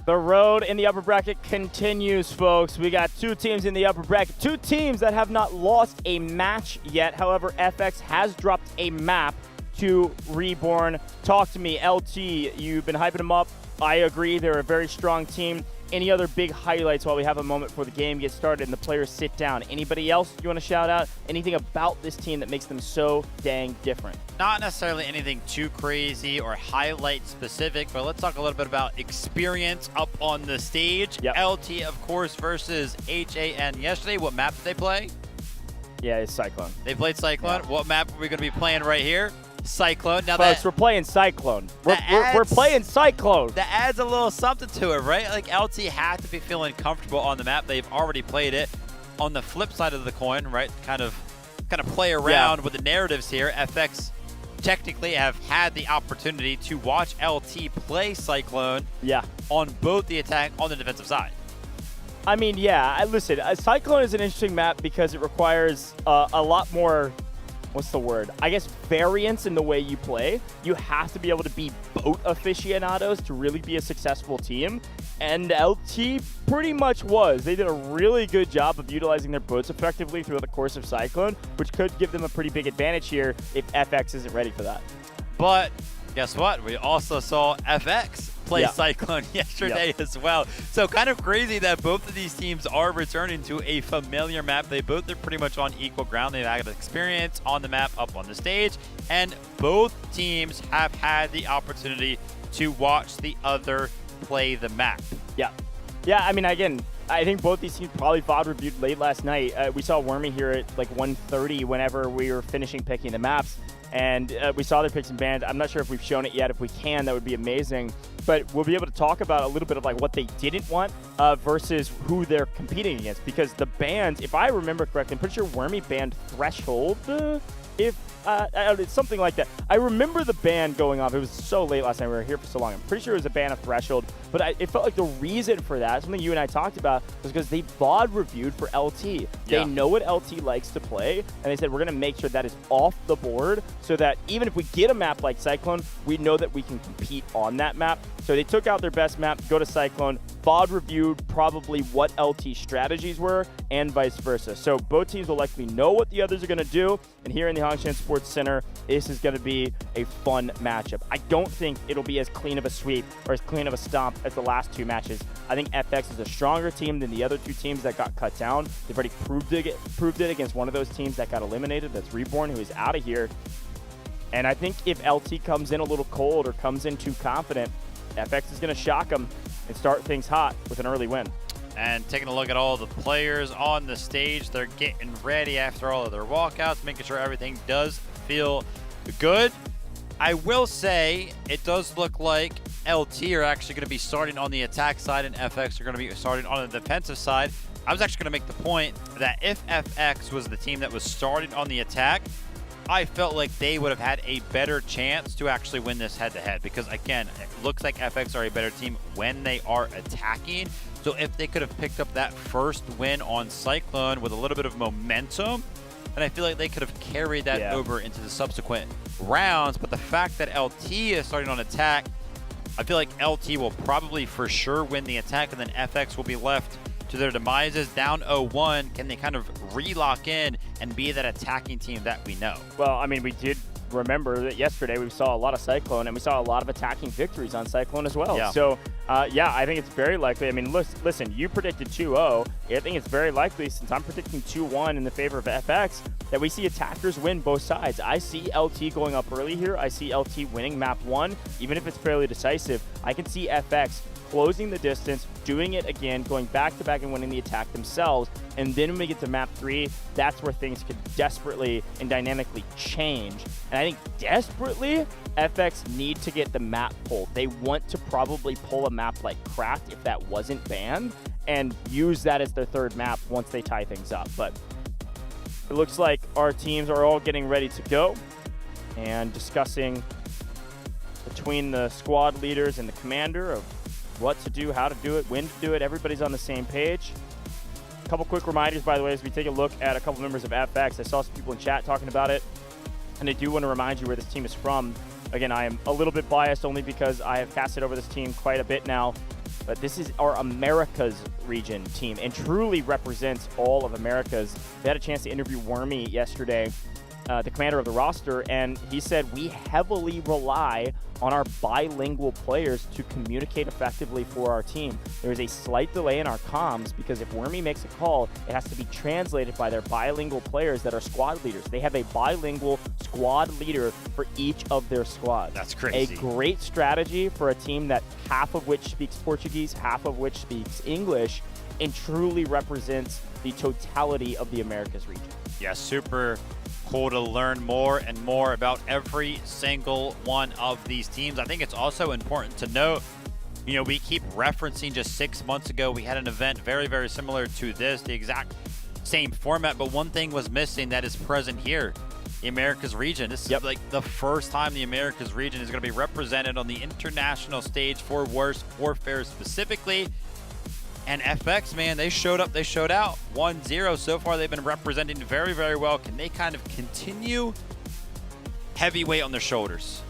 The road in the upper bracket continues, folks. We got two teams in the upper bracket, two teams that have not lost a match yet. However, FX has dropped a map to Reborn. Talk to me, LT. You've been hyping them up. I agree, they're a very strong team. Any other big highlights while we have a moment before the game gets started and the players sit down? Anybody else you want to shout out? Anything about this team that makes them so dang different? Not necessarily anything too crazy or highlight specific, but let's talk a little bit about experience up on the stage. Yep. LT, of course, versus HAN yesterday. What map did they play? Yeah, it's Cyclone. They played Cyclone. Yeah. What map are we going to be playing right here? Cyclone. Now folks, we're playing Cyclone. We're playing Cyclone. That adds a little something to it, right? Like LT had to be feeling comfortable on the map. They've already played it. On the flip side of the coin, right? Kind of play around with the narratives here. FX technically have had the opportunity to watch LT play Cyclone. Yeah. On both the attack on the defensive side. I mean, yeah. Listen, Cyclone is an interesting map because it requires a lot more. What's the word? I guess variance in the way you play. You have to be able to be boat aficionados to really be a successful team. And LT pretty much was. They did a really good job of utilizing their boats effectively throughout the course of Cyclone, which could give them a pretty big advantage here if FX isn't ready for that. But guess what? We also saw FX play Cyclone yesterday as well. So kind of crazy that both of these teams are returning to a familiar map. They both are pretty much on equal ground. They've had experience on the map up on the stage, and both teams have had the opportunity to watch the other play the map. Yeah. Yeah, I mean, again, I think both these teams probably VOD reviewed late last night. We saw Wormy here at like 1:30 whenever we were finishing picking the maps. And we saw their picks and bans. I'm not sure if we've shown it yet. If we can, that would be amazing. But we'll be able to talk about a little bit of like what they didn't want versus who they're competing against. Because the bans, if I remember correctly, I'm pretty sure Wormy banned Threshold. It's something like that. I remember the ban going off. It was so late last night. We were here for so long. I'm pretty sure it was a ban of Threshold. But it felt like the reason for that, something you and I talked about, was because they VOD reviewed for LT. They know what LT likes to play, and they said, we're going to make sure that is off the board so that even if we get a map like Cyclone, we know that we can compete on that map. So they took out their best map, go to Cyclone, VOD reviewed probably what LT strategies were, and vice versa. So both teams will likely know what the others are going to do, and here in the Hongshan Sports Center, this is going to be a fun matchup. I don't think it'll be as clean of a sweep or as clean of a stomp as the last two matches. I think FX is a stronger team than the other two teams that got cut down. They've already proved it against one of those teams that got eliminated. That's Reborn, who is out of here. And I think if LT comes in a little cold or comes in too confident, FX is going to shock them and start things hot with an early win. And taking a look at all the players on the stage, they're getting ready after all of their walkouts, making sure everything does feel good. I will say it does look like LT are actually going to be starting on the attack side and FX are going to be starting on the defensive side. I was actually going to make the point that if FX was the team that was starting on the attack, I felt like they would have had a better chance to actually win this head-to-head because, again, it looks like FX are a better team when they are attacking. So if they could have picked up that first win on Cyclone with a little bit of momentum, and I feel like they could have carried that over into the subsequent rounds. But the fact that LT is starting on attack, I feel like LT will probably for sure win the attack, and then FX will be left to their demises down 0-1. Can they kind of re-lock in and be that attacking team that we know? Well, I mean, we did remember that yesterday we saw a lot of Cyclone, and we saw a lot of attacking victories on Cyclone as well. Yeah. So, yeah, I think it's very likely. I mean, listen, you predicted 2-0. I think it's very likely, since I'm predicting 2-1 in the favor of FX, that we see attackers win both sides. I see LT going up early here. I see LT winning map 1, even if it's fairly decisive. I can see FX closing the distance, doing it again, going back-to-back and winning the attack themselves. And then when we get to map 3, that's where things could desperately and dynamically change. And I think desperately, FX need to get the map pulled. They want to probably pull a map like Craft if that wasn't banned, and use that as their third map once they tie things up. But it looks like our teams are all getting ready to go and discussing between the squad leaders and the commander of what to do, how to do it, when to do it. Everybody's on the same page. A couple quick reminders, by the way, as we take a look at a couple members of FX. I saw some people in chat talking about it, and I do want to remind you where this team is from. Again, I am a little bit biased only because I have casted over this team quite a bit now, but this is our Americas region team and truly represents all of Americas. They had a chance to interview Wormy yesterday, the commander of the roster, and he said we heavily rely on our bilingual players to communicate effectively for our team. There is a slight delay in our comms because if Wormy makes a call, it has to be translated by their bilingual players that are squad leaders. They have a bilingual squad leader for each of their squads. That's crazy. A great strategy for a team that half of which speaks Portuguese, half of which speaks English, and truly represents the totality of the Americas region. Yeah, super cool to learn more and more about every single one of these teams. I think it's also important to note, you know, we keep referencing just 6 months ago, we had an event very, very similar to this, the exact same format, but one thing was missing that is present here, the Americas region. This is like the first time the Americas region is going to be represented on the international stage for Warfare specifically. And FX, man, they showed up, they showed out. 1-0 so far. They've been representing very, very well. Can they kind of continue? Heavy weight on their shoulders.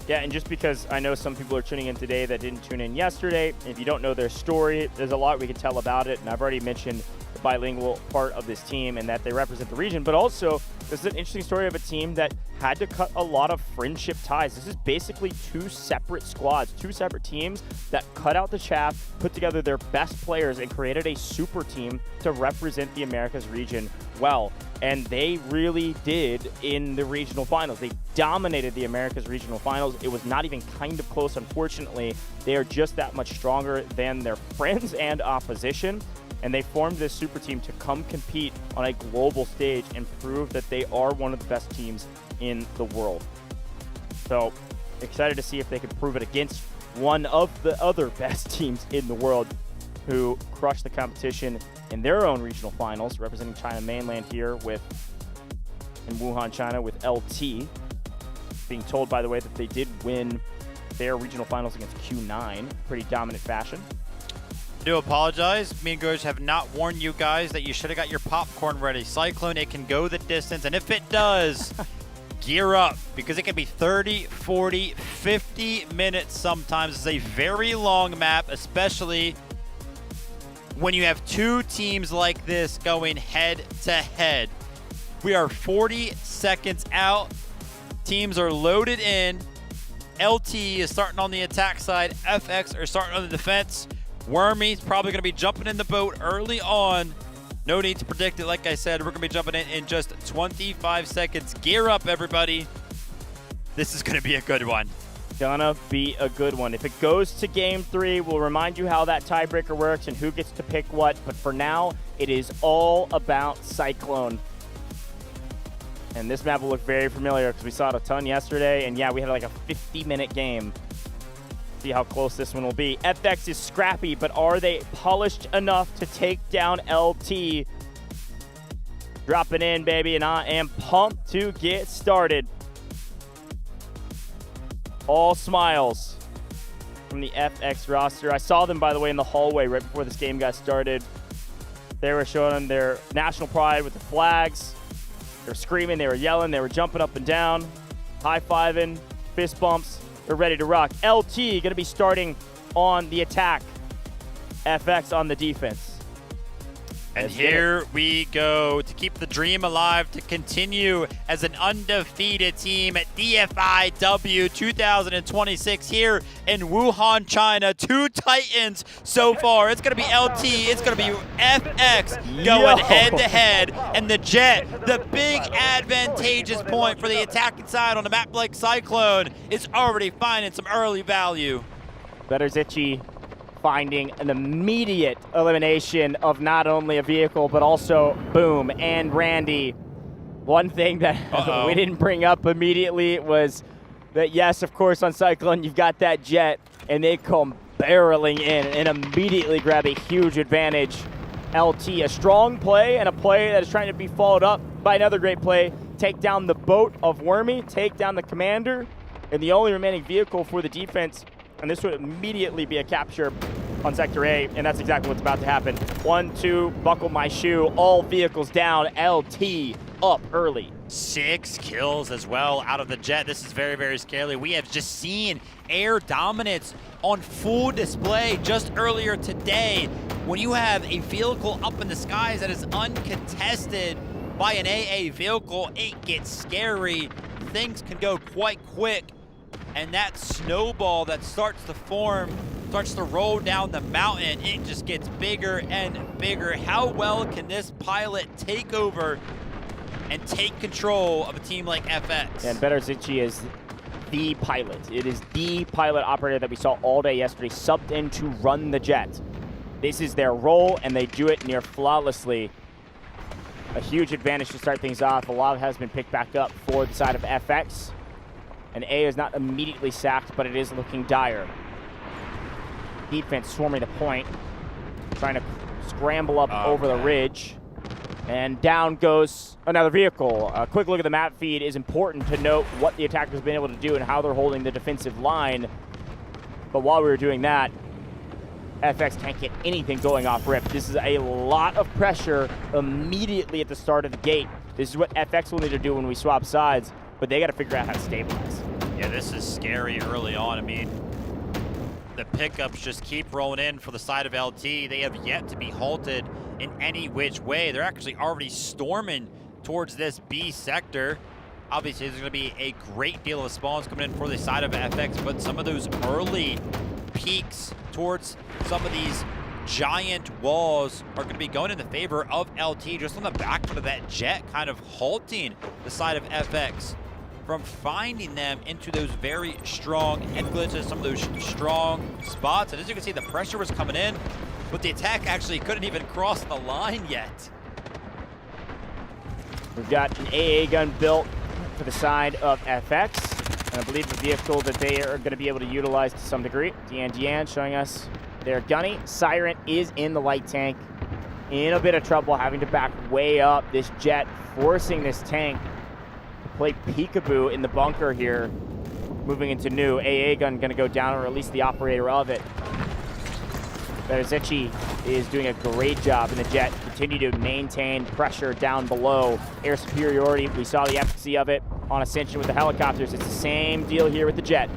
Yeah, and just because I know some people are tuning in today that didn't tune in yesterday, if you don't know their story, there's a lot we can tell about it. And I've already mentioned the bilingual part of this team and that they represent the region. But also, this is an interesting story of a team that had to cut a lot of friendship ties. This is basically two separate squads, two separate teams that cut out the chaff, put together their best players, and created a super team to represent the Americas region well. And they really did in the regional finals. They dominated the Americas regional finals. It was not even kind of close, unfortunately. They are just that much stronger than their friends and opposition. And they formed this super team to come compete on a global stage and prove that they are one of the best teams in the world. So excited to see if they can prove it against one of the other best teams in the world who crushed the competition in their own regional finals, representing China mainland here in Wuhan, China, with LT. Being told, by the way, that they did win their regional finals against Q9, pretty dominant fashion. I do apologize. Me and Goj have not warned you guys that you should have got your popcorn ready. Cyclone, it can go the distance, and if it does, gear up, because it can be 30, 40, 50 minutes sometimes. It's a very long map, especially when you have two teams like this going head to head. We are 40 seconds out. Teams are loaded in. LT is starting on the attack side. FX are starting on the defense. Wormy's probably going to be jumping in the boat early on. No need to predict it. Like I said, we're going to be jumping in just 25 seconds. Gear up, everybody. This is going to be a good one. Gonna be a good one. If it goes to game 3, we'll remind you how that tiebreaker works and who gets to pick what. But for now, it is all about Cyclone. And this map will look very familiar because we saw it a ton yesterday. And yeah, we had like a 50-minute game. See how close this one will be. FX is scrappy, but are they polished enough to take down LT? Dropping in, baby, and I am pumped to get started. All smiles from the FX roster. I saw them, by the way, in the hallway right before this game got started. They were showing their national pride with the flags. They were screaming, they were yelling, they were jumping up and down, high-fiving, fist bumps. They're ready to rock. LT going to be starting on the attack. FX on the defense. And here we go to keep the dream alive, to continue as an undefeated team at Dfiw 2026 here in Wuhan, China. 2 Titans so far. It's going to be LT. It's going to be FX going head-to-head. And the Jet, the big advantageous point for the attacking side on a map like Cyclone, is already finding some early value. Betterzici finding an immediate elimination of not only a vehicle, but also Boom and Randy. One thing that we didn't bring up immediately was that, yes, of course, on Cyclone, you've got that Jet, and they come barreling in and immediately grab a huge advantage. LT, a strong play and a play that is trying to be followed up by another great play. Take down the boat of Wormy, take down the commander, and the only remaining vehicle for the defense. And this would immediately be a capture on Sector A, and that's exactly what's about to happen. 1, 2, buckle my shoe, all vehicles down, LT up early. 6 kills as well out of the Jet. This is very, very scary. We have just seen air dominance on full display just earlier today. When you have a vehicle up in the skies that is uncontested by an AA vehicle, it gets scary. Things can go quite quick. And that snowball that starts to form, starts to roll down the mountain, it just gets bigger and bigger. How well can this pilot take over and take control of a team like FX? And Betterzici is the pilot. It is the pilot operator that we saw all day yesterday, subbed in to run the Jet. This is their role, and they do it near flawlessly. A huge advantage to start things off. A lot has been picked back up for the side of FX. And A is not immediately sacked, but it is looking dire. Defense swarming the point, trying to scramble up over the ridge. And down goes another vehicle. A quick look at the map feed is important to note what the attackers have been able to do and how they're holding the defensive line. But while we were doing that, FX can't get anything going off rip. This is a lot of pressure immediately at the start of the gate. This is what FX will need to do when we swap sides, but they got to figure out how to stabilize. Yeah, this is scary early on. I mean, the pickups just keep rolling in for the side of LT. They have yet to be halted in any which way. They're actually already storming towards this B sector. Obviously, there's going to be a great deal of spawns coming in for the side of FX, but some of those early peaks towards some of these giant walls are going to be going in the favor of LT, just on the back foot of that Jet, kind of halting the side of FX from finding them into those very strong head glitches, some of those strong spots. And as you can see, the pressure was coming in. but the attack actually couldn't even cross the line yet. We've got an AA gun built for the side of FX, and I believe the vehicle that they are going to be able to utilize to some degree. Dian showing us their gunny. Siren is in the light tank, in a bit of trouble, having to back way up. This jet forcing this tank to play peekaboo in the bunker here. Moving into new. AA gun going to go down, or at least the operator of it. Berzechi is doing a great job in the jet. Continue to maintain pressure down below. Air superiority, we saw the efficacy of it on Ascension with the helicopters. It's the same deal here with the jet.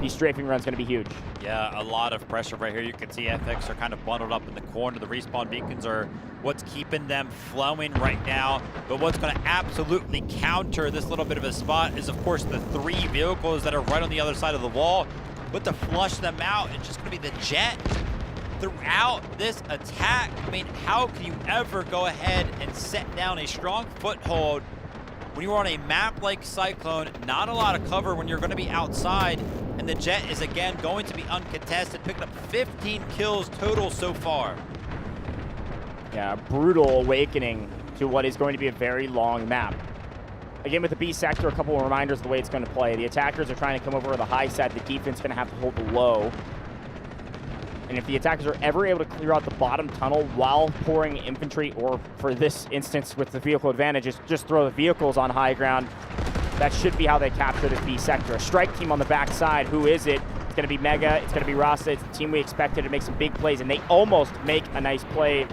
These strafing runs going to be huge. Yeah, a lot of pressure right here. You can see FX are kind of bundled up in the corner. The respawn beacons are what's keeping them flowing right now. But what's going to absolutely counter this little bit of a spot is, of course, the 3 vehicles that are right on the other side of the wall. But to flush them out, it's just going to be the jet throughout this attack. I mean, how can you ever go ahead and set down a strong foothold when you're on a map like Cyclone? Not a lot of cover when you're going to be outside, and the jet is again going to be uncontested, picking up 15 kills total so far. Yeah, brutal awakening to what is going to be a very long map. Again, with the B sector, a couple of reminders of the way it's going to play. The attackers are trying to come over to the high side. The defense is going to have to hold the low. And if the attackers are ever able to clear out the bottom tunnel while pouring infantry, or for this instance with the vehicle advantage, just throw the vehicles on high ground, that should be how they capture this B sector. A strike team on the backside. Who is it? It's going to be Mega. It's going to be Rasta. It's the team we expected to make some big plays, and they almost make a nice play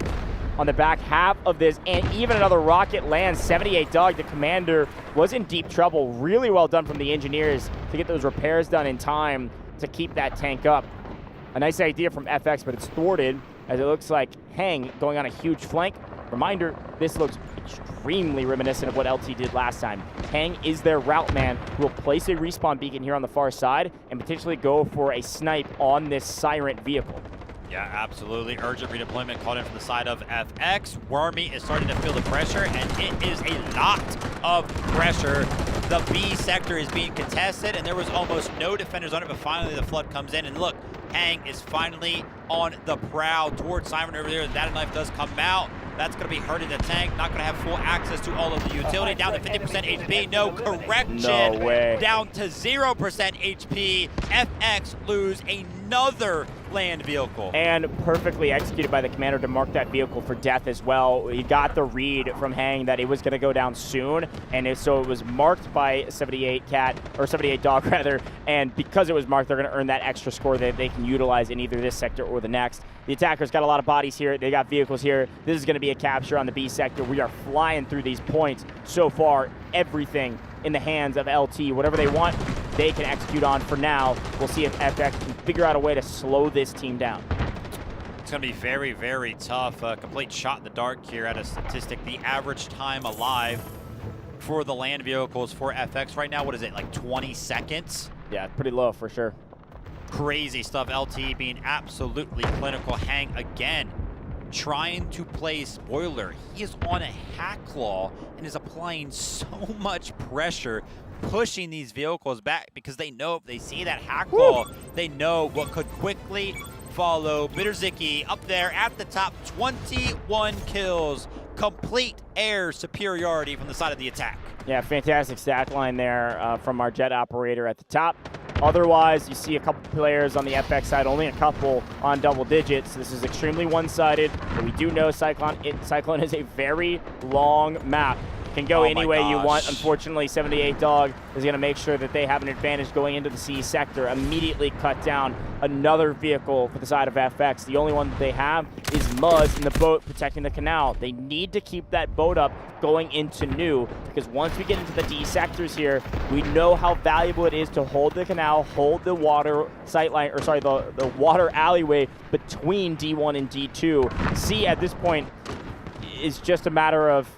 on the back half of this. And even another rocket lands. 78 Dog, the commander, was in deep trouble. Really well done from the engineers to get those repairs done in time to keep that tank up. A nice idea from FX, but it's thwarted as it looks like Hang going on a huge flank. Reminder, this looks extremely reminiscent of what LT did last time. Hang is their route man who will place a respawn beacon here on the far side and potentially go for a snipe on this Siren vehicle. Yeah, absolutely. Urgent redeployment called in from the side of FX. Wormy is starting to feel the pressure, and it is a lot of pressure. The B sector is being contested, and there was almost no defenders on it, but finally the flood comes in, and look, Hang is finally on the prowl towards Siren over there. That knife does come out. That's going to be hurting the tank. Not going to have full access to all of the utility. Down to 50% HP. No correction. No way. Down to 0% HP. FX lose another land vehicle. And perfectly executed by the commander to mark that vehicle for death as well. He got the read from Hang that it was going to go down soon, and so it was marked by 78 Dog rather, and because it was marked, they're going to earn that extra score that they can utilize in either this sector or the next. The attackers got a lot of bodies here. They got vehicles here. This is going to be a capture on the B sector. We are flying through these points. So far, everything in the hands of LT. Whatever they want, they can execute on for now. We'll see if FX can figure out a way to slow this team down. It's going to be very, very tough. Complete shot in the dark here at a statistic. The average time alive for the land vehicles for FX right now, what is it, like 20 seconds? Yeah, pretty low for sure. Crazy stuff. LT being absolutely clinical. Hang again, trying to play spoiler. He is on a hack claw and is applying so much pressure, pushing these vehicles back because they know if they see that hack claw, they know what could quickly follow. Bitterzicki up there at the top, 21 kills, complete air superiority from the side of the attack. Yeah, fantastic stat line there from our jet operator at the top. Otherwise, you see a couple players on the FX side, only a couple on double digits. This is extremely one-sided, but we do know Cyclone is a very long map. Can go any way you want. Unfortunately, 78 Dog is going to make sure that they have an advantage going into the C sector. Immediately cut down another vehicle for the side of FX. The only one that they have is Muzz in the boat protecting the canal. They need to keep that boat up going into new, because once we get into the D sectors here, we know how valuable it is to hold the canal, hold the water sightline, or sorry, the water alleyway between D1 and D2. C at this point is just a matter of,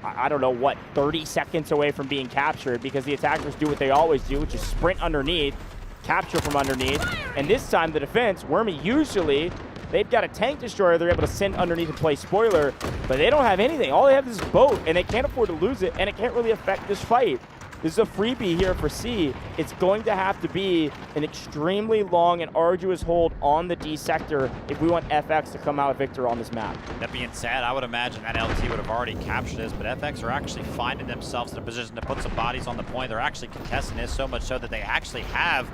I don't know what, 30 seconds away from being captured, because the attackers do what they always do, which is sprint underneath, capture from underneath, and this time the defense, Wormy, usually they've got a tank destroyer they're able to send underneath and play spoiler, but they don't have anything. All they have is this boat, and they can't afford to lose it, and it can't really affect this fight. This is a freebie here for C. It's going to have to be an extremely long and arduous hold on the D sector if we want FX to come out victor on this map. That being said, I would imagine that LT would have already captured this, but FX are actually finding themselves in a position to put some bodies on the point. They're actually contesting this so much so that they actually have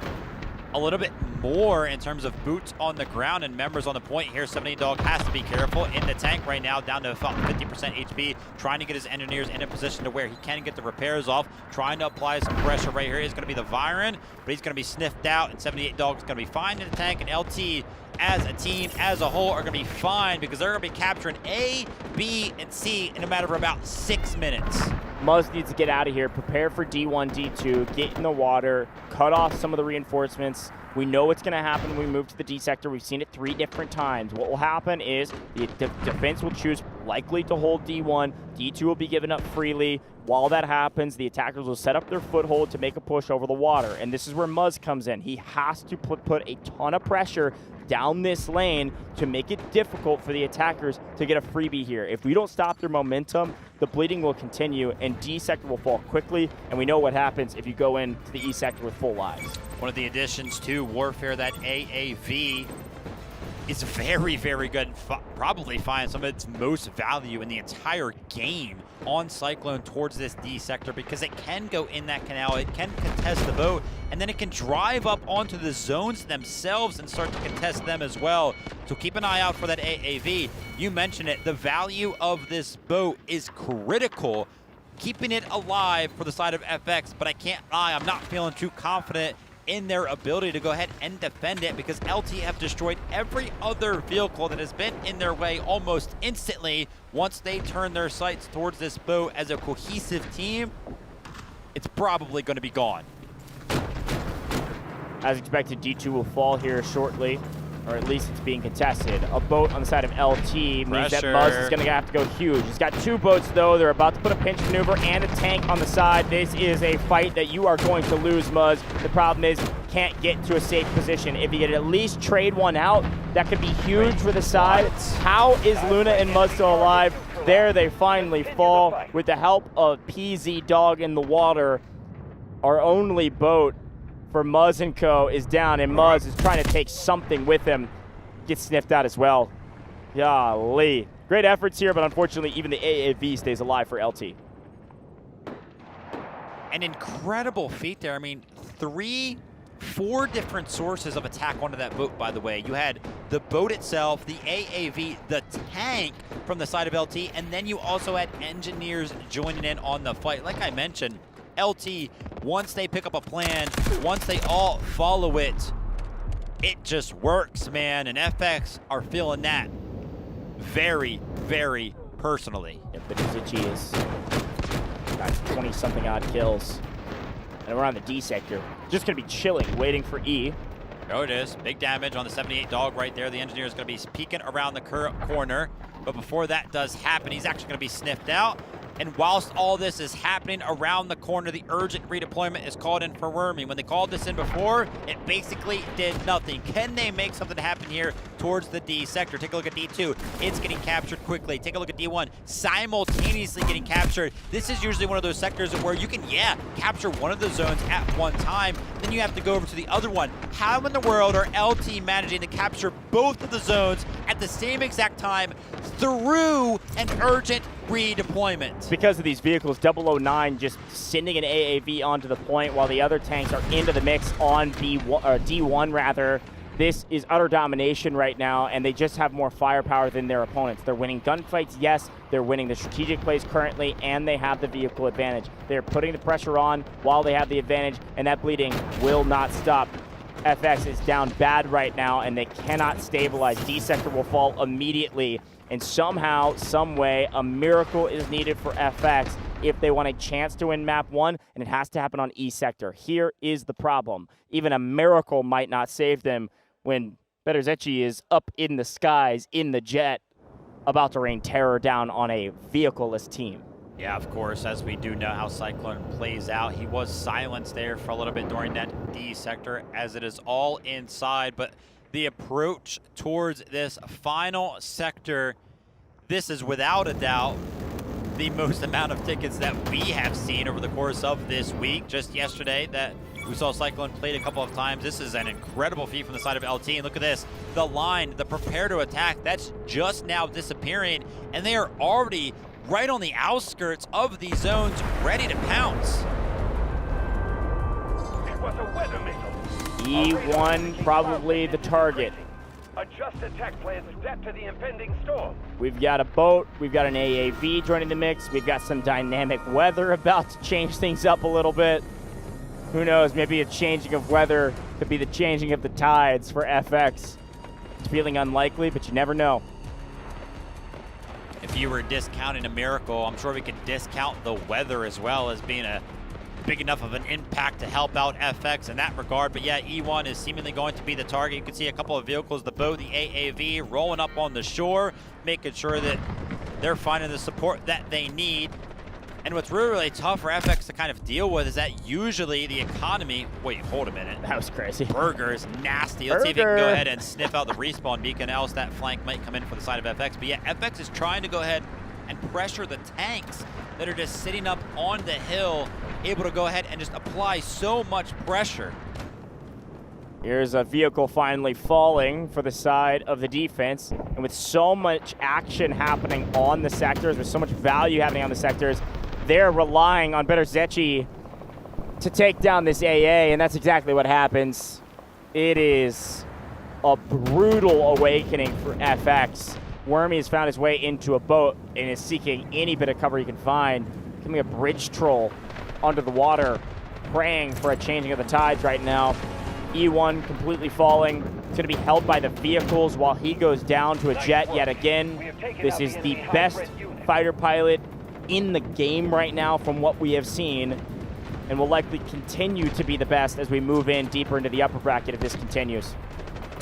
a little bit more in terms of boots on the ground and members on the point here. 78 Dog has to be careful in the tank right now, down to about 50% HP, trying to get his engineers in a position to where he can get the repairs off, trying to apply some pressure right here. Is going to be the Viren, but he's going to be sniffed out, and 78 Dog is going to be fine in the tank, and LT as a team, as a whole, are going to be fine because they're going to be capturing A, B, and C in a matter of about 6 minutes. Muzz needs to get out of here, prepare for D1, D2, get in the water, cut off some of the reinforcements. We know what's going to happen when we move to the D sector. We've seen it 3 different times. What will happen is the defense will choose likely to hold D1. D2 will be given up freely. While that happens, the attackers will set up their foothold to make a push over the water. And this is where Muzz comes in. He has to put a ton of pressure down this lane to make it difficult for the attackers to get a freebie here. If we don't stop their momentum, the bleeding will continue and D sector will fall quickly, and we know what happens if you go into the E sector with full lives. One of the additions to Warfare, that AAV is very, very good. Probably find some of its most value in the entire game on Cyclone towards this D sector because it can go in that canal, it can contest the boat, and then it can drive up onto the zones themselves and start to contest them as well. So keep an eye out for that AAV. You mentioned it, the value of this boat is critical, keeping it alive for the side of FX, but I can't lie, I'm not feeling too confident in their ability to go ahead and defend it because LT have destroyed every other vehicle that has been in their way almost instantly. Once they turn their sights towards this boat as a cohesive team, it's probably going to be gone. As expected, D2 will fall here shortly, or at least it's being contested. A boat on the side of LT means that Muzz is going to have to go huge. He's got 2 boats, though. They're about to put a pinch maneuver and a tank on the side. This is a fight that you are going to lose, Muzz. The problem is, can't get to a safe position. If you could at least trade one out, that could be huge for the side. How is Luna and Muzz still alive? There they finally fall with the help of PZ Dog in the water. Our only boat for Muzz and Co. is down, and Muzz is trying to take something with him. Gets sniffed out as well. Golly. Great efforts here, but unfortunately, even the AAV stays alive for LT. An incredible feat there. I mean, 4 different sources of attack onto that boat, by the way. You had the boat itself, the AAV, the tank from the side of LT, and then you also had engineers joining in on the fight. Like I mentioned, LT, once they pick up a plan, once they all follow it, it just works, man. And FX are feeling that very, very personally. Yep, but is.G is got 20-something odd kills. And we're on the D sector. Just going to be chilling, waiting for E. Oh, it is. Big damage on the 78 Dog right there. The engineer is going to be peeking around the corner. But before that does happen, he's actually going to be sniffed out. And whilst all this is happening around the corner, the urgent redeployment is called in for Wormy. When they called this in before, it basically did nothing. Can they make something happen here towards the D sector? Take a look at D2. It's getting captured quickly. Take a look at D1. Simultaneously getting captured. This is usually one of those sectors where you can, capture one of the zones at one time. Then you have to go over to the other one. How in the world are LT managing to capture both of the zones at the same exact time through an urgent redeployment? Because of these vehicles, 009 just sending an AAV onto the point while the other tanks are into the mix on D1 rather. This is utter domination right now, and they just have more firepower than their opponents. They're winning gunfights, yes. They're winning the strategic plays currently, and they have the vehicle advantage. They're putting the pressure on while they have the advantage, and that bleeding will not stop. FX is down bad right now, and they cannot stabilize. D sector will fall immediately. And somehow, some way, a miracle is needed for FX if they want a chance to win map 1, and it has to happen on E sector. Here is the problem. Even a miracle might not save them when is.G is up in the skies, in the jet, about to rain terror down on a vehicle-less team. Yeah, of course, as we do know how Cyclone plays out. He was silenced there for a little bit during that D sector, as it is all inside, but the approach towards this final sector, this is without a doubt the most amount of tickets that we have seen over the course of this week. Just yesterday that we saw Cyclone played a couple of times. This is an incredible feat from the side of LT. And look at this, the line, the prepare to attack, that's just now disappearing. And they are already right on the outskirts of these zones, ready to pounce. It was a weather missile. E1 probably the target. Adjust attack plans set to the impending storm. We've got a boat, we've got an AAV joining the mix, we've got some dynamic weather about to change things up a little bit. Who knows, maybe a changing of weather could be the changing of the tides for FX. It's feeling unlikely, but you never know. If you were discounting a miracle, I'm sure we could discount the weather as well as being a big enough of an impact to help out FX in that regard. But yeah, E1 is seemingly going to be the target. You can see a couple of vehicles, the boat, the AAV, rolling up on the shore, making sure that they're finding the support that they need. And what's really, really tough for FX to kind of deal with is that usually the economy, wait, hold a minute. That was crazy. Burger is nasty. Let's see if he can go ahead and sniff out the respawn beacon, else that flank might come in for the side of FX. But yeah, FX is trying to go ahead and pressure the tanks that are just sitting up on the hill, able to go ahead and just apply so much pressure. Here's a vehicle finally falling for the side of the defense. And with so much action happening on the sectors, with so much value happening on the sectors, they're relying on Better-Zechi to take down this AA, and that's exactly what happens. It is a brutal awakening for FX. Wormy has found his way into a boat and is seeking any bit of cover he can find. Becoming a bridge troll under the water, praying for a changing of the tides right now. E1 completely falling. It's going to be held by the vehicles while he goes down to a jet yet again. This is the best fighter pilot in the game right now from what we have seen, and will likely continue to be the best as we move in deeper into the upper bracket if this continues.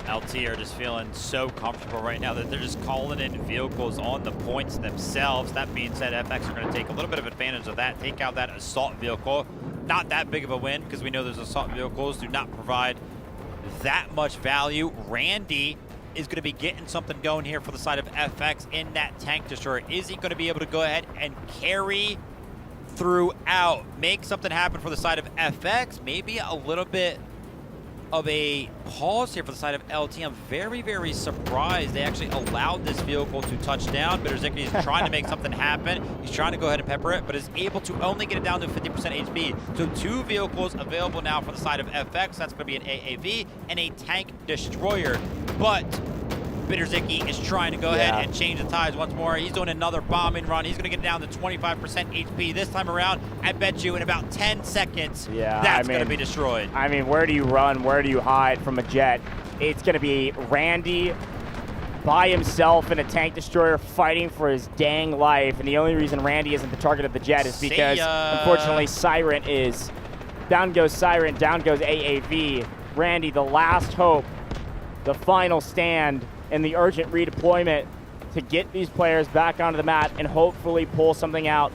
LT are just feeling so comfortable right now that they're just calling in vehicles on the points themselves. That being said, FX are going to take a little bit of advantage of that, take out that assault vehicle. Not that big of a win, because we know those assault vehicles do not provide that much value. Randy is going to be getting something going here for the side of FX in that tank destroyer. Is he going to be able to go ahead and carry throughout, make something happen for the side of FX? Maybe a little bit of a pause here for the side of LT. I'm very, very surprised they actually allowed this vehicle to touch down. Better-Zechi is trying to make something happen. He's trying to go ahead and pepper it, but is able to only get it down to 50% HP. So 2 vehicles available now for the side of FX. That's going to be an AAV and a tank destroyer. But Better-Zechi is trying to go ahead and change the tides once more. He's doing another bombing run. He's going to get down to 25% HP. This time around, I bet you in about 10 seconds, that's going to be destroyed. I mean, where do you run? Where do you hide from a jet? It's going to be Randy by himself in a tank destroyer fighting for his dang life. And the only reason Randy isn't the target of the jet is because, unfortunately, Siren is. Down goes Siren, down goes AAV. Randy, the last hope, the final stand, and the urgent redeployment to get these players back onto the mat and hopefully pull something out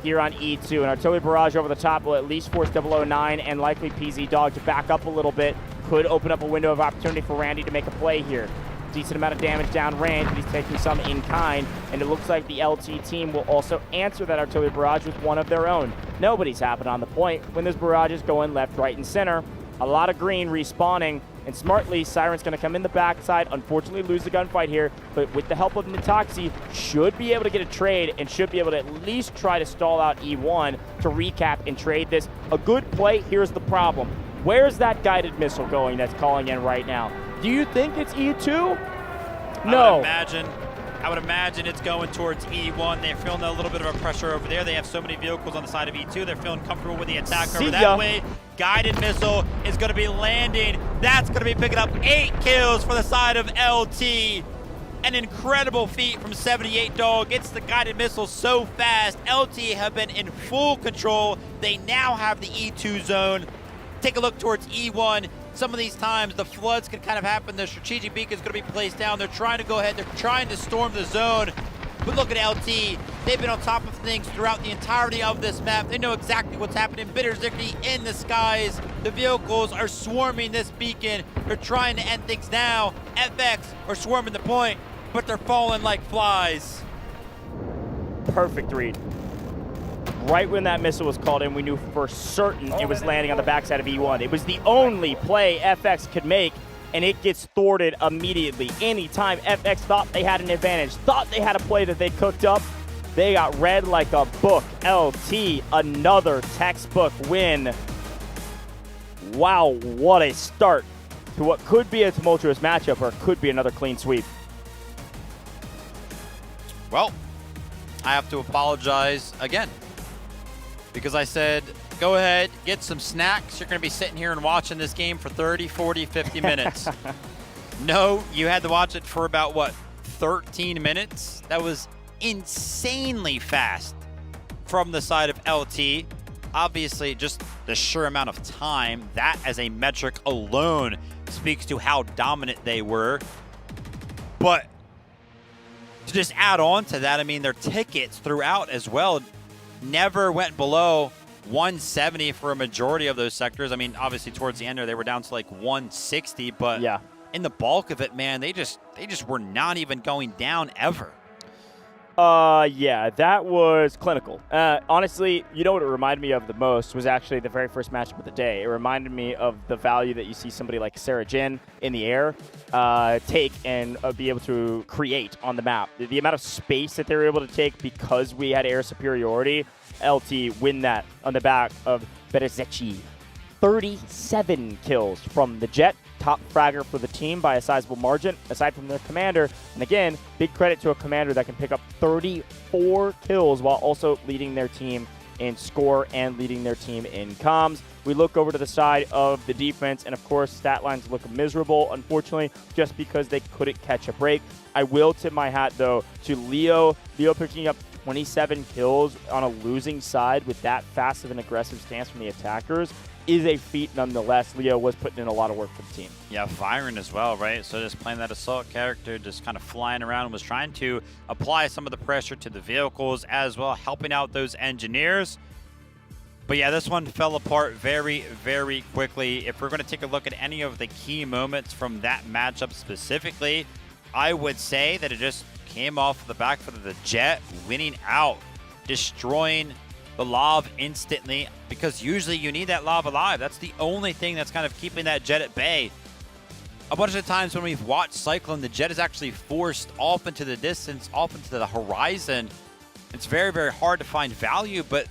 here on E2. An artillery barrage over the top will at least force 009 and likely PZ Dog to back up a little bit. Could open up a window of opportunity for Randy to make a play here. Decent amount of damage downrange, but he's taking some in kind, and it looks like the LT team will also answer that artillery barrage with one of their own. Nobody's happened on the point when there's barrages going left, right, and center. A lot of green respawning, and smartly, Siren's going to come in the backside, unfortunately lose the gunfight here, but with the help of Nitoxi, should be able to get a trade and should be able to at least try to stall out E1 to recap and trade this. A good play. Here's the problem. Where's that guided missile going that's calling in right now? Do you think it's E2? No. I would imagine it's going towards E1. They're feeling a little bit of a pressure over there. They have so many vehicles on the side of E2. They're feeling comfortable with the attack over that way. Guided missile is going to be landing. That's going to be picking up 8 kills for the side of LT. An incredible feat from 78 Dog. Gets the guided missile so fast. LT have been in full control. They now have the E2 zone. Take a look towards E1. Some of these times the floods can kind of happen. The strategic beacon is going to be placed down. They're trying to go ahead. They're trying to storm the zone. But look at LT. They've been on top of things throughout the entirety of this map. They know exactly what's happening. Better-Zechi in the skies. The vehicles are swarming this beacon. They're trying to end things now. FX are swarming the point, but they're falling like flies. Perfect read. right when that missile was called in, we knew for certain it was landing on the backside of E1. It was the only play FX could make, and it gets thwarted immediately. Anytime FX thought they had an advantage, thought they had a play that they cooked up, they got read like a book. LT, another textbook win. Wow, what a start to what could be a tumultuous matchup, or could be another clean sweep. Well, I have to apologize again because I said, go ahead, get some snacks. You're going to be sitting here and watching this game for 30, 40, 50 minutes. No, you had to watch it for about, what, 13 minutes? That was insanely fast from the side of LT. Obviously, just the sheer amount of time, that as a metric alone speaks to how dominant they were. But to just add on to that, I mean, their tickets throughout as well never went below 170 for a majority of those sectors. I mean, obviously towards the end there, they were down to like 160, but yeah, in the bulk of it, man, they just were not even going down ever. Yeah, that was clinical. Honestly, you know what it reminded me of the most was actually the very first matchup of the day. It reminded me of the value that you see somebody like Sarah Jin in the air take and be able to create on the map. The amount of space that they were able to take because we had air superiority, LT win that on the back of Berezechi. 37 kills from the Jet, top fragger for the team by a sizable margin, aside from their commander. And again, big credit to a commander that can pick up 34 kills while also leading their team in score and leading their team in comms. We look over to the side of the defense, and of course, stat lines look miserable, unfortunately, just because they couldn't catch a break. I will tip my hat, though, to Leo. Leo picking up 27 kills on a losing side with that fast of an aggressive stance from the attackers is a feat nonetheless. Leo was putting in a lot of work for the team. Yeah, firing as well, right? So just playing that assault character, just kind of flying around and was trying to apply some of the pressure to the vehicles as well, helping out those engineers. But yeah, this one fell apart very, very quickly. If we're going to take a look at any of the key moments from that matchup specifically, I would say that it just came off the back foot of the Jet winning out, destroying the Lav instantly, because usually you need that Lav alive. That's the only thing that's kind of keeping that Jet at bay. A bunch of times when we've watched Cyclone, the Jet is actually forced off into the distance, off into the horizon. It's very, very hard to find value, but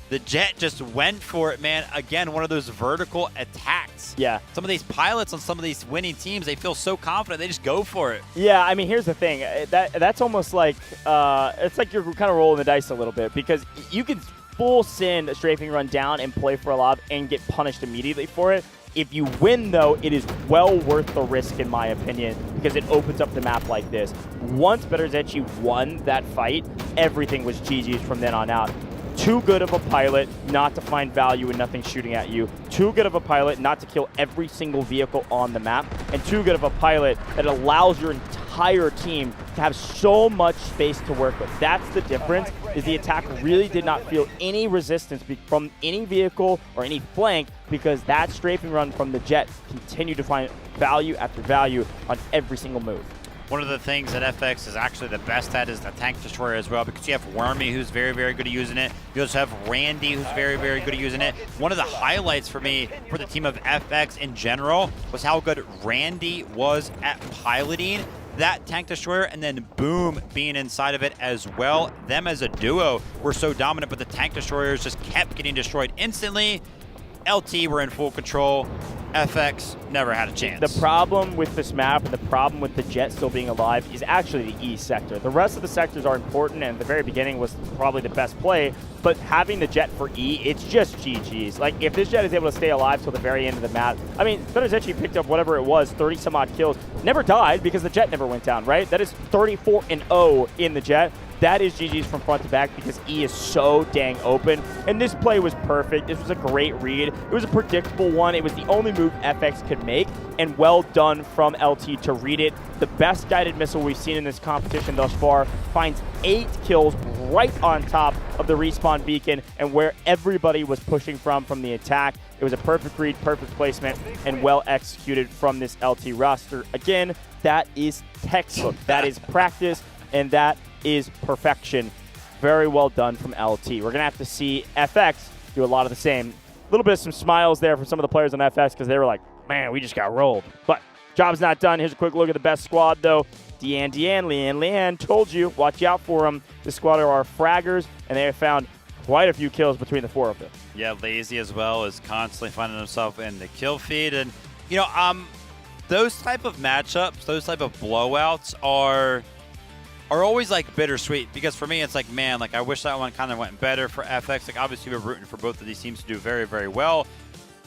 the Jet just went for it, man. Again, one of those vertical attacks. Yeah. Some of these pilots on some of these winning teams, they feel so confident, they just go for it. Yeah, I mean, here's the thing. That's almost like, it's like you're kind of rolling the dice a little bit, because you can full send a strafing run down and play for a lob and get punished immediately for it. If you win, though, it is well worth the risk, in my opinion, because it opens up the map like this. Once Berezechi won that fight, everything was GG's from then on out. Too good of a pilot not to find value in nothing shooting at you. Too good of a pilot not to kill every single vehicle on the map. And too good of a pilot that allows your entire team to have so much space to work with. That's the difference, is the attack really did not feel any resistance from any vehicle or any flank, because that strafing run from the Jet continued to find value after value on every single move. One of the things that FX is actually the best at is the tank destroyer as well, because you have Wormy, who's very, very good at using it. You also have Randy, who's very, very good at using it. One of the highlights for me for the team of FX in general was how good Randy was at piloting that tank destroyer, and then Boom being inside of it as well. Them as a duo were so dominant, but the tank destroyers just kept getting destroyed instantly. LT were in full control. FX never had a chance. The problem with this map and the problem with the Jet still being alive is actually the E sector. The rest of the sectors are important, and at the very beginning was probably the best play, but having the Jet for E, it's just GG's. Like, if this Jet is able to stay alive till the very end of the map, I mean, Berezechi picked up whatever it was, 30-some-odd kills, never died because the Jet never went down, right? That is 34-0 in the Jet. That is GG's from front to back, because E is so dang open. And this play was perfect. This was a great read. It was a predictable one. It was the only move FX could make, and well done from LT to read it. The best guided missile we've seen in this competition thus far finds 8 kills right on top of the respawn beacon and where everybody was pushing from the attack. It was a perfect read, perfect placement, and well executed from this LT roster. Again, that is textbook. That is practice, and that is perfection. Very well done from LT. We're going to have to see FX do a lot of the same. A little bit of some smiles there from some of the players on FX because they were like, man, we just got rolled. But job's not done. Here's a quick look at the best squad, though. Leanne told you, watch out for them. This squad are fraggers, and they have found quite a few kills between the 4 of them. Yeah, Lazy as well is constantly finding himself in the kill feed. And, you know, those type of matchups, those type of blowouts are always like bittersweet, because for me it's like, man, like I wish that one kind of went better for FX. Like obviously we're rooting for both of these teams to do very, very well.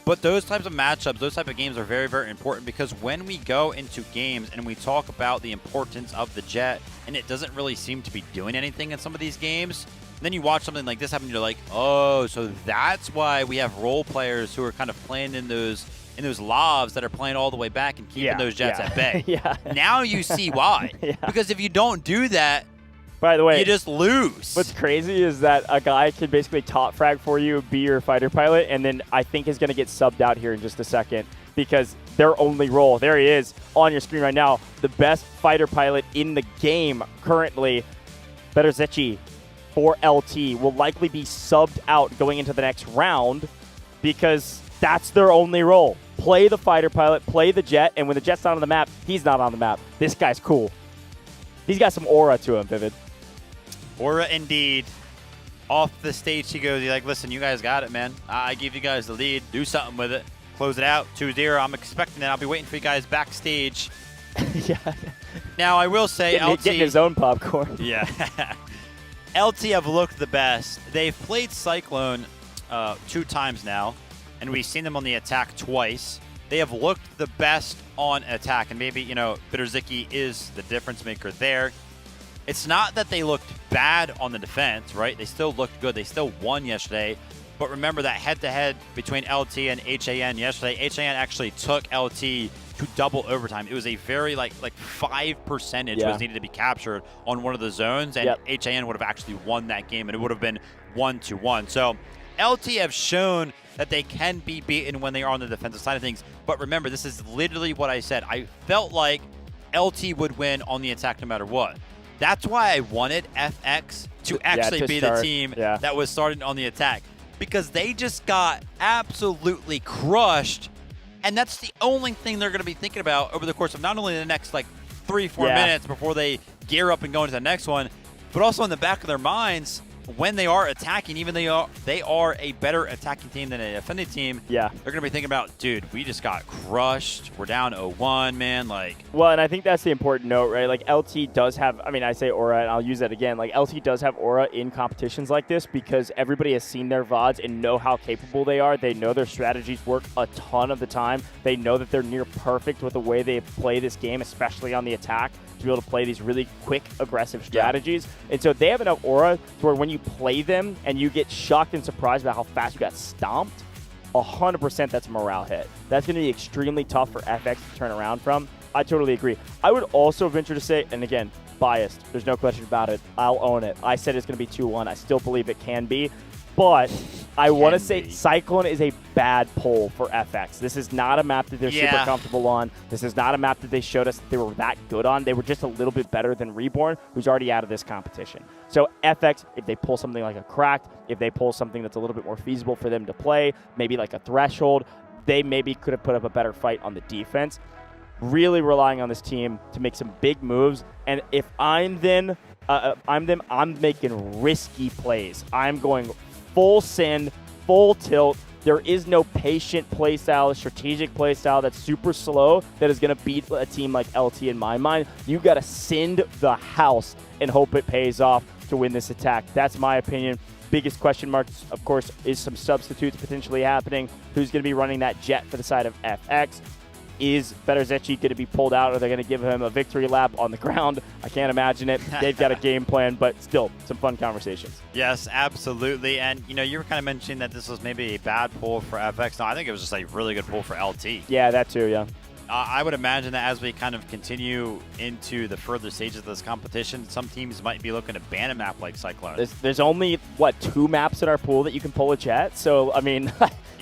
But those types of matchups, those type of games are very, very important, because when we go into games and we talk about the importance of the Jet and it doesn't really seem to be doing anything in some of these games, then you watch something like this happen, you're like, oh, so that's why we have role players who are kind of playing in those lobs that are playing all the way back and keeping those Jets at bay. Now you see why. Because if you don't do that, by the way, you just lose. What's crazy is that a guy can basically top frag for you, be your fighter pilot, and then I think is going to get subbed out here in just a second because their only role, there he is on your screen right now, the best fighter pilot in the game currently, Berzechi for LT, will likely be subbed out going into the next round because that's their only role. Play the fighter pilot, play the Jet, and when the Jet's not on the map, he's not on the map. This guy's cool. He's got some aura to him, Vivid. Aura indeed. Off the stage he goes, he's like, listen, you guys got it, man. I give you guys the lead. Do something with it. Close it out. 2-0. I'm expecting that. I'll be waiting for you guys backstage. Now, I will say, getting his own popcorn. Yeah. LT have looked the best. They've played Cyclone 2 times now, and we've seen them on the attack twice. They have looked the best on attack, and maybe, you know, Bitterzicki is the difference maker there. It's not that they looked bad on the defense, right? They still looked good. They still won yesterday. But remember that head-to-head between LT and HAN yesterday. HAN actually took LT to double overtime. It was a very, like 5% was needed to be captured on one of the zones, and HAN would have actually won that game, and it would have been 1-1. So LT have shown that they can be beaten when they are on the defensive side of things. But remember, this is literally what I said. I felt like LT would win on the attack no matter what. That's why I wanted FX to actually be the team that was starting on the attack, because they just got absolutely crushed, and that's the only thing they're going to be thinking about over the course of not only the next like 3-4 minutes before they gear up and go into the next one, but also in the back of their minds when they are attacking, even they are a better attacking team than a defending team. They're going to be thinking about, dude, we just got crushed. We're down 0-1, man. Like, well, and I think that's the important note, right? Like, LT does have, I mean, I say aura, and I'll use that again. Like, LT does have aura in competitions like this because everybody has seen their VODs and know how capable they are. They know their strategies work a ton of the time. They know that they're near perfect with the way they play this game, especially on the attack, to be able to play these really quick, aggressive strategies. And so they have enough aura to where when you play them and you get shocked and surprised about how fast you got stomped, 100% that's a morale hit. That's going to be extremely tough for FX to turn around from. I totally agree. I would also venture to say, and again, biased, there's no question about it. I'll own it. I said it's going to be 2-1. I still believe it can be. But I want to say Cyclone is a bad pull for FX. This is not a map that they're super comfortable on. This is not a map that they showed us that they were that good on. They were just a little bit better than Reborn, who's already out of this competition. So FX, if they pull something like a Cracked, if they pull something that's a little bit more feasible for them to play, maybe like a Threshold, they maybe could have put up a better fight on the defense. Really relying on this team to make some big moves. And if I'm them, I'm making risky plays. I'm going full send, full tilt. There is no patient play style, a strategic play style that's super slow that is going to beat a team like LT in my mind. You got to send the house and hope it pays off to win this attack. That's my opinion. Biggest question marks, of course, is some substitutes potentially happening. Who's going to be running that Jet for the side of FX? Is Berzechi going to be pulled out? Or are they going to give him a victory lap on the ground? I can't imagine it. They've got a game plan, but still, some fun conversations. Yes, absolutely. And, you know, you were kind of mentioning that this was maybe a bad pull for FX. No, I think it was just a really good pull for LT. Yeah, that too, yeah. I would imagine that as we kind of continue into the further stages of this competition, some teams might be looking to ban a map like Cyclone. There's only, what, 2 maps in our pool that you can pull a Jet? So, I mean,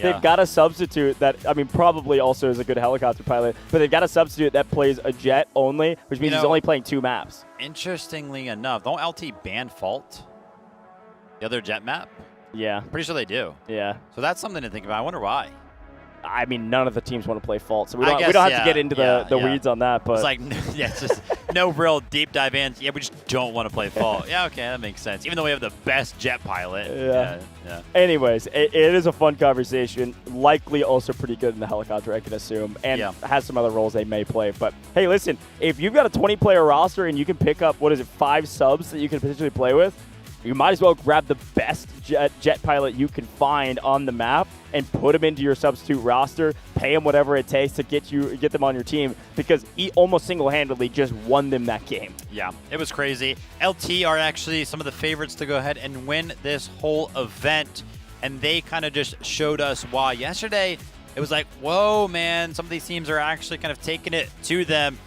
they've got a substitute that, I mean, probably also is a good helicopter pilot, but they've got a substitute that plays a Jet only, which means he's only playing 2 maps. Interestingly enough, don't LT ban Fault? The other jet map? Yeah. Pretty sure they do. Yeah. So that's something to think about. I wonder why. I mean, none of the teams want to play Fault, so we don't guess, have to get into the weeds on that. But it's like, yeah, it's just no real deep dive in. Yeah, we just don't want to play Fault. Yeah, okay, that makes sense. Even though we have the best jet pilot. Yeah. Anyways, it is a fun conversation. Likely also pretty good in the helicopter, I can assume, and has some other roles they may play. But hey, listen, if you've got a 20-player roster and you can pick up 5 subs that you can potentially play with, you might as well grab the best jet pilot you can find on the map and put him into your substitute roster, pay him whatever it takes to get them on your team, because he almost single-handedly just won them that game. Yeah, it was crazy. LT are actually some of the favorites to go ahead and win this whole event, and they kind of just showed us why. Yesterday, it was like, whoa, man, some of these teams are actually kind of taking it to them.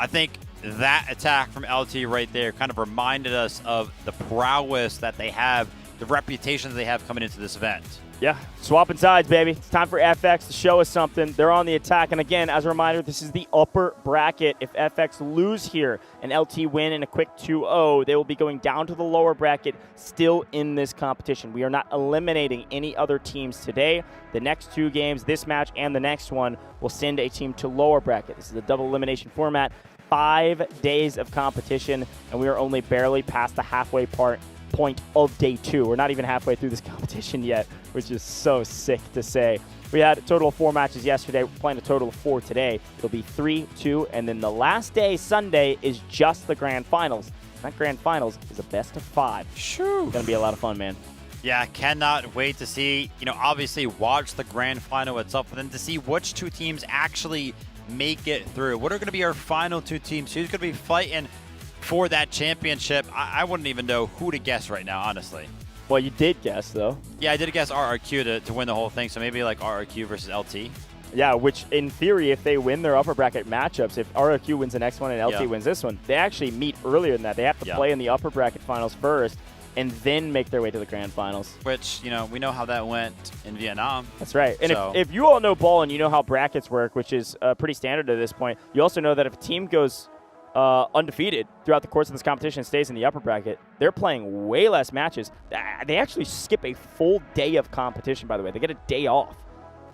I think that attack from LT right there kind of reminded us of the prowess that they have, the reputation that they have coming into this event. Yeah, swapping sides, baby. It's time for FX to show us something. They're on the attack. And again, as a reminder, this is the upper bracket. If FX lose here and LT win in a quick 2-0, they will be going down to the lower bracket, still in this competition. We are not eliminating any other teams today. The next 2 games, this match and the next one, will send a team to lower bracket. This is a double elimination format. 5 days of competition, and we are only barely past the halfway point of day 2. We're not even halfway through this competition yet, which is so sick to say. We had a total of 4 matches yesterday. We're playing a total of 4 today. It'll be 3, 2, and then the last day, Sunday, is just the grand finals. That grand finals is a best of 5. Sure. It's going to be a lot of fun, man. Yeah, cannot wait to see, obviously watch the grand final itself, but then to see which 2 teams actually make it through. What are going to be our final 2 teams? Who's going to be fighting for that championship? I wouldn't even know who to guess right now, honestly. Well, you did guess, though. Yeah, I did guess RRQ to win the whole thing, so maybe like RRQ versus LT. Yeah, which in theory, if they win their upper bracket matchups, if RRQ wins the next one and LT wins this one, they actually meet earlier than that. They have to play in the upper bracket finals first and then make their way to the grand finals. Which, we know how that went in Vietnam. That's right. And if you all know ball and you know how brackets work, which is pretty standard at this point, you also know that if a team goes undefeated throughout the course of this competition and stays in the upper bracket, they're playing way less matches. They actually skip a full day of competition, by the way. They get a day off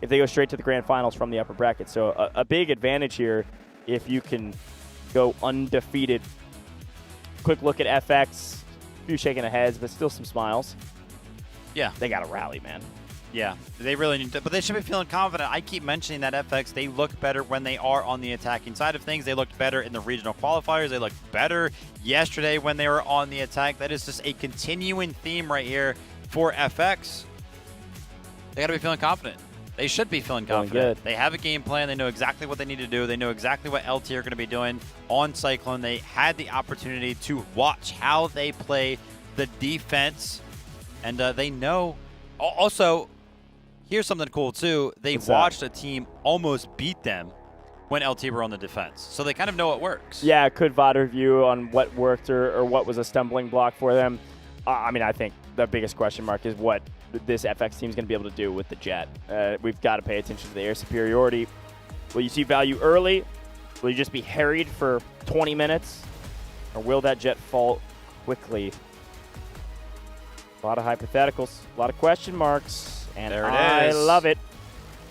if they go straight to the grand finals from the upper bracket. So a big advantage here if you can go undefeated. Quick look at FX. A few shaking of heads, but still some smiles. Yeah. They got to rally, man. Yeah, they really need to, but they should be feeling confident. I keep mentioning that FX, they look better when they are on the attacking side of things. They looked better in the regional qualifiers. They looked better yesterday when they were on the attack. That is just a continuing theme right here for FX. They got to be feeling confident. They should be feeling confident. They have a game plan. They know exactly what they need to do. They know exactly what LT are going to be doing on Cyclone. They had the opportunity to watch how they play the defense, and they know. Also, here's something cool, too. They watched a team almost beat them when LT were on the defense, so they kind of know what works. Yeah, could VOD review on what worked or what was a stumbling block for them. I mean, I think the biggest question mark is what this FX team is going to be able to do with the jet. We've got to pay attention to the air superiority. Will you see value early? Will you just be harried for 20 minutes? Or will that jet fall quickly? A lot of hypotheticals, a lot of question marks, and there it I is. love it.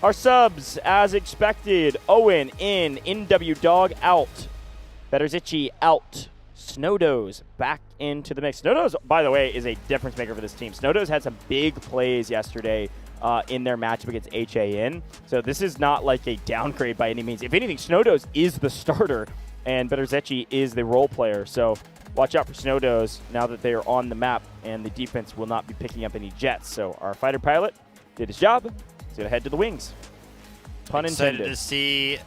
Our subs, as expected, Owen in, NW Dog out, Betterzici out, Snowdoze back into the mix. Snowdoze, by the way, is a difference maker for this team. Snowdoze had some big plays yesterday in their matchup against HAN. So this is not like a downgrade by any means. If anything, Snowdoze is the starter, and Betterzici is the role player. So watch out for Snowdoze now that they are on the map, and the defense will not be picking up any jets. So our fighter pilot did his job. He's going to head to the wings. Pun intended. Excited to see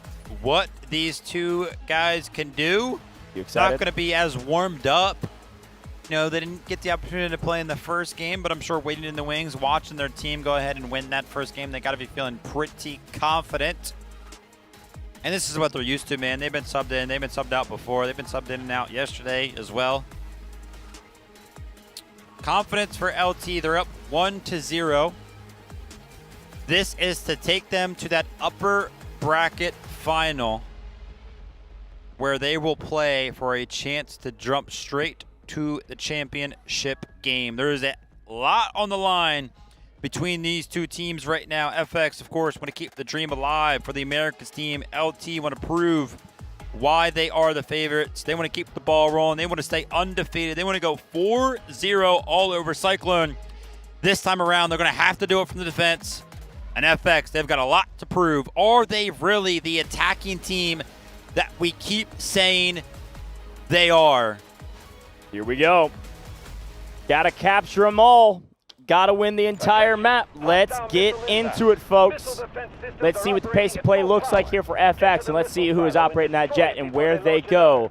what these 2 guys can do. You excited? Not going to be as warmed up. They didn't get the opportunity to play in the first game, but I'm sure waiting in the wings, watching their team go ahead and win that first game, they got to be feeling pretty confident. And this is what they're used to, man. They've been subbed in. They've been subbed out before. They've been subbed in and out yesterday as well. Confidence for LT. They're up 1-0. This is to take them to that upper bracket final where they will play for a chance to jump straight to the championship game. There is a lot on the line between these two teams right now. FX, of course, want to keep the dream alive for the Americas team. LT want to prove why they are the favorites. They want to keep the ball rolling. They want to stay undefeated. They want to go 4-0 all over Cyclone. This time around, they're going to have to do it from the defense. And FX, they've got a lot to prove. Are they really the attacking team that we keep saying they are? Here we go. Gotta capture them all. Gotta win the entire map. Let's get into it, folks. Let's see what the pace of play looks like here for FX, and let's see who is operating that jet and where they go.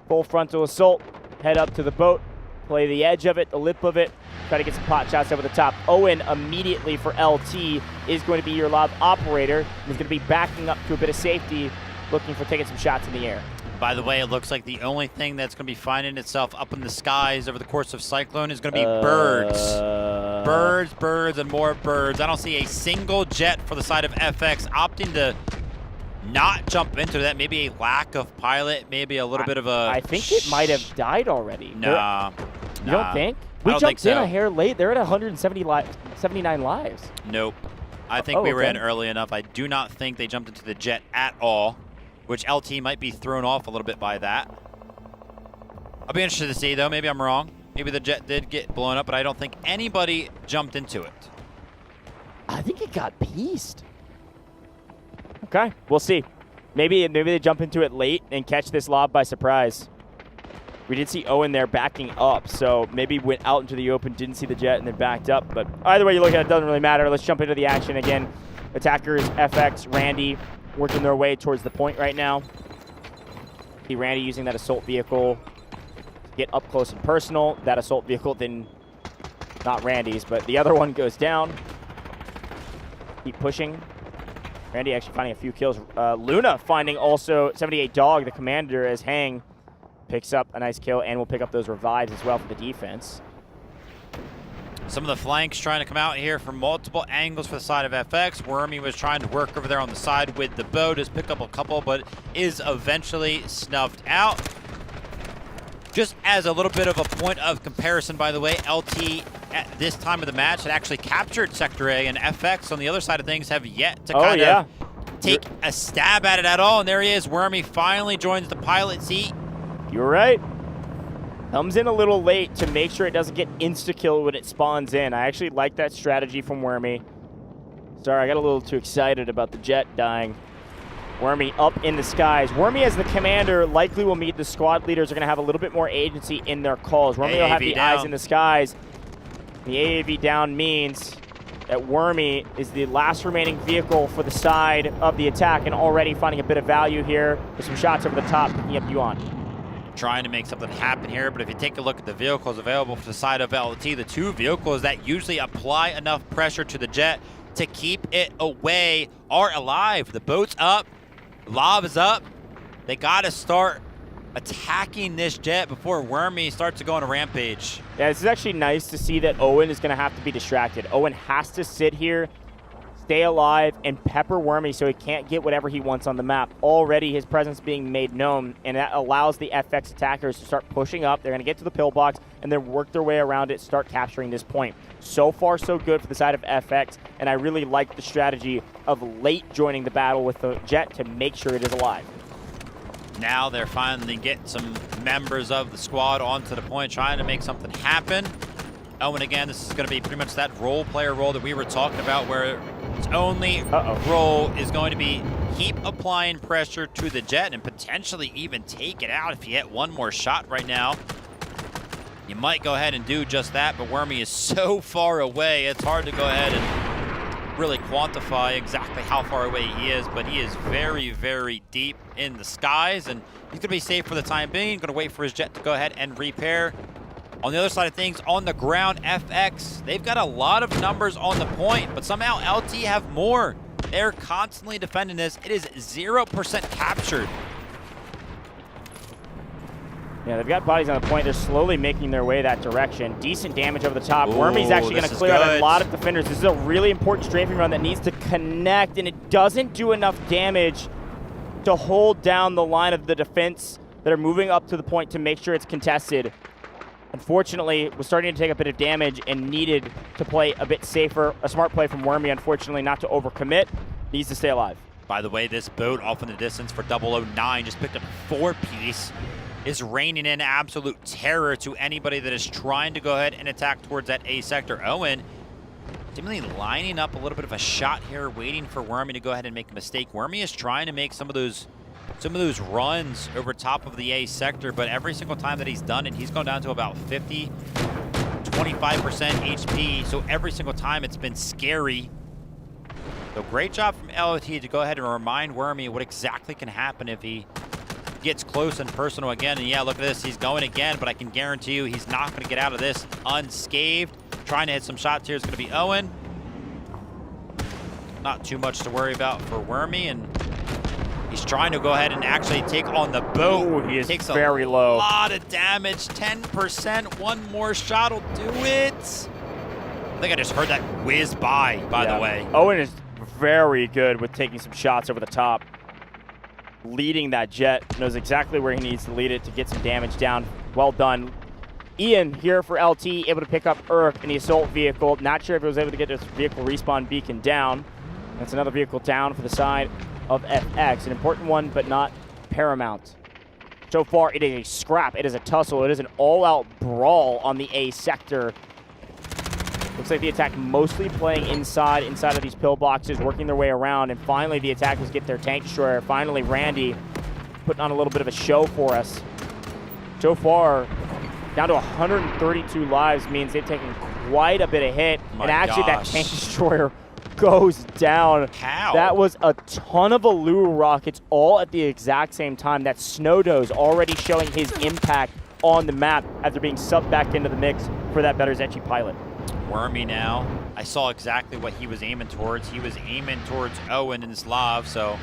Full frontal assault, head up to the boat, play the edge of it, the lip of it, try to get some pot shots over the top. Owen immediately for LT is going to be your lob operator. He's going to be backing up to a bit of safety, looking for taking some shots in the air. By the way, it looks like the only thing that's going to be finding itself up in the skies over the course of Cyclone is going to be birds. Birds, and more birds. I don't see a single jet for the side of FX opting to not jump into that. Maybe a lack of pilot, maybe a little bit of a... I think it might have died already. Nah. You don't think? We jumped in a hair late. They're at 179 lives. Nope. I think we were in early enough. I do not think they jumped into the jet at all, which LT might be thrown off a little bit by that. I'll be interested to see, though. Maybe I'm wrong. Maybe the jet did get blown up, but I don't think anybody jumped into it. I think it got pieced. Okay, we'll see. Maybe they jump into it late and catch this lob by surprise. We did see Owen there backing up, so maybe went out into the open, didn't see the jet, and then backed up. But either way you look at it, doesn't really matter. Let's jump into the action again. Attackers, FX, Randy, working their way towards the point right now. See Randy using that assault vehicle to get up close and personal. That assault vehicle then, not Randy's, but the other one goes down. Keep pushing. Randy actually finding a few kills. Luna finding also 78 Dog, the commander, as Hang picks up a nice kill and will pick up those revives as well for the defense. Some of the flanks trying to come out here from multiple angles for the side of FX. Wormy was trying to work over there on the side with the bow, just pick up a couple, but is eventually snuffed out. Just as a little bit of a point of comparison, by the way, LT at this time of the match had actually captured Sector A, and FX on the other side of things have yet to kind of take a stab at it at all. And there he is. Wormy finally joins the pilot seat. You're right. Comes in a little late to make sure it doesn't get insta-kill when it spawns in. I actually like that strategy from Wormy. Sorry, I got a little too excited about the jet dying. Wormy up in the skies. Wormy as the commander likely will meet the squad leaders are going to have a little bit more agency in their calls. Wormy will have the eyes in the skies. The AAV down means that Wormy is the last remaining vehicle for the side of the attack and already finding a bit of value here with some shots over the top, picking up Yuan. Trying to make something happen here, but if you take a look at the vehicles available for the side of LT, the two vehicles that usually apply enough pressure to the jet to keep it away are alive. The boat's up, lob is up. They got to start attacking this jet before Wormy starts to go on a rampage. Yeah, this is actually nice to see that Owen is going to have to be distracted. Owen has to sit here, stay alive, and pepper Wormy so he can't get whatever he wants on the map. Already his presence being made known, and that allows the FX attackers to start pushing up. They're going to get to the pillbox and then work their way around it, start capturing this point. So far, so good for the side of FX, and I really like the strategy of late joining the battle with the jet to make sure it is alive. Now they're finally getting some members of the squad onto the point, trying to make something happen. Oh, and again, this is going to be pretty much that role player role that we were talking about, where its only role is going to be keep applying pressure to the jet and potentially even take it out if you hit one more shot right now. You might go ahead and do just that, but Wormy is so far away, it's hard to go ahead and really quantify exactly how far away he is, but he is very, very deep in the skies, and he's going to be safe for the time being. Going to wait for his jet to go ahead and repair. On the other side of things, on the ground, FX, they've got a lot of numbers on the point, but somehow LT have more. They're constantly defending this. It is 0% captured. Yeah, they've got bodies on the point. They're slowly making their way that direction. Decent damage over the top. Wormy's actually going to clear out a lot of defenders. This is a really important strafing run that needs to connect, and it doesn't do enough damage to hold down the line of the defense that are moving up to the point to make sure it's contested. unfortunately, was starting to take a bit of damage and needed to play a bit safer. A smart play from Wormy, unfortunately, not to overcommit. Needs to stay alive. By the way, this boat off in the distance for 009 just picked up a 4-piece. Is raining in absolute terror to anybody that is trying to go ahead and attack towards that A sector. Owen seemingly lining up a little bit of a shot here, waiting for Wormy to go ahead and make a mistake. Wormy is trying to make some of those runs over top of the A sector, but every single time that he's done it, he's gone down to about 50, 25% HP. So every single time it's been scary. So great job from LOT to go ahead and remind Wormy what exactly can happen if he gets close and personal again. And yeah, look at this, he's going again, but I can guarantee you he's not going to get out of this unscathed. Trying to hit some shots here is going to be Owen. Not too much to worry about for Wormy, and he's trying to go ahead and actually take on the boat. Ooh, he is takes very low. A lot of damage, 10%. One more shot will do it. I think I just heard that whiz by the way. Owen is very good with taking some shots over the top. Leading that jet, knows exactly where he needs to lead it to get some damage down. Well done. Ian here for LT, able to pick up Urk in the assault vehicle. Not sure if he was able to get this vehicle respawn beacon down. That's another vehicle down for the side of FX. An important one, but not paramount. So far, it is a scrap. It is a tussle. It is an all-out brawl on the A sector. Looks like the attack mostly playing inside of these pillboxes, working their way around, and finally the attackers get their tank destroyer. Finally, Randy putting on a little bit of a show for us. So far, down to 132 lives means they've taken quite a bit of hit. And actually, that tank destroyer goes down. How? That was a ton of Alu rockets all at the exact same time. That Snowdo's already showing his impact on the map after being subbed back into the mix for that Better Zetchi pilot. Wormy now. I saw exactly what he was aiming towards. He was aiming towards Owen and Slav, so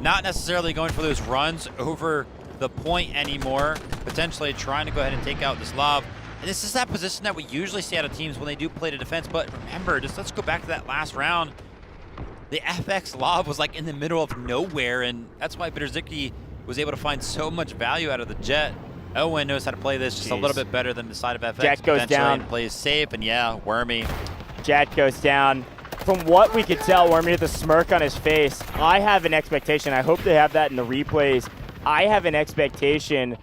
not necessarily going for those runs over the point anymore. Potentially trying to go ahead and take out the Slav. And this is that position that we usually see out of teams when they do play to defense. But remember, just let's go back to that last round. The FX Slav was like in the middle of nowhere, and that's why Bitterzicki was able to find so much value out of the jet. Owen knows how to play this just a little bit better than the side of FX. Jet goes down. Plays safe, and yeah, Wormy. Jet goes down. From what we could tell, Wormy with a smirk on his face. I have an expectation. I hope they have that in the replays. I have an expectation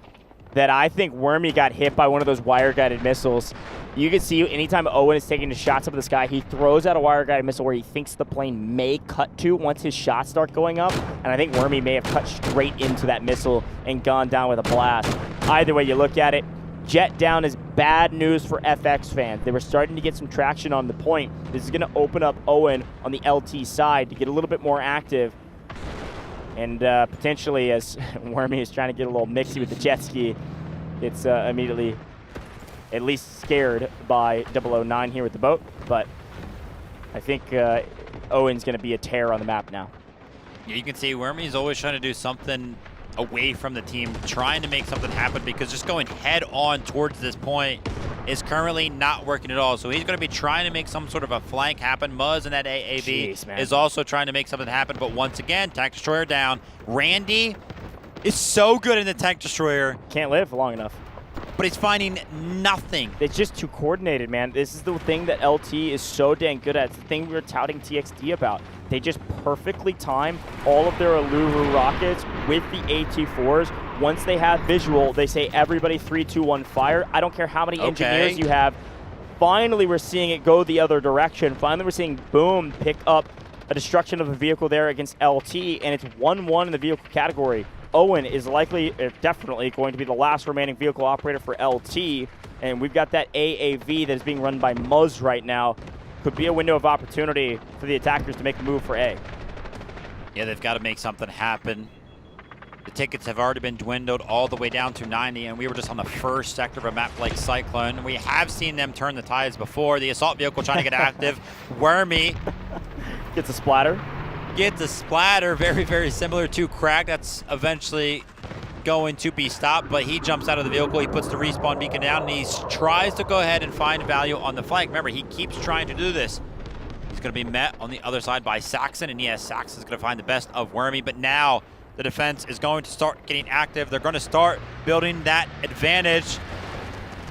that I think Wormy got hit by one of those wire-guided missiles. You can see anytime Owen is taking the shots up in the sky, he throws out a wire-guided missile where he thinks the plane may cut to once his shots start going up. And I think Wormy may have cut straight into that missile and gone down with a blast. Either way you look at it, jet down is bad news for FX fans. They were starting to get some traction on the point. This is going to open up Owen on the LT side to get a little bit more active. And potentially, as Wormy is trying to get a little mixy with the jet ski, it's immediately at least scared by 009 here with the boat. But I think Owen's going to be a tear on the map now. Yeah, you can see Wormy's always trying to do something away from the team, trying to make something happen, because just going head on towards this point is currently not working at all. So he's going to be trying to make some sort of a flank happen. Muzz in that AAV is also trying to make something happen, but once again, tank destroyer down. Randy is so good in the tank destroyer. Can't live long enough. But he's finding nothing. It's just too coordinated, man. This is the thing that LT is so dang good at. It's the thing we were touting TXD about. They just perfectly time all of their Aluru rockets with the AT4s. Once they have visual, they say everybody 3, 2, 1 fire. I don't care how many engineers you have. Finally, we're seeing it go the other direction. Finally, we're seeing Boom pick up a destruction of a vehicle there against LT, and it's 1-1 in the vehicle category. Owen is likely, definitely going to be the last remaining vehicle operator for LT, and we've got that AAV that is being run by Muzz right now. Could be a window of opportunity for the attackers to make a move for A. Yeah, they've got to make something happen. The tickets have already been dwindled all the way down to 90, and we were just on the first sector of a map like Cyclone. We have seen them turn the tides before. The assault vehicle trying to get active. Wormy gets a splatter. Gets a splatter, very, very similar to Crack. That's eventually going to be stopped, but he jumps out of the vehicle. He puts the respawn beacon down, and he tries to go ahead and find value on the flank. Remember, he keeps trying to do this. He's going to be met on the other side by Saxon, and yes, Saxon's going to find the best of Wormy, but now the defense is going to start getting active. They're going to start building that advantage.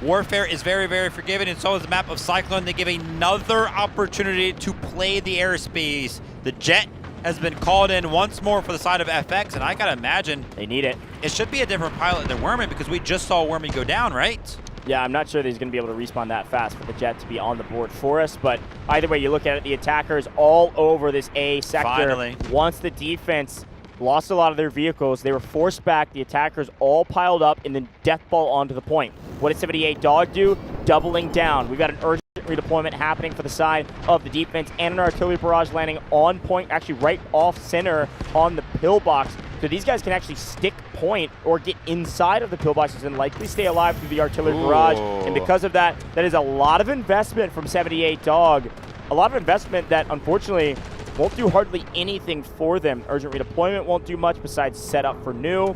Warfare is very, very forgiving, and so is the map of Cyclone. They give another opportunity to play the airspace. The jet has been called in once more for the side of FX, and I gotta imagine they need it. It should be a different pilot than Wormy, because we just saw Wormy go down, right? Yeah, I'm not sure that he's going to be able to respawn that fast for the jet to be on the board for us, but either way you look at it, the attackers all over this A sector. Finally. Once the defense lost a lot of their vehicles, they were forced back, the attackers all piled up, and then death ball onto the point. What did 78 Dog do? Doubling down. We've got an urgent redeployment happening for the side of the defense, and an artillery barrage landing on point, actually right off center on the pillbox. So these guys can actually stick point or get inside of the pillboxes and likely stay alive through the artillery barrage. And because of that, that is a lot of investment from 78 Dog. A lot of investment that unfortunately won't do hardly anything for them. Urgent redeployment won't do much besides set up for new.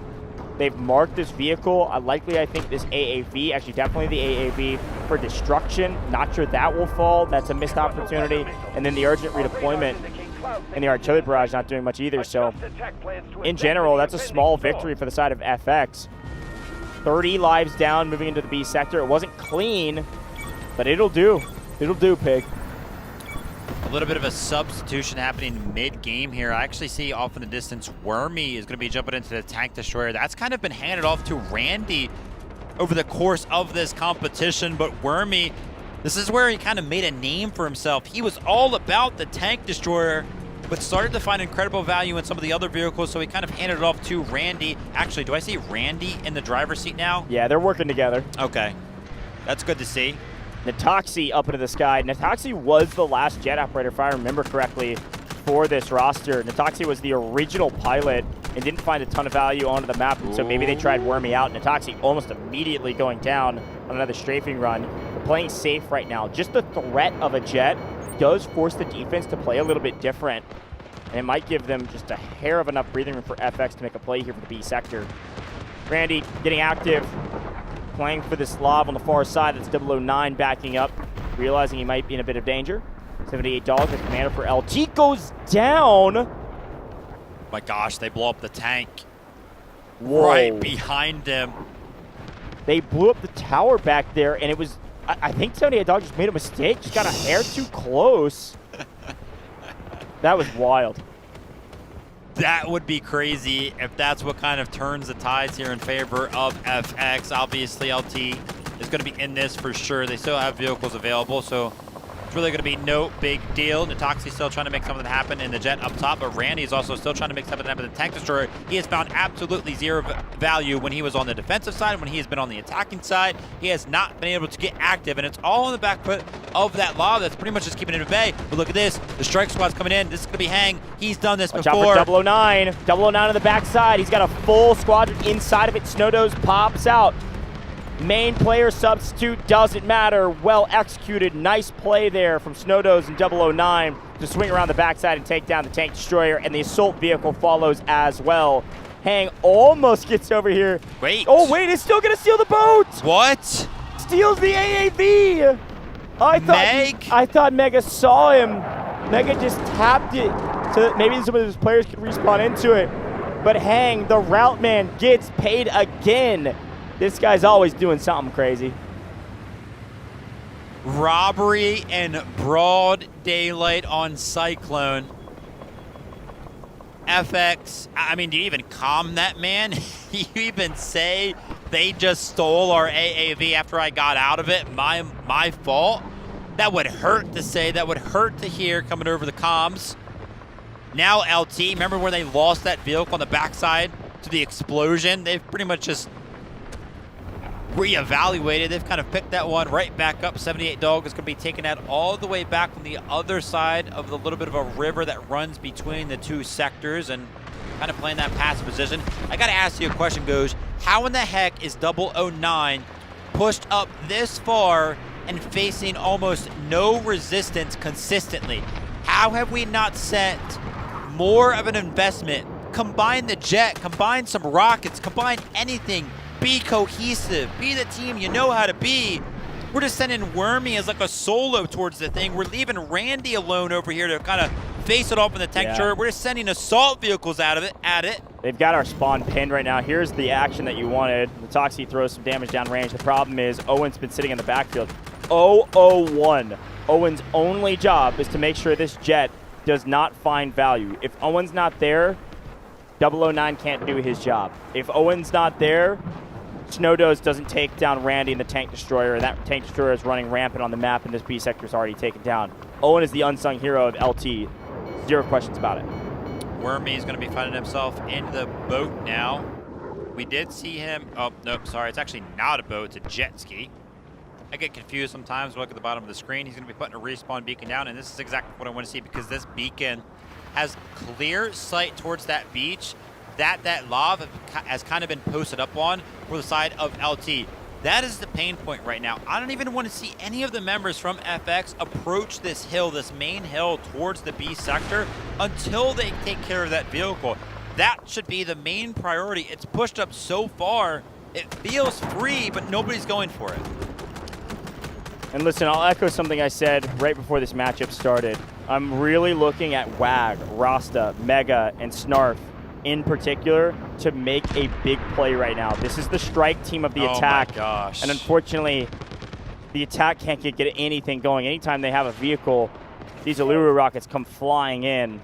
They've marked this vehicle. I think this AAV, actually definitely the AAV for destruction. Not sure that will fall. That's a missed opportunity. And then the urgent redeployment and the artillery barrage not doing much either. So in general, that's a small victory for the side of FX. 30 lives down moving into the B sector. It wasn't clean, but it'll do. It'll do, Pig. A little bit of a substitution happening mid-game here. I actually see off in the distance, Wormy is going to be jumping into the tank destroyer. That's kind of been handed off to Randy over the course of this competition, but Wormy, this is where he kind of made a name for himself. He was all about the tank destroyer, but started to find incredible value in some of the other vehicles, so he kind of handed it off to Randy. Actually, do I see Randy in the driver's seat now? Yeah, they're working together. Okay. That's good to see. Natoxi up into the sky. Natoxi was the last jet operator, if I remember correctly, for this roster. Natoxi was the original pilot and didn't find a ton of value onto the map, and so maybe they tried Wormy out. Natoxi almost immediately going down on another strafing run. They're playing safe right now. Just the threat of a jet does force the defense to play a little bit different, and it might give them just a hair of enough breathing room for FX to make a play here for the B sector. Randy getting active, playing for this lob on the far side. That's 009 backing up, realizing he might be in a bit of danger. 78 Dog, the commander for LT, goes down. My gosh, they blow up the tank. Whoa. Right behind him. They blew up the tower back there, and it was, I think 78 Dog just made a mistake, just got a hair too close. That was wild. That would be crazy if that's what kind of turns the tides here in favor of FX. Obviously, LT is going to be in this for sure. They still have vehicles available, so it's really going to be no big deal. Natoxi's still trying to make something happen in the jet up top, but Randy is also still trying to make something happen in the tank destroyer. He has found absolutely zero value when he was on the defensive side. When he has been on the attacking side, he has not been able to get active, and it's all on the back foot of that lob that's pretty much just keeping it at bay. But look at this. The strike squad's coming in. This is going to be Hang. He's done this before. Watch out for 009. 009 on the backside. He's got a full squadron inside of it. Snowdoze pops out. Main player substitute doesn't matter. Well executed. Nice play there from Snowdoze and 009 to swing around the backside and take down the tank destroyer, and the assault vehicle follows as well. Hang almost gets over here. Wait. Oh, wait, it's still going to steal the boat. What? Steals the AAV. I thought Mega saw him. Mega just tapped it so that maybe some of his players could respawn into it. But Hang, the route man, gets paid again. This guy's always doing something crazy. Robbery in broad daylight on Cyclone. FX, I mean, do you even calm that man? You even say they just stole our AAV after I got out of it? My fault? That would hurt to say. That would hurt to hear coming over the comms. Now LT, remember where they lost that vehicle on the backside to the explosion? They've pretty much just reevaluated. They've kind of picked that one right back up. 78 Dog is going to be taken out all the way back on the other side of the little bit of a river that runs between the two sectors and kind of playing that passive position. I got to ask you a question, Goge. How in the heck is 009 pushed up this far and facing almost no resistance consistently? How have we not sent more of an investment? Combine the jet, combine some rockets, combine anything. Be cohesive, be the team you know how to be. We're just sending Wormy as like a solo towards the thing. We're leaving Randy alone over here to kind of face it off in the tank turret. We're just sending assault vehicles at it. They've got our spawn pinned right now. Here's the action that you wanted. The Toxie throws some damage down range. The problem is Owen's been sitting in the backfield. 0-0-1. Owen's only job is to make sure this jet does not find value. If Owen's not there, 009 can't do his job. If Owen's not there, Snowdoze doesn't take down Randy in the tank destroyer, and that tank destroyer is running rampant on the map, and this B sector is already taken down. Owen is the unsung hero of LT. Zero questions about it. Wormy is going to be finding himself in the boat now. We did see him. Oh, nope, sorry. It's actually not a boat. It's a jet ski. I get confused sometimes. Look at the bottom of the screen. He's going to be putting a respawn beacon down, and this is exactly what I want to see because this beacon has clear sight towards that beach that lava has kind of been posted up on for the side of LT. That is the pain point right now. I don't even want to see any of the members from FX approach this hill, this main hill towards the B sector until they take care of that vehicle. That should be the main priority. It's pushed up so far, it feels free, but nobody's going for it. And listen, I'll echo something I said right before this matchup started. I'm really looking at WAG, Rasta, Mega, and Snarf in particular to make a big play right now. This is the strike team of the attack. Oh my gosh. And unfortunately, the attack can't get anything going. Anytime they have a vehicle, these Alluru rockets come flying in.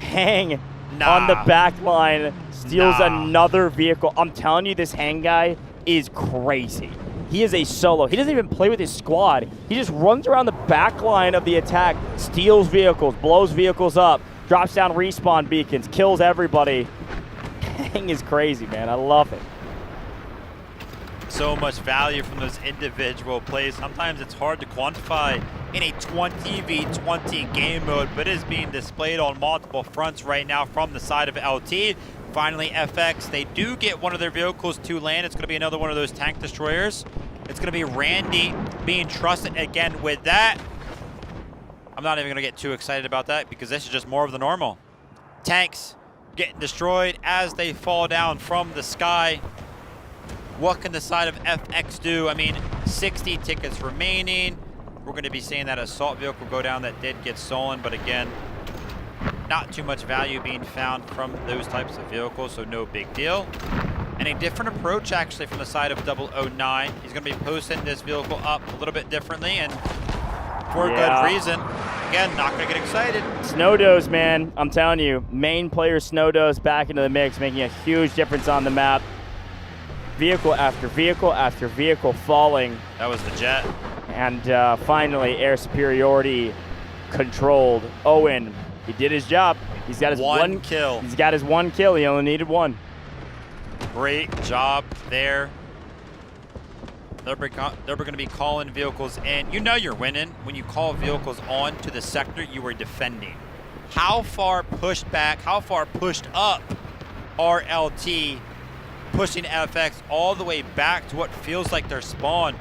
Hang on the back line, steals another vehicle. I'm telling you, this Hang guy is crazy. He is a solo. He doesn't even play with his squad. He just runs around the back line of the attack, steals vehicles, blows vehicles up, drops down respawn beacons, kills everybody. Hang is crazy, man. I love it. So much value from those individual plays. Sometimes it's hard to quantify in a 20v20 game mode, but it is being displayed on multiple fronts right now from the side of LT. Finally, FX, they do get one of their vehicles to land. It's going to be another one of those tank destroyers. It's going to be Randy being trusted again with that. I'm not even going to get too excited about that because this is just more of the normal. Tanks getting destroyed as they fall down from the sky. What can the side of FX do? I mean, 60 tickets remaining. We're going to be seeing that assault vehicle go down that did get stolen, but again, not too much value being found from those types of vehicles, so no big deal. And a different approach actually from the side of 009. He's going to be posting this vehicle up a little bit differently and for a good reason. Again, not going to get excited. Snowdoze, man, I'm telling you, main player Snowdoze back into the mix, making a huge difference on the map. Vehicle after vehicle after vehicle falling. That was the jet. And finally, air superiority controlled. Owen, he did his job. He's got his one kill. He's got his one kill. He only needed one. Great job there. They're going to be calling vehicles in. You know you're winning when you call vehicles on to the sector you were defending. How far pushed back, how far pushed up are LT pushing FX all the way back to what feels like their spawn?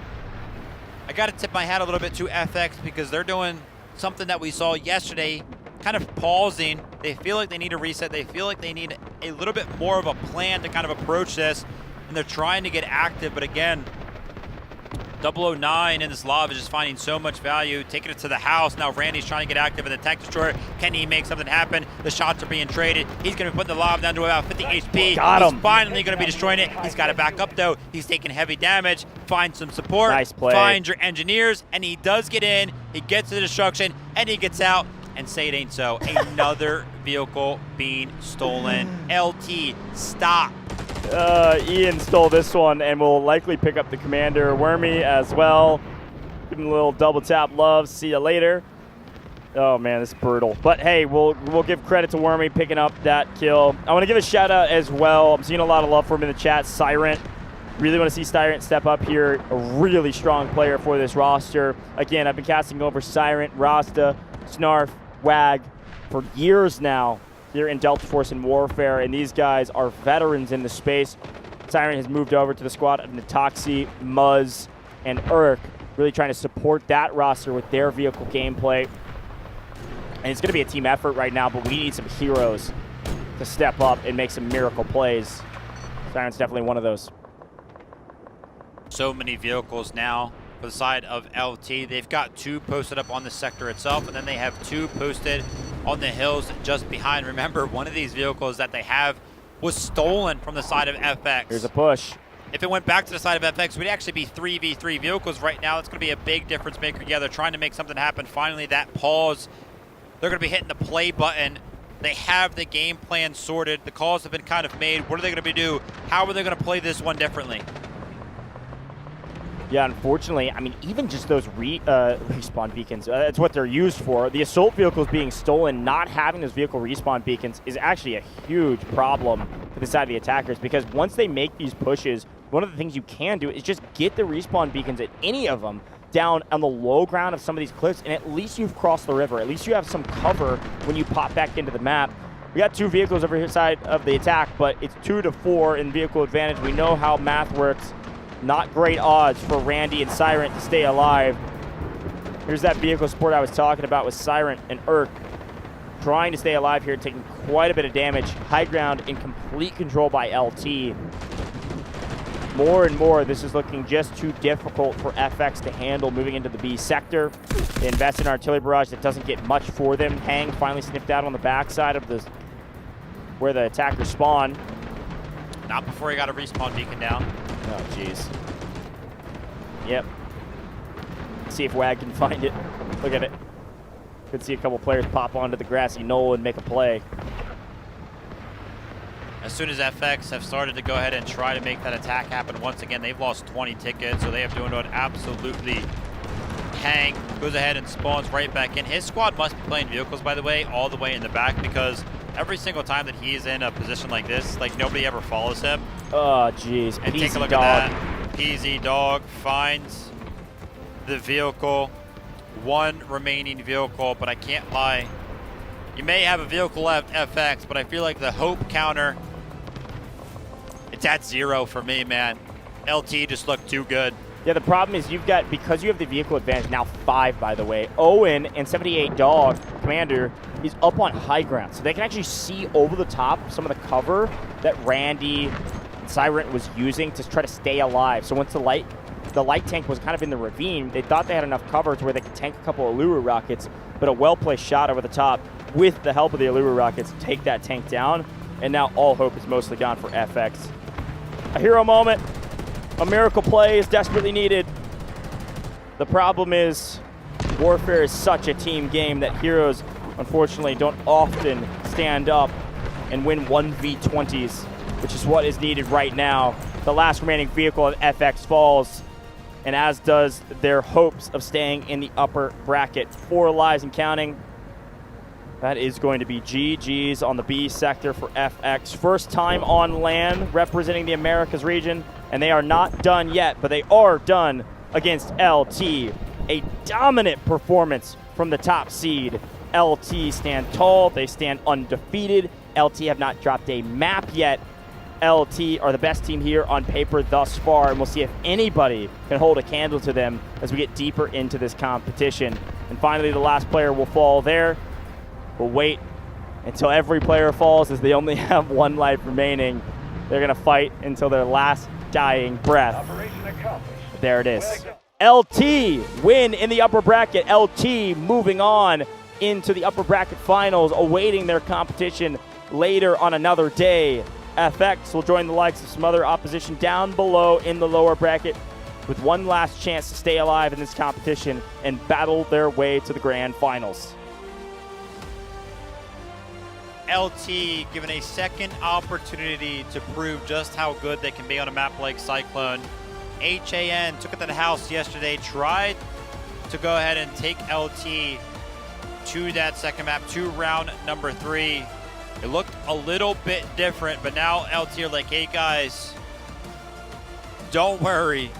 I got to tip my hat a little bit to FX because they're doing something that we saw yesterday, kind of pausing. They feel like they need a reset. They feel like they need a little bit more of a plan to kind of approach this, and they're trying to get active, but again, 009 in this lava is just finding so much value, taking it to the house. Now Randy's trying to get active in the tank destroyer. Can he make something happen? The shots are being traded. He's going to be putting the lava down to about 50 HP. Got him. He's finally going to be destroying it. He's got to back up though. He's taking heavy damage. Find some support. Nice play. Find your engineers, and he does get in. He gets to the destruction, and he gets out. And say it ain't so. Another vehicle being stolen. LT, stop. Ian stole this one and will likely pick up the commander. Wormy as well. Give him a little double tap love. See you later. Oh man, this is brutal. But hey, we'll give credit to Wormy picking up that kill. I want to give a shout out as well. I'm seeing a lot of love for him in the chat. Siren. Really want to see Siren step up here. A really strong player for this roster. Again, I've been casting over Siren, Rasta, Snarf, WAG for years now here in Delta Force and Warfare, and these guys are veterans in the space. Siren has moved over to the squad of Natoxi, Muzz, and Urk, really trying to support that roster with their vehicle gameplay. And it's going to be a team effort right now, but we need some heroes to step up and make some miracle plays. Siren's definitely one of those. So many vehicles now for the side of LT. They've got 2 posted up on the sector itself, and then they have 2 posted on the hills just behind. Remember, one of these vehicles that they have was stolen from the side of FX. Here's a push. If it went back to the side of FX, we'd actually be 3v3 vehicles right now. It's going to be a big difference maker. Yeah, they're trying to make something happen. Finally, that pause. They're going to be hitting the play button. They have the game plan sorted. The calls have been kind of made. What are they going to do? How are they going to play this one differently? Yeah, unfortunately, I mean, even just those respawn beacons, that's what they're used for. The assault vehicles being stolen, not having those vehicle respawn beacons is actually a huge problem for the side of the attackers, because once they make these pushes, one of the things you can do is just get the respawn beacons at any of them down on the low ground of some of these cliffs, and at least you've crossed the river. At least you have some cover when you pop back into the map. We got 2 vehicles over here side of the attack, but it's 2 to 4 in vehicle advantage. We know how math works. Not great odds for Randy and Siren to stay alive. Here's that vehicle support I was talking about with Siren and Urk, trying to stay alive here, taking quite a bit of damage. High ground in complete control by LT. More and more, this is looking just too difficult for FX to handle moving into the B sector. They invest in artillery barrage that doesn't get much for them. Hang finally sniffed out on the backside of this, where the attackers spawn. Not before he got a respawn beacon down. Oh, jeez. Yep. See if WAG can find it. Look at it. Could see a couple players pop onto the grassy knoll and make a play. As soon as FX have started to go ahead and try to make that attack happen once again, they've lost 20 tickets, so they have doing it absolutely. Hang goes ahead and spawns right back in. His squad must be playing vehicles, by the way, all the way in the back, because every single time that he's in a position like this, like, nobody ever follows him. Oh, jeez. And take a look at that. PZ Dog finds the vehicle. 1 remaining vehicle, but I can't lie. You may have a vehicle left, FX, but I feel like the hope counter, it's at 0 for me, man. LT just looked too good. Yeah, the problem is you've got, because you have the vehicle advantage, now 5, by the way, Owen and 78 Dog, Commander, is up on high ground. So they can actually see over the top some of the cover that Randy and Siren was using to try to stay alive. So once the light tank was kind of in the ravine, they thought they had enough cover to where they could tank a couple of Allura rockets, but a well-placed shot over the top with the help of the Allura rockets to take that tank down, and now all hope is mostly gone for FX. A hero moment. A miracle play is desperately needed. The problem is, warfare is such a team game that heroes, unfortunately, don't often stand up and win 1v20s, which is what is needed right now. The last remaining vehicle of FX falls, and as does their hopes of staying in the upper bracket. 4 lives and counting. That is going to be GG's on the B sector for FX. First time on land representing the Americas region, and they are not done yet, but they are done against LT. A dominant performance from the top seed. LT stand tall, they stand undefeated. LT have not dropped a map yet. LT are the best team here on paper thus far, and we'll see if anybody can hold a candle to them as we get deeper into this competition. And finally, the last player will fall there. We'll wait until every player falls, as they only have 1 life remaining. They're going to fight until their last dying breath. There it is. LT win in the upper bracket. LT moving on into the upper bracket finals, awaiting their competition later on another day. FX will join the likes of some other opposition down below in the lower bracket with 1 last chance to stay alive in this competition and battle their way to the grand finals. LT given a second opportunity to prove just how good they can be on a map like Cyclone. HAN took it to the house yesterday, tried to go ahead and take LT to that second map, to round number 3. It looked a little bit different, but now LT are like, hey guys, don't worry.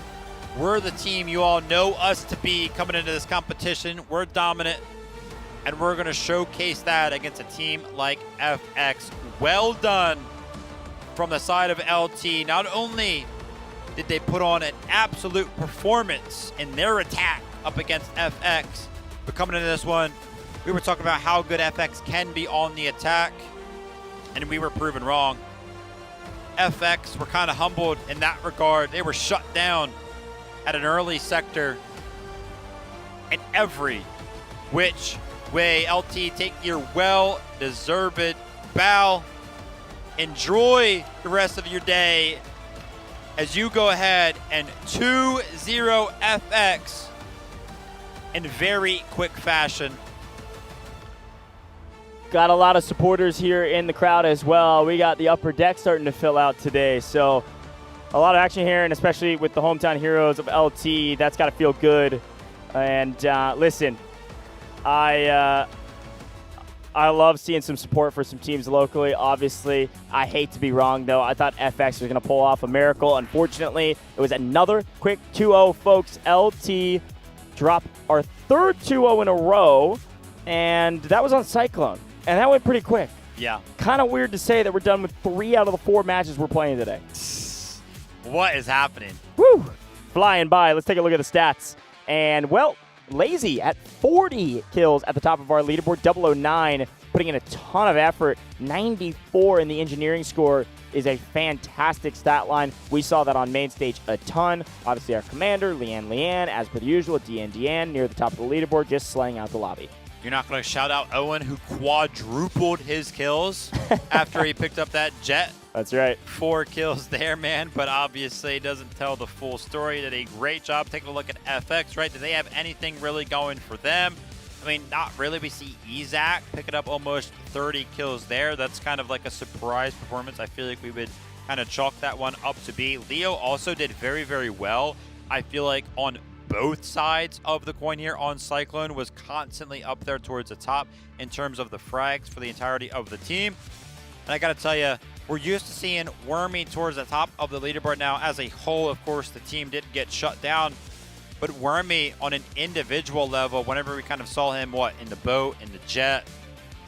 We're the team you all know us to be coming into this competition. We're dominant, and we're going to showcase that against a team like FX. Well done from the side of LT. Not only did they put on an absolute performance in their attack up against FX, but coming into this one, we were talking about how good FX can be on the attack, and we were proven wrong. FX were kind of humbled in that regard. They were shut down at an early sector in every which way. LT, take your well-deserved bow. Enjoy the rest of your day as you go ahead and 2-0 FX in very quick fashion. Got a lot of supporters here in the crowd as well. We got the upper deck starting to fill out today, so a lot of action here, and especially with the hometown heroes of LT, that's got to feel good. And listen, I love seeing some support for some teams locally. Obviously, I hate to be wrong, though. I thought FX was going to pull off a miracle. Unfortunately, it was another quick 2-0, folks. LT dropped our third 2-0 in a row, and that was on Cyclone. And that went pretty quick. Yeah. Kind of weird to say that we're done with 3 out of the 4 matches we're playing today. What is happening? Woo! Flying by. Let's take a look at the stats. And, well, Lazy at 40 kills at the top of our leaderboard. 009 putting in a ton of effort. 94 in the engineering score is a fantastic stat line. We saw that on main stage a ton. Obviously, our commander, Leanne, as per the usual, DN, near the top of the leaderboard, just slaying out the lobby. You're not going to shout out Owen, who quadrupled his kills after he picked up that jet. That's right. 4 kills there, man, but obviously doesn't tell the full story. Did a great job taking a look at FX, right? Do they have anything really going for them? I mean, not really. We see Izak picking up almost 30 kills there. That's kind of like a surprise performance. I feel like we would kind of chalk that one up to be. Leo also did very, very well. I feel like on both sides of the coin here on Cyclone was constantly up there towards the top in terms of the frags for the entirety of the team. And I got to tell you, we're used to seeing Wormy towards the top of the leaderboard now. As a whole, of course, the team did get shut down. But Wormy, on an individual level, whenever we kind of saw him, in the boat, in the jet,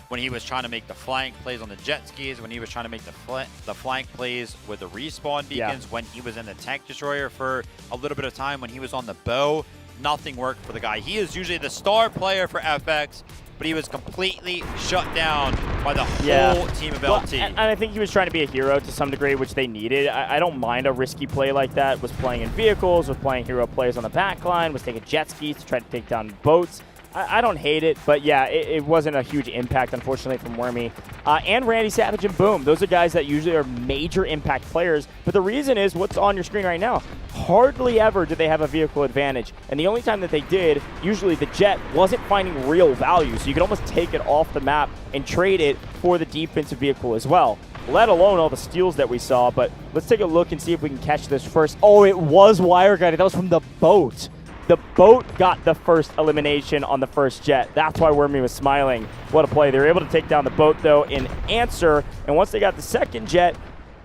when he was trying to make the flank plays on the jet skis, when he was trying to make the flank plays with the respawn beacons, when he was in the tank destroyer for a little bit of time, when he was on the bow, nothing worked for the guy. He is usually the star player for FX, but he was completely shut down by the whole team of LT. And I think he was trying to be a hero to some degree, which they needed. I don't mind a risky play like that. Was playing in vehicles, was playing hero plays on the back line, was taking jet skis to try to take down boats. I don't hate it, but yeah, it wasn't a huge impact, unfortunately, from Wormy. And Randy Savage and Boom. Those are guys that usually are major impact players, but the reason is what's on your screen right now. Hardly ever do they have a vehicle advantage, and the only time that they did, usually the jet wasn't finding real value, so you could almost take it off the map and trade it for the defensive vehicle as well, let alone all the steals that we saw. But let's take a look and see if we can catch this first. Oh, it was wire guided. That was from the boat. The boat got the first elimination on the first jet. That's why Wormy was smiling. What a play. They were able to take down the boat, though, in answer. And once they got the second jet,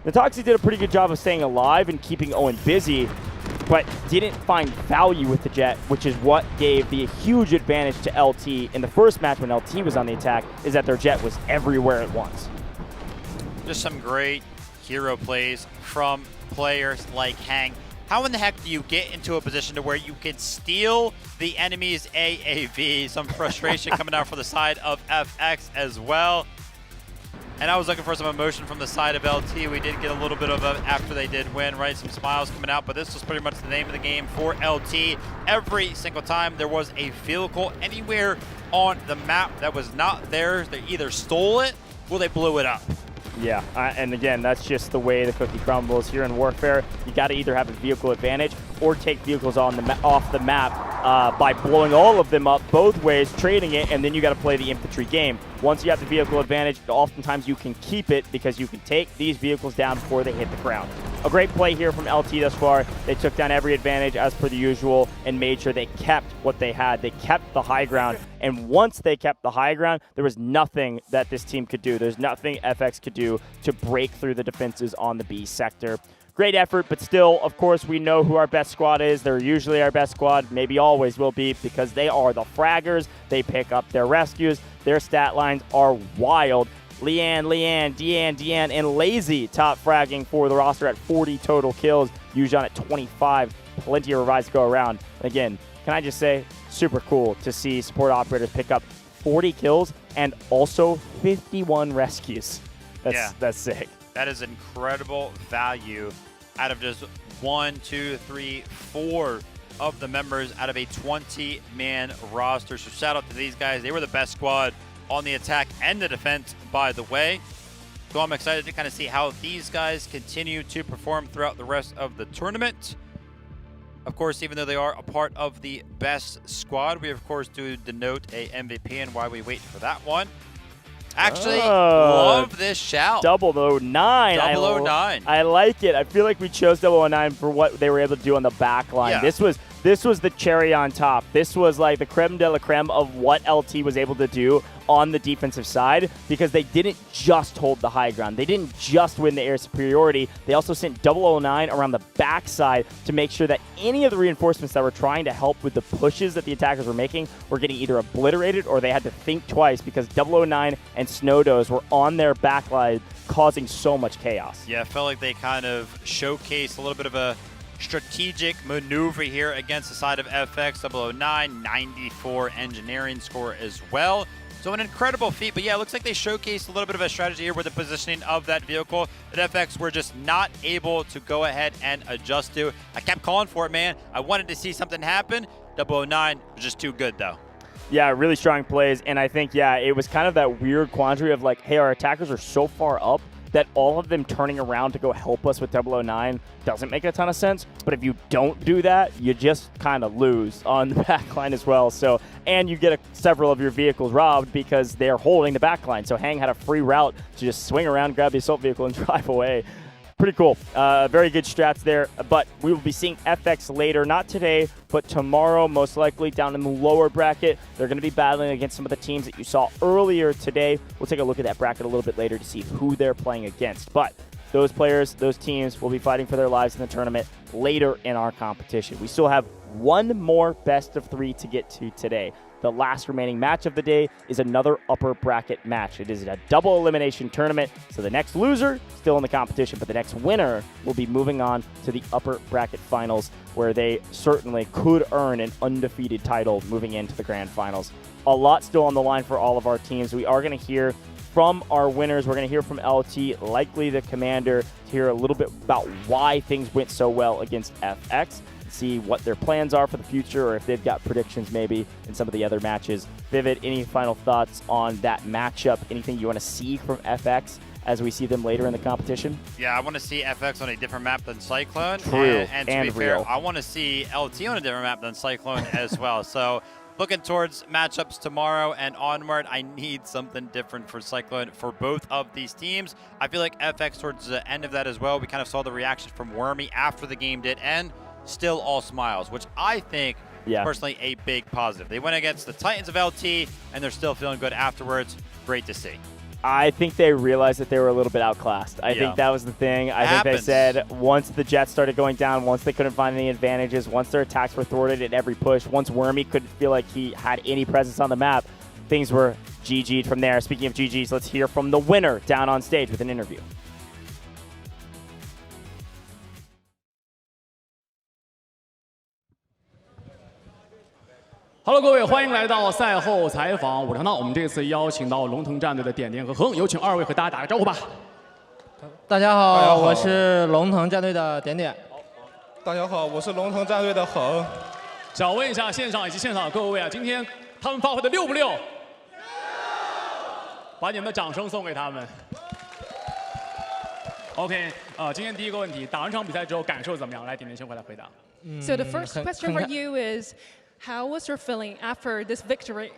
Natoxi did a pretty good job of staying alive and keeping Owen busy, but didn't find value with the jet, which is what gave the huge advantage to LT in the first match when LT was on the attack, is that their jet was everywhere at once. Just some great hero plays from players like Hang. How in the heck do you get into a position to where you can steal the enemy's AAV? Some frustration coming out from the side of FX as well. And I was looking for some emotion from the side of LT. We did get a little bit of it after they did win, right? Some smiles coming out, but this was pretty much the name of the game for LT. Every single time there was a vehicle anywhere on the map that was not theirs, they either stole it or they blew it up. Yeah, and again, that's just the way the cookie crumbles here in Warfare. You got to either have a vehicle advantage or take vehicles on off the map by blowing all of them up both ways, trading it, and then you got to play the infantry game. Once you have the vehicle advantage, oftentimes you can keep it because you can take these vehicles down before they hit the ground. A great play here from LT thus far. They took down every advantage as per the usual and made sure they kept what they had. They kept the high ground, and once they kept the high ground, there was nothing that this team could do. There's nothing FX could do to break through the defenses on the B sector. Great effort, but still, of course, we know who our best squad is. They're usually our best squad, maybe always will be, because they are the fraggers. They pick up their rescues. Their stat lines are wild. Leanne, Deanne, and Lazy top fragging for the roster at 40 total kills. Yujan at 25. Plenty of revives to go around. Again, can I just say, super cool to see support operators pick up 40 kills and also 51 rescues. That's sick. That is incredible value out of just 1, 2, 3, 4 of the members out of a 20-man roster. So shout out to these guys. They were the best squad on the attack and the defense, by the way. So I'm excited to kind of see how these guys continue to perform throughout the rest of the tournament. Of course, even though they are a part of the best squad, we of course do denote a MVP, and why we wait for that one. Actually, love this shout. 009. 009. I like it. I feel like we chose 009 for what they were able to do on the back line. Yeah. This was the cherry on top. This was like the creme de la creme of what LT was able to do on the defensive side, because they didn't just hold the high ground. They didn't just win the air superiority. They also sent 009 around the backside to make sure that any of the reinforcements that were trying to help with the pushes that the attackers were making were getting either obliterated, or they had to think twice because 009 and Snowdoes were on their backline causing so much chaos. Yeah, I felt like they kind of showcased a little bit of a strategic maneuver here against the side of FX. 009, 94 engineering score as well. So an incredible feat, but yeah, it looks like they showcased a little bit of a strategy here with the positioning of that vehicle that FX were just not able to go ahead and adjust to. I kept calling for it, man. I wanted to see something happen. 009 was just too good, though. Yeah, really strong plays, and I think, yeah, it was kind of that weird quandary of like, hey, our attackers are so far up that all of them turning around to go help us with 009 doesn't make a ton of sense. But if you don't do that, you just kind of lose on the backline as well. So, and you get several of your vehicles robbed because they're holding the backline. So Hang had a free route to just swing around, grab the assault vehicle, and drive away. Pretty cool. Very good strats there. But we will be seeing FX later, not today, but tomorrow, most likely down in the lower bracket. They're going to be battling against some of the teams that you saw earlier today. We'll take a look at that bracket a little bit later to see who they're playing against. But those players, those teams will be fighting for their lives in the tournament later in our competition. We still have one more best of 3 to get to today. The last remaining match of the day is another upper bracket match. It is a double elimination tournament, so the next loser still in the competition, but the next winner will be moving on to the upper bracket finals, where they certainly could earn an undefeated title moving into the grand finals. A lot still on the line for all of our teams. We are going to hear from our winners. We're going to hear from LT, likely the commander, to hear a little bit about why things went so well against FX. See what their plans are for the future, or if they've got predictions maybe in some of the other matches. Vivid, any final thoughts on that matchup? Anything you want to see from FX as we see them later in the competition? Yeah, I want to see FX on a different map than Cyclone. True, and to be fair, I want to see LT on a different map than Cyclone as well. So looking towards matchups tomorrow and onward, I need something different for Cyclone for both of these teams. I feel like FX towards the end of that as well. We kind of saw the reaction from Wormy after the game did end. Still all smiles, which I think is personally a big positive. They went against the Titans of LT, and they're still feeling good afterwards. Great to see. I think they realized that they were a little bit outclassed. I think that was the thing. I think they said once the Jets started going down, once they couldn't find any advantages, once their attacks were thwarted at every push, once Wormy couldn't feel like he had any presence on the map, things were GG'd from there. Speaking of GG's, let's hear from the winner down on stage with an interview. Hello， 各位，欢迎来到赛后采访五条闹。我们这次邀请到龙腾战队的点点和恒，有请二位和大家打个招呼吧。大家好，我是龙腾战队的点点。大家好，我是龙腾战队的恒。想问一下线上以及现场的各位啊，今天他们发挥的溜不溜？把你们的掌声送给他们。OK， 今天第一个问题，打完这场比赛之后感受怎么样？来，点点先回来回答。So the first question for you is, how was your feeling after this victory?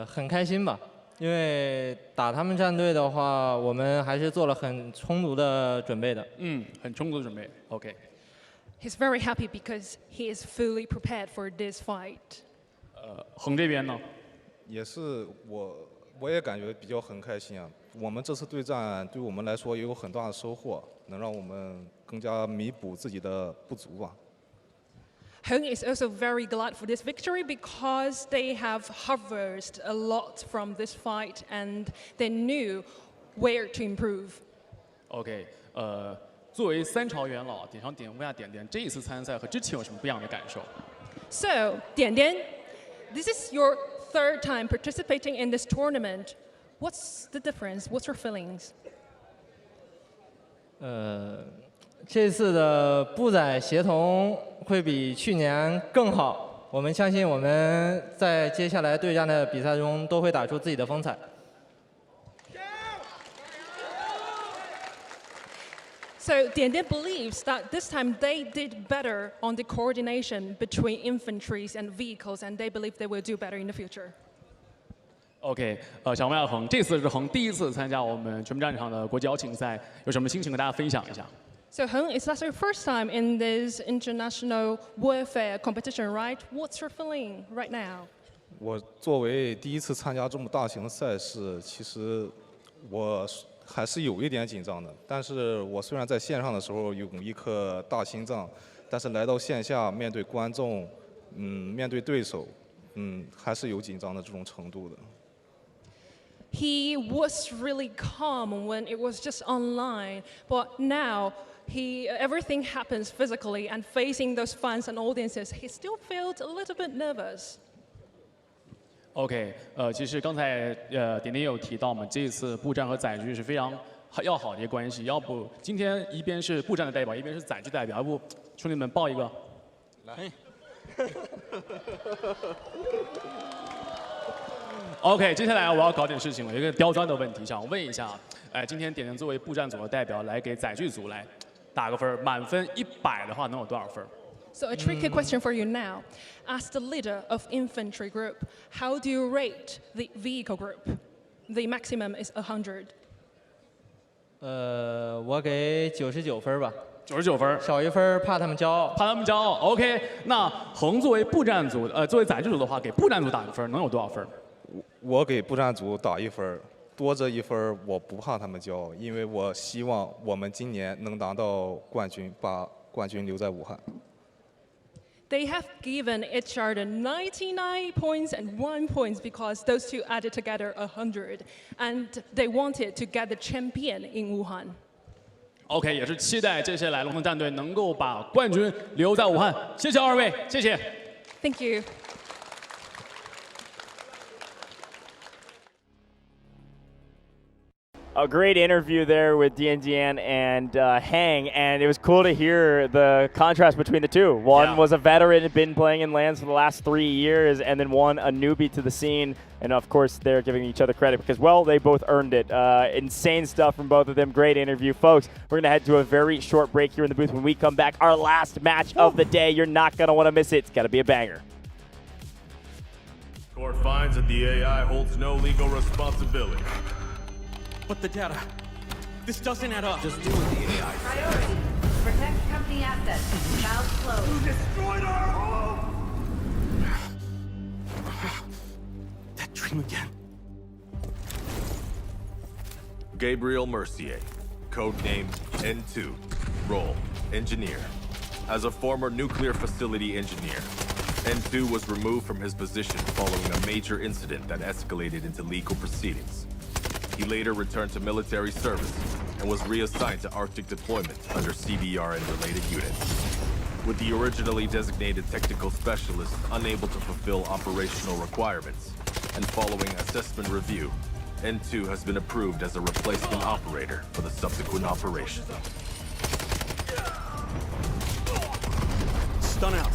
很开心吧，因为打他们战队的话，我们还是做了很充足的准备的。很充足的准备。OK。He's very happy because he is fully prepared for this fight. 恒这边呢？也是我也感觉比较很开心啊。我们这次对战对我们来说也有很大的收获，能让我们更加弥补自己的不足吧。Heng is also very glad for this victory because they have harvested a lot from this fight and they knew where to improve. OK， 作为三朝元老，想点问一下点点，这一次参赛和之前有什么不一样的感受 ？So， 点点 ，this is your third time participating in this tournament. What's the difference? What's your feelings? 这次的布仔协同会比去年更好。我们相信我们在接下来对战的比赛中都会打出自己的风采。 So Dian believes that this time they did better on the coordination between infantries and vehicles, and they believe they will do better in the future. OK，想问一下恒，这次是恒第一次参加我们全面战场的国际邀请赛，有什么心情和大家分享一下？ So Heng, is that your first time in this international warfare competition, right? What's your feeling right now? 我作为第一次参加这么大型的赛事，其实我还是有一点紧张的。但是我虽然在线上的时候有一颗大心脏，但是来到线下面对观众，面对对手，还是有紧张的这种程度的。 He was really calm when it was just online, but now everything happens physically, and facing those fans and audiences, he still felt a little bit nervous. OK，其实刚才点点有提到嘛，这一次步战和载具是非常要好的一个关系。要不今天一边是步战的代表，一边是载具代表，要不兄弟们抱一个？来。OK， 接下来我要搞点事情了，有一个刁钻的问题想问一下，今天点点作为步战组的代表来给载具组来打个分，满分100的话能有多少分？ So a tricky question for you now. As the leader of infantry group, how do you rate the vehicle group? The maximum is 100. 我给99分吧。 99分，少一分怕他们骄傲，怕他们骄傲。OK， 那恒作为步战组，作为载具组的话，给步战组打个分，能有多少分？我给步战组打1分，多这1分我不怕他们骄傲，因为我希望我们今年能拿到冠军，把冠军留在武汉。 They have given each other 99 points and 1 point because those two added together 100, and they wanted to get the champion in Wuhan. OK， 也是期待接下来龙腾战队能够把冠军留在武汉。谢谢二位，谢谢。Thank you. A great interview there with Dian and Hang, and it was cool to hear the contrast between the two. One was a veteran, had been playing in LANs for the last 3 years, and then one a newbie to the scene. And of course, they're giving each other credit because, well, they both earned it. Insane stuff from both of them. Great interview. Folks, we're going to head to a very short break here in the booth. When we come back, our last match of the day. You're not going to want to miss it. It's got to be a banger. Court finds that the AI holds no legal responsibility. But the data, this doesn't add up. Just deal with the AI. Priority. Protect company assets. Valve closed. You destroyed our home! That dream again. Gabriel Mercier, codenamed N2, role, engineer. As a former nuclear facility engineer, N2 was removed from his position following a major incident that escalated into legal proceedings. He later returned to military service and was reassigned to Arctic deployment under CBR and related units. With the originally designated technical specialist unable to fulfill operational requirements, and following assessment review, N2 has been approved as a replacement operator for the subsequent operation. Stun out.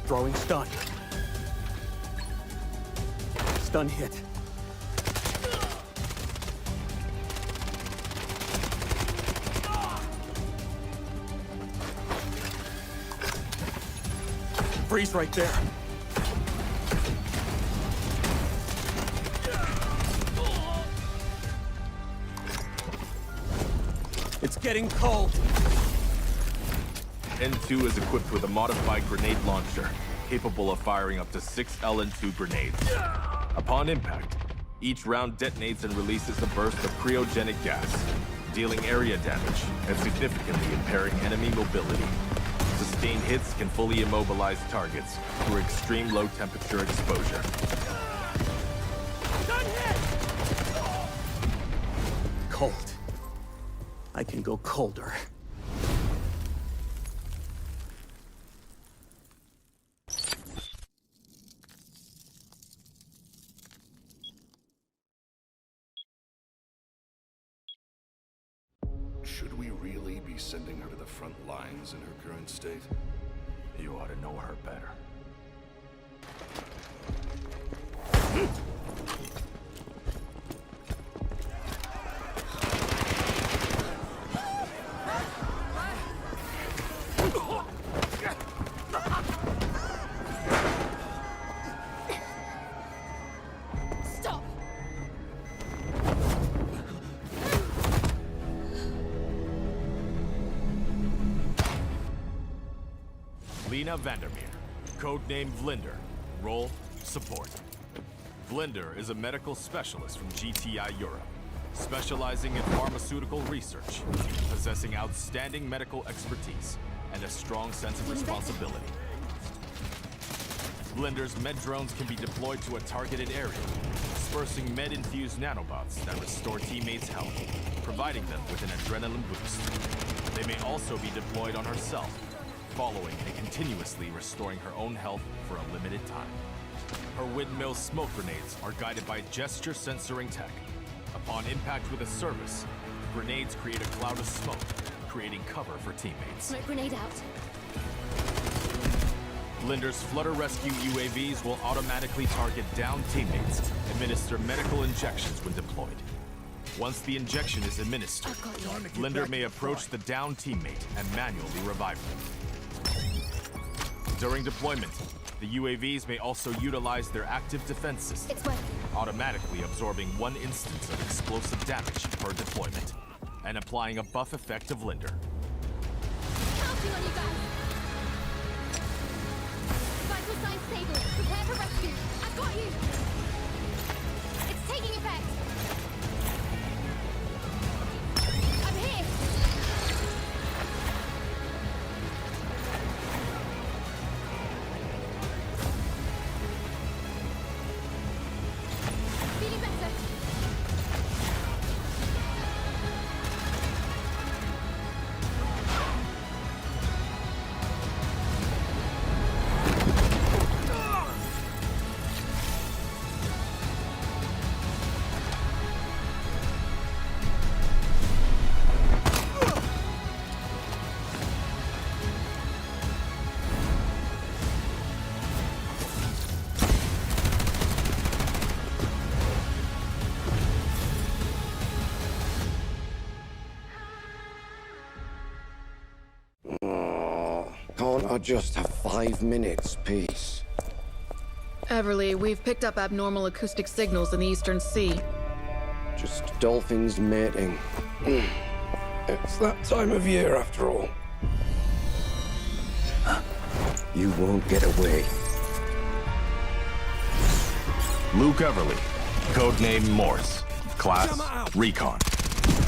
Throwing stun. Stun hit. Freeze right there. It's getting cold. N2 is equipped with a modified grenade launcher, capable of firing up to 6 LN2 grenades. Upon impact, each round detonates and releases a burst of cryogenic gas, dealing area damage and significantly impairing enemy mobility. Sustained hits can fully immobilize targets through extreme low temperature exposure. Cold. I can go colder. Should we really be sending her to the front lines in her current state? You ought to know her better. Lena Vandermeer, codename Vlinder. Role, support. Vlinder is a medical specialist from GTI Europe, specializing in pharmaceutical research, possessing outstanding medical expertise, and a strong sense of responsibility. Vlinder's med drones can be deployed to a targeted area, dispersing med-infused nanobots that restore teammates' health, providing them with an adrenaline boost. They may also be deployed on herself, following and continuously restoring her own health for a limited time. Her windmill smoke grenades are guided by gesture censoring tech. Upon impact with a service, grenades create a cloud of smoke, creating cover for teammates. Smoke grenade out. Vlinder's Flutter Rescue UAVs will automatically target downed teammates, administer medical injections when deployed. Once the injection is administered, Vlinder may approach the downed teammate and manually revive them. During deployment, the UAVs may also utilize their active defense system, automatically absorbing 1 instance of explosive damage per deployment, and applying a buff effect to Vlinder. Counting on you guys. Vital signs stable. Prepare for rescue. I've got you. It's taking effect. I'm here. Feeling better. Can't I just have 5 minutes, peace? Everly, we've picked up abnormal acoustic signals in the Eastern Sea. Just dolphins mating. It's that time of year, after all. You won't get away. Luke Everly, codename Morse, class Recon.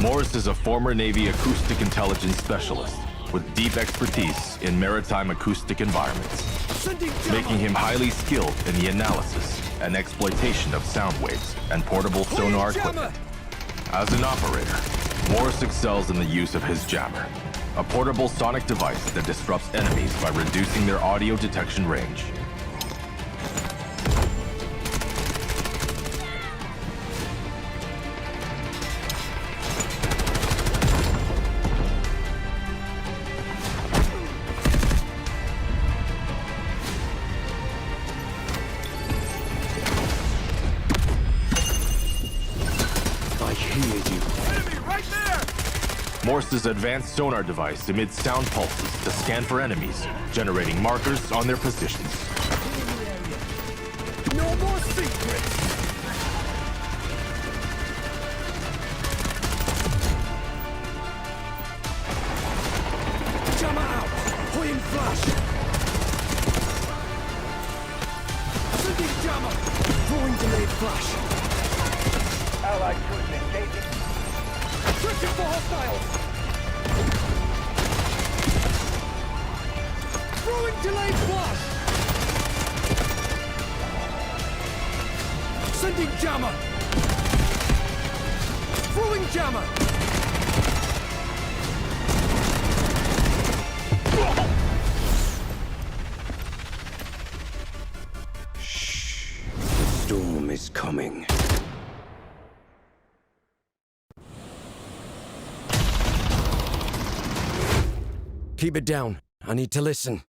Morse is a former Navy acoustic intelligence specialist with deep expertise in maritime acoustic environments, making him highly skilled in the analysis and exploitation of sound waves and portable sonar equipment. As an operator, Morse excels in the use of his jammer, a portable sonic device that disrupts enemies by reducing their audio detection range. Morse's advanced sonar device emits sound pulses to scan for enemies, generating markers on their positions. No more secrets! Jammer out! Pulling flash! Sending jammer! Throwing delayed flash! Allied troops engaging. Searching for hostiles! Throwing delayed flash! Sending jammer! Throwing jammer! Shh. The storm is coming. Keep it down. I need to listen.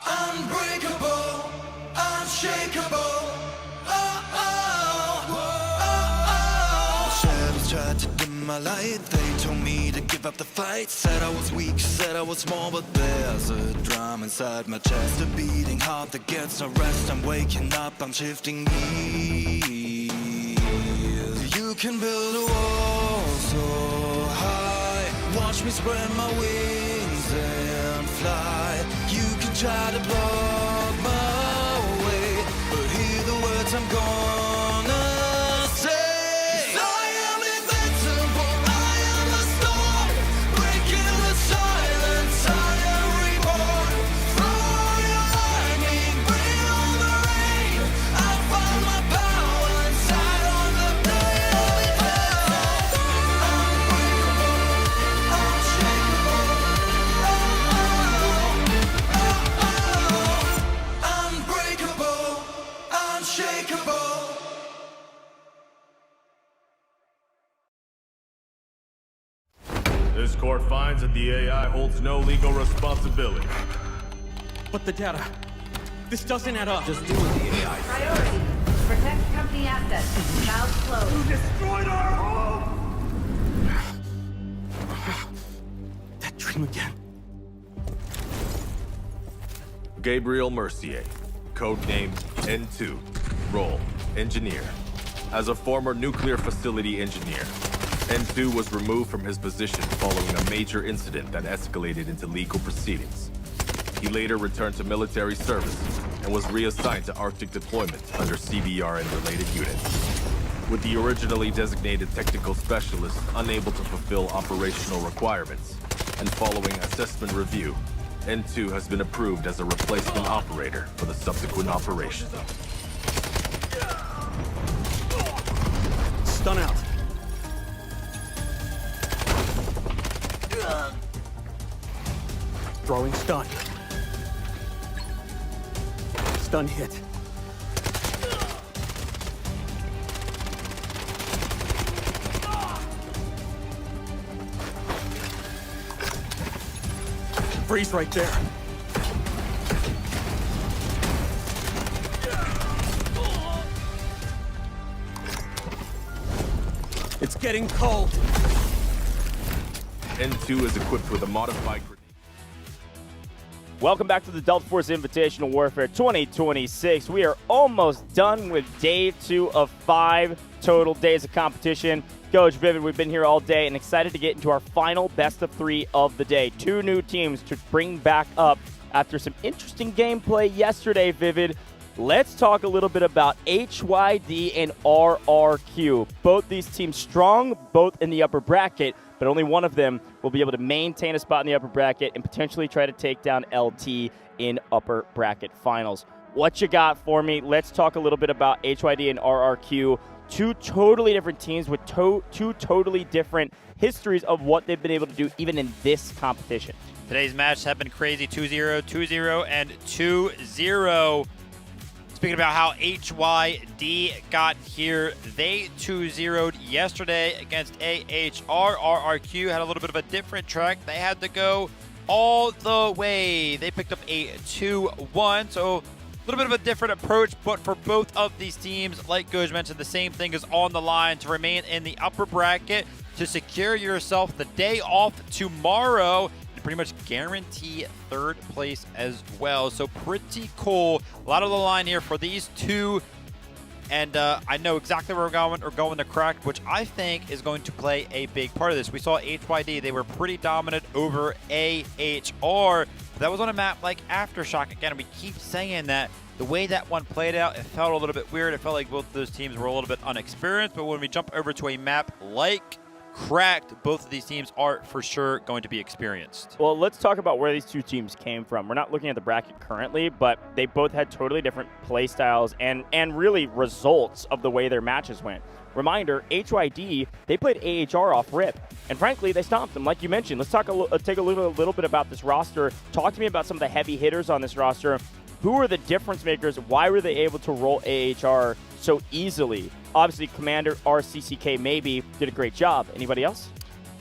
Unbreakable, unshakeable. Shadows tried to dim my light. They told me to give up the fight. Said I was weak, said I was small, but there's a drum inside my chest, a beating heart that gets no rest. I'm waking up, I'm shifting gears. You can build a wall so high. Watch me spread my wings and fly. You can try to block my way, but hear the words I'm gonna say. I am invincible, I am the storm, breaking the silence, I am reborn. Throw your lightning, bring on the rain. I find my power inside on the blade. Unbreakable, unshakeable. This court finds that the AI holds no legal responsibility. But the data, this doesn't add up. Just deal with the AI. Priority. Protect company assets. Valve closed. You destroyed our home! That dream again. Gabriel Mercier, codenamed N2, role, engineer. As a former nuclear facility engineer, N2 was removed from his position following a major incident that escalated into legal proceedings. He later returned to military service and was reassigned to Arctic deployment under CBR and related units. With the originally designated technical specialist unable to fulfill operational requirements, and following assessment review, N2 has been approved as a replacement operator for the subsequent operation. Stun out. Throwing stun. Stun hit. Freeze right there. It's getting cold. N2 is equipped with a modified grenade. Welcome back to the Delta Force Invitational Warfare 2026. We are almost done with day 2 of 5 total days of competition. Coach Vivid, we've been here all day and excited to get into our final best of 3 of the day. 2 new teams to bring back up after some interesting gameplay yesterday, Vivid. Let's talk a little bit about HYD and RRQ. Both these teams strong, both in the upper bracket, but only one of them will be able to maintain a spot in the upper bracket and potentially try to take down LT in upper bracket finals. What you got for me? Let's talk a little bit about HYD and RRQ. 2 totally different teams with 2 totally different histories of what they've been able to do even in this competition. Today's match have been crazy. 2-0, 2-0, and 2-0. Speaking about how HYD got here, they 2-0'd yesterday against AHR. RRQ had a little bit of a different track. They had to go all the way. They picked up a 2-1, so a little bit of a different approach, but for both of these teams, like Goj mentioned, the same thing is on the line to remain in the upper bracket, to secure yourself the day off tomorrow, pretty much guarantee 3rd place as well. So pretty cool. A lot of the line here for these 2. And I know exactly where we're going. We're going to Cracked, which I think is going to play a big part of this. We saw HYD. They were pretty dominant over AHR. But that was on a map like Aftershock. Again, we keep saying that. The way that one played out, it felt a little bit weird. It felt like both of those teams were a little bit unexperienced. But when we jump over to a map like Cracked, both of these teams are for sure going to be experienced. Well, let's talk about where these 2 teams came from. We're not looking at the bracket currently, but they both had totally different play styles and really results of the way their matches went. Reminder, HYD, they played AHR off rip, and frankly, they stomped them. Like you mentioned, let's take a little bit about this roster. Talk to me about some of the heavy hitters on this roster. Who are the difference makers? Why were they able to roll AHR so easily? Obviously, Commander RCCK maybe did a great job. Anybody else?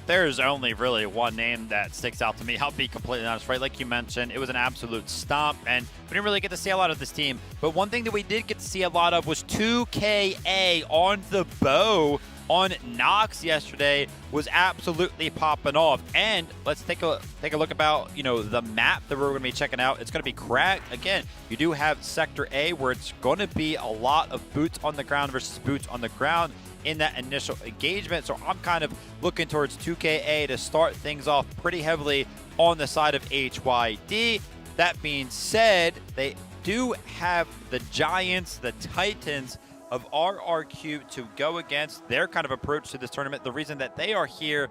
There's only really one name that sticks out to me. I'll be completely honest, right? Like you mentioned, it was an absolute stomp, and we didn't really get to see a lot of this team. But one thing that we did get to see a lot of was 2KA on the bow on Nox yesterday was absolutely popping off. And let's take a look about, the map that we're going to be checking out. It's going to be Cracked. Again, you do have Sector A where it's going to be a lot of boots on the ground versus boots on the ground in that initial engagement. So I'm kind of looking towards 2KA to start things off pretty heavily on the side of HYD. That being said, they do have the Giants, the Titans of RRQ to go against. Their kind of approach to this tournament, the reason that they are here,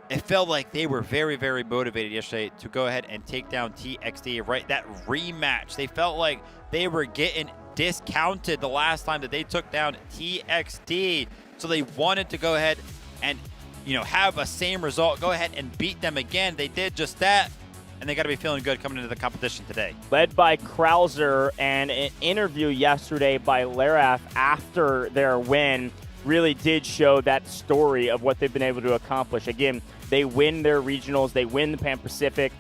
it felt like they were very, very motivated yesterday to go ahead and take down TXD, right? That rematch. They felt like they were getting discounted the last time that they took down TXD. So they wanted to go ahead and, have a same result, go ahead and beat them again. They did just that. And they got to be feeling good coming into the competition today. Led by Krauser, and an interview yesterday by Laraf after their win really did show that story of what they've been able to accomplish. Again, they win their regionals, they win the Pan Pacific.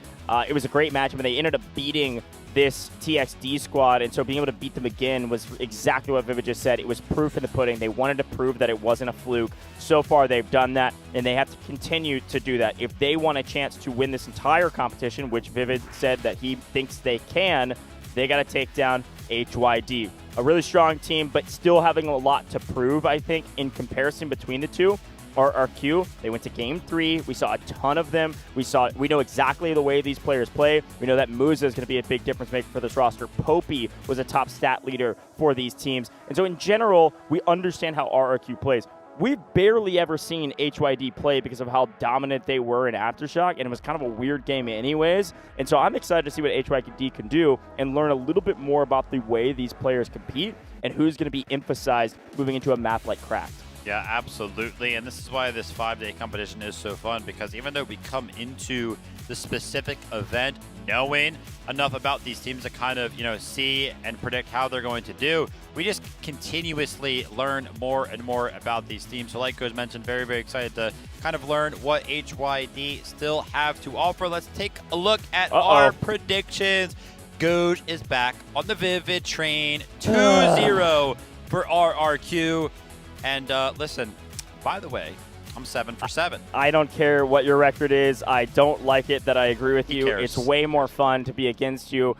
It was a great match, but they ended up beating this TXD squad, and so being able to beat them again was exactly what Vivid just said. It was proof in the pudding. They wanted to prove that it wasn't a fluke. So far, they've done that, and they have to continue to do that. If they want a chance to win this entire competition, which Vivid said that he thinks they can, they got to take down HYD. A really strong team, but still having a lot to prove, I think, in comparison between the two. RRQ, they went to Game 3. We saw a ton of them. We know exactly the way these players play. We know that Musa is going to be a big difference maker for this roster. Popey was a top stat leader for these teams. And so in general, we understand how RRQ plays. we've barely ever seen HYD play because of how dominant they were in Aftershock, and it was kind of a weird game anyways. And so I'm excited to see what HYD can do and learn a little bit more about the way these players compete and who's going to be emphasized moving into a map like Cracked. Yeah, absolutely. And this is why this 5-day competition is so fun, because even though we come into the specific event knowing enough about these teams to kind of, see and predict how they're going to do, we just continuously learn more and more about these teams. So like Goz mentioned, very, very excited to kind of learn what HYD still have to offer. Let's take a look at our predictions. Goz is back on the Vivid train, 2-0 for RRQ. And listen, by the way, I'm 7 for 7. I don't care what your record is. I don't like it that I agree with you. It's way more fun to be against you.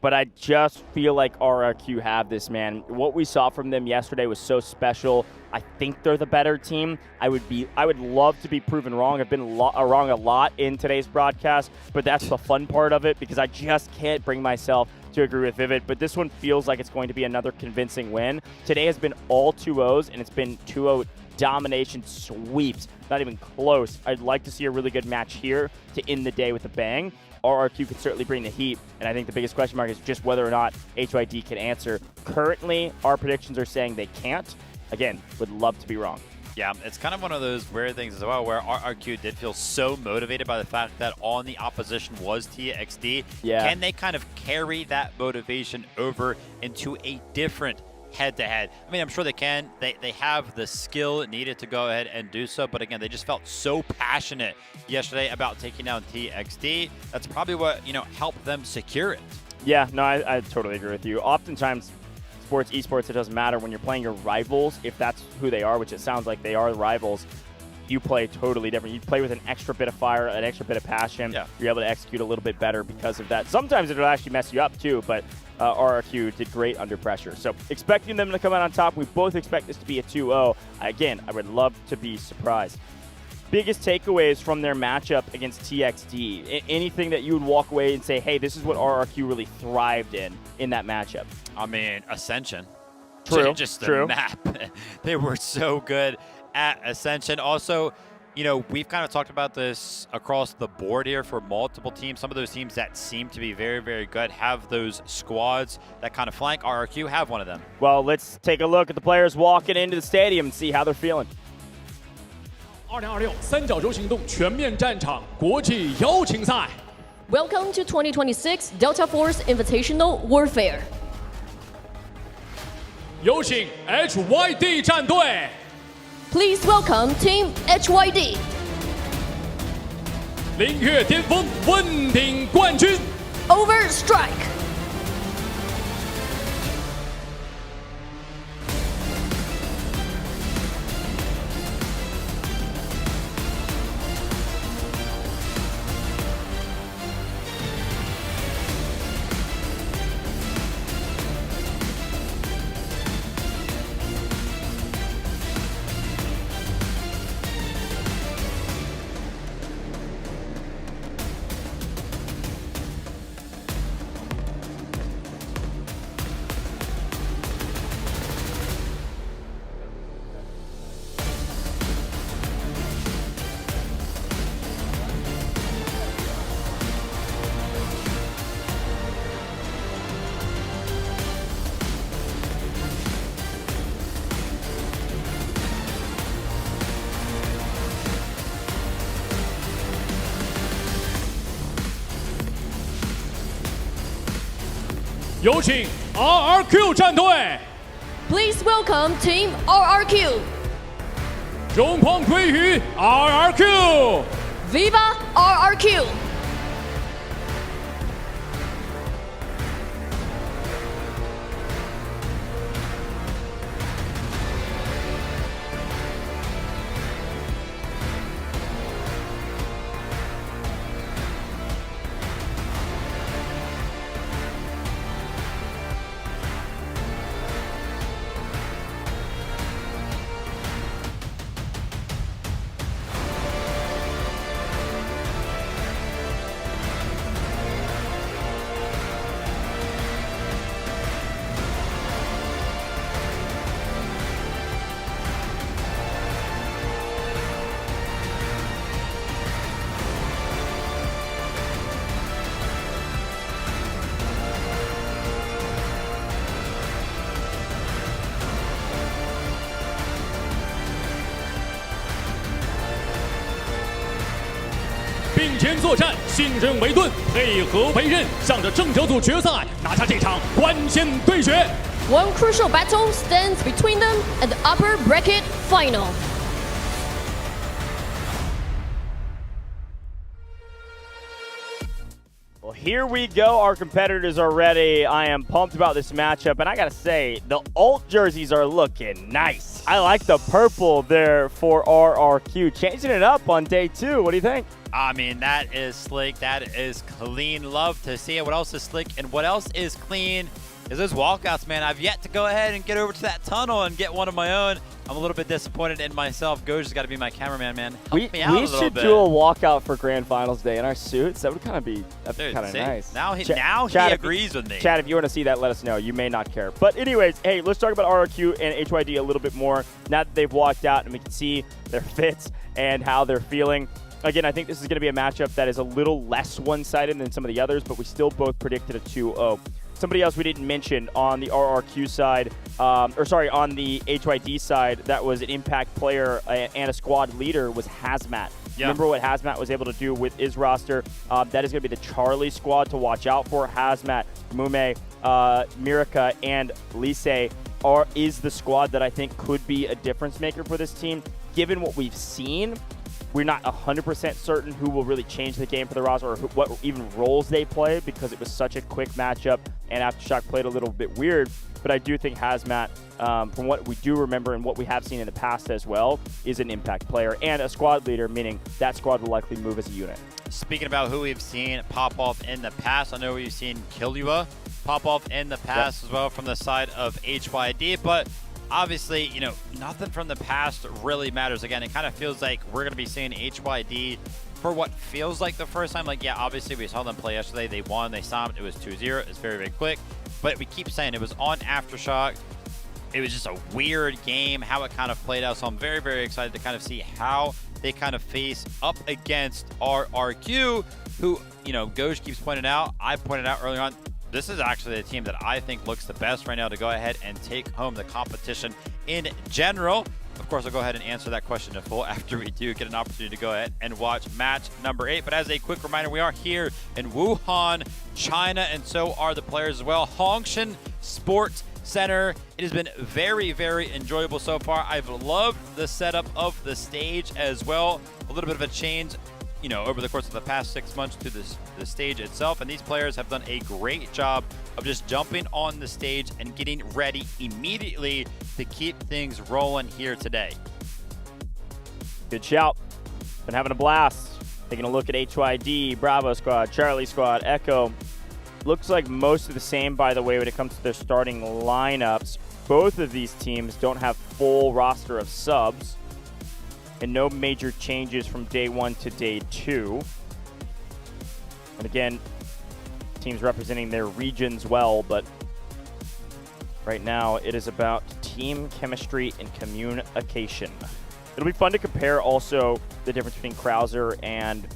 But I just feel like RRQ have this, man. What we saw from them yesterday was so special. I think they're the better team. I would love to be proven wrong. I've been wrong a lot in today's broadcast, but that's the fun part of it because I just can't bring myself to agree with Vivid. But this one feels like it's going to be another convincing win. Today has been all 2-0s, and it's been 2-0 domination sweeps. Not even close. I'd like to see a really good match here to end the day with a bang. RRQ could certainly bring the heat, and I think the biggest question mark is just whether or not HYD can answer. Currently, our predictions are saying they can't. Again, would love to be wrong. Yeah, it's kind of one of those weird things as well where RRQ did feel so motivated by the fact that on the opposition was TXD. Yeah. Can they kind of carry that motivation over into a different head-to-head? I mean, I'm sure they can. They have the skill needed to go ahead and do so, but again, they just felt so passionate yesterday about taking down TXD. That's probably what, helped them secure it. Yeah, no, I totally agree with you. Oftentimes, esports, it doesn't matter when you're playing your rivals, if that's who they are, which it sounds like they are the rivals, you play totally different. You play with an extra bit of fire, an extra bit of passion. Yeah. You're able to execute a little bit better because of that. Sometimes it'll actually mess you up too, but RRQ did great under pressure. So expecting them to come out on top. We both expect this to be a 2-0. Again, I would love to be surprised. Biggest takeaways from their matchup against TXD? Anything that you would walk away and say, hey, this is what RRQ really thrived in that matchup? I mean, Ascension. True. Just the map. They were so good at Ascension. Also, we've kind of talked about this across the board here for multiple teams. Some of those teams that seem to be very, very good have those squads that kind of flank. RRQ have one of them. Well, let's take a look at the players walking into the stadium and see how they're feeling. 2026三角洲行动全面战场国际邀请赛。 Welcome to 2026 Delta Force Invitational Warfare. 有请 HYD 战队。 Please welcome Team HYD. 凌越巅峰，问鼎冠军。 Over Strike.有请 RRQ 战队。 Please welcome Team RRQ. 荣光归于 RRQ. Viva RRQ. 并肩作战，信任为盾，配合为刃，向着正角组决赛拿下这场关键对决。One crucial battle stands between them at the upper bracket final. Well, here we go. Our competitors are ready. I am pumped about this matchup, and I gotta say, the alt jerseys are looking nice. I like the purple there for RRQ. Changing it up on day 2. What do you think? I mean, that is slick. That is clean. Love to see it. What else is slick and what else is clean is those walkouts, man. I've yet to go ahead and get over to that tunnel and get one of my own. I'm a little bit disappointed in myself. Goj has got to be my cameraman, man. Help me out a little bit. We should do a walkout for Grand Finals Day in our suits. That would kind of be kind of nice. Now he agrees with me. Chad, if you want to see that, let us know. You may not care. But anyways, hey, let's talk about RRQ and HYD a little bit more now that they've walked out and we can see their fits and how they're feeling. Again, I think this is going to be a matchup that is a little less one-sided than some of the others, but we still both predicted a 2-0. Somebody else we didn't mention on the RRQ side, on the HYD side, that was an impact player and a squad leader was Hazmat. Yeah. Remember what Hazmat was able to do with his roster? That is going to be the Charlie squad to watch out for. Hazmat, Mume, Mirika, and Lise is the squad that I think could be a difference maker for this team. Given what we've seen, we're not 100% certain who will really change the game for the roster or what even roles they play because it was such a quick matchup and Aftershock played a little bit weird. But I do think Hazmat, from what we do remember and what we have seen in the past as well, is an impact player and a squad leader, meaning that squad will likely move as a unit. Speaking about who we've seen pop off in the past, I know we've seen Killua pop off in the past as well from the side of HYD, but obviously, you know, nothing from the past really matters. Again, it kind of feels like we're going to be seeing HYD for what feels like the first time. Like, yeah, obviously we saw them play yesterday. They won, they stomped. It was 2-0. It's very, very quick. But we keep saying it was on Aftershock. It was just a weird game, how it kind of played out. So I'm very, very excited to kind of see how they kind of face up against RRQ, who, you know, Goj keeps pointing out. I pointed out earlier on, this is actually the team that I think looks the best right now to go ahead and take home the competition in general. Of course, I'll go ahead and answer that question in full after we do get an opportunity to go ahead and watch match number 8. But as a quick reminder, we are here in Wuhan, China, and so are the players as well. Hongshan Sports Center. It has been very, very enjoyable so far. I've loved the setup of the stage as well. A little bit of a change, you know, over the course of the past 6 months to the stage itself, and these players have done a great job of just jumping on the stage and getting ready immediately to keep things rolling here today. Good shout. Been having a blast. Taking a look at HYD, Bravo Squad, Charlie Squad, Echo. Looks like most of the same, by the way, when it comes to their starting lineups. Both of these teams don't have full roster of subs, and no major changes from day 1 to day 2. And again, teams representing their regions well, but right now it is about team chemistry and communication. It'll be fun to compare also the difference between Krauser and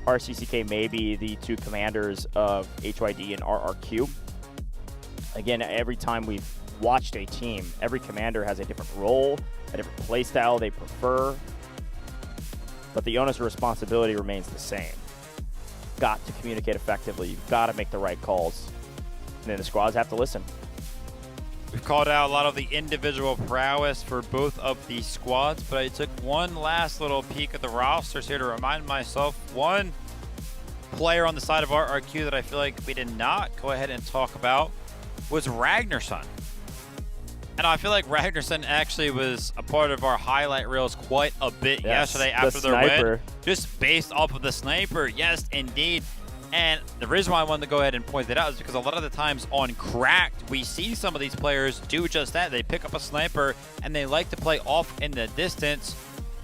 RCCK, maybe the two commanders of HYD and RRQ. Again, every time we've watched a team, every commander has a different role, a different play style they prefer, but the onus of responsibility remains the same. Got to communicate effectively. You've got to make the right calls. And then the squads have to listen. We've called out a lot of the individual prowess for both of these squads, but I took one last little peek at the rosters here to remind myself one player on the side of RRQ that I feel like we did not go ahead and talk about was Ragnarsson. And I feel like Ragnarsson actually was a part of our highlight reels quite a bit yesterday after the win. Just based off of the sniper. Yes, indeed. And the reason why I wanted to go ahead and point that out is because a lot of the times on Cracked, we see some of these players do just that. They pick up a sniper and they like to play off in the distance,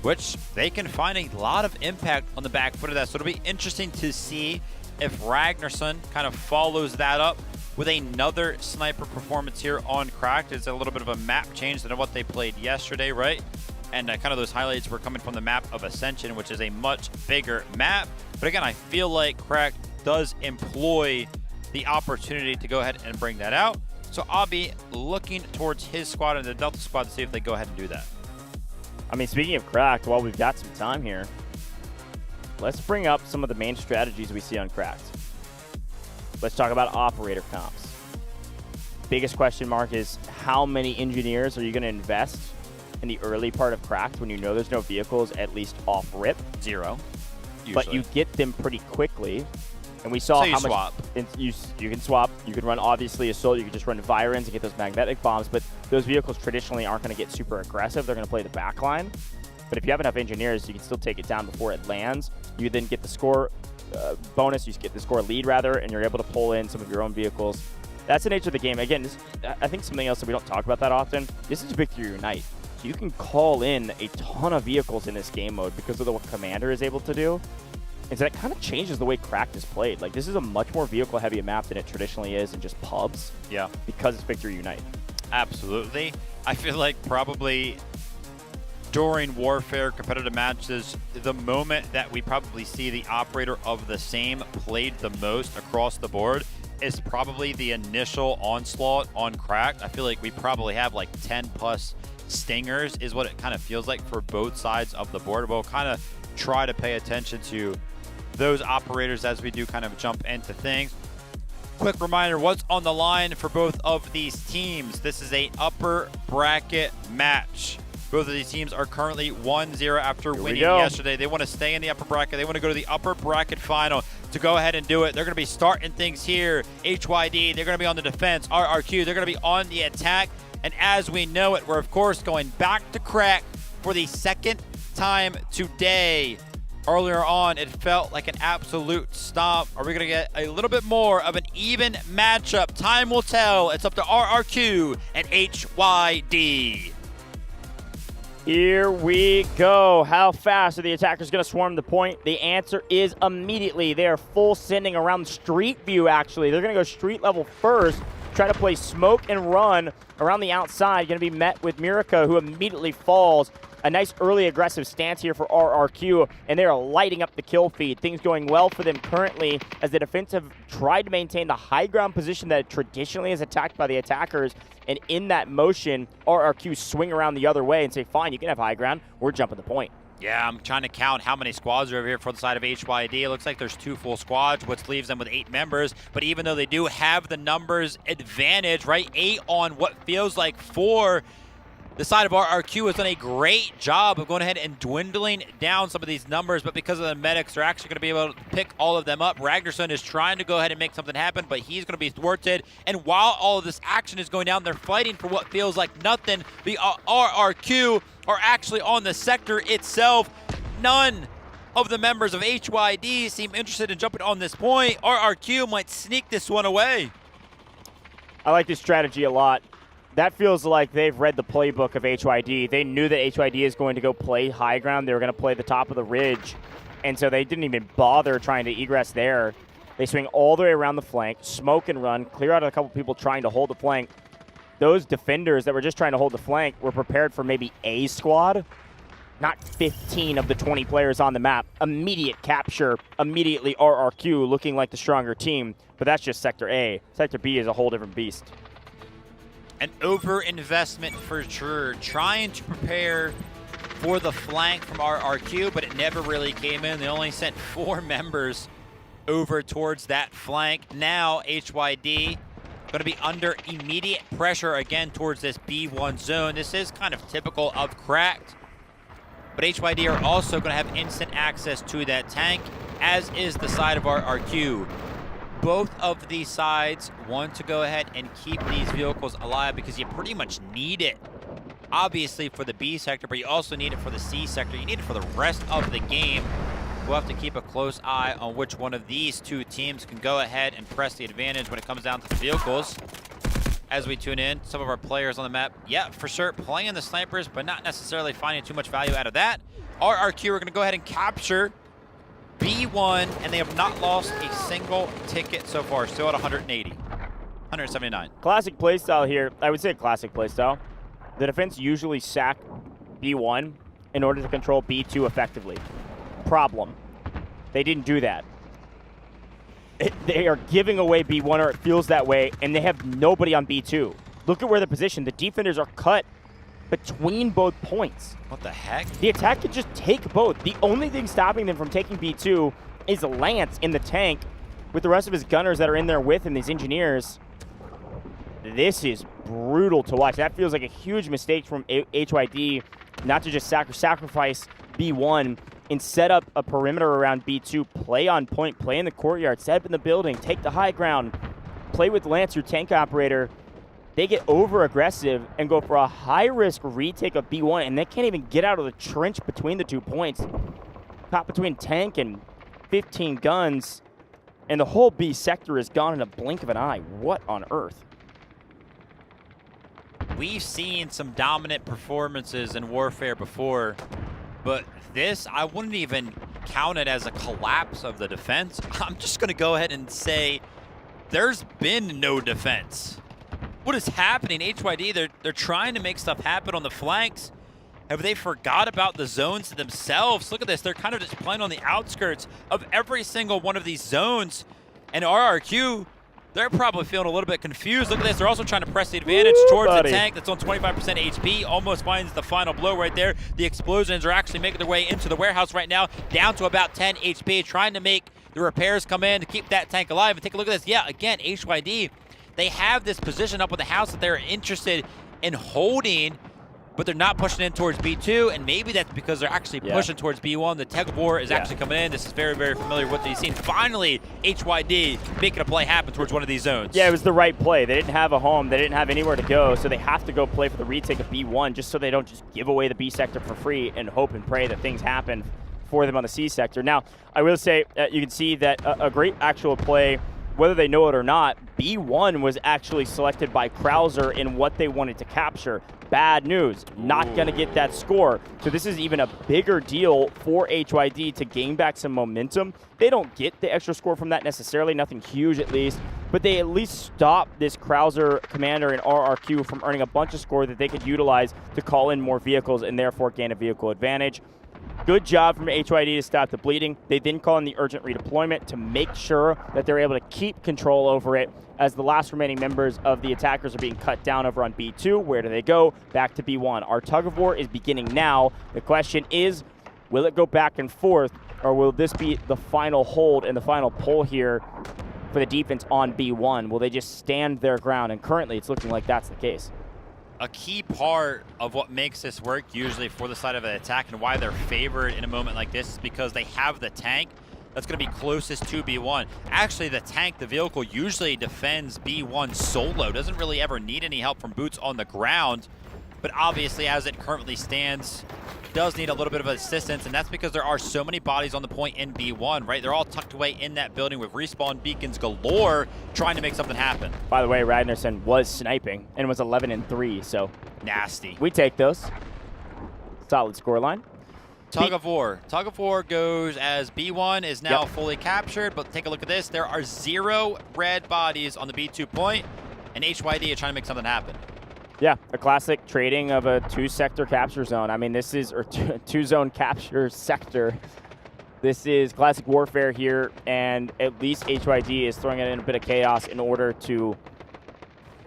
which they can find a lot of impact on the back foot of that. So it'll be interesting to see if Ragnarsson kind of follows that up with another sniper performance here on Cracked. It's a little bit of a map change than what they played yesterday, right? And kind of those highlights were coming from the map of Ascension, which is a much bigger map. But again, I feel like Cracked does employ the opportunity to go ahead and bring that out. So I'll be looking towards his squad and the Delta squad to see if they go ahead and do that. I mean, speaking of Cracked, while we've got some time here, let's bring up some of the main strategies we see on Cracked. Let's talk about operator comps. Biggest question mark is how many engineers are you going to invest in the early part of Cracked when you know there's no vehicles, at least off rip? 0. But you get them pretty quickly. And we saw so how swap. much you can swap. You can run, obviously, Assault. You can just run Virons and get those magnetic bombs. But those vehicles traditionally aren't going to get super aggressive. They're going to play the back line. But if you have enough engineers, you can still take it down before it lands. You then get the score bonus. You get the score lead, rather, and you're able to pull in some of your own vehicles. That's the nature of the game. Again, I think something else that we don't talk about that often, this is Victory Unite. So you can call in a ton of vehicles in this game mode because of what Commander is able to do. And so that kind of changes the way Cracked is played. Like, this is a much more vehicle-heavy map than it traditionally is in just pubs. Yeah. Because it's Victory Unite. Absolutely. I feel like probably during Warfare competitive matches, the moment that we probably see the operator of the same played the most across the board is probably the initial onslaught on Cracked. I feel like we probably have like 10+ stingers is what it kind of feels like for both sides of the board. We'll kind of try to pay attention to those operators as we do kind of jump into things. Quick reminder, what's on the line for both of these teams? This is a upper bracket match. Both of these teams are currently 1-0 after winning yesterday. They want to stay in the upper bracket. They want to go to the upper bracket final to go ahead and do it. They're going to be starting things here. HYD, they're going to be on the defense. RRQ, they're going to be on the attack. And as we know it, we're of course going back to Crack for the second time today. Earlier on, it felt like an absolute stomp. Are we going to get a little bit more of an even matchup? Time will tell. It's up to RRQ and HYD. Here we go. How fast are the attackers going to swarm the point? The answer is immediately. They are full sending around street view, actually. They're going to go street level first, try to play smoke and run around the outside. Going to be met with Mirka, who immediately falls. A nice early aggressive stance here for RRQ, and they are lighting up the kill feed. Things going well for them currently as the defense have tried to maintain the high ground position that traditionally is attacked by the attackers. And in that motion, RRQ swing around the other way and say, fine, you can have high ground. We're jumping the point. Yeah, I'm trying to count how many squads are over here for the side of HYD. It looks like there's 2 full squads, which leaves them with 8 members. But even though they do have the numbers advantage, right, 8 on what feels like 4, the side of RRQ has done a great job of going ahead and dwindling down some of these numbers, but because of the medics, they're actually going to be able to pick all of them up. Ragnarsson is trying to go ahead and make something happen, but he's going to be thwarted. And while all of this action is going down, they're fighting for what feels like nothing. The RRQ are actually on the sector itself. None of the members of HYD seem interested in jumping on this point. RRQ might sneak this one away. I like this strategy a lot. That feels like they've read the playbook of HYD. They knew that HYD is going to go play high ground. They were going to play the top of the ridge. And so they didn't even bother trying to egress there. They swing all the way around the flank, smoke and run, clear out a couple people trying to hold the flank. Those defenders that were just trying to hold the flank were prepared for maybe a squad, not 15 of the 20 players on the map. Immediate capture, immediately RRQ looking like the stronger team. But that's just Sector A. Sector B is a whole different beast. An over-investment for sure. Trying to prepare for the flank from RRQ, but it never really came in. They only sent 4 members over towards that flank. Now HYD going to be under immediate pressure again towards this B1 zone. This is kind of typical of Cracked, but HYD are also going to have instant access to that tank, as is the side of RRQ. Both of these sides want to go ahead and keep these vehicles alive because you pretty much need it, obviously, for the B sector, but you also need it for the C sector. You need it for the rest of the game. We'll have to keep a close eye on which one of these 2 teams can go ahead and press the advantage when it comes down to the vehicles. As we tune in, some of our players on the map, yeah, for sure, playing the snipers, but not necessarily finding too much value out of that. RRQ are going to go ahead and capture B1, and they have not lost a single ticket so far. Still at 180. 179. Classic playstyle here. I would say classic playstyle. The defense usually sack B1 in order to control B2 effectively. Problem. They didn't do that. They are giving away B1, or it feels that way, and they have nobody on B2. Look at where they're positioned. The defenders are cut between both points. What the heck? The attack could just take both. The only thing stopping them from taking B2 is Lance in the tank with the rest of his gunners that are in there with him, these engineers. This is brutal to watch. That feels like a huge mistake from HYD not to just sacrifice B1 and set up a perimeter around B2, play on point, play in the courtyard, set up in the building, take the high ground, play with Lance, your tank operator. They get over-aggressive and go for a high-risk retake of B1, and they can't even get out of the trench between the 2 points. Caught between tank and 15 guns, and the whole B sector is gone in a blink of an eye. What on earth? We've seen some dominant performances in Warfare before, but this, I wouldn't even count it as a collapse of the defense. I'm just going to go ahead and say there's been no defense. What is happening? HYD, they're trying to make stuff happen on the flanks. Have they forgot about the zones themselves? Look at this. They're kind of just playing on the outskirts of every single one of these zones. And RRQ, they're probably feeling a little bit confused. Look at this. They're also trying to press the advantage towards the tank that's on 25% HP. Almost finds the final blow right there. The explosions are actually making their way into the warehouse right now, down to about 10 HP, trying to make the repairs come in to keep that tank alive. And take a look at this. Yeah, again, HYD, they have this position up with the house that they're interested in holding, but they're not pushing in towards B2, and maybe that's because they're actually pushing towards B1. The tug of war is actually coming in. This is very, very familiar with what you've seen. Finally, HYD making a play happen towards one of these zones. Yeah, it was the right play. They didn't have a home. They didn't have anywhere to go, so they have to go play for the retake of B1 just so they don't just give away the B sector for free and hope and pray that things happen for them on the C sector. Now, I will say you can see that a great actual play, whether they know it or not, B1 was actually selected by Krauser in what they wanted to capture. Bad news, not going to get that score. So this is even a bigger deal for HYD to gain back some momentum. They don't get the extra score from that necessarily, nothing huge at least, but they at least stop this Krauser commander in RRQ from earning a bunch of score that they could utilize to call in more vehicles and therefore gain a vehicle advantage. Good job from HYD to stop the bleeding. They then call in the urgent redeployment to make sure that they're able to keep control over it as the last remaining members of the attackers are being cut down over on B2. Where do they go? Back to B1. Our tug of war is beginning now. The question is, will it go back and forth, or will this be the final hold and the final pull here for the defense on B1? Will they just stand their ground? And currently it's looking like that's the case. A key part of what makes this work usually for the side of an attack and why they're favored in a moment like this is because they have the tank that's going to be closest to B1. Actually, the tank, the vehicle, usually defends B1 solo. Doesn't really ever need any help from boots on the ground. But obviously, as it currently stands, does need a little bit of assistance, and that's because there are so many bodies on the point in B1, right? They're all tucked away in that building with respawn beacons galore, trying to make something happen. By the way, Ragnarsson was sniping and was 11-3, so nasty. We take those. Solid scoreline. Tug of war. Tug of war goes as B1 is now fully captured, but take a look at this. There are 0 red bodies on the B2 point, and HYD is trying to make something happen. Yeah, a classic trading of a 2-sector capture zone. I mean, this is, or 2-zone capture sector. This is classic warfare here, and at least HYD is throwing it in a bit of chaos in order to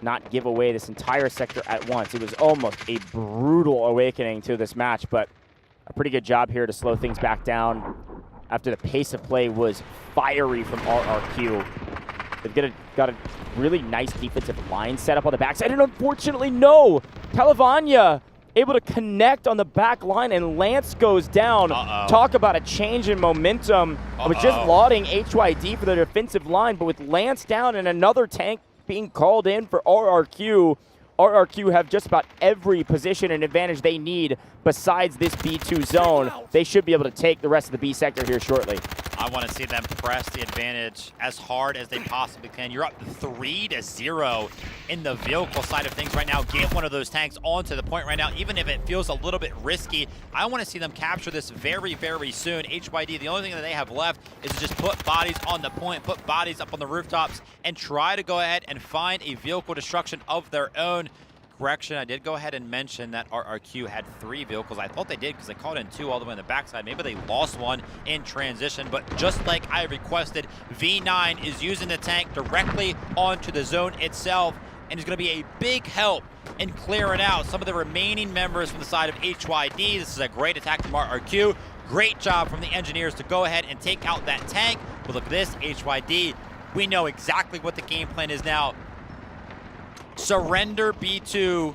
not give away this entire sector at once. It was almost a brutal awakening to this match, but a pretty good job here to slow things back down after the pace of play was fiery from RRQ. They've got a really nice defensive line set up on the backside, and unfortunately, no! Talavanya able to connect on the back line, and Lance goes down. Talk about a change in momentum. I was just lauding HYD for their defensive line, but with Lance down and another tank being called in for RRQ, RRQ have just about every position and advantage they need besides this B2 zone. They should be able to take the rest of the B sector here shortly. I want to see them press the advantage as hard as they possibly can. You're up 3-0 in the vehicle side of things right now. Get one of those tanks onto the point right now, even if it feels a little bit risky. I want to see them capture this very, very soon. HYD, the only thing that they have left is to just put bodies on the point, put bodies up on the rooftops, and try to go ahead and find a vehicle destruction of their own. Correction, I did go ahead and mention that RRQ had 3 vehicles. I thought they did because they called in 2 all the way on the backside. Maybe they lost one in transition, but just like I requested, V9 is using the tank directly onto the zone itself. and is going to be a big help in clearing out some of the remaining members from the side of HYD. This is a great attack from RRQ. Great job from the engineers to go ahead and take out that tank. But look at this, HYD. We know exactly what the game plan is now. Surrender B2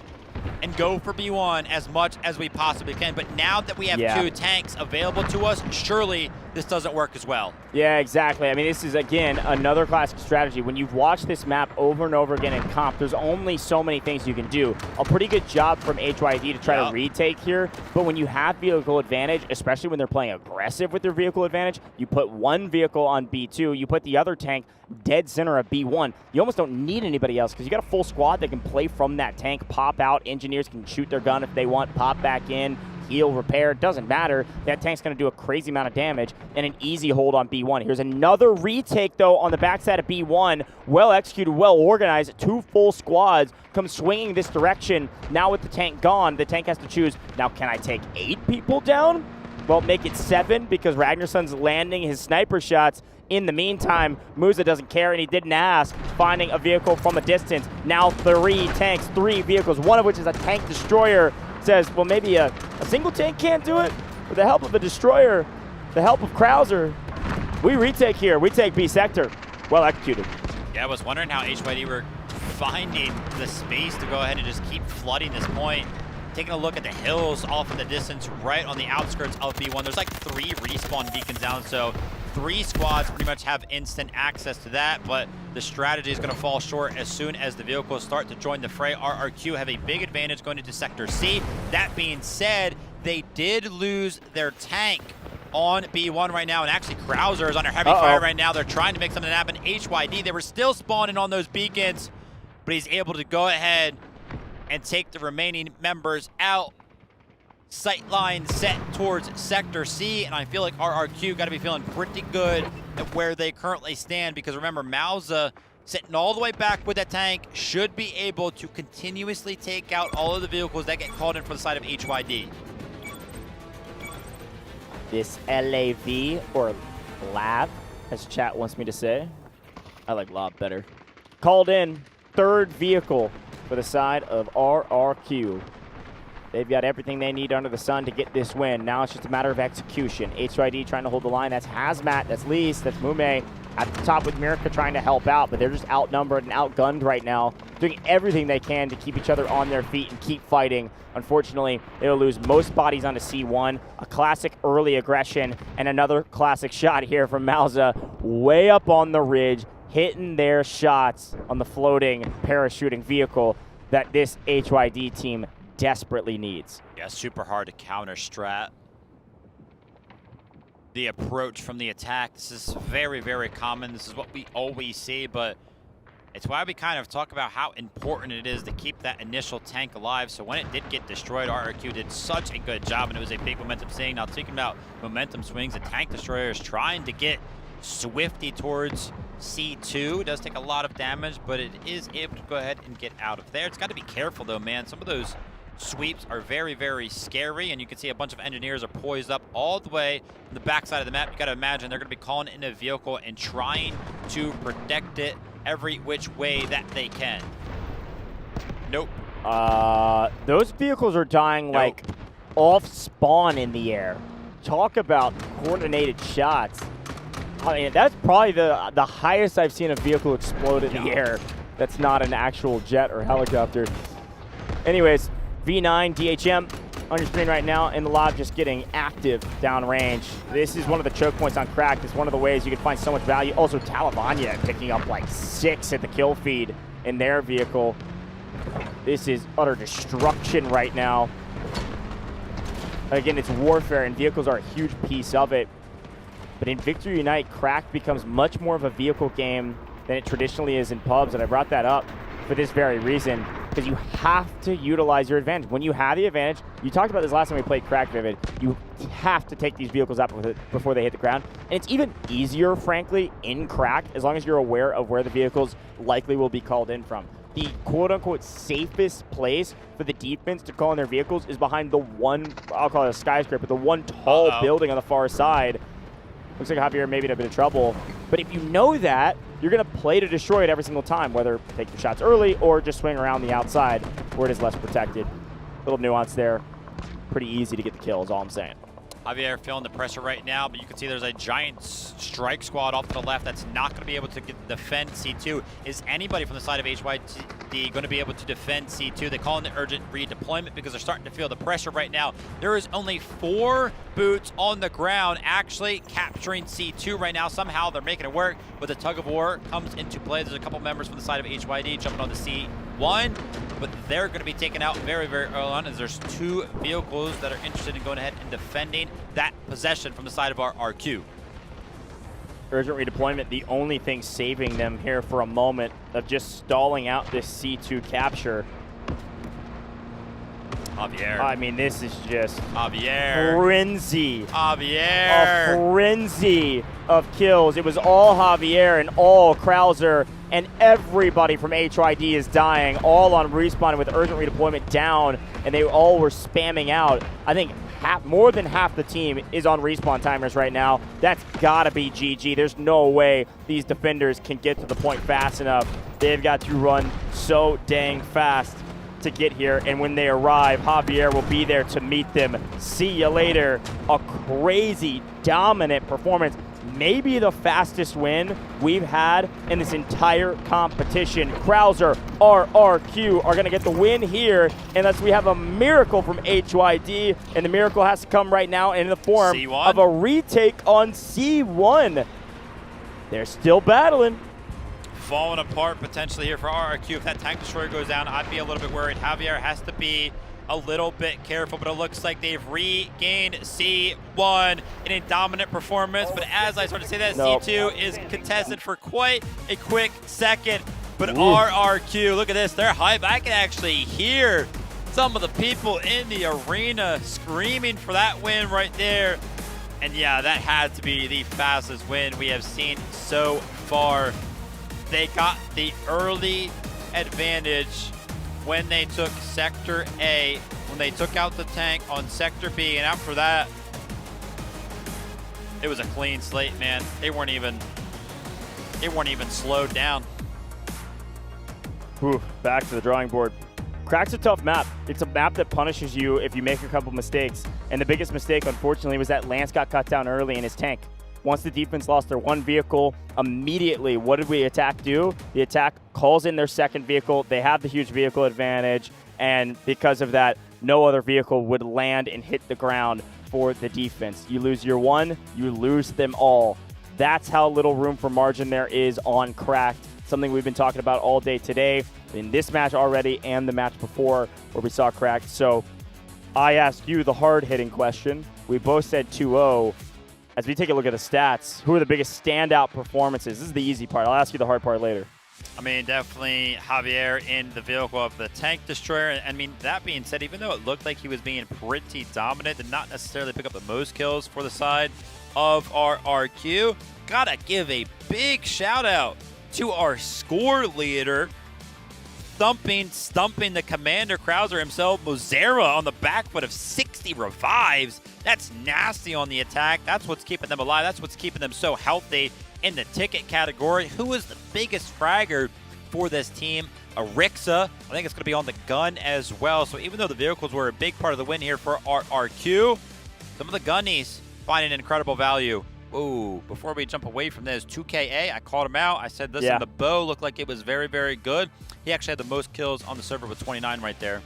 and go for B1 as much as we possibly can. But now that we have two tanks available to us, surely this doesn't work as well. Yeah, exactly. I mean, this is, again, another classic strategy. When you've watched this map over and over again in comp, there's only so many things you can do. A pretty good job from HYD to try to retake here, but when you have vehicle advantage, especially when they're playing aggressive with their vehicle advantage, you put one vehicle on B2, you put the other tank dead center of B1. You almost don't need anybody else because you got a full squad that can play from that tank, pop out, engineers can shoot their gun if they want, pop back in, heal, repair, doesn't matter. That tank's going to do a crazy amount of damage and an easy hold on B1. Here's another retake, though, on the backside of B1. Well executed, well organized. Two full squads come swinging this direction. Now with the tank gone, the tank has to choose, now can I take 8 people down? Well, make it 7 because Ragnarsson's landing his sniper shots. In the meantime, Musa doesn't care, and he didn't ask, finding a vehicle from a distance. Now 3 tanks, 3 vehicles, one of which is a tank destroyer. Says, well, maybe a single tank can't do it. With the help of a destroyer, the help of Krauser, we retake here. We take B sector. Well executed. Yeah, I was wondering how HYD were finding the space to go ahead and just keep flooding this point. Taking a look at the hills off in the distance, right on the outskirts of B1. There's like 3 respawn beacons down, so 3 squads pretty much have instant access to that, but the strategy is going to fall short as soon as the vehicles start to join the fray. RRQ have a big advantage going into Sector C. That being said, they did lose their tank on B1 right now, and actually Krauser is under heavy fire right now. They're trying to make something happen. HYD, they were still spawning on those beacons, but he's able to go ahead and take the remaining members out. Sight line set towards Sector C, and I feel like RRQ got to be feeling pretty good at where they currently stand, because remember, Mausa sitting all the way back with that tank should be able to continuously take out all of the vehicles that get called in for the side of HYD. This LAV, or LAV, as chat wants me to say. I like LAV better. Called in, 3rd vehicle for the side of RRQ. They've got everything they need under the sun to get this win. Now it's just a matter of execution. HYD trying to hold the line. That's Hazmat, that's Lise, that's Mume at the top with Mirka trying to help out, but they're just outnumbered and outgunned right now, doing everything they can to keep each other on their feet and keep fighting. Unfortunately, they'll lose most bodies onto C1. A classic early aggression and another classic shot here from Mausa way up on the ridge, hitting their shots on the floating parachuting vehicle that this HYD team desperately needs. Yeah, super hard to counter strat. The approach from the attack, this is very, very common. This is what we always see, but it's why we kind of talk about how important it is to keep that initial tank alive. So when it did get destroyed, RRQ did such a good job, and it was a big momentum swing. Now, speaking about momentum swings, the tank destroyer is trying to get Swifty towards C2. It does take a lot of damage, but it is able to go ahead and get out of there. It's got to be careful, though, man. Some of those sweeps are very, very scary, and you can see a bunch of engineers are poised up all the way on the backside of the map. You got to imagine they're going to be calling in a vehicle and trying to protect it every which way that they can. Nope. Those vehicles are dying like off spawn in the air. Talk about coordinated shots. I mean, that's probably the highest I've seen a vehicle explode in the air. That's not an actual jet or helicopter. Anyways, V9 DHM on your screen right now in the lab, just getting active downrange. This is one of the choke points on Cracked. It's one of the ways you can find so much value. Also, Talavanya picking up like 6 at the kill feed in their vehicle. This is utter destruction right now. Again, it's warfare, and vehicles are a huge piece of it. But in Victory Unite, Cracked becomes much more of a vehicle game than it traditionally is in pubs, and I brought that up for this very reason, because you have to utilize your advantage. When you have the advantage, you talked about this last time we played Cracked Vivid, you have to take these vehicles out before they hit the ground. And it's even easier, frankly, in Cracked, as long as you're aware of where the vehicles likely will be called in from. The quote-unquote safest place for the defense to call in their vehicles is behind the one, I'll call it a skyscraper, the one tall building on the far side. Looks like Javier may be in a bit of trouble. But But if you know that, you're going to play to destroy it every single time, whether take your shots early or just swing around the outside where it is less protected. Little nuance there. Pretty easy to get the kill is all I'm saying. Javier feeling the pressure right now, but you can see there's a giant strike squad off to the left that's not going to be able to defend C2. Is anybody from the side of HYD going to be able to defend C2? They call in the urgent redeployment because they're starting to feel the pressure right now. There is only 4 boots on the ground actually capturing C2 right now. Somehow they're making it work, but the tug of war comes into play. There's a couple members from the side of HYD jumping on the C1, but they're going to be taken out very, very early on as there's 2 vehicles that are interested in going ahead and defending that possession from the side of our RQ. Urgent redeployment, the only thing saving them here for a moment of just stalling out this C2 capture. Javier. I mean, this is just Javier. Frenzy. Javier. A frenzy of kills. It was all Javier and all Krauser, and everybody from HYD is dying, all on respawn with urgent redeployment down, and they all were spamming out. I think more than half the team is on respawn timers right now. That's gotta be GG. There's no way these defenders can get to the point fast enough. They've got to run so dang fast to get here, and when they arrive, Javier will be there to meet them. See you later. A crazy, dominant performance. Maybe the fastest win we've had in this entire competition. Krauser, RRQ are going to get the win here unless we have a miracle from HYD, and the miracle has to come right now in the form C1? of a retake on C1. They're still battling. Falling apart potentially here for RRQ. If that tank destroyer goes down, I'd be a little bit worried. Javier has to be a little bit careful, but it looks like they've regained C1 in a dominant performance. But as I started to say that, C2 is contested for quite a quick second. But RRQ, look at this, they're hype. I can actually hear some of the people in the arena screaming for that win right there. And yeah, that had to be the fastest win we have seen so far. They got the early advantage when they took Sector A, when they took out the tank on Sector B, and after that, it was a clean slate, man. They weren't even slowed down. Whew, back to the drawing board. Crack's a tough map. It's a map that punishes you if you make a couple mistakes. And the biggest mistake, unfortunately, was that Lance got cut down early in his tank. Once the defense lost their 1 vehicle, immediately, what did we attack do? The attack calls in their 2nd vehicle. They have the huge vehicle advantage, and because of that, no other vehicle would land and hit the ground for the defense. You lose your 1, you lose them all. That's how little room for margin there is on Cracked. Something we've been talking about all day today, in this match already and the match before where we saw Cracked. So I asked you the hard-hitting question. We both said 2-0. As we take a look at the stats, who are the biggest standout performances? This is the easy part. I'll ask you the hard part later. I mean, definitely Javier in the vehicle of the tank destroyer. I mean, that being said, even though it looked like he was being pretty dominant, did not necessarily pick up the most kills for the side of our RQ, gotta give a big shout out to our score leader, stumping the commander Krauser himself, Mozera on the back foot of 60 revives. That's nasty on the attack. That's what's keeping them alive. That's what's keeping them so healthy in the ticket category. Who is the biggest fragger for this team? Arixa. I think it's going to be on the gun as well. So even though the vehicles were a big part of the win here for our RQ, some of the gunnies finding incredible value. Ooh, before we jump away from this, 2KA, I called him out. I said, listen, the bow looked like it was very, very good. He actually had the most kills on the server with 29 right there.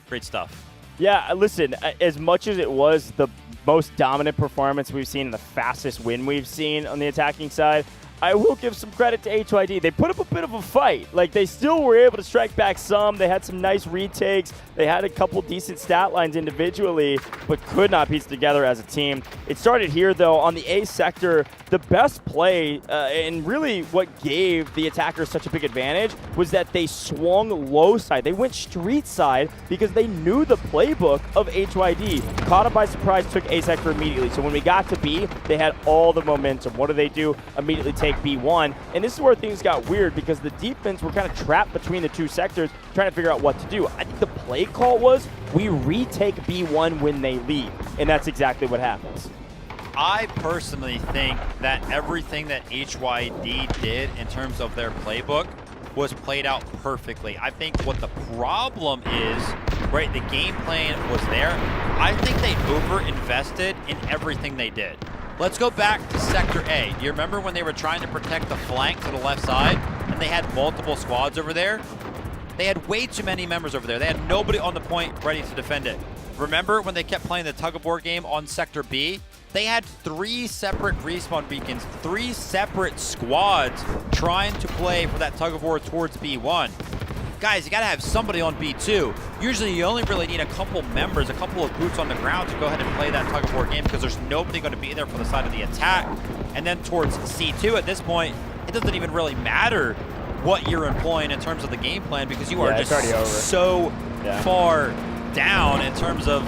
Great stuff. Yeah, listen, as much as it was the most dominant performance we've seen and the fastest win we've seen on the attacking side, I will give some credit to HYD. They put up a bit of a fight. Like, they still were able to strike back some. They had some nice retakes. They had a couple decent stat lines individually, but could not piece together as a team. It started here, though, on the A sector. The best play, and really what gave the attackers such a big advantage, was that they swung low side. They went street side because they knew the playbook of HYD. Caught them by surprise, took A sector immediately. So when we got to B, they had all the momentum. What do? Immediately take B1. And this is where things got weird because the defense were kind of trapped between the 2 sectors trying to figure out what to do. I think the play call was we retake B1 when they leave. And that's exactly what happens. I personally think that everything that HYD did in terms of their playbook was played out perfectly. I think what the problem is, right, the game plan was there. I think they over-invested in everything they did. Let's go back to Sector A. Do you remember when they were trying to protect the flank to the left side and they had multiple squads over there? They had way too many members over there. They had nobody on the point ready to defend it. Remember when they kept playing the tug-of-war game on Sector B? They had 3 separate respawn beacons, 3 separate squads trying to play for that tug-of-war towards B1. Guys, you gotta have somebody on B2. Usually you only really need a couple members, a couple of boots on the ground to go ahead and play that tug-of-war game because there's nobody gonna be there for the side of the attack. And then towards C2 at this point, it doesn't even really matter what you're employing in terms of the game plan because you are just so far down in terms of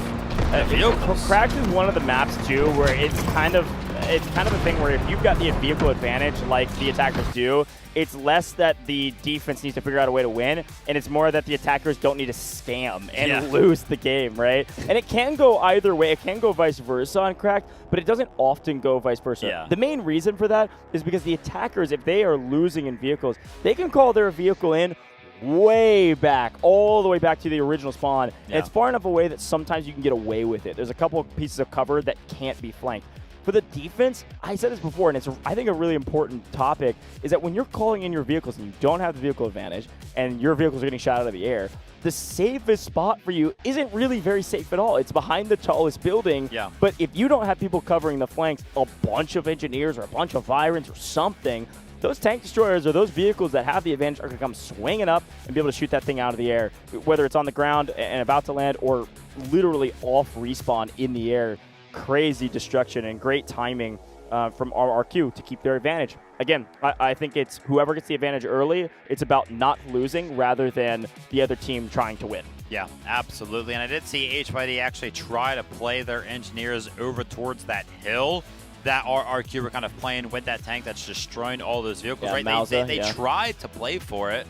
vehicles. Crash is one of the maps too where it's kind of a thing where if you've got the vehicle advantage like the attackers do, it's less that the defense needs to figure out a way to win, and it's more that the attackers don't need to scam and lose the game, right? And it can go either way. It can go vice versa on Cracked, but it doesn't often go vice versa. Yeah. The main reason for that is because the attackers, if they are losing in vehicles, they can call their vehicle in way back, all the way back to the original spawn. And it's far enough away that sometimes you can get away with it. There's a couple of pieces of cover that can't be flanked. For the defense, I said this before, and it's, I think, a really important topic, is that when you're calling in your vehicles and you don't have the vehicle advantage, and your vehicles are getting shot out of the air, the safest spot for you isn't really very safe at all. It's behind the tallest building, but if you don't have people covering the flanks, a bunch of engineers or a bunch of Virons or something, those tank destroyers or those vehicles that have the advantage are going to come swinging up and be able to shoot that thing out of the air, whether it's on the ground and about to land or literally off respawn in the air. Crazy destruction and great timing from RRQ to keep their advantage. Again, I think it's whoever gets the advantage early, it's about not losing rather than the other team trying to win. Yeah, absolutely. And I did see HYD actually try to play their engineers over towards that hill that RRQ were kind of playing with that tank that's destroying all those vehicles, right? Mausa, they tried to play for it.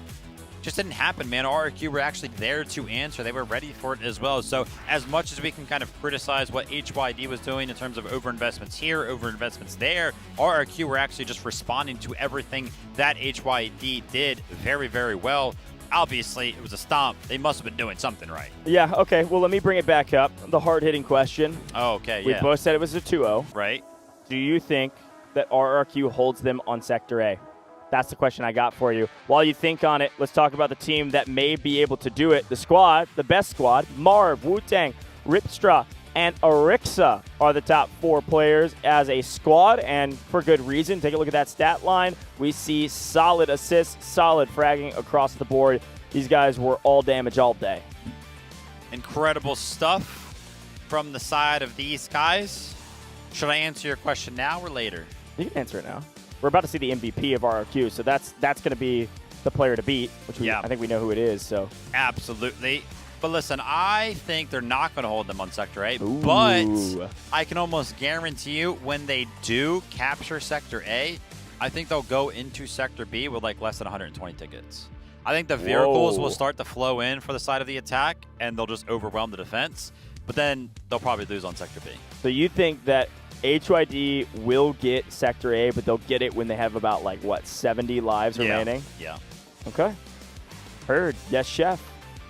Just didn't happen, man. RRQ were actually there to answer. They were ready for it as well. So as much as we can kind of criticize what HYD was doing in terms of overinvestments here, overinvestments there, RRQ were actually just responding to everything that HYD did very, very well. Obviously, it was a stomp. They must have been doing something right. Yeah, okay. Well, let me bring it back up. The hard-hitting question. Oh, okay, We both said it was a 2-0. Right. Do you think that RRQ holds them on Sector A? That's the question I got for you. While you think on it, let's talk about the team that may be able to do it. The squad, the best squad, Marv, Wu-Tang, Ripstra, and Arixa are the top 4 players as a squad, and for good reason. Take a look at that stat line. We see solid assists, solid fragging across the board. These guys were all damage all day. Incredible stuff from the side of these guys. Should I answer your question now or later? You can answer it now. We're about to see the MVP of RRQ, so that's going to be the player to beat, which I think we know who it is. So absolutely. But listen, I think they're not going to hold them on Sector A, but I can almost guarantee you when they do capture Sector A, I think they'll go into Sector B with like less than 120 tickets. I think the vehicles will start to flow in for the side of the attack, and they'll just overwhelm the defense, but then they'll probably lose on Sector B. So you think that HYD will get Sector A, but they'll get it when they have about, like, what, 70 lives remaining? Yeah. Okay. Heard. Yes, Chef.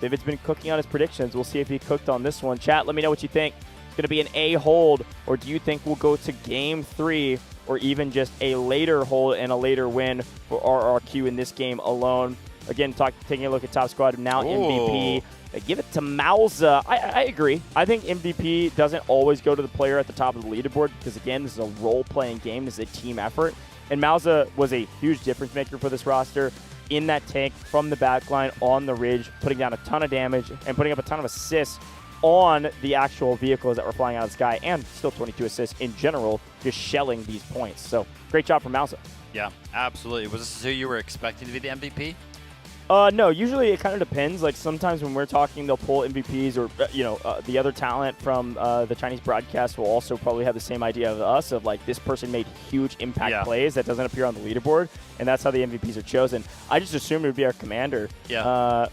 David's been cooking on his predictions. We'll see if he cooked on this one. Chat, let me know what you think. It's going to be an A hold, or do you think we'll go to Game 3, or even just a later hold and a later win for RRQ in this game alone? Again, taking a look at Top Squad, now MVP. Give it to Mausa. I agree. I think MVP doesn't always go to the player at the top of the leaderboard because, again, this is a role-playing game. This is a team effort. And Mausa was a huge difference maker for this roster in that tank from the backline on the ridge, putting down a ton of damage and putting up a ton of assists on the actual vehicles that were flying out of the sky, and still 22 assists in general, just shelling these points. So great job from Mausa. Yeah, absolutely. Was this who you were expecting to be the MVP? No, usually it kind of depends. Like sometimes when we're talking, they'll pull MVPs or, the other talent from the Chinese broadcast will also probably have the same idea of us of like this person made huge impact plays that doesn't appear on the leaderboard, and that's how the MVPs are chosen. I just assumed it would be our commander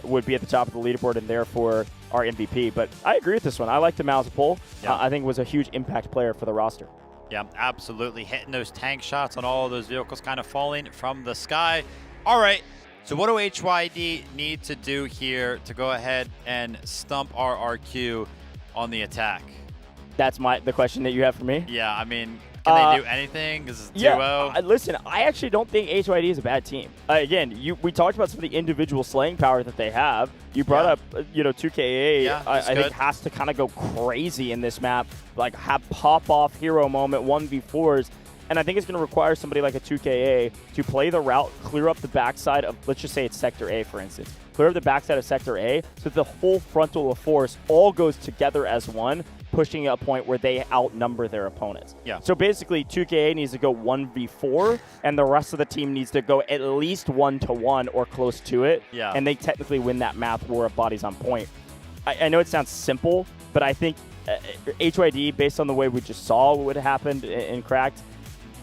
would be at the top of the leaderboard and therefore our MVP. But I agree with this one. I like the Mausa pull. I think it was a huge impact player for the roster. Yeah, absolutely. Hitting those tank shots on all of those vehicles kind of falling from the sky. All right, so what do HYD need to do here to go ahead and stump RRQ on the attack? That's the question that you have for me? Yeah, I mean, can they do anything? This is 2-0. Listen, I actually don't think HYD is a bad team. Again, we talked about some of the individual slaying power that they have. You brought up, 2KA, I think has to kind of go crazy in this map, like have pop-off hero moment 1v4s. And I think it's going to require somebody like a 2KA to play the route, clear up the backside of, let's just say it's Sector A, for instance. Clear up the backside of Sector A so that the whole frontal of force all goes together as one, pushing a point where they outnumber their opponents. Yeah. So basically, 2KA needs to go 1v4, and the rest of the team needs to go at least 1-1 or close to it. Yeah. And they technically win that map where a body's on point. I know it sounds simple, but I think HYD, based on the way we just saw what happened in Cracked,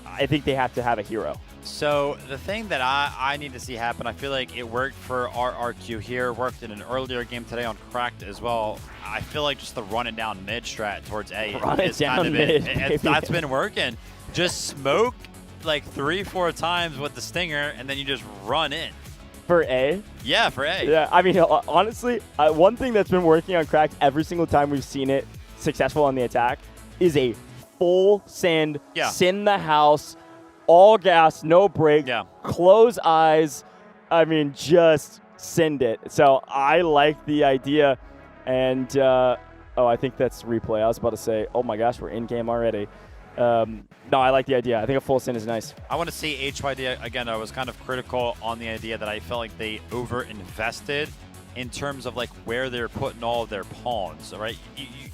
I think they have to have a hero. So the thing that I need to see happen, I feel like it worked for RRQ here, worked in an earlier game today on Cracked as well. I feel like just the running down mid strat towards A is kind of that's been working. Just smoke like 3-4 times with the stinger, and then you just run in. For A? Yeah, for A. Yeah, I mean, honestly, one thing that's been working on Cracked every single time we've seen it successful on the attack is a full send, send the house, all gas, no break, close eyes. I mean, just send it. So I like the idea. And, I think that's replay. I was about to say, oh my gosh, we're in game already. No, I like the idea. I think a full send is nice. I want to see HYD, again, I was kind of critical on the idea that I felt like they over-invested in terms of like where they're putting all of their pawns, right?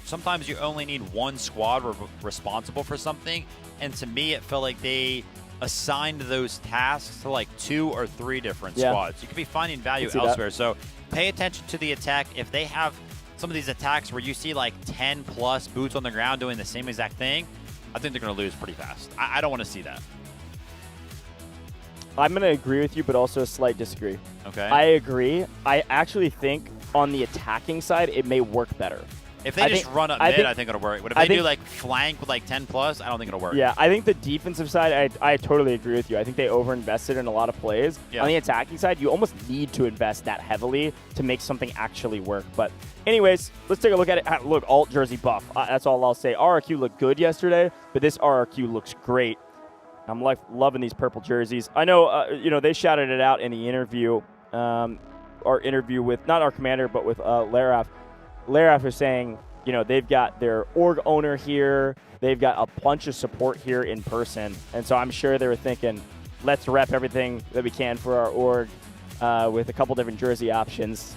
Sometimes you only need one squad responsible for something, and to me it felt like they assigned those tasks to like 2 or 3 different squads. You could be finding value elsewhere. So pay attention to the attack. If they have some of these attacks where you see like 10 plus boots on the ground doing the same exact thing, I think they're going to lose pretty fast. I don't want to see that. I'm going to agree with you, but also a slight disagree. Okay. I agree. I actually think on the attacking side, it may work better. If they just run up mid, I think it'll work. But if they do like flank with like 10 plus, I don't think it'll work. Yeah, I think the defensive side, I totally agree with you. I think they over-invested in a lot of plays. On the attacking side, you almost need to invest that heavily to make something actually work. But anyways, let's take a look at it. Look, alt jersey buff. That's all I'll say. RRQ looked good yesterday, but this RRQ looks great. I'm loving these purple jerseys. I know, they shouted it out in the interview, our interview with, not our commander, but with Laraf. Laraf is saying, they've got their org owner here. They've got a bunch of support here in person. And so I'm sure they were thinking, let's rep everything that we can for our org with a couple different jersey options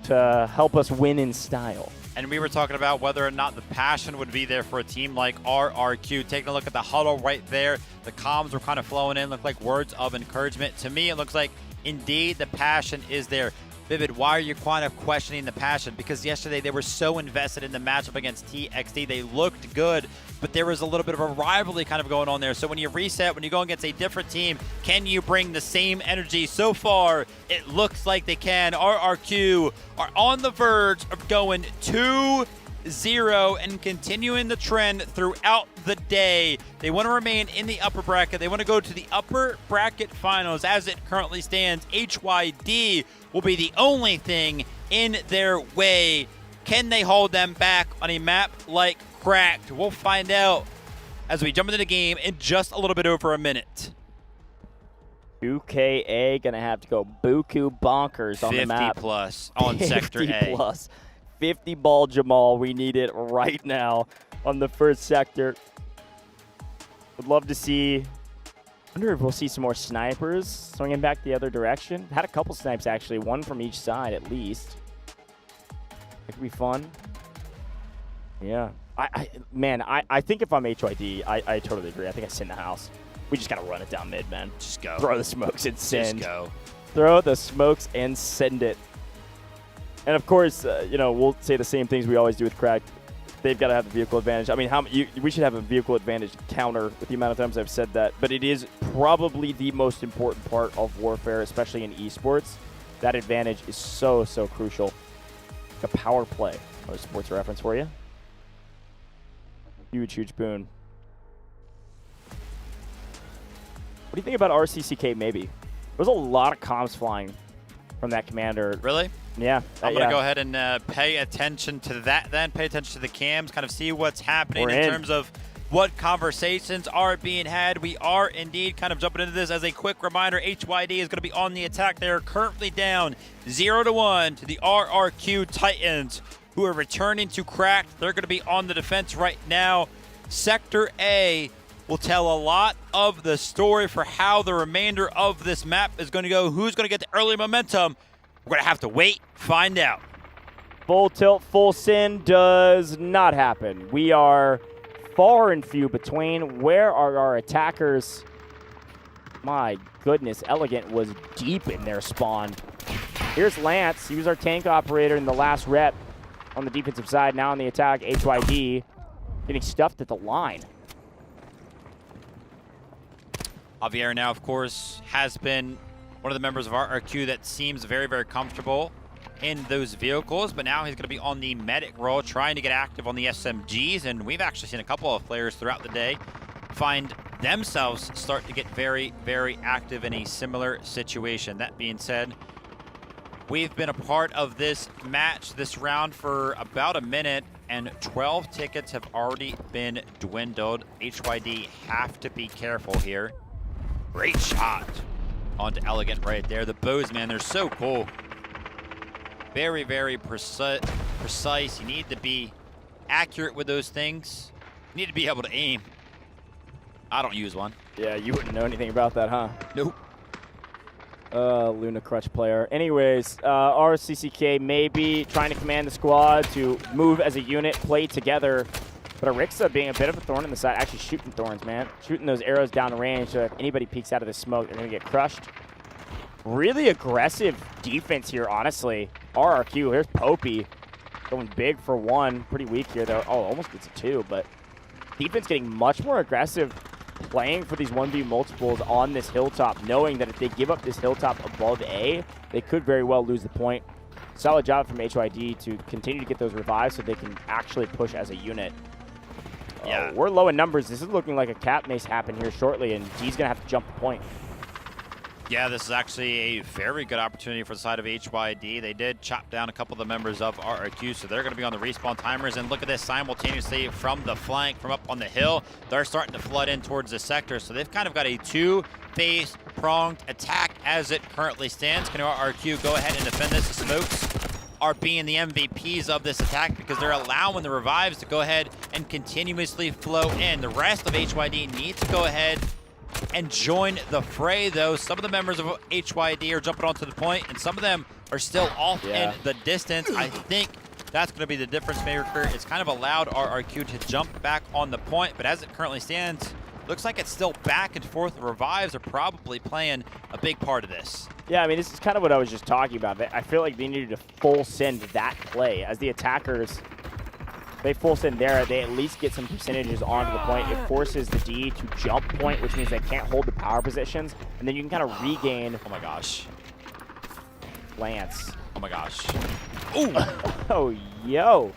to help us win in style. And we were talking about whether or not the passion would be there for a team like RRQ. Taking a look at the huddle right there, the comms were kind of flowing in, looked like words of encouragement. To me, it looks like indeed the passion is there. Vivid, why are you kind of questioning the passion? Because yesterday they were so invested in the matchup against TXT. They looked good, but there was a little bit of a rivalry kind of going on there. So when you reset, when you go against a different team, can you bring the same energy? So far, it looks like they can. RRQ are on the verge of going 2-0 and continuing the trend throughout the day. They want to remain in the upper bracket. They want to go to the upper bracket finals. As it currently stands, HYD will be the only thing in their way. Can they hold them back on a map like Cracked? We'll find out as we jump into the game in just a little bit over a minute. 2KA gonna have to go buku bonkers on the map. 50 plus on Sector A. 50 plus. 50 ball Jamal. We need it right now on the first sector. Would love to see. I wonder if we'll see some more snipers swinging back the other direction. Had a couple snipes actually, one from each side at least. That could be fun. Yeah. I think if I'm HYD, I totally agree. I think I send the house. We just got to run it down mid, man. Just go. Throw the smokes and send. Just go. Throw the smokes and send it. And of course, we'll say the same things we always do with Cracked. They've got to have the vehicle advantage. I mean, we should have a vehicle advantage counter with the amount of times I've said that. But it is probably the most important part of Warfare, especially in esports. That advantage is so, so crucial. A power play. Another sports reference for you. Huge, huge boon. do you think about RCCK maybe? There's a lot of comms flying from that commander. Really? Yeah. I'm going to go ahead and pay attention to that then. Pay attention to the cams, kind of see what's happening in terms of what conversations are being had. We are indeed kind of jumping into this. As a quick reminder, HYD is going to be on the attack. They are currently down 0-1 to the RRQ Titans, who are returning to Cracked. They're going to be on the defense right now. Sector A will tell a lot of the story for how the remainder of this map is going to go. Who's going to get the early momentum? We're going to have to wait, find out. Full tilt, full sin does not happen. We are far and few between. Where are our attackers? My goodness, Elegant was deep in their spawn. Here's Lance. He was our tank operator in the last rep on the defensive side. Now on the attack, HYD getting stuffed at the line. Javier now, of course, has been one of the members of RRQ that seems very, very comfortable in those vehicles, but now he's going to be on the medic role, trying to get active on the SMGs, and we've actually seen a couple of players throughout the day find themselves start to get very, very active in a similar situation. That being said, we've been a part of this match, this round, for about a minute, and 12 tickets have already been dwindled. HYD have to be careful here. Great shot onto Elegant right there. The bows, man, they're so cool. Very, very precise. You need to be accurate with those things. You need to be able to aim. I don't use one. Yeah, you wouldn't know anything about that, huh? Nope. Luna Crutch player. Anyways, RCCK maybe trying to command the squad to move as a unit, play together. But Arixa being a bit of a thorn in the side, actually shooting thorns, man. Shooting those arrows down the range, so if anybody peeks out of the smoke, they're going to get crushed. Really aggressive defense here, honestly. RRQ, here's Popey going big for one. Pretty weak here, though. Oh, almost gets a two, but defense getting much more aggressive, playing for these 1v multiples on this hilltop, knowing that if they give up this hilltop above A, they could very well lose the point. Solid job from HYD to continue to get those revives so they can actually push as a unit. Yeah. We're low in numbers. This is looking like a cap mace happen here shortly, and D's going to have to jump the point. Yeah, this is actually a very good opportunity for the side of HYD. They did chop down a couple of the members of RRQ, so they're going to be on the respawn timers. And look at this, simultaneously from the flank, from up on the hill, they're starting to flood in towards the sector. So they've kind of got a two-phase pronged attack as it currently stands. Can RRQ go ahead and defend this? The smokes are being the MVPs of this attack because they're allowing the revives to go ahead and continuously flow in. The rest of HYD need to go ahead and join the fray, though. Some of the members of HYD are jumping onto the point, and some of them are still off in the distance. I think that's going to be the difference maker. It's kind of allowed RRQ to jump back on the point, but as it currently stands, looks like it's still back and forth. The revives are probably playing a big part of this. Yeah, I mean, this is kind of what I was just talking about. I feel like they needed to full send that play. As the attackers, they full send there, they at least get some percentages onto the point. It forces the D to jump point, which means they can't hold the power positions, and then you can kind of regain. Oh my gosh. Lance. Oh my gosh. Ooh. Oh, yo.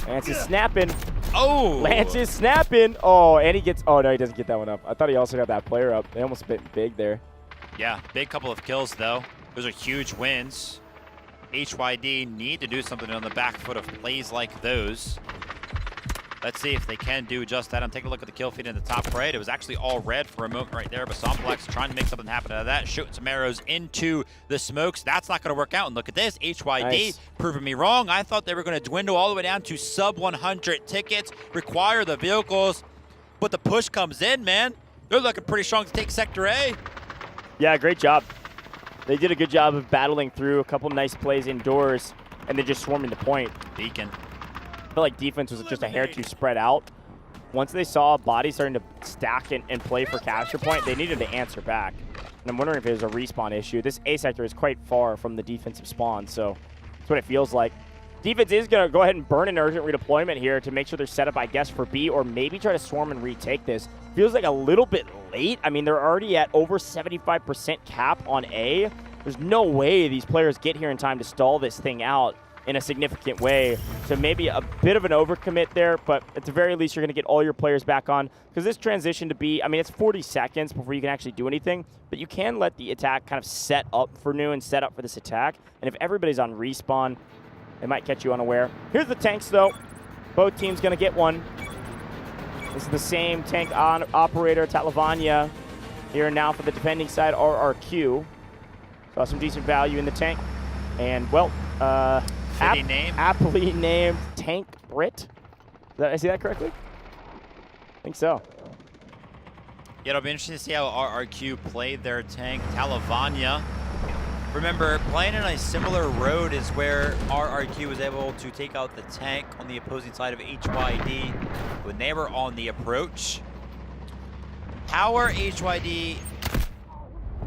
Lance is snapping. Oh. Lance is snapping. Oh, and he gets, oh no, he doesn't get that one up. I thought he also got that player up. They almost bit big there. Yeah, big couple of kills, though. Those are huge wins. HYD need to do something on the back foot of plays like those. Let's see if they can do just that. I'm taking a look at the kill feed in the top right. It was actually all red for a moment right there, but Somplex trying to make something happen out of that. Shooting some arrows into the smokes. That's not going to work out. And look at this. HYD proving me wrong. I thought they were going to dwindle all the way down to sub 100 tickets, require the vehicles, but the push comes in, man. They're looking pretty strong to take Sector A. Yeah, great job. They did a good job of battling through a couple nice plays indoors, and then just swarming the point. Beacon. I feel like defense was just a hair too spread out. Once they saw bodies starting to stack and play for capture point, they needed to answer back. And I'm wondering if it was a respawn issue. This A sector is quite far from the defensive spawn, so that's what it feels like. Defense is going to go ahead and burn an urgent redeployment here to make sure they're set up, I guess, for B, or maybe try to swarm and retake this. Feels like a little bit late. I mean, they're already at over 75% cap on A. There's no way these players get here in time to stall this thing out. in a significant way. So maybe a bit of an overcommit there, but at the very least, you're going to get all your players back on. Because this transition to be, I mean, it's 40 seconds before you can actually do anything, but you can let the attack kind of set up for new and set up for this attack. And if everybody's on respawn, they might catch you unaware. Here's the tanks, though. Both teams going to get one. This is the same tank operator, Talavanya, here now for the defending side, RRQ. Saw some decent value in the tank. And, well, aptly named Tank Brit. Did I see that correctly? I think so. Yeah, it'll be interesting to see how RRQ played their tank, Talavanya. Remember, playing in a similar road is where RRQ was able to take out the tank on the opposing side of HYD when they were on the approach. How are HYD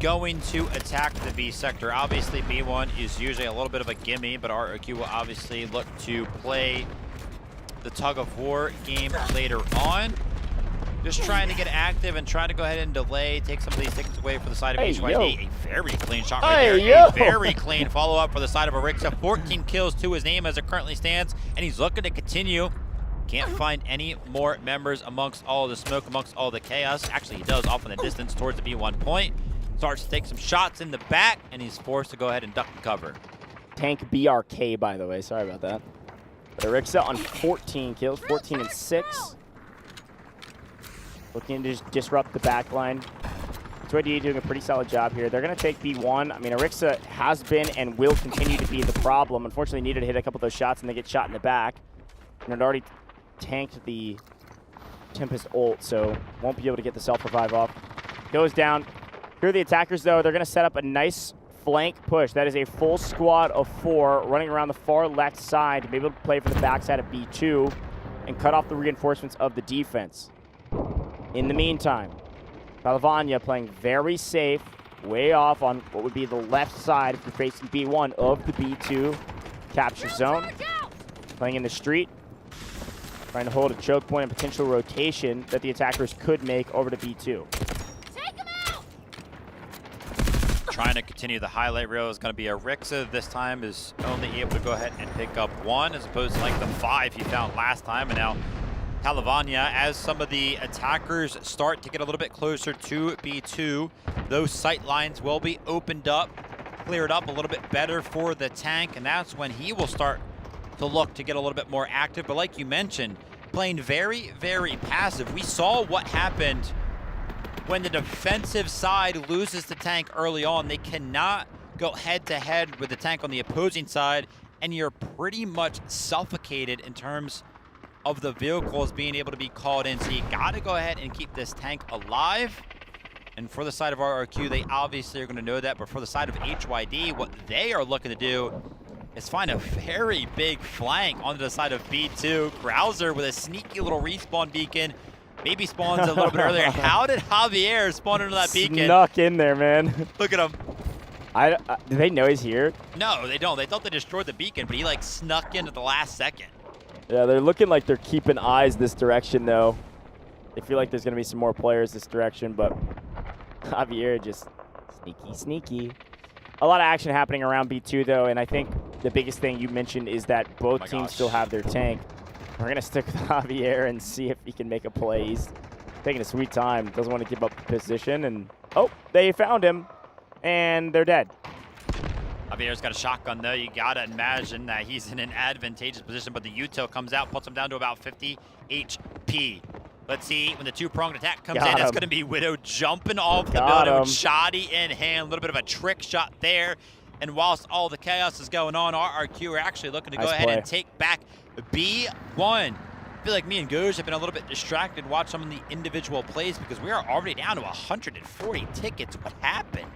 going to attack the B sector? Obviously, B1 is usually a little bit of a gimme, but RRQ will obviously look to play the tug-of-war game later on. Just trying to get active and trying to go ahead and delay, take some of these tickets away for the side of HYD. Yo. A very clean shot right there. Yo. A very clean follow-up for the side of Arixa. 14 kills to his name as it currently stands, and he's looking to continue. Can't find any more members amongst all the smoke, amongst all the chaos. Actually, he does off in the distance towards the B1 point. Starts to take some shots in the back, and he's forced to go ahead and duck and cover. Tank BRK, by the way. Sorry about that. But Arixa on 14 kills, 14 and 6. Looking to just disrupt the back line. HYD doing a pretty solid job here. They're going to take B1. I mean, Arixa has been and will continue to be the problem. Unfortunately, needed to hit a couple of those shots, and they get shot in the back. And it already tanked the Tempest ult, so won't be able to get the self-revive off. Goes down. Here are the attackers, though. They're going to set up a nice flank push. That is a full squad of 4 running around the far left side to be able to play for the backside of B2 and cut off the reinforcements of the defense. In the meantime, Talavanya playing very safe, way off on what would be the left side if you're facing B1 of the B2 capture zone. Playing in the street, trying to hold a choke point and potential rotation that the attackers could make over to B2. Trying to continue the highlight reel is going to be Arixa. This time is only able to go ahead and pick up 1 as opposed to like the 5 he found last time. And now Talavanya, as some of the attackers start to get a little bit closer to B2, those sight lines will be opened up, cleared up a little bit better for the tank, and that's when he will start to look to get a little bit more active. But like you mentioned, playing very, very passive. We saw what happened when the defensive side loses the tank early on. They cannot go head-to-head with the tank on the opposing side, and you're pretty much suffocated in terms of the vehicles being able to be called in. So you got to go ahead and keep this tank alive. And for the side of RRQ, they obviously are going to know that. But for the side of HYD, what they are looking to do is find a very big flank onto the side of B2. Krauser with a sneaky little respawn beacon. Maybe spawns a little bit earlier. How did Javier spawn into that beacon? Snuck in there, man. Look at him. Do they know he's here? No, they don't. They thought they destroyed the beacon, but he like snuck in at the last second. Yeah, they're looking like they're keeping eyes this direction, though. They feel like there's going to be some more players this direction, but Javier just sneaky, sneaky. A lot of action happening around B2, though, and I think the biggest thing you mentioned is that both teams still have their tank. We're going to stick with Javier and see if he can make a play. He's taking a sweet time. Doesn't want to give up position. And, oh, they found him. And they're dead. Javier's got a shotgun, though. You got to imagine that he's in an advantageous position. But the util comes out, puts him down to about 50 HP. Let's see, when the two-pronged attack comes in, it's going to be Widow jumping off the building with Shoddy in hand. A little bit of a trick shot there. And whilst all the chaos is going on, RRQ are actually looking to go ahead and take back B1. I feel like me and Goj have been a little bit distracted, watch some of the individual plays because we are already down to 140 tickets. What happened?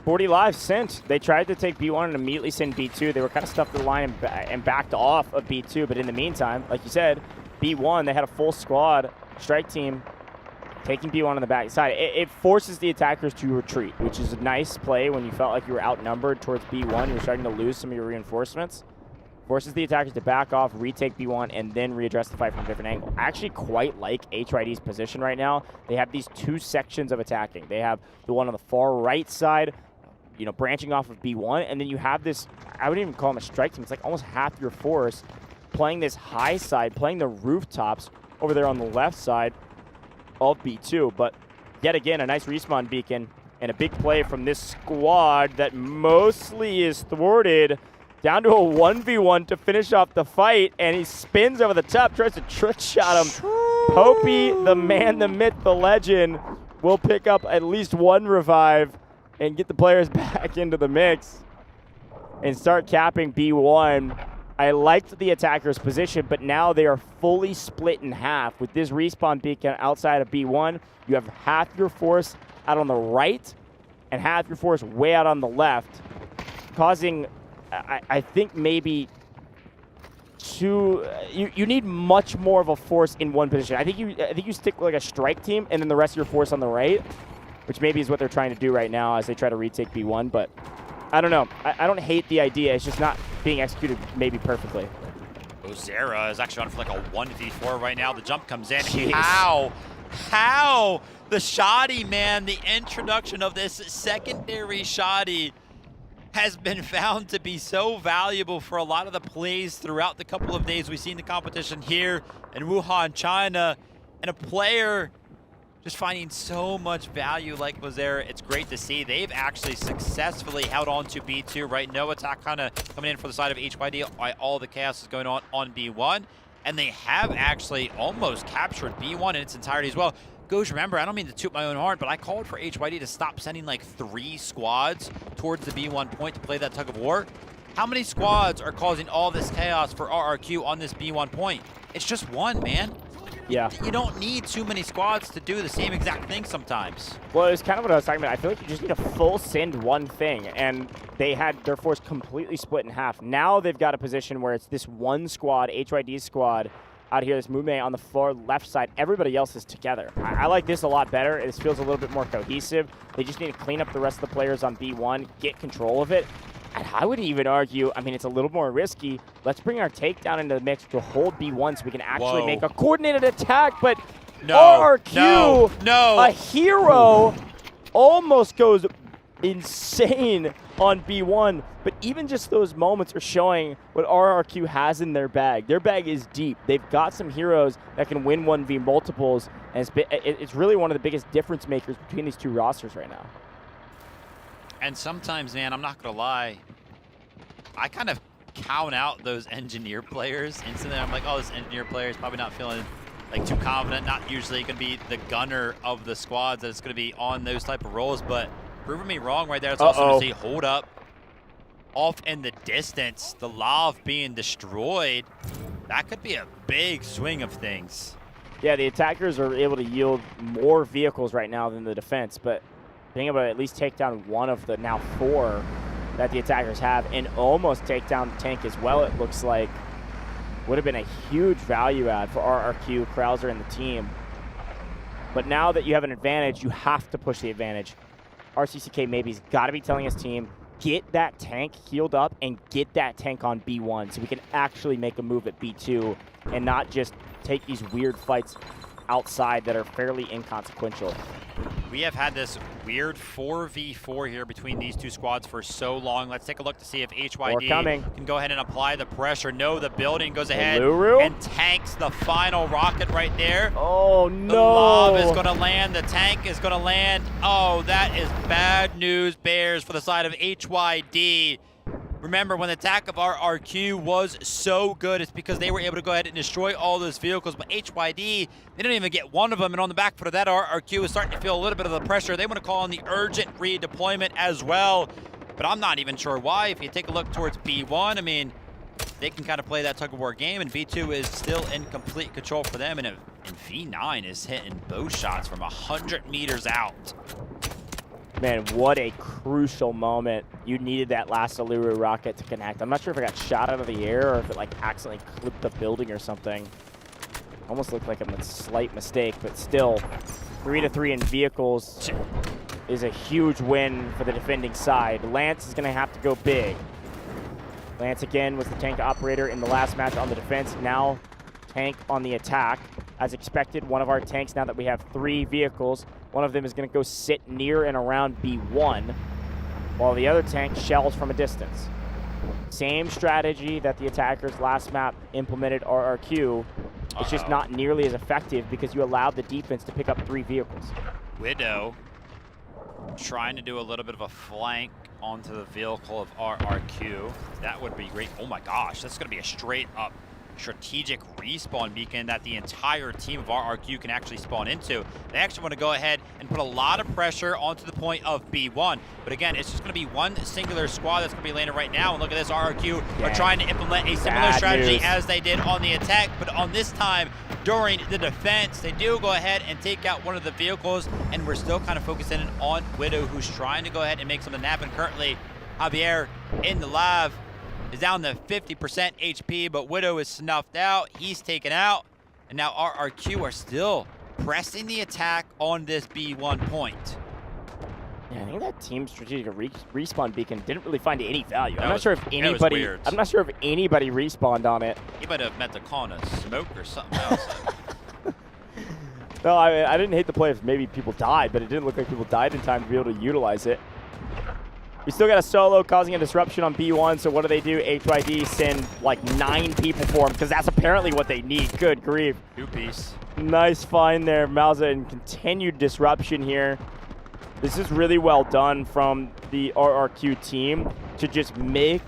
40 lives sent. They tried to take B1 and immediately send B2. They were kind of stuck to the line and backed off of B2. But in the meantime, like you said, B1, they had a full squad strike team taking B1 on the back side. It forces the attackers to retreat, which is a nice play when you felt like you were outnumbered towards B1. You're starting to lose some of your reinforcements. Forces the attackers to back off, retake B1, and then readdress the fight from a different angle. I actually quite like HYD's position right now. They have these two sections of attacking. They have the one on the far right side, branching off of B1, and then you have this, I wouldn't even call them a strike team. It's like almost half your force playing this high side, playing the rooftops over there on the left side of B2. But yet again, a nice respawn beacon and a big play from this squad that mostly is thwarted. Down to a 1v1 to finish off the fight, and he spins over the top, tries to trick shot him. Popey, the man, the myth, the legend, will pick up at least one revive and get the players back into the mix and start capping B1. I liked the attacker's position, but now they are fully split in half. With this respawn beacon outside of B1, you have half your force out on the right and half your force way out on the left, causing, I think, maybe you need much more of a force in one position. I think you stick with like a strike team and then the rest of your force on the right, which maybe is what they're trying to do right now as they try to retake B1. But I don't know. I don't hate the idea. It's just not being executed maybe perfectly. Ozera is actually on for like a 1v4 right now. The jump comes in. Jeez. How? The shoddy, man. The introduction of this secondary shoddy has been found to be so valuable for a lot of the plays throughout the couple of days we've seen the competition here in Wuhan, China, and a player just finding so much value like Ozera. It's great to see. They've actually successfully held on to B2, right? No attack kind of coming in for the side of HYD. All the chaos is going on B1, and they have actually almost captured B1 in its entirety as well. Gosh, remember, I don't mean to toot my own horn, but I called for HYD to stop sending like 3 squads towards the B1 point to play that tug of war. How many squads are causing all this chaos for RRQ on this B1 point? It's just one, man. Yeah. You don't need too many squads to do the same exact thing sometimes. Well, it's kind of what I was talking about. I feel like you just need to full send one thing, and they had their force completely split in half. Now they've got a position where it's this one squad, HYD squad, out here, this movement on the far left side. Everybody else is together. I like this a lot better. It feels a little bit more cohesive. They just need to clean up the rest of the players on B1, get control of it. And I would even argue, I mean, it's a little more risky. Let's bring our takedown into the mix to hold B1 so we can actually make a coordinated attack. But RRQ, a hero, almost goes insane on B1. But even just those moments are showing what RRQ has in their bag. Their bag is deep. They've got some heroes that can win 1v multiples, and it's really one of the biggest difference makers between these two rosters right now. And sometimes, man, I'm not going to lie, I kind of count out those engineer players instantly. I'm like, oh, this engineer player is probably not feeling like too confident, not usually going to be the gunner of the squads that's going to be on those type of roles, but proving me wrong right there. It's awesome to see. Hold up. Off in the distance, the Lav being destroyed. That could be a big swing of things. Yeah, the attackers are able to yield more vehicles right now than the defense, but being able to at least take down one of the now 4 that the attackers have and almost take down the tank as well, it looks like, would have been a huge value add for RRQ, Krauser, and the team. But now that you have an advantage, you have to push the advantage. RCCK maybe's got to be telling his team, get that tank healed up and get that tank on B1 so we can actually make a move at B2 and not just take these weird fights outside that are fairly inconsequential. We have had this weird 4v4 here between these two squads for so long. Let's take a look to see if HYD can go ahead and apply the pressure. No, the building goes ahead and tanks the final rocket right there. Oh, no. The lob is going to land. The tank is going to land. Oh, that is bad news bears for the side of HYD. Remember, when the attack of RRQ was so good, it's because they were able to go ahead and destroy all those vehicles. But HYD, they didn't even get one of them. And on the back foot of that, RRQ is starting to feel a little bit of the pressure. They want to call on the urgent redeployment as well. But I'm not even sure why. If you take a look towards B1, I mean, they can kind of play that tug-of-war game. And B2 is still in complete control for them. And V9 is hitting both shots from 100 meters out. Man, what a crucial moment. You needed that last Aluru rocket to connect. I'm not sure if it got shot out of the air or if it like accidentally clipped the building or something. Almost looked like a slight mistake, but still, 3-3 in vehicles is a huge win for the defending side. Lance is going to have to go big. Lance again was the tank operator in the last match on the defense. Now tank on the attack. As expected, one of our tanks, now that we have 3 vehicles, one of them is going to go sit near and around B1. while the other tank shells from a distance. Same strategy that the attackers last map implemented RRQ. It's just not nearly as effective because you allowed the defense to pick up 3 vehicles. Widow trying to do a little bit of a flank onto the vehicle of RRQ. That would be great. Oh my gosh, that's going to be a straight up strategic respawn beacon that the entire team of RRQ can actually spawn into. They actually want to go ahead and put a lot of pressure onto the point of B1. But again, it's just going to be one singular squad that's going to be landing right now. And look at this, RRQ are trying to implement a similar strategy as they did on the attack. But on this time, during the defense, they do go ahead and take out one of the vehicles. And we're still kind of focusing on Widow, who's trying to go ahead and make something happen. Currently, Javier in the lab is down to 50% HP, but Widow is snuffed out. He's taken out, and now RRQ are still pressing the attack on this B1 point. Yeah, I think that team strategic respawn beacon didn't really find any value. I'm That not was- sure if that was anybody. weird. I'm not sure if anybody respawned on it. You might have meant to call a smoke or something else. No, I didn't hate the play if maybe people died, but it didn't look like people died in time to be able to utilize it. We still got a solo causing a disruption on B1, so what do? HYD send like 9 people for him, because that's apparently what they need. Good grief. 2-piece. Nice find there, Mauza, and continued disruption here. This is really well done from the RRQ team to just make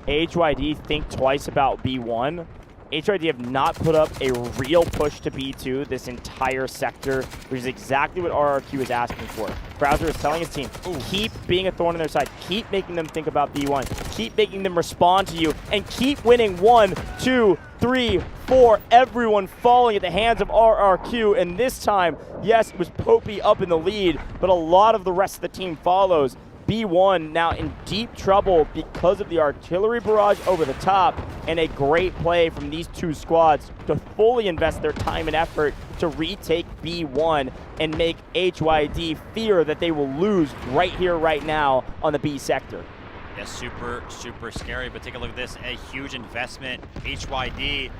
HYD think twice about B1. HYD have not put up a real push to B2 this entire sector, which is exactly what RRQ is asking for. Krauser is telling his team, keep being a thorn in their side, keep making them think about B1, keep making them respond to you, and keep winning 1, 2, 3, 4, everyone falling at the hands of RRQ. And this time, yes, it was Popey up in the lead, but a lot of the rest of the team follows. B1 now in deep trouble because of the artillery barrage over the top, and a great play from these two squads to fully invest their time and effort to retake B1 and make HYD fear that they will lose right here, right now on the B sector. Yeah, super, super scary, but take a look at this, a huge investment. HYD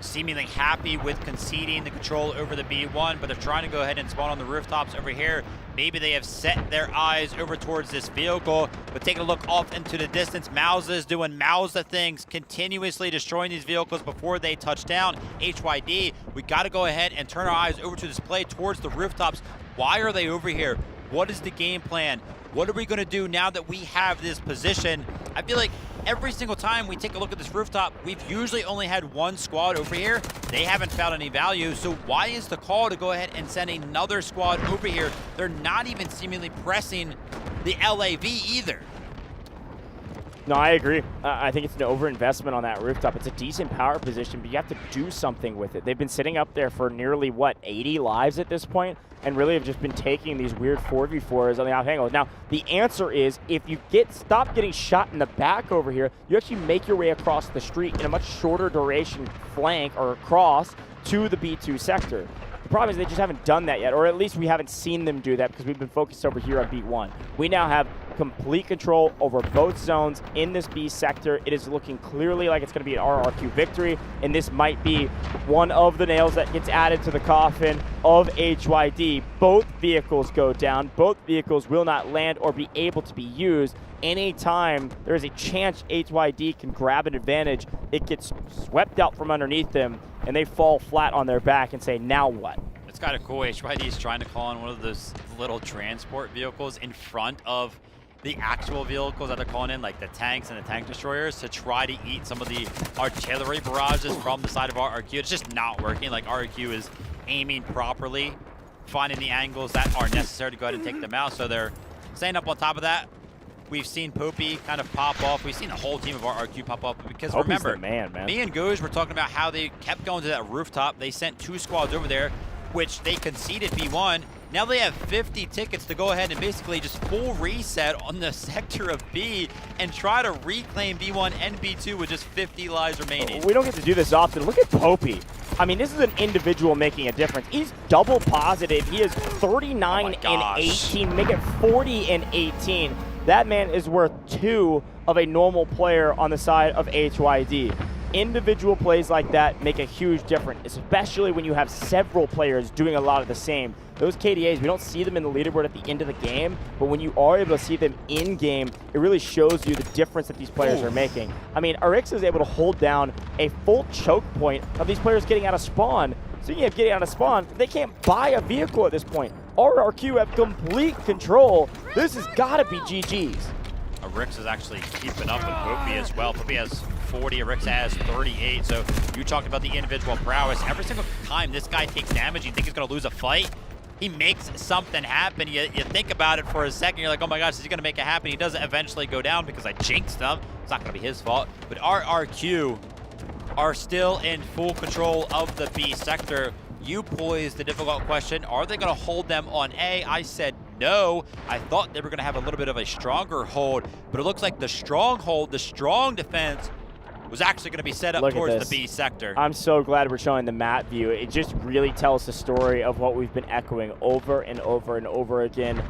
seemingly happy with conceding the control over the B1, but they're trying to go ahead and spawn on the rooftops over here. Maybe they have set their eyes over towards this vehicle, but taking a look off into the distance, Mauza is doing Mauza things, continuously destroying these vehicles before they touch down. HYD, we got to go ahead and turn our eyes over to this play towards the rooftops. Why are they over here? What is the game plan? What are we going to do now that we have this position? I feel like every single time we take a look at this rooftop, we've usually only had one squad over here. They haven't found any value, so why is the call to go ahead and send another squad over here? They're not even seemingly pressing the LAV either. No, I agree. I think it's an overinvestment on that rooftop. It's a decent power position, but you have to do something with it. They've been sitting up there for nearly, 80 lives at this point, and really have just been taking these weird 4v4s on the off angle. Now, the answer is, if you stop getting shot in the back over here, you actually make your way across the street in a much shorter duration flank or cross to the B2 sector. The problem is they just haven't done that yet, or at least we haven't seen them do that because we've been focused over here on B1. We now have complete control over both zones in this B sector. It is looking clearly like it's going to be an RRQ victory, and this might be one of the nails that gets added to the coffin of HYD. Both vehicles go down. Both vehicles will not land or be able to be used. Anytime there is a chance HYD can grab an advantage, it gets swept out from underneath them, and they fall flat on their back and say, now what? It's kind of cool. HYD is trying to call on one of those little transport vehicles in front of the actual vehicles that they're calling in, like the tanks and the tank destroyers, to try to eat some of the artillery barrages from the side of RRQ. It's just not working. Like, RRQ is aiming properly, finding the angles that are necessary to go ahead and take them out. So they're staying up on top of that. We've seen Popey kind of pop off. We've seen the whole team of RRQ pop up because Popey's remember, the man. me and Gouge were talking about how they kept going to that rooftop. They sent 2 squads over there, which they conceded B1. Now they have 50 tickets to go ahead and basically just full reset on the sector of B and try to reclaim B1 and B2 with just 50 lives remaining. We don't get to do this often. Look at Popey. I mean, this is an individual making a difference. He's double positive. He is 39 and 18, make it 40 and 18. That man is worth 2 of a normal player on the side of HYD. Individual plays like that make a huge difference, especially when you have several players doing a lot of the same. Those KDAs, we don't see them in the leaderboard at the end of the game, but when you are able to see them in-game, it really shows you the difference that these players are making. I mean, Arixa is able to hold down a full choke point of these players getting out of spawn. Speaking of getting out of spawn, they can't buy a vehicle at this point. RRQ have complete control. This has got to be GG's. Arixa is actually keeping up with Poopy as well. Poopy has 40, Arixa has 38. So you talked about the individual prowess. Every single time this guy takes damage, you think he's going to lose a fight. He makes something happen. You think about it for a second. You're like, oh my gosh, is he going to make it happen? He doesn't eventually go down because I jinxed him. It's not going to be his fault. But RRQ are still in full control of the B sector. You posed the difficult question, are they going to hold them on A? I said no. I thought they were going to have a little bit of a stronger hold, but it looks like the strong hold, the strong defense, was actually going to be set up towards the B sector. I'm so glad we're showing the map view. It just really tells the story of what we've been echoing over and over and over again.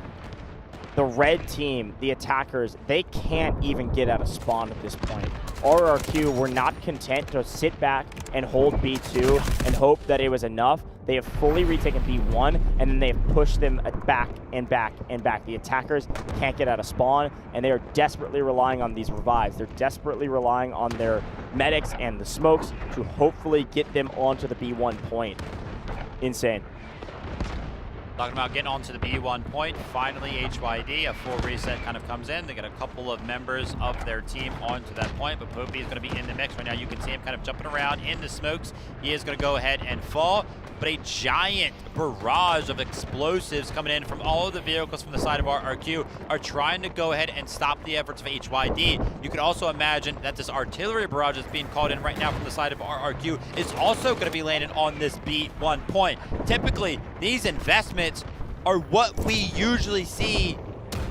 The red team, the attackers, they can't even get out of spawn at this point. RRQ were not content to sit back and hold B2 and hope that it was enough. They have fully retaken B1, and then they have pushed them back and back and back. The attackers can't get out of spawn, and they are desperately relying on these revives. They're desperately relying on their medics and the smokes to hopefully get them onto the B1 point. Insane. Talking about getting onto the B1 point, finally HYD, a full reset kind of comes in. They get a couple of members of their team onto that point, but Poopy is going to be in the mix right now. You can see him kind of jumping around in the smokes. He is going to go ahead and fall, but a giant barrage of explosives coming in from all of the vehicles from the side of RRQ are trying to go ahead and stop the efforts of HYD. You can also imagine that this artillery barrage that's being called in right now from the side of RRQ is also going to be landing on this B1 point. Typically, these investments are what we usually see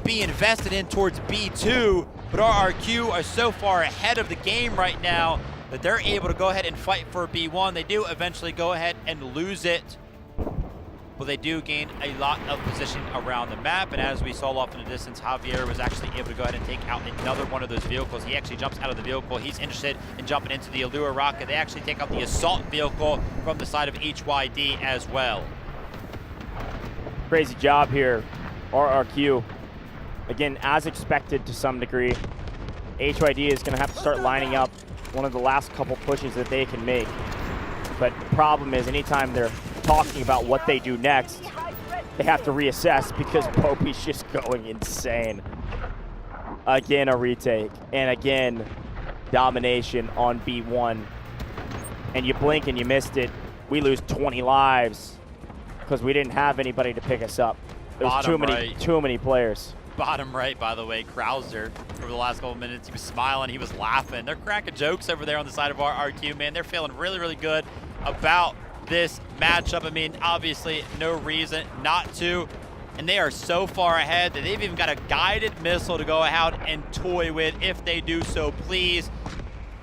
be invested in towards B2, but RRQ are so far ahead of the game right now that they're able to go ahead and fight for B1. They do eventually go ahead and lose it, but they do gain a lot of position around the map, and as we saw off in the distance, Javier was actually able to go ahead and take out another one of those vehicles. He actually jumps out of the vehicle. He's interested in jumping into the Allure rocket. They actually take out the assault vehicle from the side of HYD as well. Crazy job here, RRQ. Again, as expected to some degree, HYD is going to have to start lining up one of the last couple pushes that they can make. But the problem is anytime they're talking about what they do next, they have to reassess because Poopy's just going insane. Again, a retake. And again, domination on B1. And you blink and you missed it. We lose 20 lives because we didn't have anybody to pick us up. There's too many players. Bottom right, by the way, Krauser, over the last couple of minutes, he was smiling, he was laughing. They're cracking jokes over there on the side of RRQ, man. They're feeling really, really good about this matchup. I mean, obviously, no reason not to. And they are so far ahead that they've even got a guided missile to go out and toy with if they do so, please.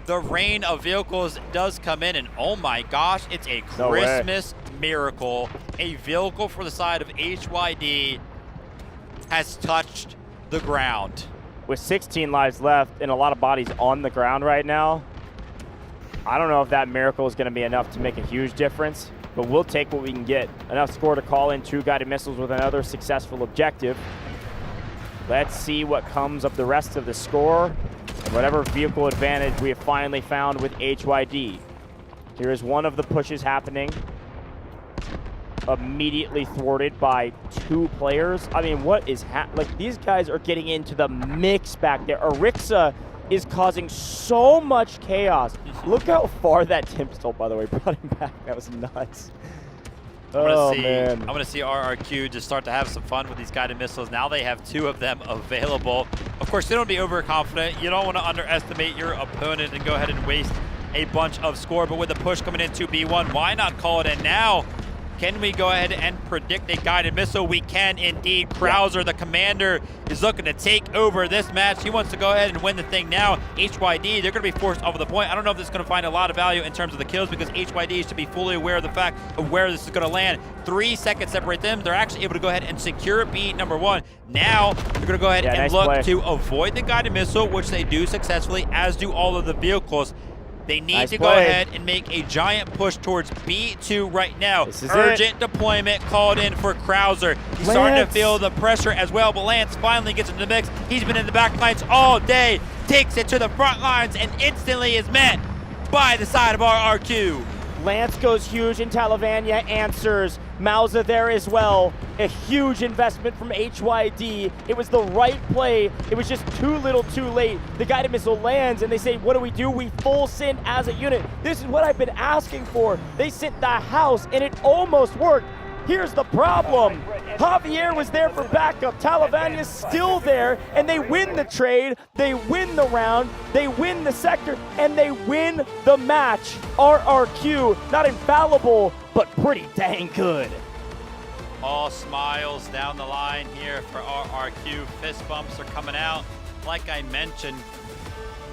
The rain of vehicles does come in, and oh my gosh, it's a Christmas miracle. A vehicle for the side of HYD has touched the ground. With 16 lives left and a lot of bodies on the ground right now, I don't know if that miracle is going to be enough to make a huge difference, but we'll take what we can get. Enough score to call in 2 guided missiles with another successful objective. Let's see what comes of the rest of the score and whatever vehicle advantage we have finally found with HYD. Here is one of the pushes happening. Immediately thwarted by 2 players. I mean, what is like these guys are getting into the mix back there. Arixa is causing so much chaos. Look how far that Timstol, by the way, brought him back. That was nuts. Man. I'm gonna see RRQ just start to have some fun with these guided missiles. Now they have 2 of them available. Of course, they don't be overconfident. You don't want to underestimate your opponent and go ahead and waste a bunch of score. But with the push coming into B1, why not call it in now? Can we go ahead and predict a guided missile? We can indeed. Krauser, the commander, is looking to take over this match. He wants to go ahead and win the thing now. HYD, they're going to be forced over the point. I don't know if this is going to find a lot of value in terms of the kills because HYD is to be fully aware of the fact of where this is going to land. 3 seconds separate them. They're actually able to go ahead and secure beat number 1. Now, they're going to go ahead and look to avoid the guided missile, which they do successfully, as do all of the vehicles. They need Nice to play. go ahead and make a giant push towards B2 right now. This is Urgent deployment called in for Krauser. He's starting to feel the pressure as well, but Lance finally gets into the mix. He's been in the back lines all day, takes it to the front lines, and instantly is met by the side of RRQ. Lance goes huge, and Talavania answers. Mauza there as well. A huge investment from HYD. It was the right play. It was just too little too late. The guided missile lands, and they say, what do? We full send as a unit. This is what I've been asking for. They sent the house, and it almost worked. Here's the problem. Javier was there for backup. Talavania's still there, and they win the trade, they win the round, they win the sector, and they win the match. RRQ, not infallible, but pretty dang good. All smiles down the line here for RRQ. Fist bumps are coming out. Like I mentioned,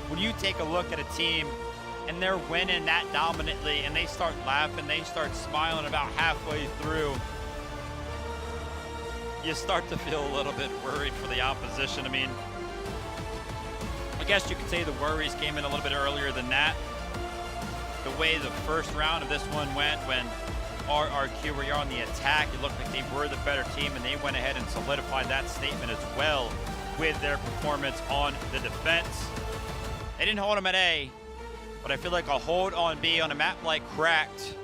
when you take a look at a team and they're winning that dominantly and they start laughing, they start smiling about halfway through, you start to feel a little bit worried for the opposition. I mean, I guess you could say the worries came in a little bit earlier than that. The way the first round of this one went, when RRQ were on the attack, it looked like they were the better team, and they went ahead and solidified that statement as well with their performance on the defense. They didn't hold them at A, but I feel like a hold on B on a map like Cracked,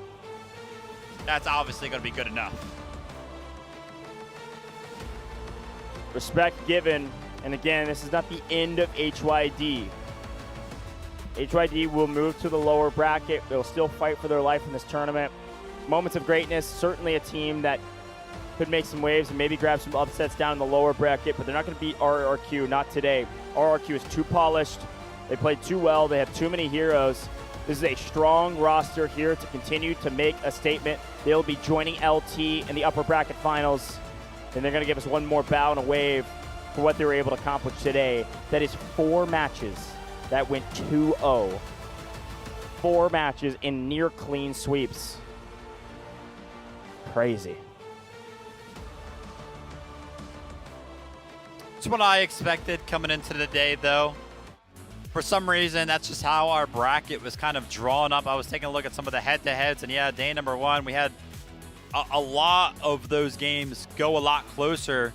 that's obviously going to be good enough. Respect given, and again, this is not the end of HYD. HYD will move to the lower bracket. They'll still fight for their life in this tournament. Moments of greatness, certainly a team that could make some waves and maybe grab some upsets down in the lower bracket, but they're not going to beat RRQ, not today. RRQ is too polished. They played too well. They have too many heroes. This is a strong roster here to continue to make a statement. They'll be joining LT in the upper bracket finals, and they're going to give us one more bow and a wave for what they were able to accomplish today. That is 4 matches that went 2-0. 4 matches in near clean sweeps. Crazy. It's what I expected coming into the day, though. For some reason, that's just how our bracket was kind of drawn up. I was taking a look at some of the head-to-heads, and yeah, day number 1, we had a lot of those games go a lot closer.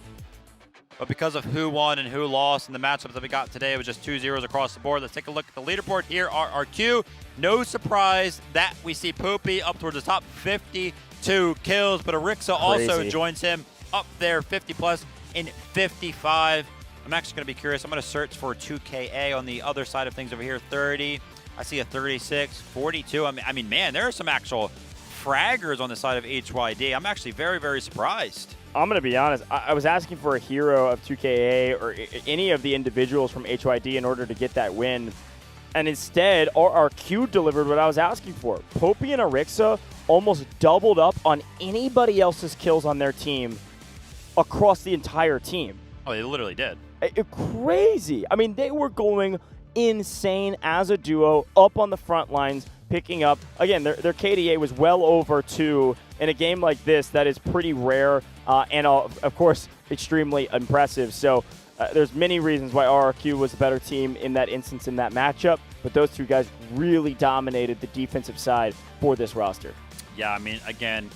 But because of who won and who lost and the matchups that we got today, it was just 2-0s across the board. Let's take a look at the leaderboard here. RRQ, no surprise that we see Poopy up towards the top, 52 kills, but Arixa also joins him up there, 50+ in 55. I'm actually going to be curious. I'm going to search for 2KA on the other side of things over here. 30. I see a 36, 42. I mean, man, there are some actual fraggers on the side of HYD. I'm actually very, very surprised. I'm going to be honest. I was asking for a hero of 2KA or any of the individuals from HYD in order to get that win. And instead, RRQ delivered what I was asking for. Popey and Arixa almost doubled up on anybody else's kills on their team across the entire team. Oh, they literally did. Crazy. I mean, they were going insane as a duo up on the front lines, picking up. Again, their KDA was well over 2 in a game like this. That is pretty rare and, of course, extremely impressive. So there's many reasons why RRQ was a better team in that instance in that matchup, but those 2 guys really dominated the defensive side for this roster. Yeah, I mean, again,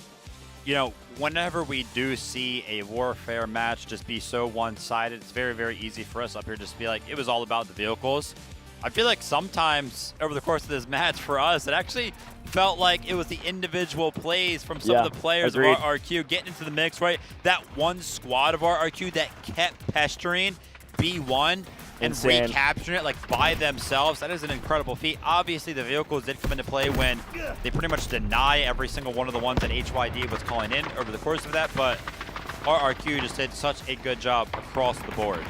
you know, whenever we do see a Warfare match just be so one-sided, it's very, very easy for us up here just to be like, it was all about the vehicles. I feel like sometimes over the course of this match for us, it actually felt like it was the individual plays from some of the players of RRQ getting into the mix, right? That one squad of RRQ that kept pestering B1 and recapturing it like by themselves. That is an incredible feat. Obviously, the vehicles did come into play when they pretty much deny every single one of the ones that HYD was calling in over the course of that, but RRQ just did such a good job across the board.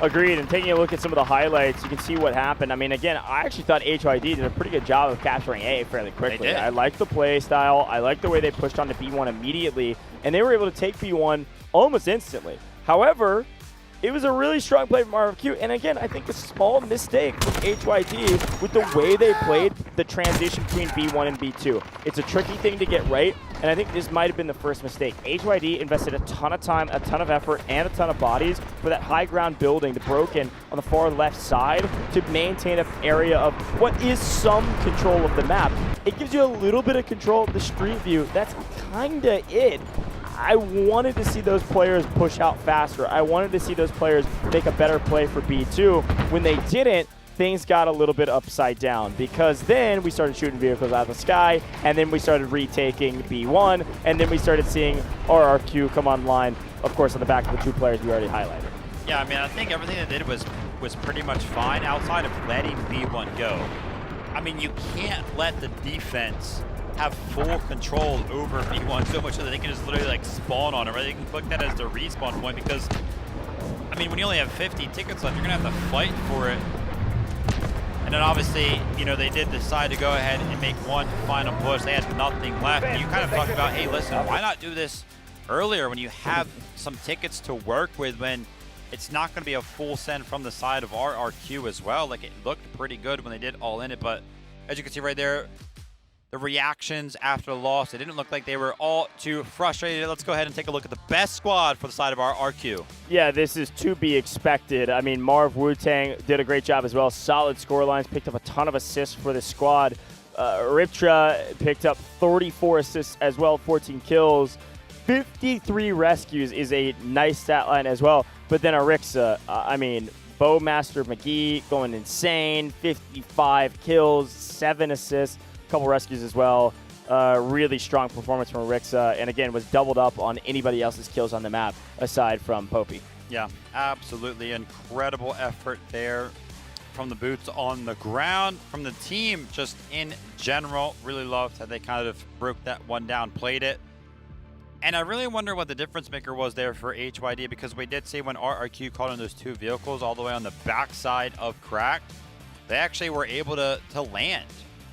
Agreed, and taking a look at some of the highlights, you can see what happened. I mean, again, I actually thought HYD did a pretty good job of capturing A fairly quickly. They did. I like the play style. I like the way they pushed onto B1 immediately, and they were able to take B1 almost instantly. However, it was a really strong play from RRQ, and again, I think a small mistake from HYD with the way they played the transition between B1 and B2. It's a tricky thing to get right, and I think this might have been the first mistake. HYD invested a ton of time, a ton of effort, and a ton of bodies for that high ground building, the broken on the far left side, to maintain an area of what is some control of the map. It gives you a little bit of control of the street view. That's kinda it. I wanted to see those players push out faster. I wanted to see those players make a better play for B2. When they didn't, things got a little bit upside down, because then we started shooting vehicles out of the sky, and then we started retaking B1, and then we started seeing RRQ come online, of course, on the back of the two players we already highlighted. Yeah, I mean, I think everything they did was pretty much fine outside of letting B1 go. I mean, you can't let the defense have full control over B1 so much so that they can just literally like spawn on it, right? They can click that as their respawn point, because, I mean, when you only have 50 tickets left, you're gonna have to fight for it. And then obviously, you know, they did decide to go ahead and make one final push. They had nothing left. And you kind of talked about, hey, listen, why not do this earlier when you have some tickets to work with, when it's not going to be a full send from the side of RRQ as well. Like, it looked pretty good when they did all in it, but as you can see right there, the reactions after the loss, it didn't look like they were all too frustrated. Let's go ahead and take a look at the best squad for the side of RRQ. Yeah, this is to be expected. I mean, Marv Wu-Tang did a great job as well. Solid score lines, picked up a ton of assists for the squad. Riptra picked up 34 assists as well, 14 kills. 53 rescues is a nice stat line as well. But then Arixa, I mean, Bowmaster McGee going insane, 55 kills, 7 assists. Couple rescues as well. Really strong performance from Arixa, and again was doubled up on anybody else's kills on the map aside from Popey. Yeah, absolutely incredible effort there from the boots on the ground, from the team just in general. Really loved how they kind of broke that one down, played it. And I really wonder what the difference maker was there for HYD, because we did see when RRQ caught in those two vehicles all the way on the backside of Crack, they actually were able to land.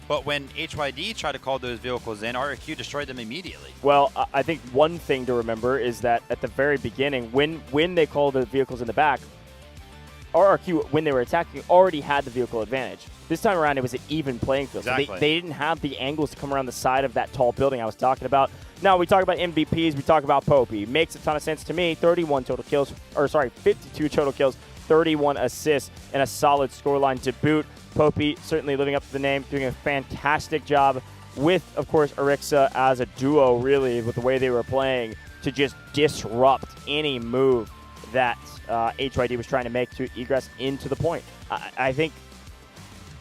But when HYD tried to call those vehicles in, RRQ destroyed them immediately. Well, I think one thing to remember is that at the very beginning, when they called the vehicles in the back, RRQ, when they were attacking, already had the vehicle advantage. This time around, it was an even playing field. Exactly. So they didn't have the angles to come around the side of that tall building I was talking about. Now, we talk about MVPs, we talk about Popey. Makes a ton of sense to me. 52 total kills, 31 assists, and a solid scoreline to boot. Popey certainly living up to the name, doing a fantastic job with, of course, Arixa as a duo, really, with the way they were playing, to just disrupt any move that HYD was trying to make to egress into the point. I think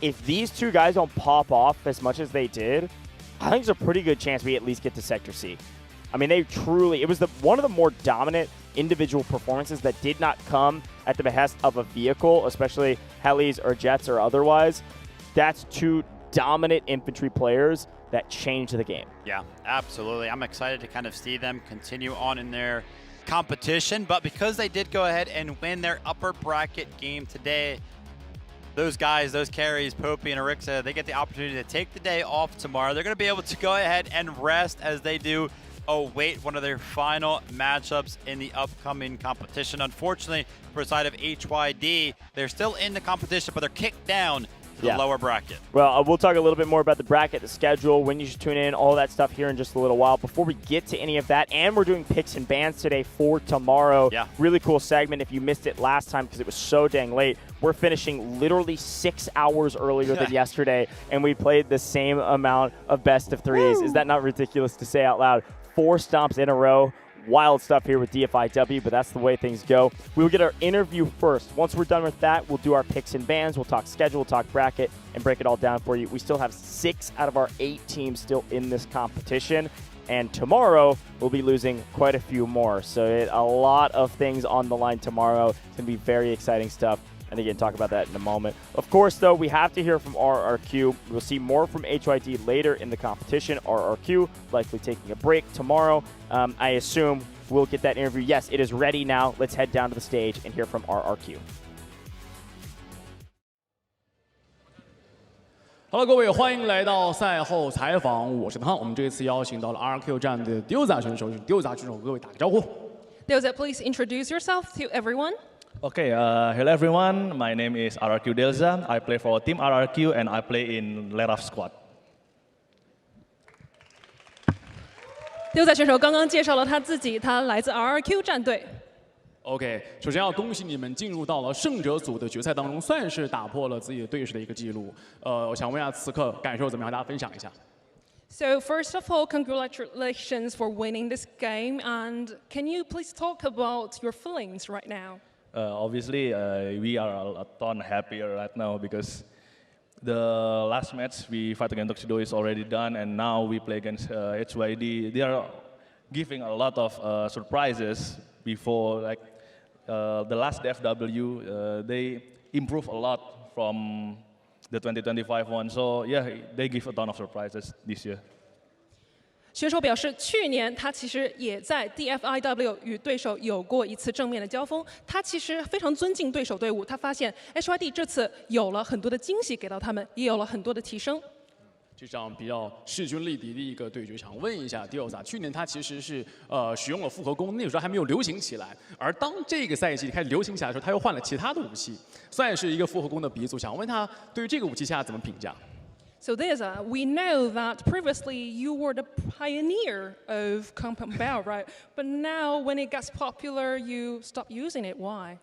if these two guys don't pop off as much as they did, I think there's a pretty good chance we at least get to Sector C. I mean, they truly, it was one of the more dominant individual performances that did not come at the behest of a vehicle, especially helis or jets or otherwise. That's two dominant infantry players that changed the game. Yeah, absolutely. I'm excited to kind of see them continue on in their competition, but because they did go ahead and win their upper bracket game today, those guys, those carries, Popey and Arixa, they get the opportunity to take the day off tomorrow. They're going to be able to go ahead and rest as they do await one of their final matchups in the upcoming competition. Unfortunately, for the side of HYD, they're still in the competition, but they're kicked down to the lower bracket. Well, we'll talk a little bit more about the bracket, the schedule, when you should tune in, all that stuff here in just a little while. Before we get to any of that, and we're doing picks and bans today for tomorrow. Yeah. Really cool segment if you missed it last time because it was so dang late. We're finishing literally 6 hours earlier than yesterday, and we played the same amount of best of threes. Is that not ridiculous to say out loud? 4 stomps in a row. Wild stuff here with Dfiw, but that's the way things go. We will get our interview first. Once we're done with that, we'll do our picks and bans. We'll talk schedule, we'll talk bracket, and break it all down for you. We still have 6 out of our 8 teams still in this competition, and tomorrow we'll be losing quite a few more. So a lot of things on the line tomorrow. It's going to be very exciting stuff. And again, talk about that in a moment. Of course, though, we have to hear from RRQ. We'll see more from HYD later in the competition. RRQ likely taking a break tomorrow. I assume we'll get that interview. Yes, it is ready now. Let's head down to the stage and hear from RRQ. Hello， 各位，欢迎来到赛后采访，我是汤。我们这次邀请到了 RRQ 站的 DELTA 选手，DELTA 选手，各位打个招呼。DELTA, please introduce yourself to everyone. Okay, hello everyone. My name is RRQ DELTA. I play for Team RRQ and I play in Leraf squad. 丢仔选手刚刚介绍了他自己，他来自 RRQ 战队。OK， 首先要恭喜你们进入到了胜者组的决赛当中，算是打破了自己的对手的一个记录。我想问一下，此刻感受怎么样？大家分享一下。So first of all, congratulations for winning this game, and can you please talk about your feelings right now? Obviously, we are a ton happier right now because the last match we fight against Tuxedo is already done, and now we play against HYD. They are giving a lot of surprises before, like the last Dfiw, they improve a lot from the 2025 one. So yeah, they give a ton of surprises this year. 选手表示，去年他其实也在 Dfiw 与对手有过一次正面的交锋。他其实非常尊敬对手队伍，他发现 HYD 这次有了很多的惊喜给到他们，也有了很多的提升。这场比较势均力敌的一个对决，想问一下 DILTA， 去年他其实是使用了复合弓，那个时候还没有流行起来，而当这个赛季开始流行起来的时候，他又换了其他的武器，算是一个复合弓的鼻祖。想问他对于这个武器下怎么评价？ So DILTA, we know that previously you were the pioneer of compound bow, right? But now when it gets popular, you stop using it. Why?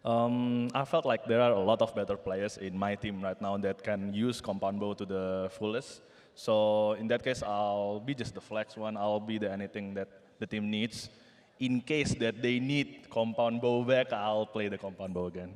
I felt like there are a lot of better players in my team right now that can use compound bow to the fullest. So in that case, I'll be just the flex one. I'll be the anything that the team needs. In case that they need compound bow back, I'll play the compound bow again.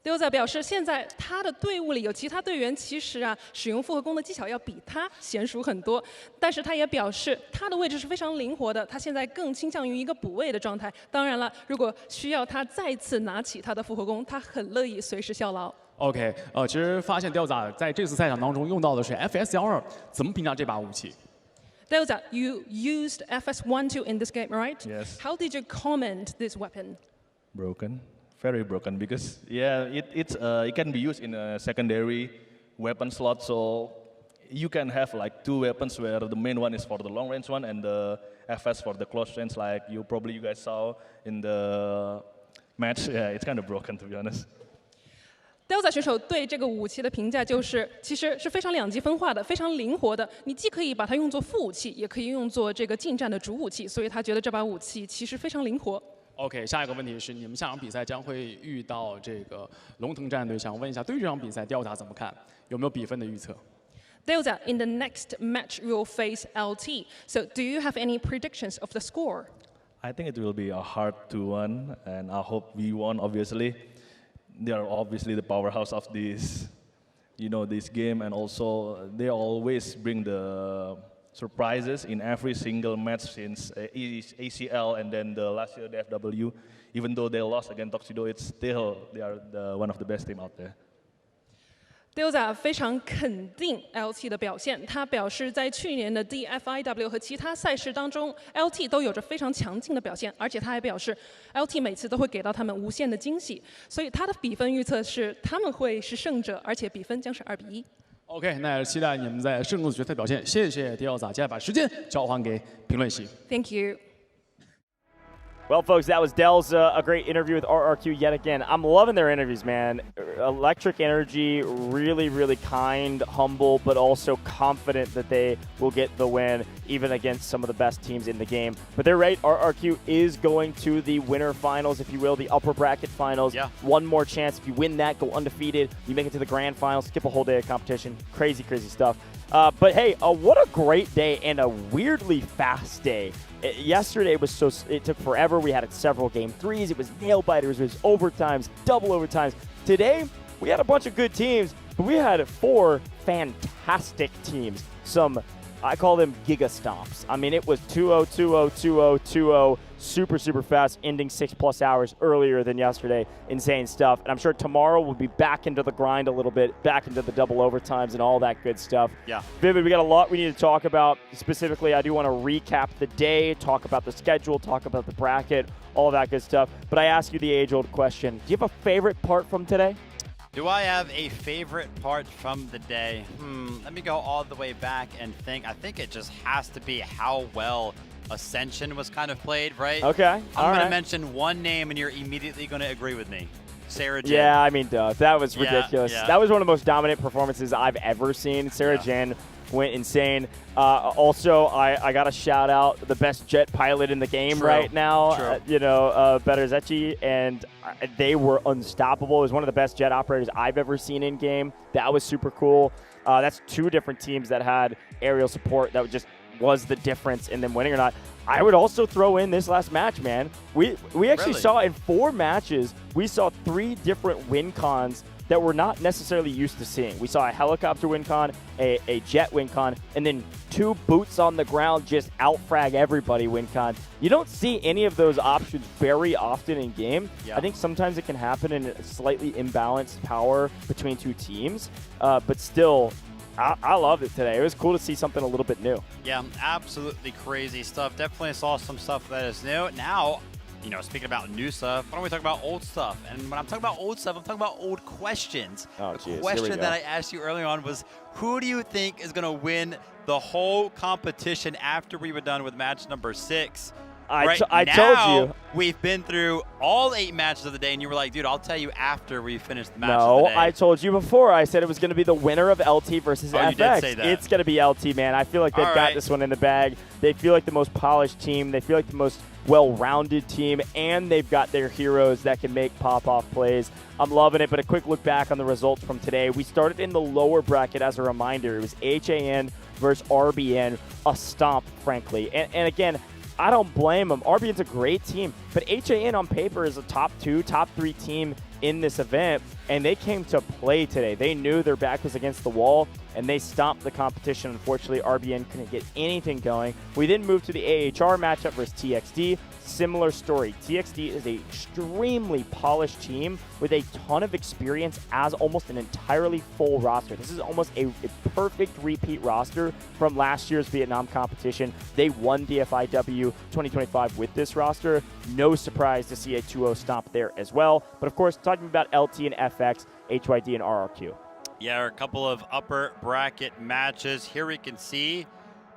DILTA 表示，现在他的队伍里有其他队员，其实使用复合弓的技巧要比他娴熟很多。但是他也表示，他的位置是非常灵活的，他现在更倾向于一个补位的状态。当然了，如果需要他再次拿起他的复合弓，他很乐意随时效劳。OK， 其实发现 DILTA 在这次赛场当中用到的是 FS12， 怎么评价这把武器？ DILTA, you used FS12 in this game, right? Yes. How did you comment this weapon? Broken. Very broken because yeah, it can be used in a secondary weapon slot. So you can have like two weapons where the main one is for the long range one and the FS for the close range, like you guys saw in the match. Yeah, it's kind of broken to be honest. DILTA 选手对这个武器的评价就是，其实是非常两极分化的，非常灵活的。你既可以把它用作副武器，也可以用作这个近战的主武器，所以他觉得这把武器其实非常灵活。 OK， 下一个问题是，你们下场比赛将会遇到这个龙腾战队，想问一下，对于这场比赛 DILTA 怎么看？有没有比分的预测 DILTA, in the next match you will face LT. So do you have any predictions of the score? I think it will be a hard 2-1, and I hope we won. Obviously, they are obviously the powerhouse of this, this game, and also they always bring the surprises in every single match since ACL and then the last year Dfiw. Even though they lost against Tuxedo, it's still they are one of the best team out there. DILTA 非常肯定 LT 的表现，他表示在去年的 Dfiw 和其他赛事当中 ，LT 都有着非常强劲的表现，而且他还表示 LT 每次都会给到他们无限的惊喜，所以他的比分预测是他们会是胜者，而且比分将是2-1。 OK， 那也期待你们在胜负决赛表现。谢谢 DILTA， 接下来把时间交还给评论席。Thank you. Well, folks, that was DELTA, a great interview with RRQ yet again. I'm loving their interviews, man. Electric energy, really, really kind, humble, but also confident that they will get the win, even against some of the best teams in the game. But they're right, RRQ is going to the winner finals, if you will, the upper bracket finals. Yeah. One more chance. If you win that, go undefeated. You make it to the grand finals, skip a whole day of competition. Crazy, crazy stuff. But hey, what a great day and a weirdly fast day. Yesterday was it took forever. We had several game threes. It was nail biters. It was overtimes, double overtimes. Today, we had a bunch of good teams, but we had 4 fantastic teams. I call them giga stomps. I mean, it was 2-0, 2-0, 2-0, 2-0. Super, super fast, ending 6+ hours earlier than yesterday. Insane stuff. And I'm sure tomorrow we'll be back into the grind a little bit, back into the double overtimes and all that good stuff. Yeah. Vivid, we got a lot we need to talk about. Specifically, I do want to recap the day, talk about the schedule, talk about the bracket, all that good stuff. But I ask you the age-old question. Do you have a favorite part from today? Do I have a favorite part from the day? Let me go all the way back and think. I think it just has to be how well Ascension was kind of played, right? Okay. I'm going to mention one name and you're immediately going to agree with me. Sarah Jin. Yeah, I mean, duh. That was ridiculous. Yeah. That was one of the most dominant performances I've ever seen. Sarah Jin, went insane. Also, I got to shout out the best jet pilot in the game right now, Berezecchi, and they were unstoppable. It was one of the best jet operators I've ever seen in game. That was super cool. That's 2 different teams that had aerial support that just was the difference in them winning or not. I would also throw in this last match, man. We actually saw in 4 matches, we saw 3 different win cons that we're not necessarily used to seeing. We saw a helicopter win con, a jet win con, and then 2 boots on the ground just out-frag everybody win con. You don't see any of those options very often in game. Yeah. I think sometimes it can happen in a slightly imbalanced power between 2 teams, but still, I loved it today. It was cool to see something a little bit new. Yeah, absolutely crazy stuff. Definitely saw some stuff that is new. Now, speaking about new stuff, why don't we talk about old stuff? And when I'm talking about old stuff, I'm talking about old questions. Oh, the question that I asked you earlier on was, who do you think is going to win the whole competition after we were done with match number 6? I told you. We've been through all 8 matches of the day, and you were like, dude, I'll tell you after we finish the matches of the day. No, I told you before. I said it was going to be the winner of LT versus FX. You did say that. It's going to be LT, man. I feel like they've got this one in the bag. They feel like the most polished team. They feel like the most well-rounded team, and they've got their heroes that can make pop-off plays. I'm loving it, but a quick look back on the results from today. We started in the lower bracket as a reminder. It was HAN versus RBN, a stomp, frankly. And again, I don't blame them. RBN's a great team, but HAN on paper is a top 2, top 3 team in this event, and they came to play today. They knew their back was against the wall, and they stomped the competition. Unfortunately, RBN couldn't get anything going. We then moved to the AHR matchup versus TXD. Similar story. TXD is an extremely polished team with a ton of experience as almost an entirely full roster. This is almost a perfect repeat roster from last year's Vietnam competition. They won DFIW 2025 with this roster. No surprise to see a 2-0 stomp there as well. But of course, talking about LT and FX, HYD and RRQ. Yeah, a couple of upper bracket matches. Here we can see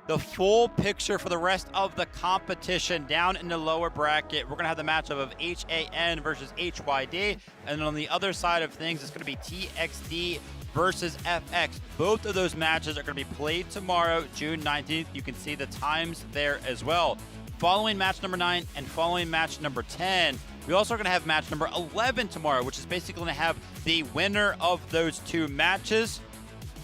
the full picture for the rest of the competition. Down in the lower bracket, we're going to have the matchup of HAN versus HYD. And then on the other side of things, it's going to be TXD versus FX. Both of those matches are going to be played tomorrow, June 19th. You can see the times there as well. Following match number 9 and following match number 10, we also are going to have match number 11 tomorrow, which is basically going to have the winner of those 2 matches,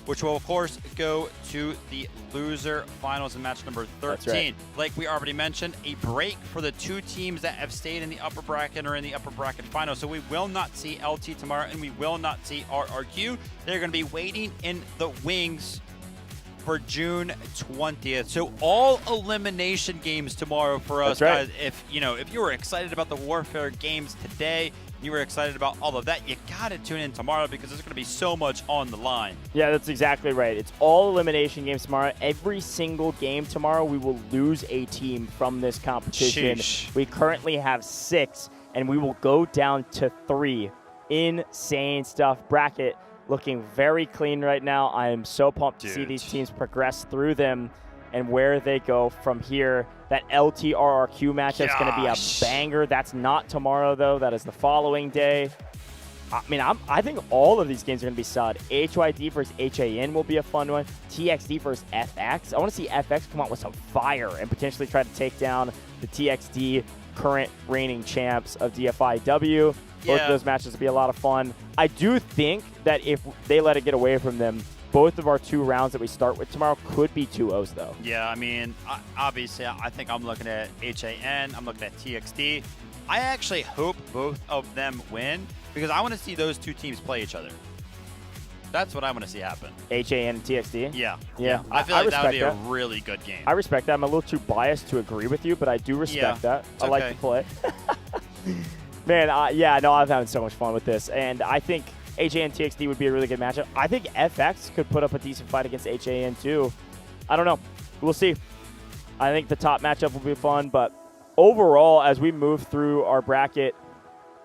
which will, of course, go to the loser finals in match number 13. That's right. Like we already mentioned, a break for the 2 teams that have stayed in the upper bracket or in the upper bracket final. So we will not see LT tomorrow, and we will not see RRQ. They're going to be waiting in the wings for June 20th. So all elimination games tomorrow for us, That's right. guys. If you were excited about the Warfare games today, you were excited about all of that, you got to tune in tomorrow because there's going to be so much on the line. Yeah, that's exactly right. It's all elimination games tomorrow. Every single game tomorrow, we will lose a team from this competition. Sheesh. We currently have 6, and we will go down to 3. Insane stuff. Bracket looking very clean right now. I am so pumped to see these teams progress through them and where they go from here. That LT-RRQ matchup is going to be a banger. That's not tomorrow, though. That is the following day. I mean, I think all of these games are going to be solid. HYD versus HAN will be a fun one. TXD versus FX. I want to see FX come out with some fire and potentially try to take down the TXD current reigning champs of DFIW. Both of those matches will be a lot of fun. I do think that if they let it get away from them, both of our 2 rounds that we start with tomorrow could be 2-0s, though. Yeah, I mean, obviously, I think I'm looking at HAN. I'm looking at TXD. I actually hope both of them win because I want to see those 2 teams play each other. That's what I want to see happen. HAN and TXD? Yeah. Yeah. I feel like that would be that. a really good game. I respect that. I'm a little too biased to agree with you, but I do respect that. I like to play. Man, no, I'm having so much fun with this. And I think HAN TXD would be a really good matchup. I think FX could put up a decent fight against HAN too. I don't know. We'll see. I think the top matchup will be fun, but overall, as we move through our bracket,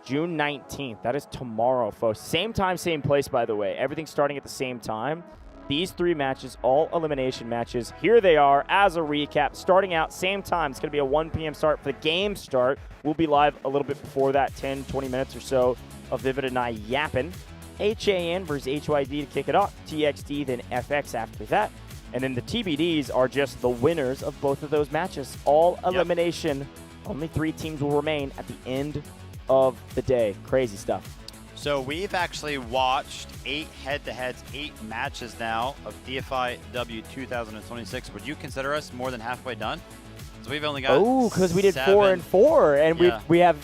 June 19th, that is tomorrow, folks. Same time, same place, by the way. Everything's starting at the same time. These 3 matches, all elimination matches. Here they are as a recap. Starting out, same time. It's going to be a 1 p.m. start for the game start. We'll be live a little bit before that, 10, 20 minutes or so of Vivid and I yapping. HAN versus HYD to kick it off. TXD, then FX after that. And then the TBDs are just the winners of both of those matches. All elimination. Only 3 teams will remain at the end of the day. Crazy stuff. So we've actually watched 8 head-to-heads, 8 matches now of DFIW 2026. Would you consider us more than halfway done? Because we've only got because we did 4 and 4, and we have.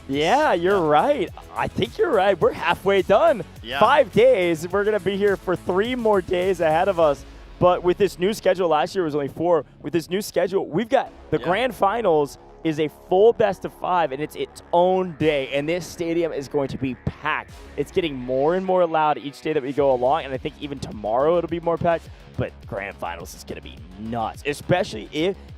Yeah, you're right. I think you're right. We're halfway done. 5 days. We're gonna be here for 3 more days ahead of us. But with this new schedule, last year was only 4. With this new schedule, we've got the grand finals is a full best of 5, and it's its own day. And this stadium is going to be packed. It's getting more and more loud each day that we go along, and I think even tomorrow it'll be more packed. But grand finals is going to be nuts, especially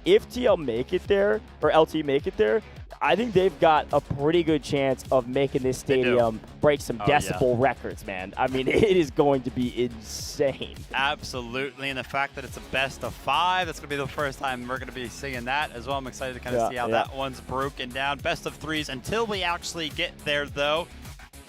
if TL make it there, or LT make it there. I think they've got a pretty good chance of making this stadium break some decibel records, man. I mean, it is going to be insane. Absolutely, and the fact that it's a best of 5, that's going to be the first time we're going to be seeing that as well. I'm excited to kind of see how that one's broken down. Best of 3s until we actually get there, though.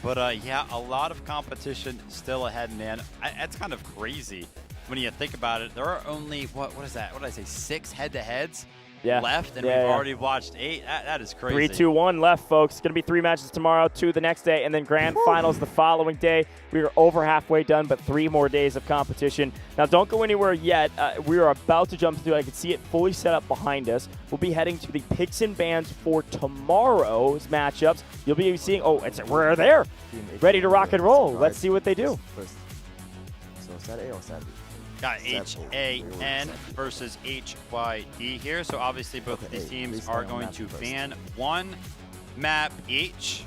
But, yeah, a lot of competition still ahead, man. That's kind of crazy when you think about it. There are only, what is that? What did I say, 6 head-to-heads? Left, and we've already watched 8. That is crazy. 3, 2, 1 left, folks. It's going to be 3 matches tomorrow, 2 the next day, and then grand finals the following day. We are over halfway done, but 3 more days of competition. Now, don't go anywhere yet. We are about to jump into it. I can see it fully set up behind us. We'll be heading to the picks and bans for tomorrow's matchups. You'll be seeing, we're there. Ready to rock and roll. Let's see what they do. So Saturday or Saturday? Got HAN versus HYD here. So obviously both of these teams are going to ban 1 map each.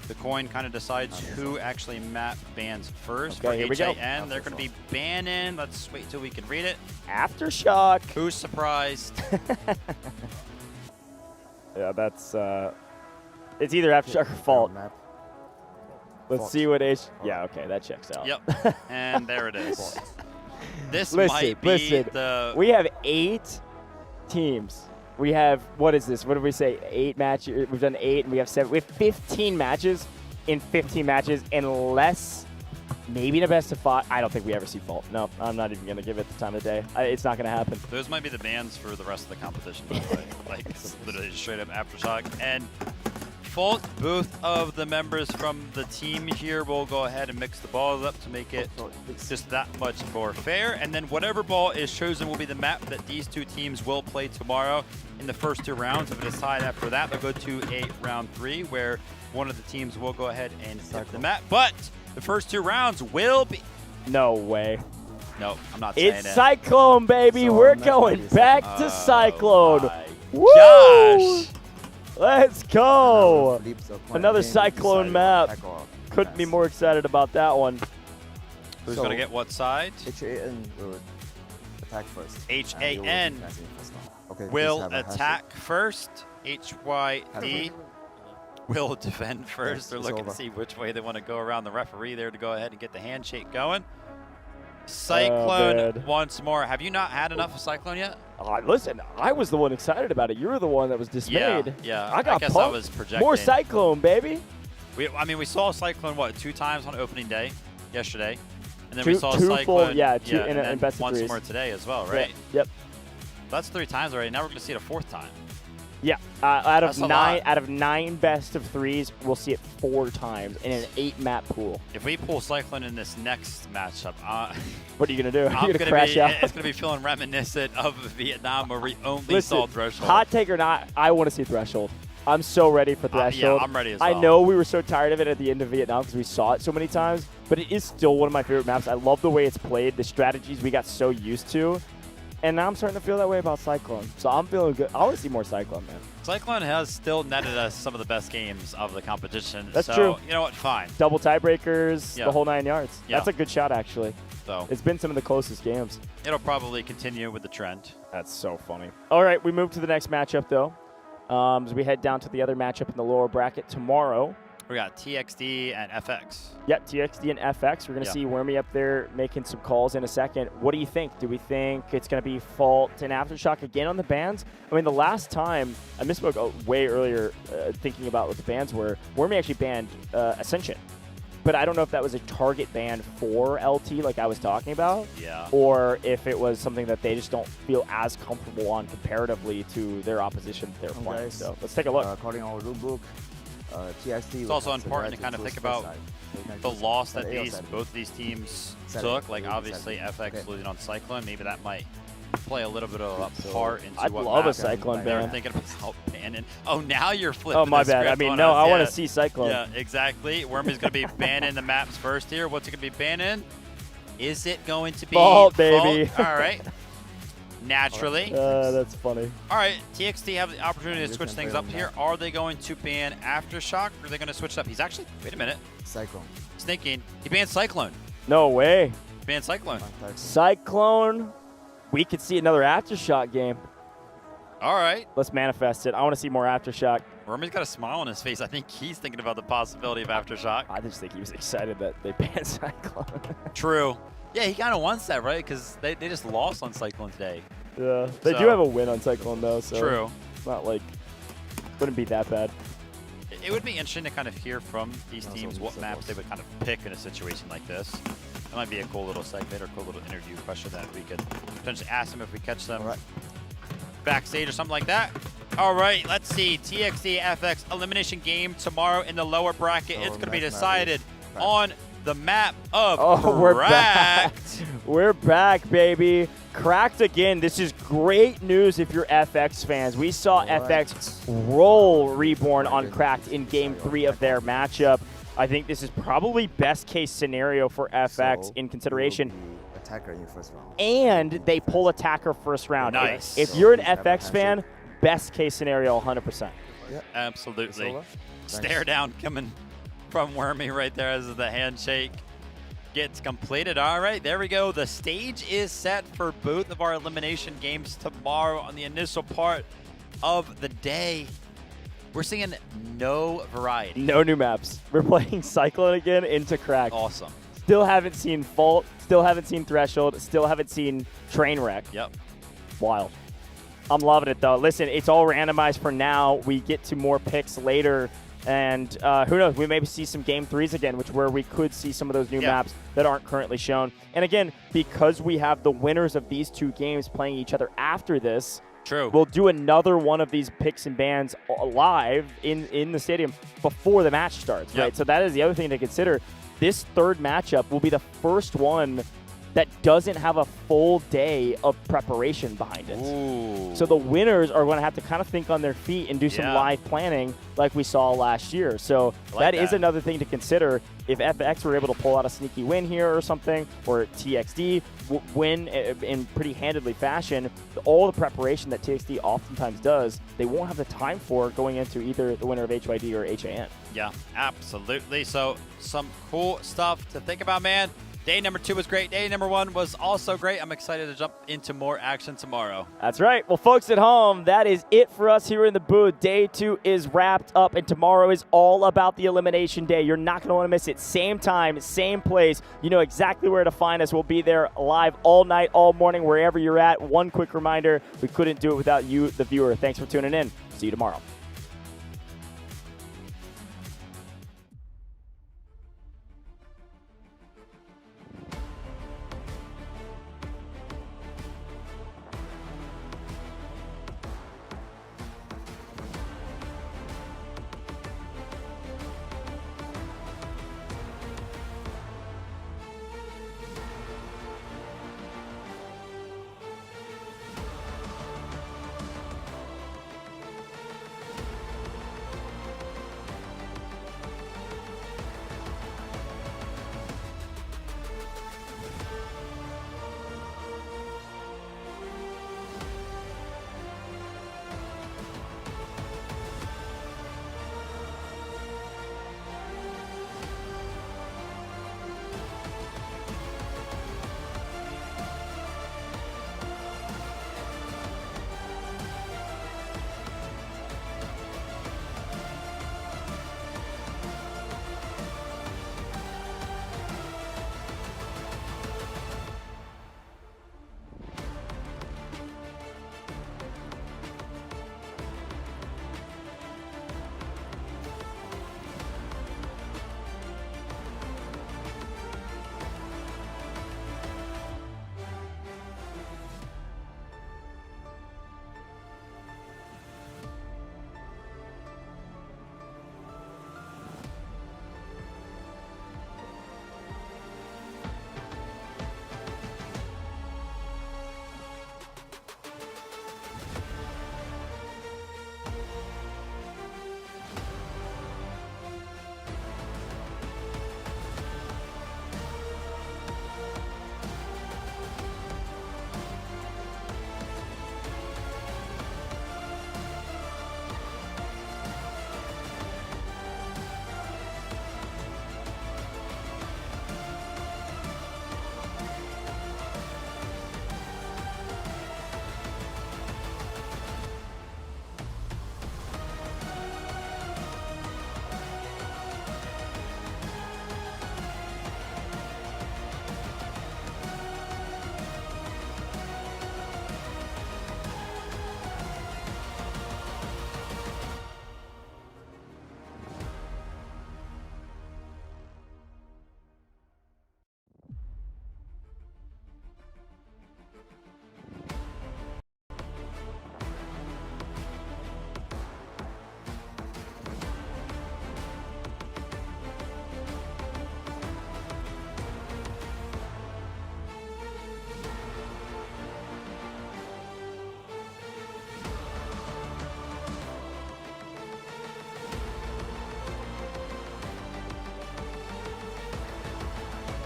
The coin kind of decides who actually map bans first. For HAN, they're going to be banning. Let's wait till we can read it. Aftershock. Who's surprised? Yeah, that's it's either Aftershock or Fault. Let's see what yeah, okay, that checks out. Yep, and there it is. This might be the... We have 8 teams. We have, what is this? What did we say? 8 matches. We've done 8, and we have 7. We have 15 matches in 15 matches, unless maybe in a best of 5. I don't think we ever see Fault. No, I'm not even going to give it the time of day. It's not going to happen. Those might be the bans for the rest of the competition, by the way. Like, literally straight up Aftershock. And Fault, both of the members from the team here will go ahead and mix the balls up to make it just that much more fair. And then whatever ball is chosen will be the map that these 2 teams will play tomorrow in the first 2 rounds. If it is tied after that, they'll go to a round 3 where one of the teams will go ahead and tip the map. But the first 2 rounds will be... No way. No, I'm not saying it. It's Cyclone, baby. So we're going back to Cyclone. Woo! Gosh! Let's go! Another Cyclone map. Couldn't be more excited about that one. Who's going to get what side? HAN will attack first. HAN will attack first. HYD will defend first. They're looking to see which way they want to go around the referee there to go ahead and get the handshake going. Cyclone once more. Have you not had enough of Cyclone yet? Listen, I was the one excited about it. You were the one that was dismayed. Yeah, I got guess pumped. I was projecting. More Cyclone, baby. We saw Cyclone, 2 times on opening day yesterday? And then we saw two Cyclone. Full, and then best of once 3s. more today as well, right? Yep. That's 3 times already. Now we're going to see it a 4th time. Yeah, out of 9 best of 3s, we'll see it 4 times in an 8-map pool. If we pull Cyclone in this next matchup, what are you gonna do? I'm You're gonna crash out. It's gonna be feeling reminiscent of Vietnam, where we only saw Threshold. Hot take or not, I want to see Threshold. I'm so ready for Threshold. Yeah, I'm ready as well. I know we were so tired of it at the end of Vietnam because we saw it so many times, but it is still one of my favorite maps. I love the way it's played, the strategies we got so used to. And now I'm starting to feel that way about Cyclone. So I'm feeling good. I want to see more Cyclone, man. Cyclone has still netted us some of the best games of the competition. That's true. So, you know what? Fine. Double tiebreakers, the whole 9 yards. Yeah. That's a good shot, actually. So it's been some of the closest games. It'll probably continue with the trend. That's so funny. All right, we move to the next matchup, though. As we head down to the other matchup in the lower bracket tomorrow. We got TXD and FX. Yep, TXD and FX. We're going to see Wormy up there making some calls in a second. What do you think? Do we think it's going to be Fault and Aftershock again on the bans? I mean, the last time, I misspoke way earlier thinking about what the bans were, Wormy actually banned Ascension. but I don't know if that was a target ban for LT like I was talking about. Yeah. Or if it was something that they just don't feel as comfortable on comparatively to their opposition they're playing. Guys, so let's take a look. According to our rulebook, TXT It's also important to kind of think about the loss that both of these teams took. Like obviously FX losing on Cyclone, maybe that might play a little bit of a part into I'd what love a map Cyclone they're ban. thinking about banning. Oh, now you're flipping. Oh, my the bad. I script mean, on no, us. I want Yeah. to see Cyclone. Yeah, exactly. Wormy's going to be banning the maps first here. What's it going to be banning? Is it going to be Vault, baby. Vault? All right. Naturally. That's funny. All right, TXT have the opportunity to switch things up here. Are they going to ban Aftershock, or are they going to switch it up? He's actually, wait a minute. Cyclone. He's thinking, he banned Cyclone. No way. He banned Cyclone. Cyclone. We could see another Aftershock game. All right. Let's manifest it. I want to see more Aftershock. Wormy's got a smile on his face. I think he's thinking about the possibility of Aftershock. I just think he was excited that they banned Cyclone. True. Yeah, he kind of wants that, right? Because they just lost on Cyclone today. Yeah. They do have a win on Cyclone, though. So True. It's not like, wouldn't be that bad. It would be interesting to kind of hear from these teams what maps they would kind of pick in a situation like this. That might be a cool little segment or cool little interview question that we could potentially ask them if we catch them backstage or something like that. All right, let's see. TXT FX elimination game tomorrow in the lower bracket. It's going to be decided on the map of we're back. Cracked. We're back, baby. Cracked again. This is great news if you're FX fans. We saw FX roll Reborn on Cracked in Game 3 of their matchup. I think this is probably best case scenario for FX in consideration. Attacker in first round. And they pull attacker first round. Nice. If you're an FX fan, best case scenario 100%. Yep. Absolutely. Stare down coming from Wormy right there as the handshake gets completed. All right, there we go. The stage is set for both of our elimination games tomorrow on the initial part of the day. We're seeing no variety. No new maps. We're playing Cyclone again into Crack. Awesome. Still haven't seen Fault. Still haven't seen Threshold. Still haven't seen Trainwreck. Yep. Wild. I'm loving it, though. Listen, it's all randomized for now. We get to more picks later. And who knows, we maybe see some Game 3s again, where we could see some of those new maps that aren't currently shown. And again, because we have the winners of these two games playing each other after this, we'll do another one of these picks and bans live in the stadium before the match starts, right? So that is the other thing to consider. This third matchup will be the first one that doesn't have a full day of preparation behind it. Ooh. So the winners are going to have to kind of think on their feet and do some live planning like we saw last year. So that is another thing to consider. If FX were able to pull out a sneaky win here or something, or TXD win in pretty handedly fashion, all the preparation that TXD oftentimes does, they won't have the time for going into either the winner of HYD or HAN. Yeah, absolutely. So some cool stuff to think about, man. Day number 2 was great. Day number 1 was also great. I'm excited to jump into more action tomorrow. That's right. Well, folks at home, that is it for us here in the booth. Day 2 is wrapped up, and tomorrow is all about the elimination day. You're not going to want to miss it. Same time, same place. You know exactly where to find us. We'll be there live all night, all morning, wherever you're at. One quick reminder, we couldn't do it without you, the viewer. Thanks for tuning in. See you tomorrow.